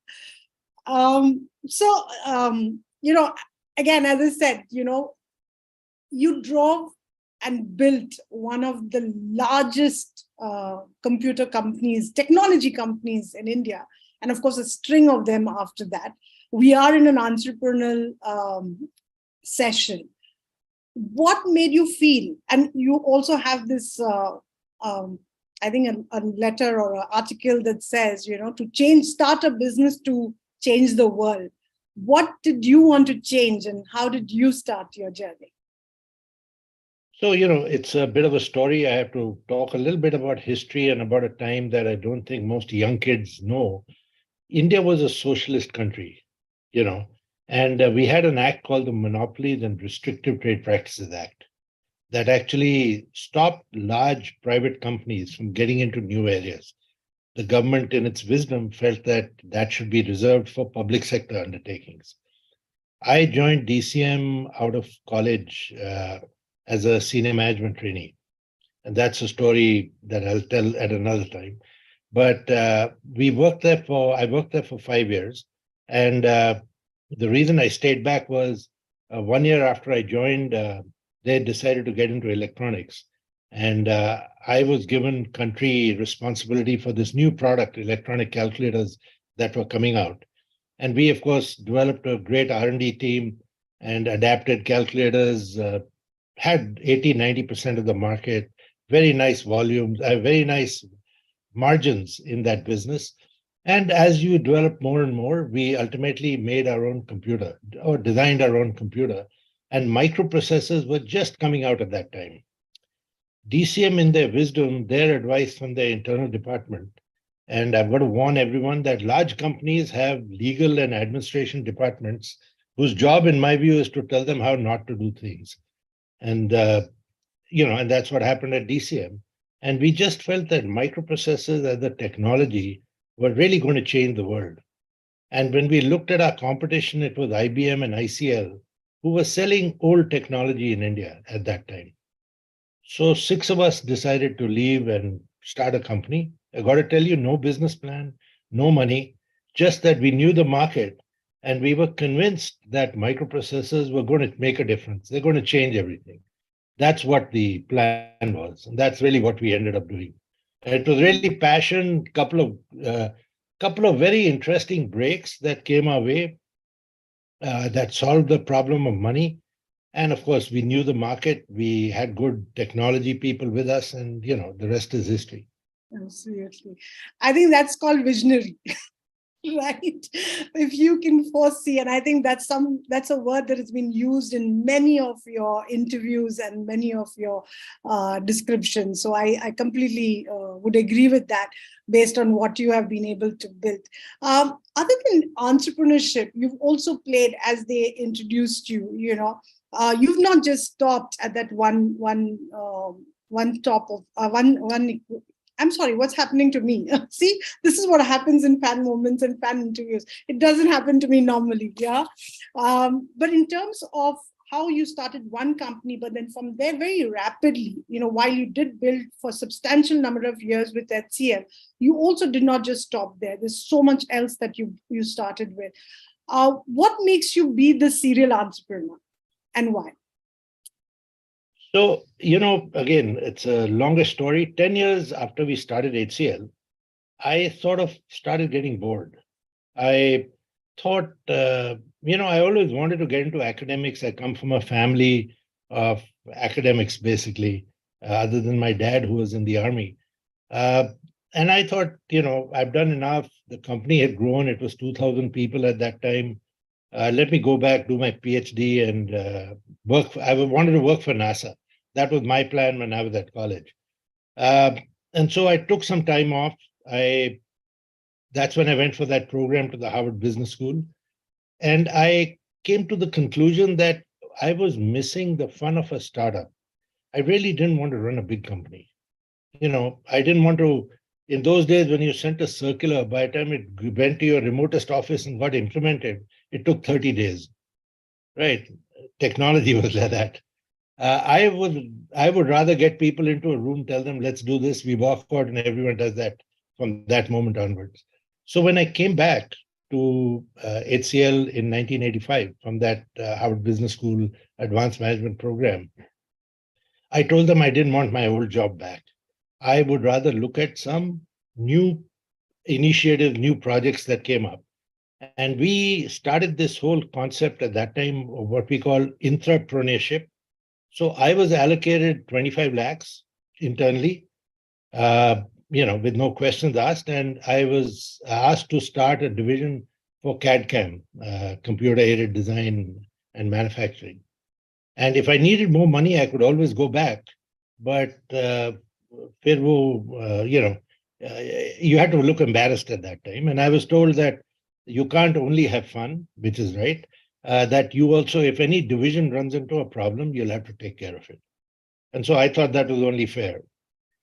Again, as I said, you drove and built one of the largest computer companies, technology companies in India, and of course, a string of them after that. We are in an entrepreneurial session. What made you feel, and you also have this, I think a letter or an article that says, to start a business to change the world. What did you want to change and how did you start your journey? So, it's a bit of a story. I have to talk a little bit about history and about a time that I don't think most young kids know. India was a socialist country, and we had an act called the Monopolies and Restrictive Trade Practices Act that actually stopped large private companies from getting into new areas. The government, in its wisdom, felt that that should be reserved for public sector undertakings. I joined DCM out of college as a senior management trainee. And that's a story that I'll tell at another time. But I worked there for 5 years. And the reason I stayed back was 1 year after I joined, they decided to get into electronics. And I was given country responsibility for this new product, electronic calculators that were coming out. And we, of course, developed a great R&D team and adapted calculators, had 80-90% of the market, very nice volumes, very nice margins in that business. And as you develop more and more, we ultimately made our own computer or designed our own computer. And microprocessors were just coming out at that time. DCM, in their wisdom, their advice from their internal department, and I've got to warn everyone that large companies have legal and administration departments whose job, in my view, is to tell them how not to do things. And, and that's what happened at DCM. And we just felt that microprocessors as a technology were really going to change the world. And when we looked at our competition, it was IBM and ICL, who were selling old technology in India at that time. So 6 of us decided to leave and start a company. I got to tell you, no business plan, no money, just that we knew the market and we were convinced that microprocessors were going to make a difference. They're going to change everything. That's what the plan was. And that's really what we ended up doing. It was really passion, couple of very interesting breaks that came our way that solved the problem of money. And of course, we knew the market. We had good technology people with us, and the rest is history. Absolutely. I think that's called visionary, right? If you can foresee, and I think that's a word that has been used in many of your interviews and many of your descriptions. So I completely would agree with that based on what you have been able to build. Other than entrepreneurship, you've also played, as they introduced you, you've not just stopped at that one top of one. I'm sorry, what's happening to me? See, this is what happens in fan moments and fan interviews. It doesn't happen to me normally, yeah. But in terms of how you started one company, but then from there very rapidly, while you did build for a substantial number of years with HCL, you also did not just stop there. There's so much else that you started with. What makes you be the serial entrepreneur and why? So, again, it's a longer story. 10 years after we started HCL, I sort of started getting bored. I thought, I always wanted to get into academics. I come from a family of academics, basically, other than my dad, who was in the army. And I thought, I've done enough. The company had grown. It was 2,000 people at that time. Let me go back, do my PhD and work. I wanted to work for NASA. That was my plan when I was at college. And so I took some time off. That's when I went for that program to the Harvard Business School. And I came to the conclusion that I was missing the fun of a startup. I really didn't want to run a big company. I didn't want to, in those days when you sent a circular, by the time it went to your remotest office and got implemented, it took 30 days, right? Technology was like that. I would rather get people into a room, tell them, let's do this. We walk out and everyone does that from that moment onwards. So when I came back to HCL in 1985 from that Harvard Business School Advanced Management Program, I told them I didn't want my old job back. I would rather look at some new initiatives, new projects that came up. And we started this whole concept at that time of what we call intrapreneurship. So I was allocated 25 lakhs internally, with no questions asked. And I was asked to start a division for CAD/CAM, computer-aided design and manufacturing. And if I needed more money, I could always go back. But you had to look embarrassed at that time. And I was told that you can't only have fun, which is right, that you also, if any division runs into a problem, you'll have to take care of it. And so I thought that was only fair.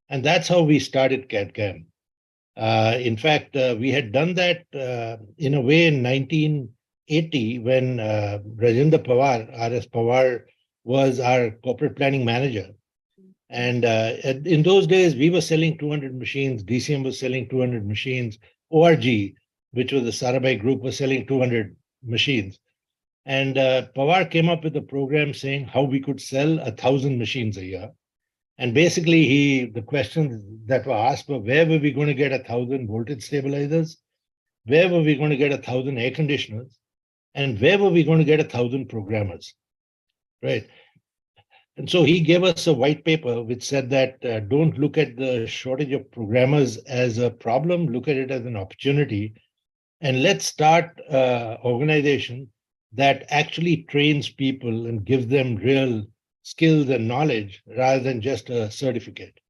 And that's how we started CAD/CAM. In fact, we had done that in a way in 1980 when Rajendra Pawar, R.S. Pawar, was our corporate planning manager. And in those days, we were selling 200 machines. DCM was selling 200 machines. ORG, which was the Sarabhai group, was selling 200 machines. And Pawar came up with a program saying how we could sell 1,000 machines a year. And basically, the questions that were asked were, where were we going to get 1,000 voltage stabilizers? Where were we going to get 1,000 air conditioners? And where were we going to get 1,000 programmers? Right. And so he gave us a white paper which said that don't look at the shortage of programmers as a problem, look at it as an opportunity. And let's start an organization that actually trains people and gives them real skills and knowledge rather than just a certificate.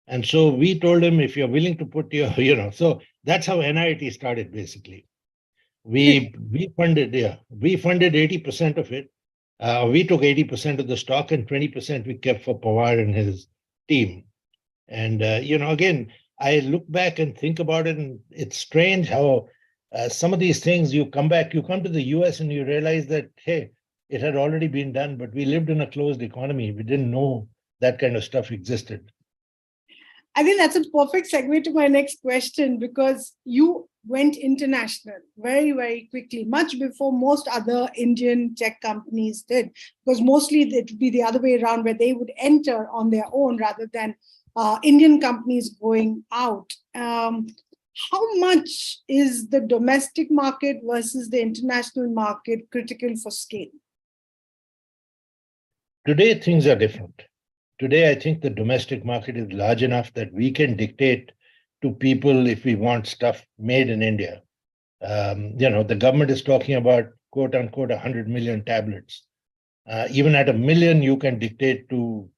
And so we told him, if you're willing to put your, so that's how NIT started basically. We funded 80% of it. We took 80% of the stock and 20% we kept for Pawar and his team. And, again, I look back and think about it, and it's strange how some of these things you come to the US and you realize that, hey, it had already been done, but we lived in a closed economy. We didn't know that kind of stuff existed. I think that's a perfect segue to my next question, because you went international very, very quickly, much before most other Indian tech companies did, because mostly it would be the other way around, where they would enter on their own rather than Indian companies going out. How much is the domestic market versus the international market critical for scale? Today, things are different. Today, I think the domestic market is large enough that we can dictate to people if we want stuff made in India. The government is talking about, quote unquote, 100 million tablets. Even at 1 million, you can dictate to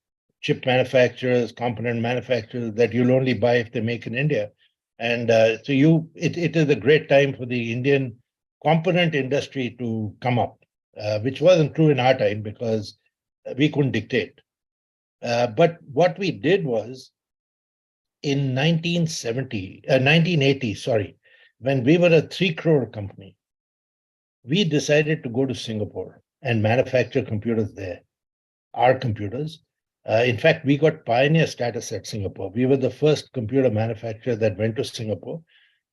chip manufacturers, component manufacturers that you'll only buy if they make in India. And it is a great time for the Indian component industry to come up, which wasn't true in our time because we couldn't dictate. But what we did was, in 1980, when we were a 3 crore company, we decided to go to Singapore and manufacture computers there, our computers. In fact, we got pioneer status at Singapore. We were the first computer manufacturer that went to Singapore.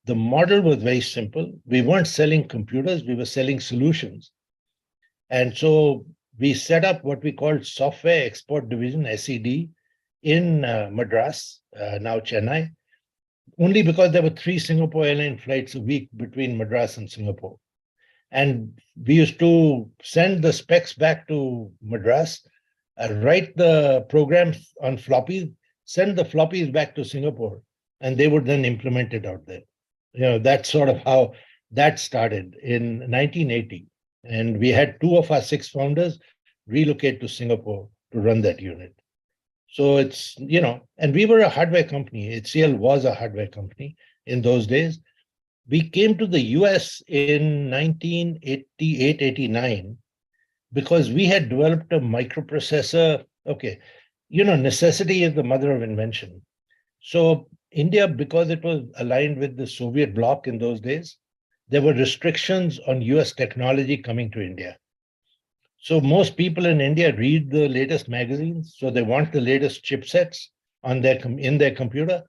The model was very simple. We weren't selling computers, we were selling solutions. And so we set up what we called Software Export Division, SED, in Madras, now Chennai, only because there were 3 Singapore Airline flights a week between Madras and Singapore. And we used to send the specs back to Madras, write the programs on floppies, send the floppies back to Singapore, and they would then implement it out there. That's sort of how that started in 1980. And we had 2 of our 6 founders relocate to Singapore to run that unit. So it's, and we were a hardware company. HCL was a hardware company in those days. We came to the US in 1988, 89, because we had developed a microprocessor. Okay, necessity is the mother of invention. So India, because it was aligned with the Soviet bloc in those days, there were restrictions on US technology coming to India. So most people in India read the latest magazines, so they want the latest chipsets on their in their computer,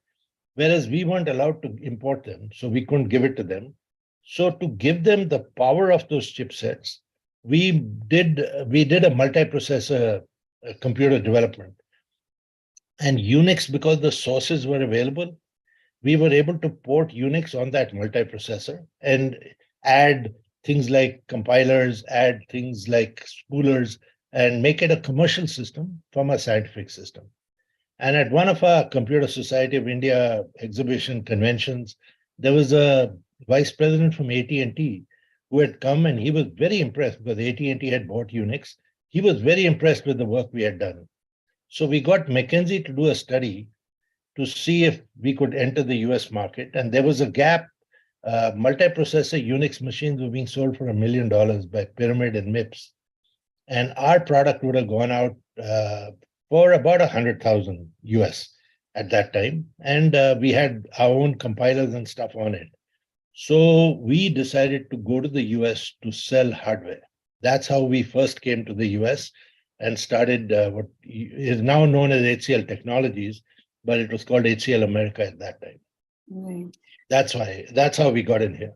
whereas we weren't allowed to import them, so we couldn't give it to them. So to give them the power of those chipsets, we did a multiprocessor computer development. And Unix, because the sources were available, we were able to port Unix on that multiprocessor and add things like compilers, add things like spoolers, and make it a commercial system from a scientific system. And at one of our Computer Society of India exhibition conventions, there was a vice president from AT&T who had come, and he was very impressed because AT&T had bought Unix. He was very impressed with the work we had done. So we got McKinsey to do a study to see if we could enter the US market. And there was a gap. Multiprocessor Unix machines were being sold for $1 million by Pyramid and MIPS. And our product would have gone out for about 100,000 US at that time. And we had our own compilers and stuff on it. So we decided to go to the US to sell hardware. That's how we first came to the US and started what is now known as HCL Technologies, but it was called HCL America at that time. Right. That's how we got in here.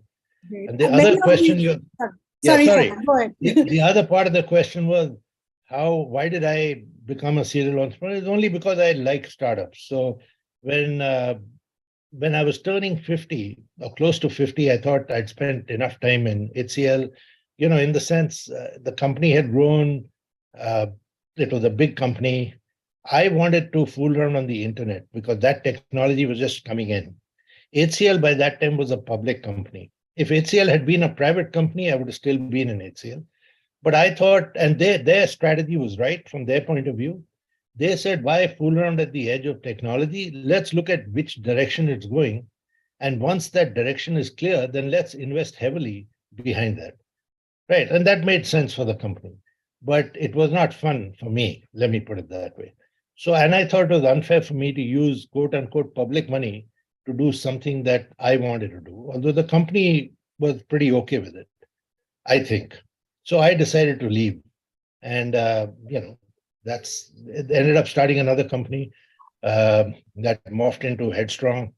Great. And the other question sorry. Go ahead. the other part of the question was why did I become a serial entrepreneur? It's only because I like startups. So when I was turning 50 or close to 50, I thought I'd spent enough time in HCL, in the sense the company had grown. It was a big company. I wanted to fool around on the internet because that technology was just coming in. HCL by that time was a public company. If HCL had been a private company, I would have still been in HCL. But I thought, and their strategy was right from their point of view. They said, why fool around at the edge of technology? Let's look at which direction it's going. And once that direction is clear, then let's invest heavily behind that. Right. And that made sense for the company. But it was not fun for me. Let me put it that way. So, and I thought it was unfair for me to use quote unquote public money to do something that I wanted to do, although the company was pretty okay with it, I think. So I decided to leave. And, it ended up starting another company that morphed into Headstrong.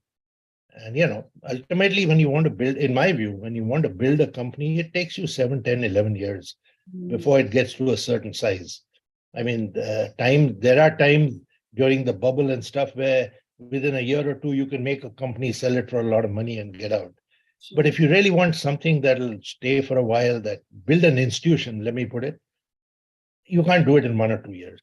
And, ultimately, when you want to build, in my view, when you want to build a company, it takes you 7, 10, 11 years before it gets to a certain size. I mean, there are times during the bubble and stuff where within a year or two, you can make a company, sell it for a lot of money and get out. Sure. But if you really want something that'll stay for a while, that build an institution, let me put it, you can't do it in 1 or 2 years.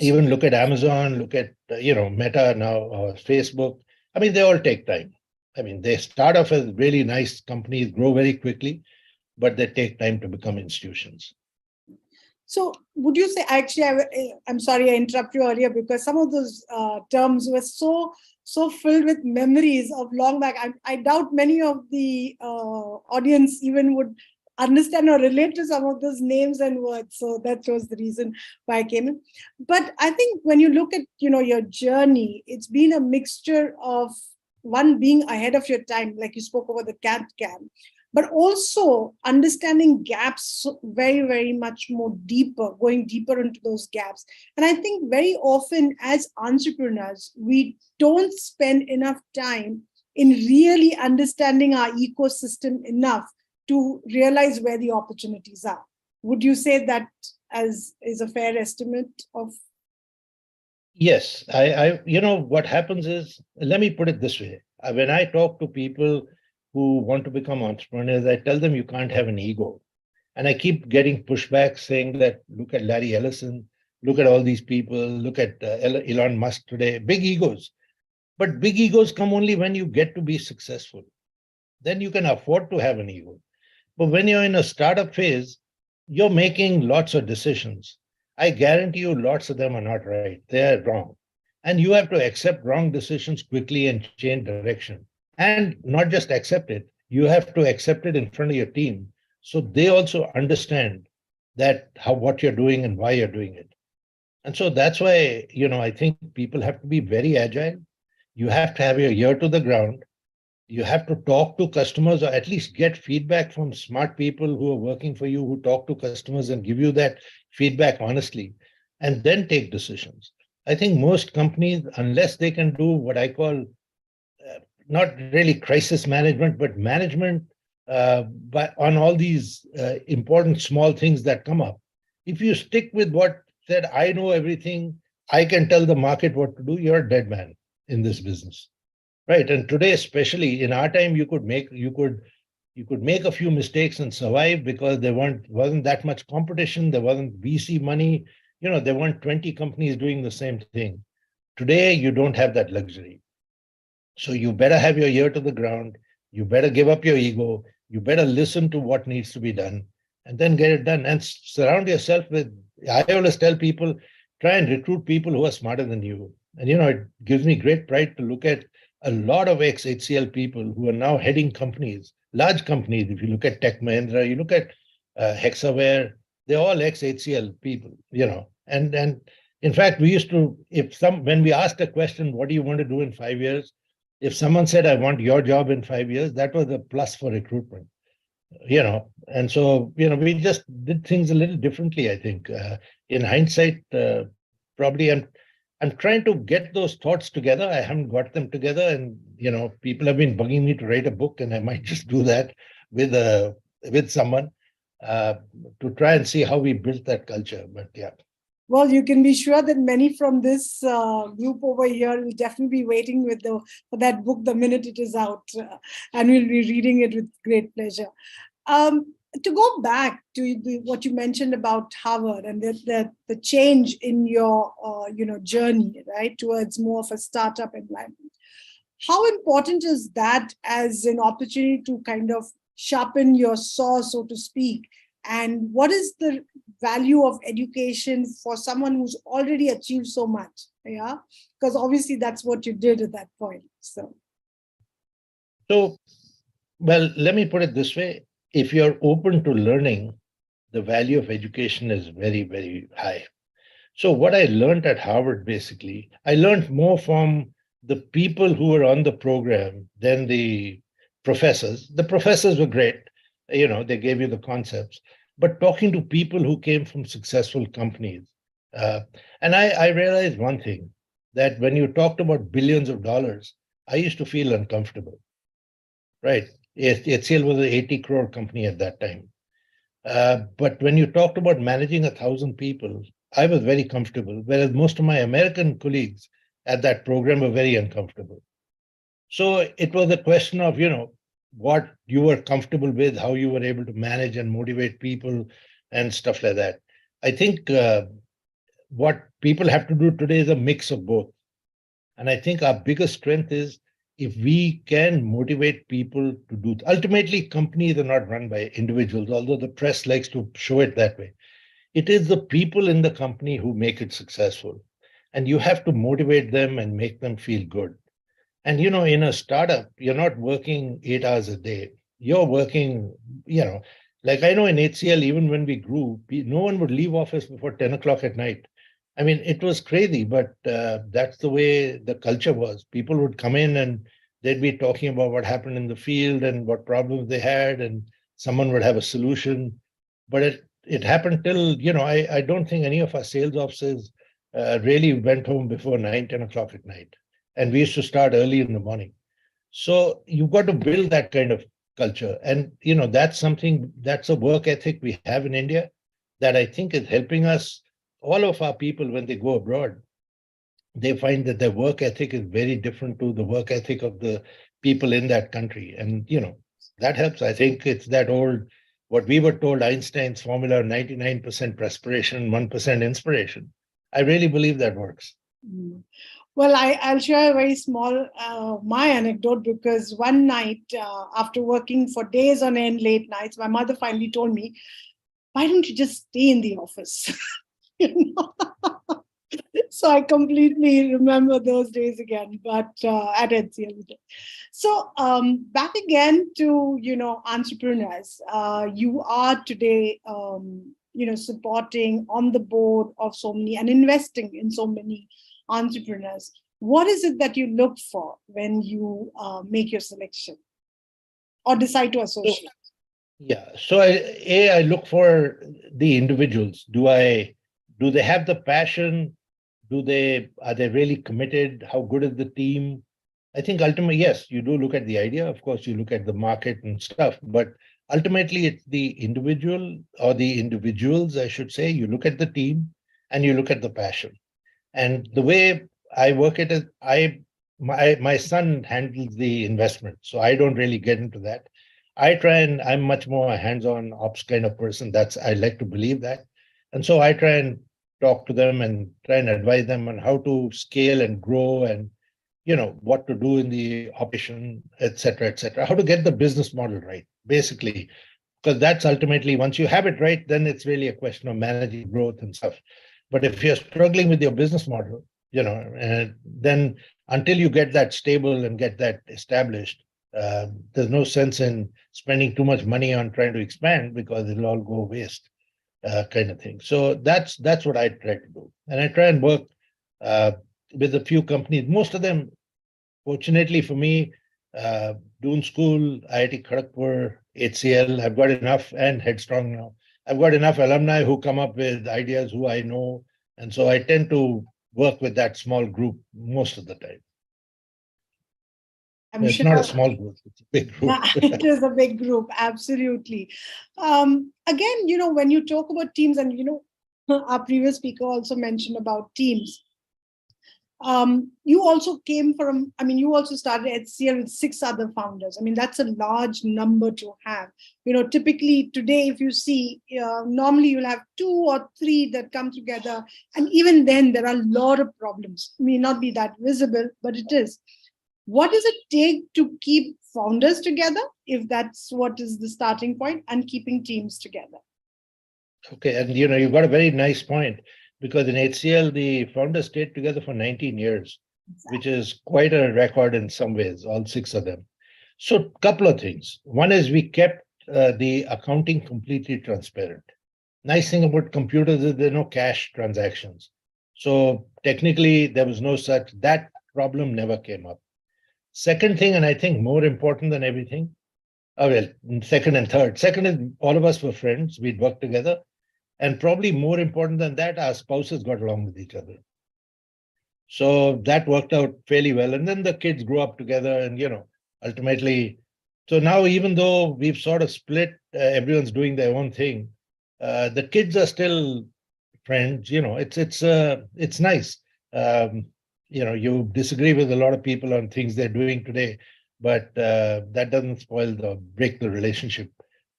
Even look at Amazon, look at, Meta now, or Facebook. I mean, they all take time. I mean, they start off as really nice companies, grow very quickly, but they take time to become institutions. So would you say, actually, I'm sorry I interrupted you earlier because some of those terms were so filled with memories of long back. I doubt many of the audience even would understand or relate to some of those names and words. So that was the reason why I came in. But I think when you look at, your journey, it's been a mixture of one being ahead of your time, like you spoke about the CAD/CAM, but also understanding gaps very, very much more deeper, going deeper into those gaps. And I think very often as entrepreneurs, we don't spend enough time in really understanding our ecosystem enough to realize where the opportunities are. Would you say that is a fair estimate of? Yes, what happens is, let me put it this way. When I talk to people who want to become entrepreneurs, I tell them you can't have an ego. And I keep getting pushback saying that, look at Larry Ellison, look at all these people, look at Elon Musk today, big egos. But big egos come only when you get to be successful. Then you can afford to have an ego. But when you're in a startup phase, you're making lots of decisions. I guarantee you lots of them are not right. They're wrong. And you have to accept wrong decisions quickly and change direction. And not just accept it, you have to accept it in front of your team. So they also understand that what you're doing and why you're doing it. And so that's why, I think people have to be very agile. You have to have your ear to the ground. You have to talk to customers or at least get feedback from smart people who are working for you, who talk to customers and give you that feedback honestly, and then take decisions. I think most companies, unless they can do what I call not really crisis management, but management but on all these important small things that come up. If you stick with what said, I know everything, I can tell the market what to do, you're a dead man in this business. Right. And today, especially in our time, you could make a few mistakes and survive because there wasn't that much competition, there wasn't VC money, there weren't 20 companies doing the same thing. Today, you don't have that luxury. So you better have your ear to the ground. You better give up your ego. You better listen to what needs to be done and then get it done. And surround yourself with, I always tell people, try and recruit people who are smarter than you. And, it gives me great pride to look at a lot of ex-HCL people who are now heading companies, large companies. If you look at Tech Mahindra, you look at Hexaware, they're all ex-HCL people, And in fact, we used to, when we asked a question, what do you want to do in 5 years? If someone said, I want your job in 5 years, that was a plus for recruitment, And so, we just did things a little differently, I think. In hindsight, probably I'm trying to get those thoughts together. I haven't got them together. And, people have been bugging me to write a book, and I might just do that with someone to try and see how we built that culture. But yeah. Well, you can be sure that many from this group over here will definitely be waiting for that book the minute it is out, and we'll be reading it with great pleasure. To go back to what you mentioned about Harvard and the change in your journey, right, towards more of a startup environment, how important is that as an opportunity to kind of sharpen your saw, so to speak? And what is the value of education for someone who's already achieved so much? Yeah, because obviously that's what you did at that point. So, well, let me put it this way. If you're open to learning, the value of education is very, very high. So what I learned at Harvard, basically, I learned more from the people who were on the program than the professors. The professors were great. They gave you the concepts. But talking to people who came from successful companies, and I realized one thing, that when you talked about billions of dollars, I used to feel uncomfortable, right? HCL was an 80 crore company at that time. But when you talked about managing 1,000 people, I was very comfortable, whereas most of my American colleagues at that program were very uncomfortable. So it was a question of, what you were comfortable with, how you were able to manage and motivate people and stuff like that. I think what people have to do today is a mix of both. And I think our biggest strength is if we can motivate people to do, ultimately companies are not run by individuals, although the press likes to show it that way. It is the people in the company who make it successful. And you have to motivate them and make them feel good. And, in a startup, you're not working 8 hours a day. You're working, like I know in HCL, even when we grew, no one would leave office before 10 o'clock at night. I mean, it was crazy, but that's the way the culture was. People would come in and they'd be talking about what happened in the field and what problems they had, and someone would have a solution. But it happened till, I don't think any of our sales officers really went home before 9, 10 o'clock at night. And we used to start early in the morning. So you've got to build that kind of culture. And, that's a work ethic we have in India that I think is helping us. All of our people, when they go abroad, they find that their work ethic is very different to the work ethic of the people in that country. And, that helps. I think it's that old, what we were told, Einstein's formula, 99% perspiration, 1% inspiration. I really believe that works. Well, I'll share a very small, my anecdote, because one night after working for days on end, late nights, my mother finally told me, why don't you just stay in the office? So I completely remember those days again, but at HCL. So back again to, entrepreneurs. You are today, supporting on the board of so many and investing in so many entrepreneurs. what is it that you look for when you make your selection or decide to associate? Yeah. So I look for the individuals. Do they have the passion? Are they really committed? How good is the team? I think ultimately, yes, you do look at the idea. Of course, you look at the market and stuff, but ultimately it's the individual or the individuals, I should say. You look at the team and you look at the passion. And the way I work it is my son handles the investment, so I don't really get into that. I'm much more a hands-on ops kind of person. I like to believe that. And so I try and talk to them and try and advise them on how to scale and grow and what to do in the operation, et cetera, how to get the business model right, basically. Because that's ultimately, once you have it right, then it's really a question of managing growth and stuff. But if you're struggling with your business model, then until you get that stable and get that established, there's no sense in spending too much money on trying to expand because it'll all go waste, kind of thing. So that's what I try to do. And I try and work with a few companies, most of them, fortunately for me, Doon School, IIT Kharagpur, HCL, I've got enough, and Headstrong now. I've got enough alumni who come up with ideas who I know. And so I tend to work with that small group most of the time. It's not a small group, it's a big group. It is a big group, absolutely. Again, when you talk about teams, and our previous speaker also mentioned about teams. You also you also started HCL with 6 other founders. That's a large number to have. Typically today, if you see, normally you'll have 2 or 3 that come together. And even then there are a lot of problems. It may not be that visible, but it is. What does it take to keep founders together, if that's what is the starting point, and keeping teams together? Okay, and you've got a very nice point. Because in HCL, the founders stayed together for 19 years, which is quite a record in some ways, all 6 of them. So a couple of things. One is we kept the accounting completely transparent. Nice thing about computers is there are no cash transactions. So technically, there was that problem never came up. Second thing, and I think more important than everything, second and third. Second is all of us were friends. We'd worked together. And probably more important than that, our spouses got along with each other. So that worked out fairly well. And then the kids grew up together and, ultimately. So now, even though we've sort of split, everyone's doing their own thing, the kids are still friends. It's nice. You disagree with a lot of people on things they're doing today, but that doesn't break the relationship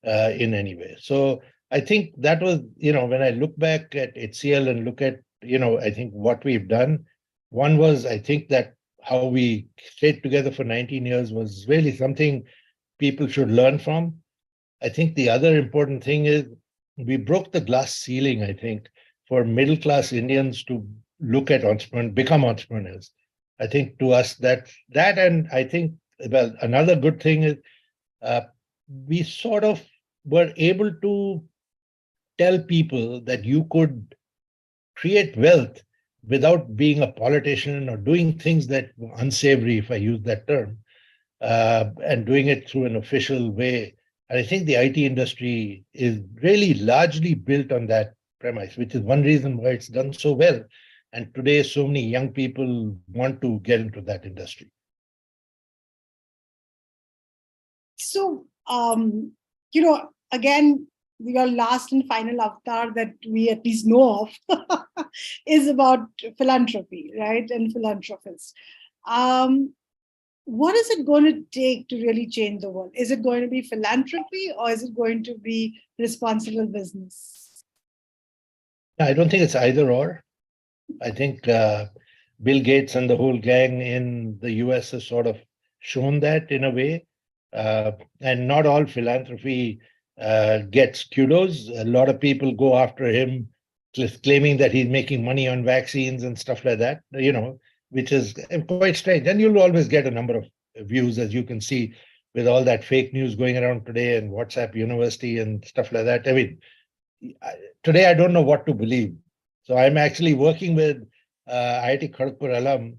in any way. So I think that was, when I look back at HCL and look at, I think what we've done, one was, I think that how we stayed together for 19 years was really something people should learn from. I think the other important thing is we broke the glass ceiling, I think, for middle-class Indians to look at become entrepreneurs. I think to us that and I think, another good thing is we sort of were able to tell people that you could create wealth without being a politician or doing things that were unsavory, if I use that term, and doing it through an official way. And I think the IT industry is really largely built on that premise, which is one reason why it's done so well. And today, so many young people want to get into that industry. So, again, your last and final avatar that we at least know of is about philanthropy, right? And philanthropists. What is it going to take to really change the world? Is it going to be philanthropy or is it going to be responsible business? I don't think it's either or. I think Bill Gates and the whole gang in the US has sort of shown that in a way. And not all philanthropy gets kudos. A lot of people go after him, claiming that he's making money on vaccines and stuff like that, which is quite strange. And you'll always get a number of views, as you can see, with all that fake news going around today and WhatsApp University and stuff like that. I mean, today I don't know what to believe. So I'm actually working with IIT Kharagpur alum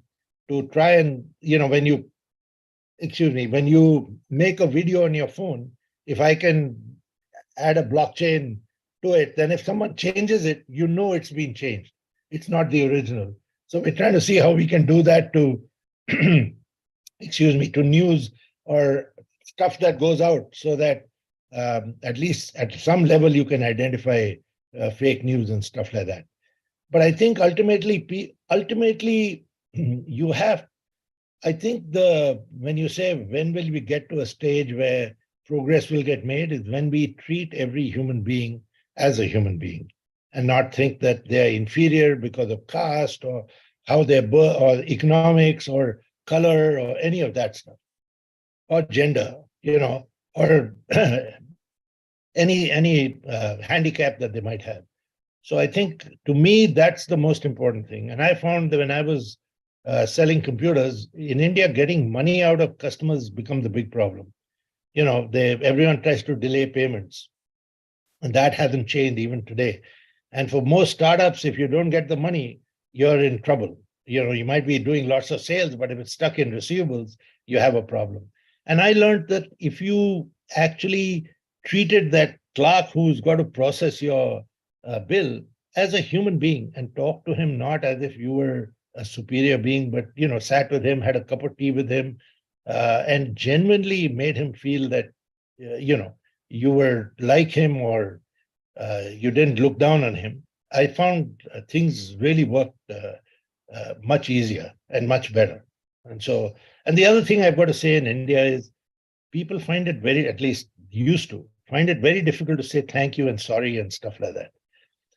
to try and, when you make a video on your phone, if I can add a blockchain to it, then if someone changes it, it's been changed. It's not the original. So we're trying to see how we can do that to, to news or stuff that goes out, so that at least at some level you can identify fake news and stuff like that. But I think ultimately, you have, I think when you say when will we get to a stage where progress will get made, is when we treat every human being as a human being and not think that they're inferior because of caste or how they're or economics or color or any of that stuff, or gender, or any handicap that they might have. So I think, to me, that's the most important thing. And I found that when I was selling computers in India, getting money out of customers becomes a big problem. Everyone tries to delay payments, and that hasn't changed even today. And for most startups, if you don't get the money, you're in trouble. You might be doing lots of sales, but if it's stuck in receivables, you have a problem. And I learned that if you actually treated that clerk who's got to process your bill as a human being and talk to him not as if you were a superior being, but sat with him, had a cup of tea with him, and genuinely made him feel that you were like him, or you didn't look down on him. I found things really worked much easier and much better. And the other thing I've got to say in India is people find it at least used to find it very difficult to say thank you and sorry and stuff like that.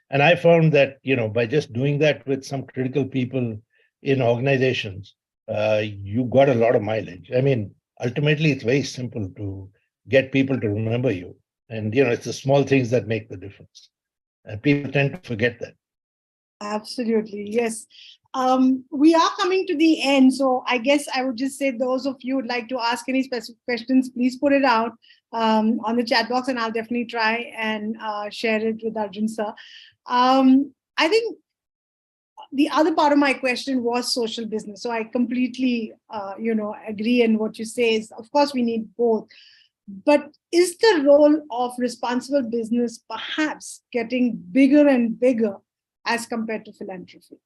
And I found that, by just doing that with some critical people in organizations, you got a lot of mileage. I mean, ultimately, it's very simple to get people to remember you. And, it's the small things that make the difference. And people tend to forget that. Absolutely. Yes. We are coming to the end. So I guess I would just say, those of you who would like to ask any specific questions, please put it out on the chat box, and I'll definitely try and share it with Arjun sir. I think the other part of my question was social business. So I completely, agree. And what you say is, of course, we need both. But is the role of responsible business perhaps getting bigger and bigger as compared to philanthropy?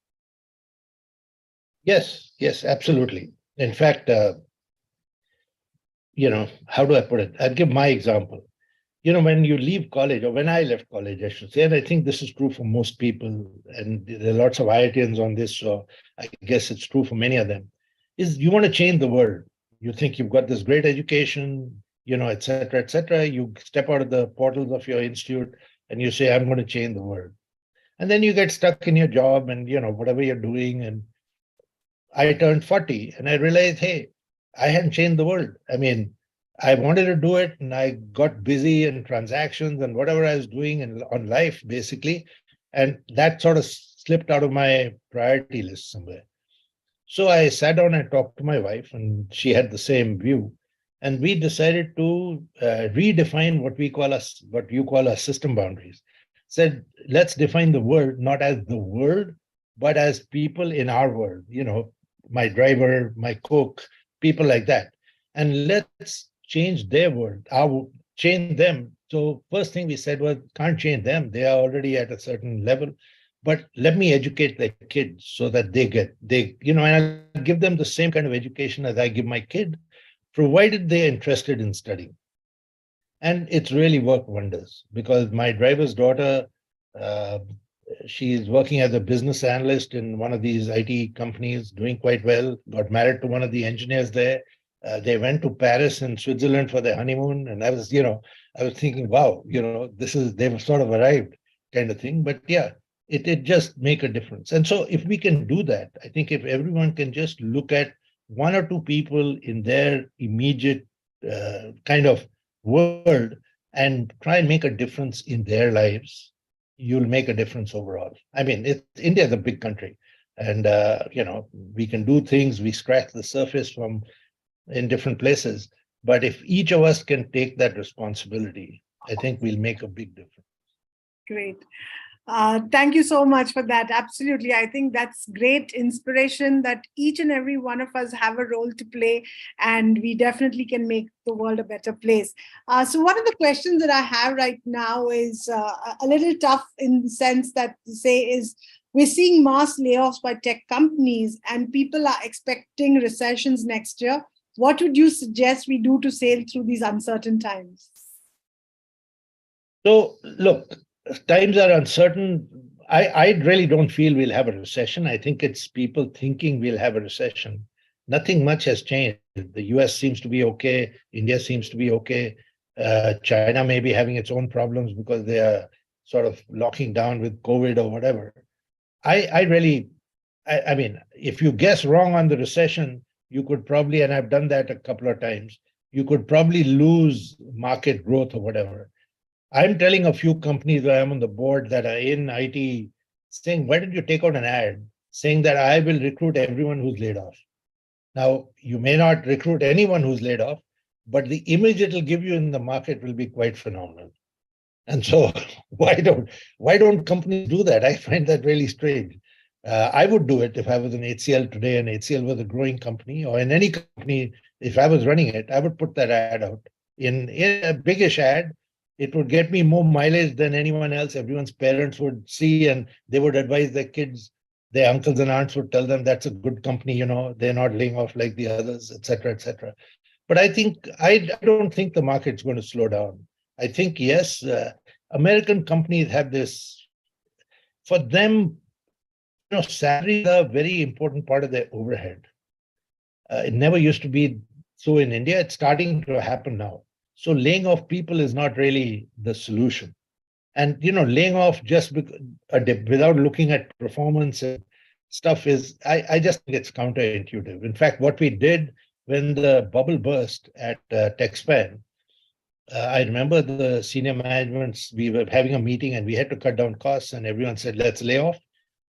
Yes, absolutely. In fact, how do I put it? I'll give my example. When you leave college, or when I left college, I should say, and I think this is true for most people, and there are lots of IITians on this, so I guess it's true for many of them, is you want to change the world. You think you've got this great education, et cetera, et cetera. You step out of the portals of your institute and you say, I'm going to change the world. And then you get stuck in your job and, whatever you're doing. And I turned 40 and I realized, hey, I hadn't changed the world. I mean, I wanted to do it and I got busy in transactions and whatever I was doing on life, basically. And that sort of slipped out of my priority list somewhere. So I sat down and talked to my wife, and she had the same view. And we decided to redefine what you call our system boundaries. Said, let's define the world not as the world, but as people in our world, my driver, my cook, people like that. And let's change their world, change them. So first thing we said was, can't change them. They are already at a certain level. But let me educate the kids so that and I'll give them the same kind of education as I give my kid, provided they're interested in studying. And it's really worked wonders, because my driver's daughter, she's working as a business analyst in one of these IT companies, doing quite well, got married to one of the engineers there. They went to Paris and Switzerland for their honeymoon. And I was thinking, wow, they've sort of arrived kind of thing. But yeah, it just make a difference. And so if we can do that, I think if everyone can just look at one or two people in their immediate kind of world and try and make a difference in their lives, you'll make a difference overall. I mean, India is a big country, and we can do things. We scratch the surface in different places, but if each of us can take that responsibility, I think we'll make a big difference. Great. Thank you so much for that. Absolutely. I think that's great inspiration that each and every one of us have a role to play, and we definitely can make the world a better place. So one of the questions that I have right now is a little tough in the sense that we're seeing mass layoffs by tech companies and people are expecting recessions next year. What would you suggest we do to sail through these uncertain times? So, look, times are uncertain. I really don't feel we'll have a recession. I think it's people thinking we'll have a recession. Nothing much has changed. The US seems to be okay. India seems to be okay. China may be having its own problems because they are sort of locking down with COVID or whatever. I mean, if you guess wrong on the recession, you could probably, and I've done that a couple of times, you could probably lose market growth or whatever. I'm telling a few companies where I'm on the board that are in IT saying, why don't you take out an ad saying that I will recruit everyone who's laid off? Now, you may not recruit anyone who's laid off, but the image it'll give you in the market will be quite phenomenal. And so why don't companies do that? I find that really strange. I would do it if I was in HCL today and HCL was a growing company, or in any company, if I was running it, I would put that ad out in a biggish ad. It would get me more mileage than anyone else. Everyone's parents would see and they would advise their kids. Their uncles and aunts would tell them that's a good company, they're not laying off like the others, et cetera, et cetera. But I don't think the market's going to slow down. I think, yes, American companies have this, for them, salaries are a very important part of their overhead. It never used to be so in India. It's starting to happen now. So laying off people is not really the solution. And, laying off just without looking at performance and stuff I just think it's counterintuitive. In fact, what we did when the bubble burst at TechSpan, I remember the senior management, we were having a meeting and we had to cut down costs and everyone said, let's lay off.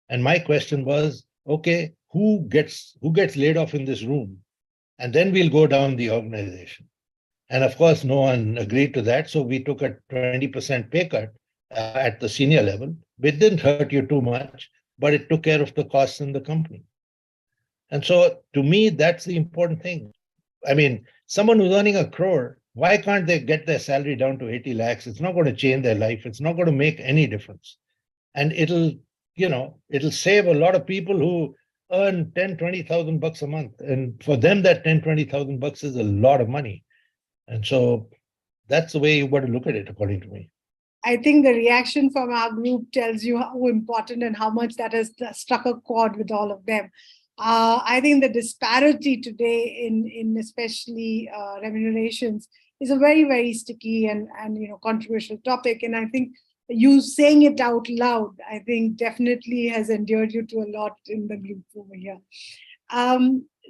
And my question was, okay, who gets laid off in this room? And then we'll go down the organization. And of course, no one agreed to that. So we took a 20% pay cut at the senior level. It didn't hurt you too much, but it took care of the costs in the company. And so to me, that's the important thing. I mean, someone who's earning 1 crore, why can't they get their salary down to 80 lakhs? It's not going to change their life. It's not going to make any difference. And it'll save a lot of people who earn 10, 20,000 bucks a month. And for them, that 10, 20,000 bucks is a lot of money. And so that's the way you got to look at it, according to me. I think the reaction from our group tells you how important and how much that has struck a chord with all of them. I think the disparity today in especially remunerations is a very, very sticky and controversial topic. And I think you saying it out loud, I think definitely has endeared you to a lot in the group over here.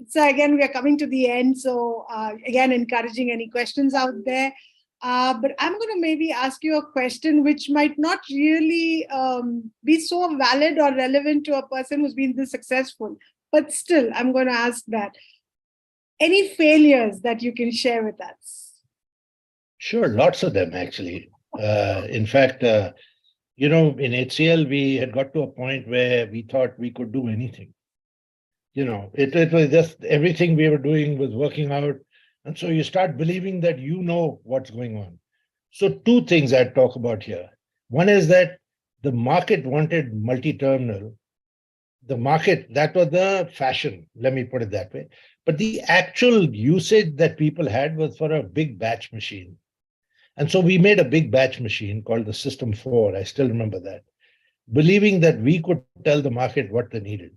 So again, we are coming to the end. So again, encouraging any questions out there. But I'm going to maybe ask you a question which might not really be so valid or relevant to a person who's been this successful. But still, I'm going to ask that. Any failures that you can share with us? Sure, lots of them, actually. In fact, in HCL, we had got to a point where we thought we could do anything. It was just everything we were doing was working out. And so you start believing that you know what's going on. So 2 things I'd talk about here. One is that the market wanted multi-terminal. The market, that was the fashion, let me put it that way. But the actual usage that people had was for a big batch machine. And so we made a big batch machine called the System 4. I still remember that, believing that we could tell the market what they needed.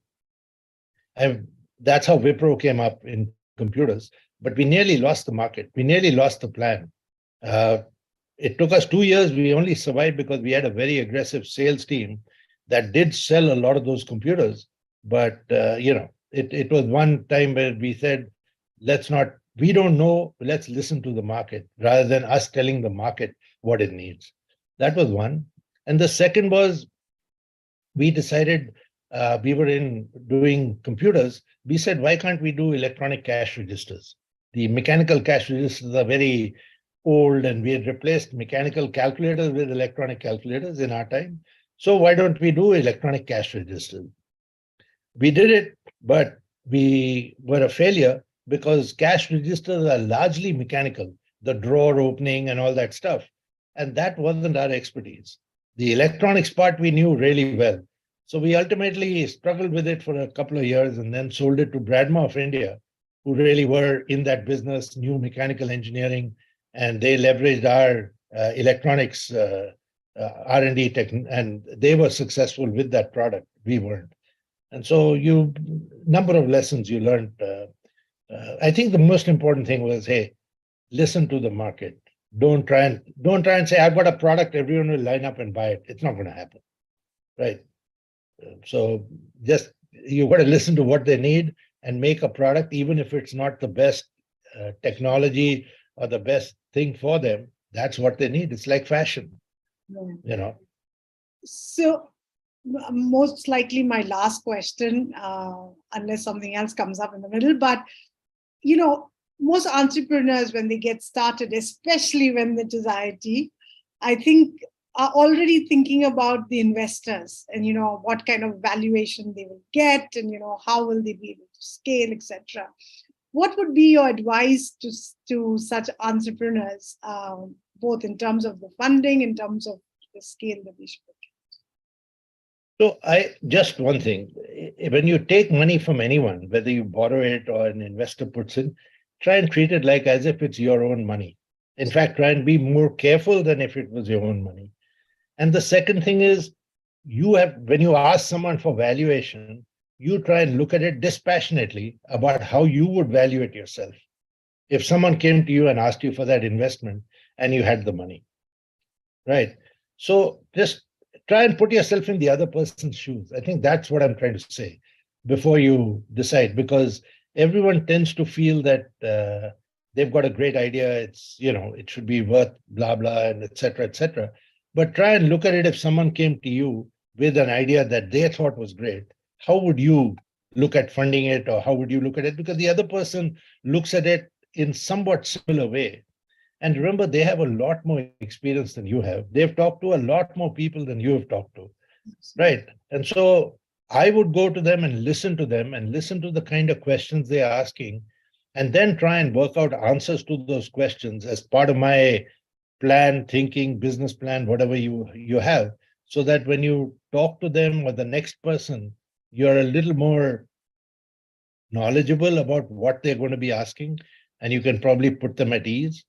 And that's how Wipro came up in computers. But we nearly lost the market. We nearly lost the plan. It took us 2 years. We only survived because we had a very aggressive sales team that did sell a lot of those computers. But, it was one time where we said, we don't know, let's listen to the market rather than us telling the market what it needs. That was one. And the second was, we decided, we were doing computers. We said, why can't we do electronic cash registers? The mechanical cash registers are very old, and we had replaced mechanical calculators with electronic calculators in our time. So why don't we do electronic cash registers? We did it, but we were a failure because cash registers are largely mechanical, the drawer opening and all that stuff. And that wasn't our expertise. The electronics part we knew really well. So we ultimately struggled with it for a couple of years and then sold it to Bradma of India, who really were in that business, knew mechanical engineering, and they leveraged our electronics R&D tech, and they were successful with that product. We weren't. And so number of lessons you learned. I think the most important thing was, hey, listen to the market. Don't try and say, I've got a product, everyone will line up and buy it. It's not going to happen, right? So just, you've got to listen to what they need and make a product, even if it's not the best technology or the best thing for them. That's what they need. It's like fashion, you know. So most likely my last question, unless something else comes up in the middle, but most entrepreneurs, when they get started, especially when it is IIT, I think are already thinking about the investors and what kind of valuation they will get and how will they be able to scale, etc. What would be your advice to such entrepreneurs, both in terms of the funding, in terms of the scale that we should? So just one thing, when you take money from anyone, whether you borrow it or an investor puts in, try and treat it like as if it's your own money. In fact, try and be more careful than if it was your own money. And the second thing is, when you ask someone for valuation, you try and look at it dispassionately about how you would value it yourself. If someone came to you and asked you for that investment and you had the money, right? So just try and put yourself in the other person's shoes. I think that's what I'm trying to say before you decide, because everyone tends to feel that they've got a great idea. It's, it should be worth blah, blah, and et cetera, but try and look at it. If someone came to you with an idea that they thought was great, how would you look at funding it, or how would you look at it? Because the other person looks at it in somewhat similar way. And remember, they have a lot more experience than you have. They've talked to a lot more people than you have talked to, right? And so I would go to them and listen to them and listen to the kind of questions they're asking, and then try and work out answers to those questions as part of my plan, thinking, business plan, whatever you have, so that when you talk to them or the next person, you're a little more knowledgeable about what they're going to be asking, and you can probably put them at ease.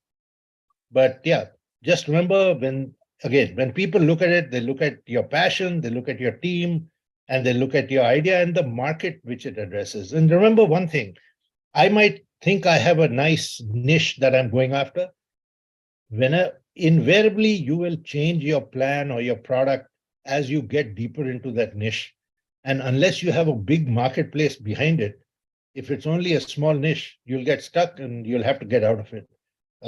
But yeah, just remember, when people look at it, they look at your passion, they look at your team, and they look at your idea and the market which it addresses. And remember one thing, I might think I have a nice niche that I'm going after. Invariably, you will change your plan or your product as you get deeper into that niche. And unless you have a big marketplace behind it, if it's only a small niche, you'll get stuck and you'll have to get out of it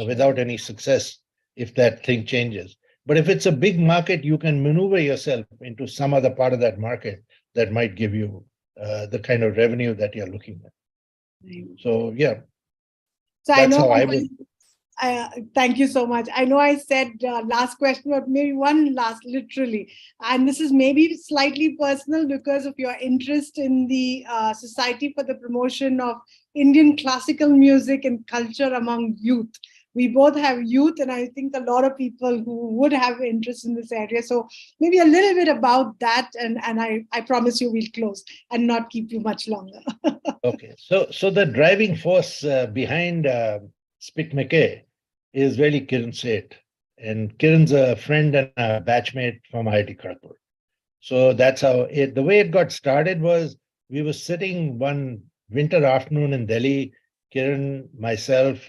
without any success if that thing changes. But if it's a big market, you can maneuver yourself into some other part of that market that might give you the kind of revenue that you're looking at. So yeah, so that's how I would. Thank you so much. I know I said last question, but maybe one last, literally. And this is maybe slightly personal because of your interest in the Society for the Promotion of Indian Classical Music and Culture among youth. We both have youth, and I think a lot of people who would have interest in this area. So maybe a little bit about that, and I promise you we'll close and not keep you much longer. Okay, so the driving force behind Spit McKay is really Kiran Seth. And Kiran's a friend and a batchmate from IIT Kharagpur. So that's how the way it got started was, we were sitting one winter afternoon in Delhi, Kiran, myself,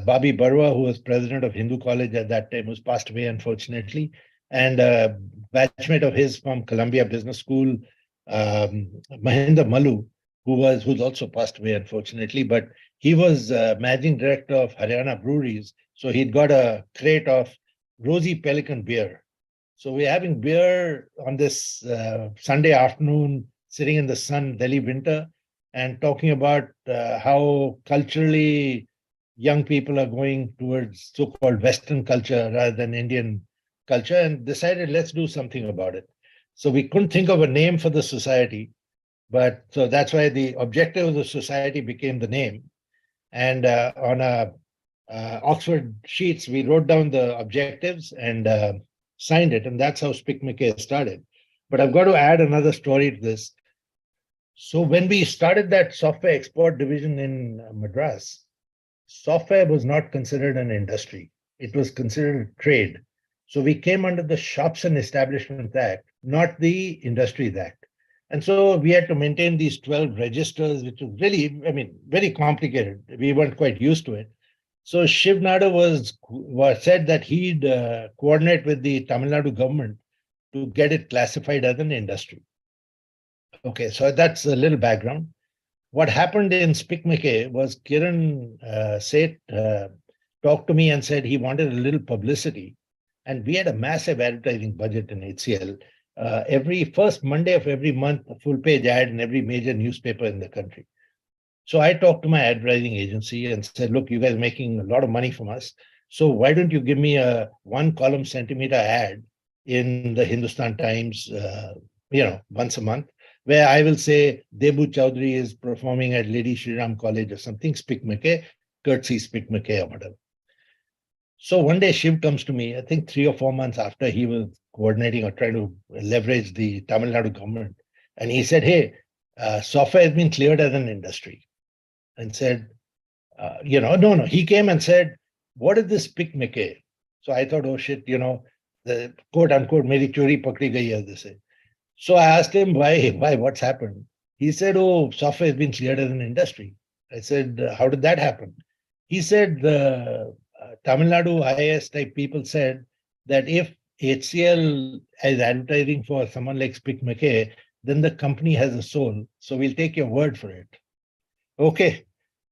Babi Barwa, who was president of Hindu College at that time, who's passed away, unfortunately, and a batchmate of his from Columbia Business School, Mahinder Malu, who's also passed away, unfortunately, but he was managing director of Haryana Breweries. So he'd got a crate of Rosy Pelican beer. So we're having beer on this Sunday afternoon, sitting in the sun, Delhi winter, and talking about how culturally young people are going towards so-called Western culture rather than Indian culture and decided, let's do something about it. So we couldn't think of a name for the society, but so that's why the objective of the society became the name. And on a Oxford sheets, we wrote down the objectives and signed it, and that's how SPICMK started. But I've got to add another story to this. So when we started that software export division in Madras, software was not considered an industry. It was considered a trade. So we came under the Shops and Establishments Act, not the Industries Act. And so we had to maintain these 12 registers, which was really, I mean, very complicated. We weren't quite used to it. So Shiv Nada was said that he'd coordinate with the Tamil Nadu government to get it classified as an industry. Okay, so that's a little background. What happened in SPICMK was Kiran Seth talked to me and said he wanted a little publicity. And we had a massive advertising budget in HCL. Every first Monday of every month, a full page ad in every major newspaper in the country. So I talked to my advertising agency and said, look, you guys are making a lot of money from us. So why don't you give me a 1 column centimeter ad in the Hindustan Times, once a month, where I will say Debu Chaudhary is performing at Lady Shriram College or something, SPICMK, courtesy SPICMK or whatever. So one day Shiv comes to me, I think 3 or 4 months after he was coordinating or trying to leverage the Tamil Nadu government. And he said, hey, software has been cleared as an industry. And said, no. He came and said, what is this SPICMK? So I thought, oh shit, the quote unquote, meri chori pakdi gayi, as they say. So I asked him why, what's happened? He said, oh, software has been cleared as an industry. I said, how did that happen? He said, the Tamil Nadu IAS type people said that if HCL is advertising for someone like SPICMK, then the company has a soul. So we'll take your word for it. Okay.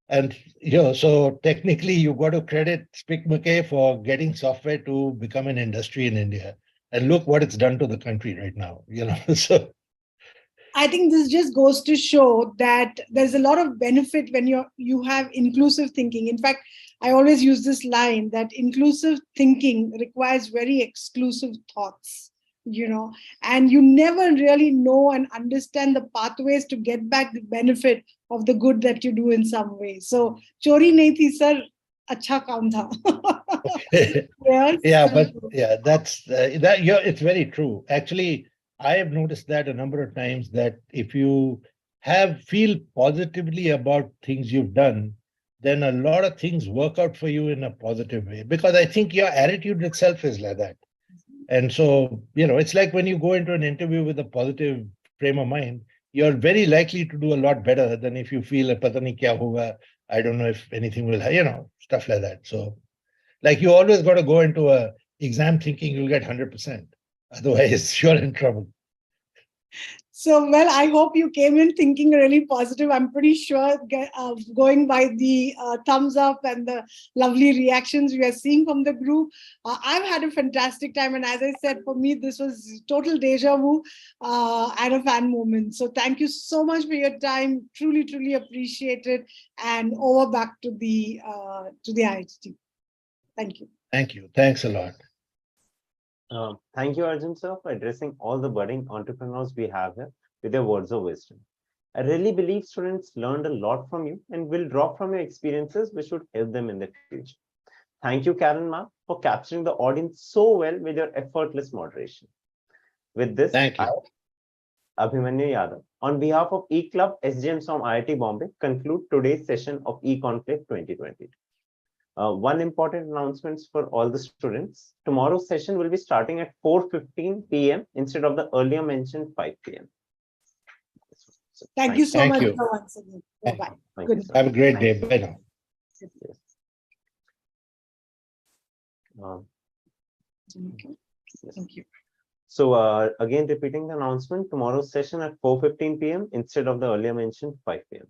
And so technically you got to credit SPICMK for getting software to become an industry in India. And look what it's done to the country right now, so. I think this just goes to show that there's a lot of benefit when you have inclusive thinking. In fact, I always use this line that inclusive thinking requires very exclusive thoughts, and you never really know and understand the pathways to get back the benefit of the good that you do in some way. So, chori nahi thi sir, acha kaam tha. That's it's very true. Actually, I have noticed that a number of times that if you feel positively about things you've done, then a lot of things work out for you in a positive way, because I think your attitude itself is like that. And so, it's like when you go into an interview with a positive frame of mind, you're very likely to do a lot better than if you feel pata nahi kya hoga, I don't know if anything will, stuff like that. So, like you always got to go into a exam thinking you'll get 100%. Otherwise, you're in trouble. So, well, I hope you came in thinking really positive. I'm pretty sure going by the thumbs up and the lovely reactions we are seeing from the group, I've had a fantastic time. And as I said, for me, this was total deja vu and a fan moment. So thank you so much for your time. Truly, truly appreciate it. And over back to the IIT team. Thank you. Thank you. Thanks a lot. Thank you, Arjun sir, for addressing all the budding entrepreneurs we have here with your words of wisdom. I really believe students learned a lot from you and will draw from your experiences which would help them in the future. Thank you, Karen ma'am, for capturing the audience so well with your effortless moderation. With this, thank you. Abhimanyu Yadav, on behalf of E-Club, SJMSOM IIT Bombay, conclude today's session of E-Conclave 2020. One important announcement for all the students. Tomorrow's session will be starting at 4:15 p.m. instead of the earlier mentioned 5 p.m. Thank you so much once again. Bye-bye. Good. Have a great day. Bye now. Thank you. So again, repeating the announcement, tomorrow's session at 4:15 p.m. instead of the earlier mentioned 5 p.m.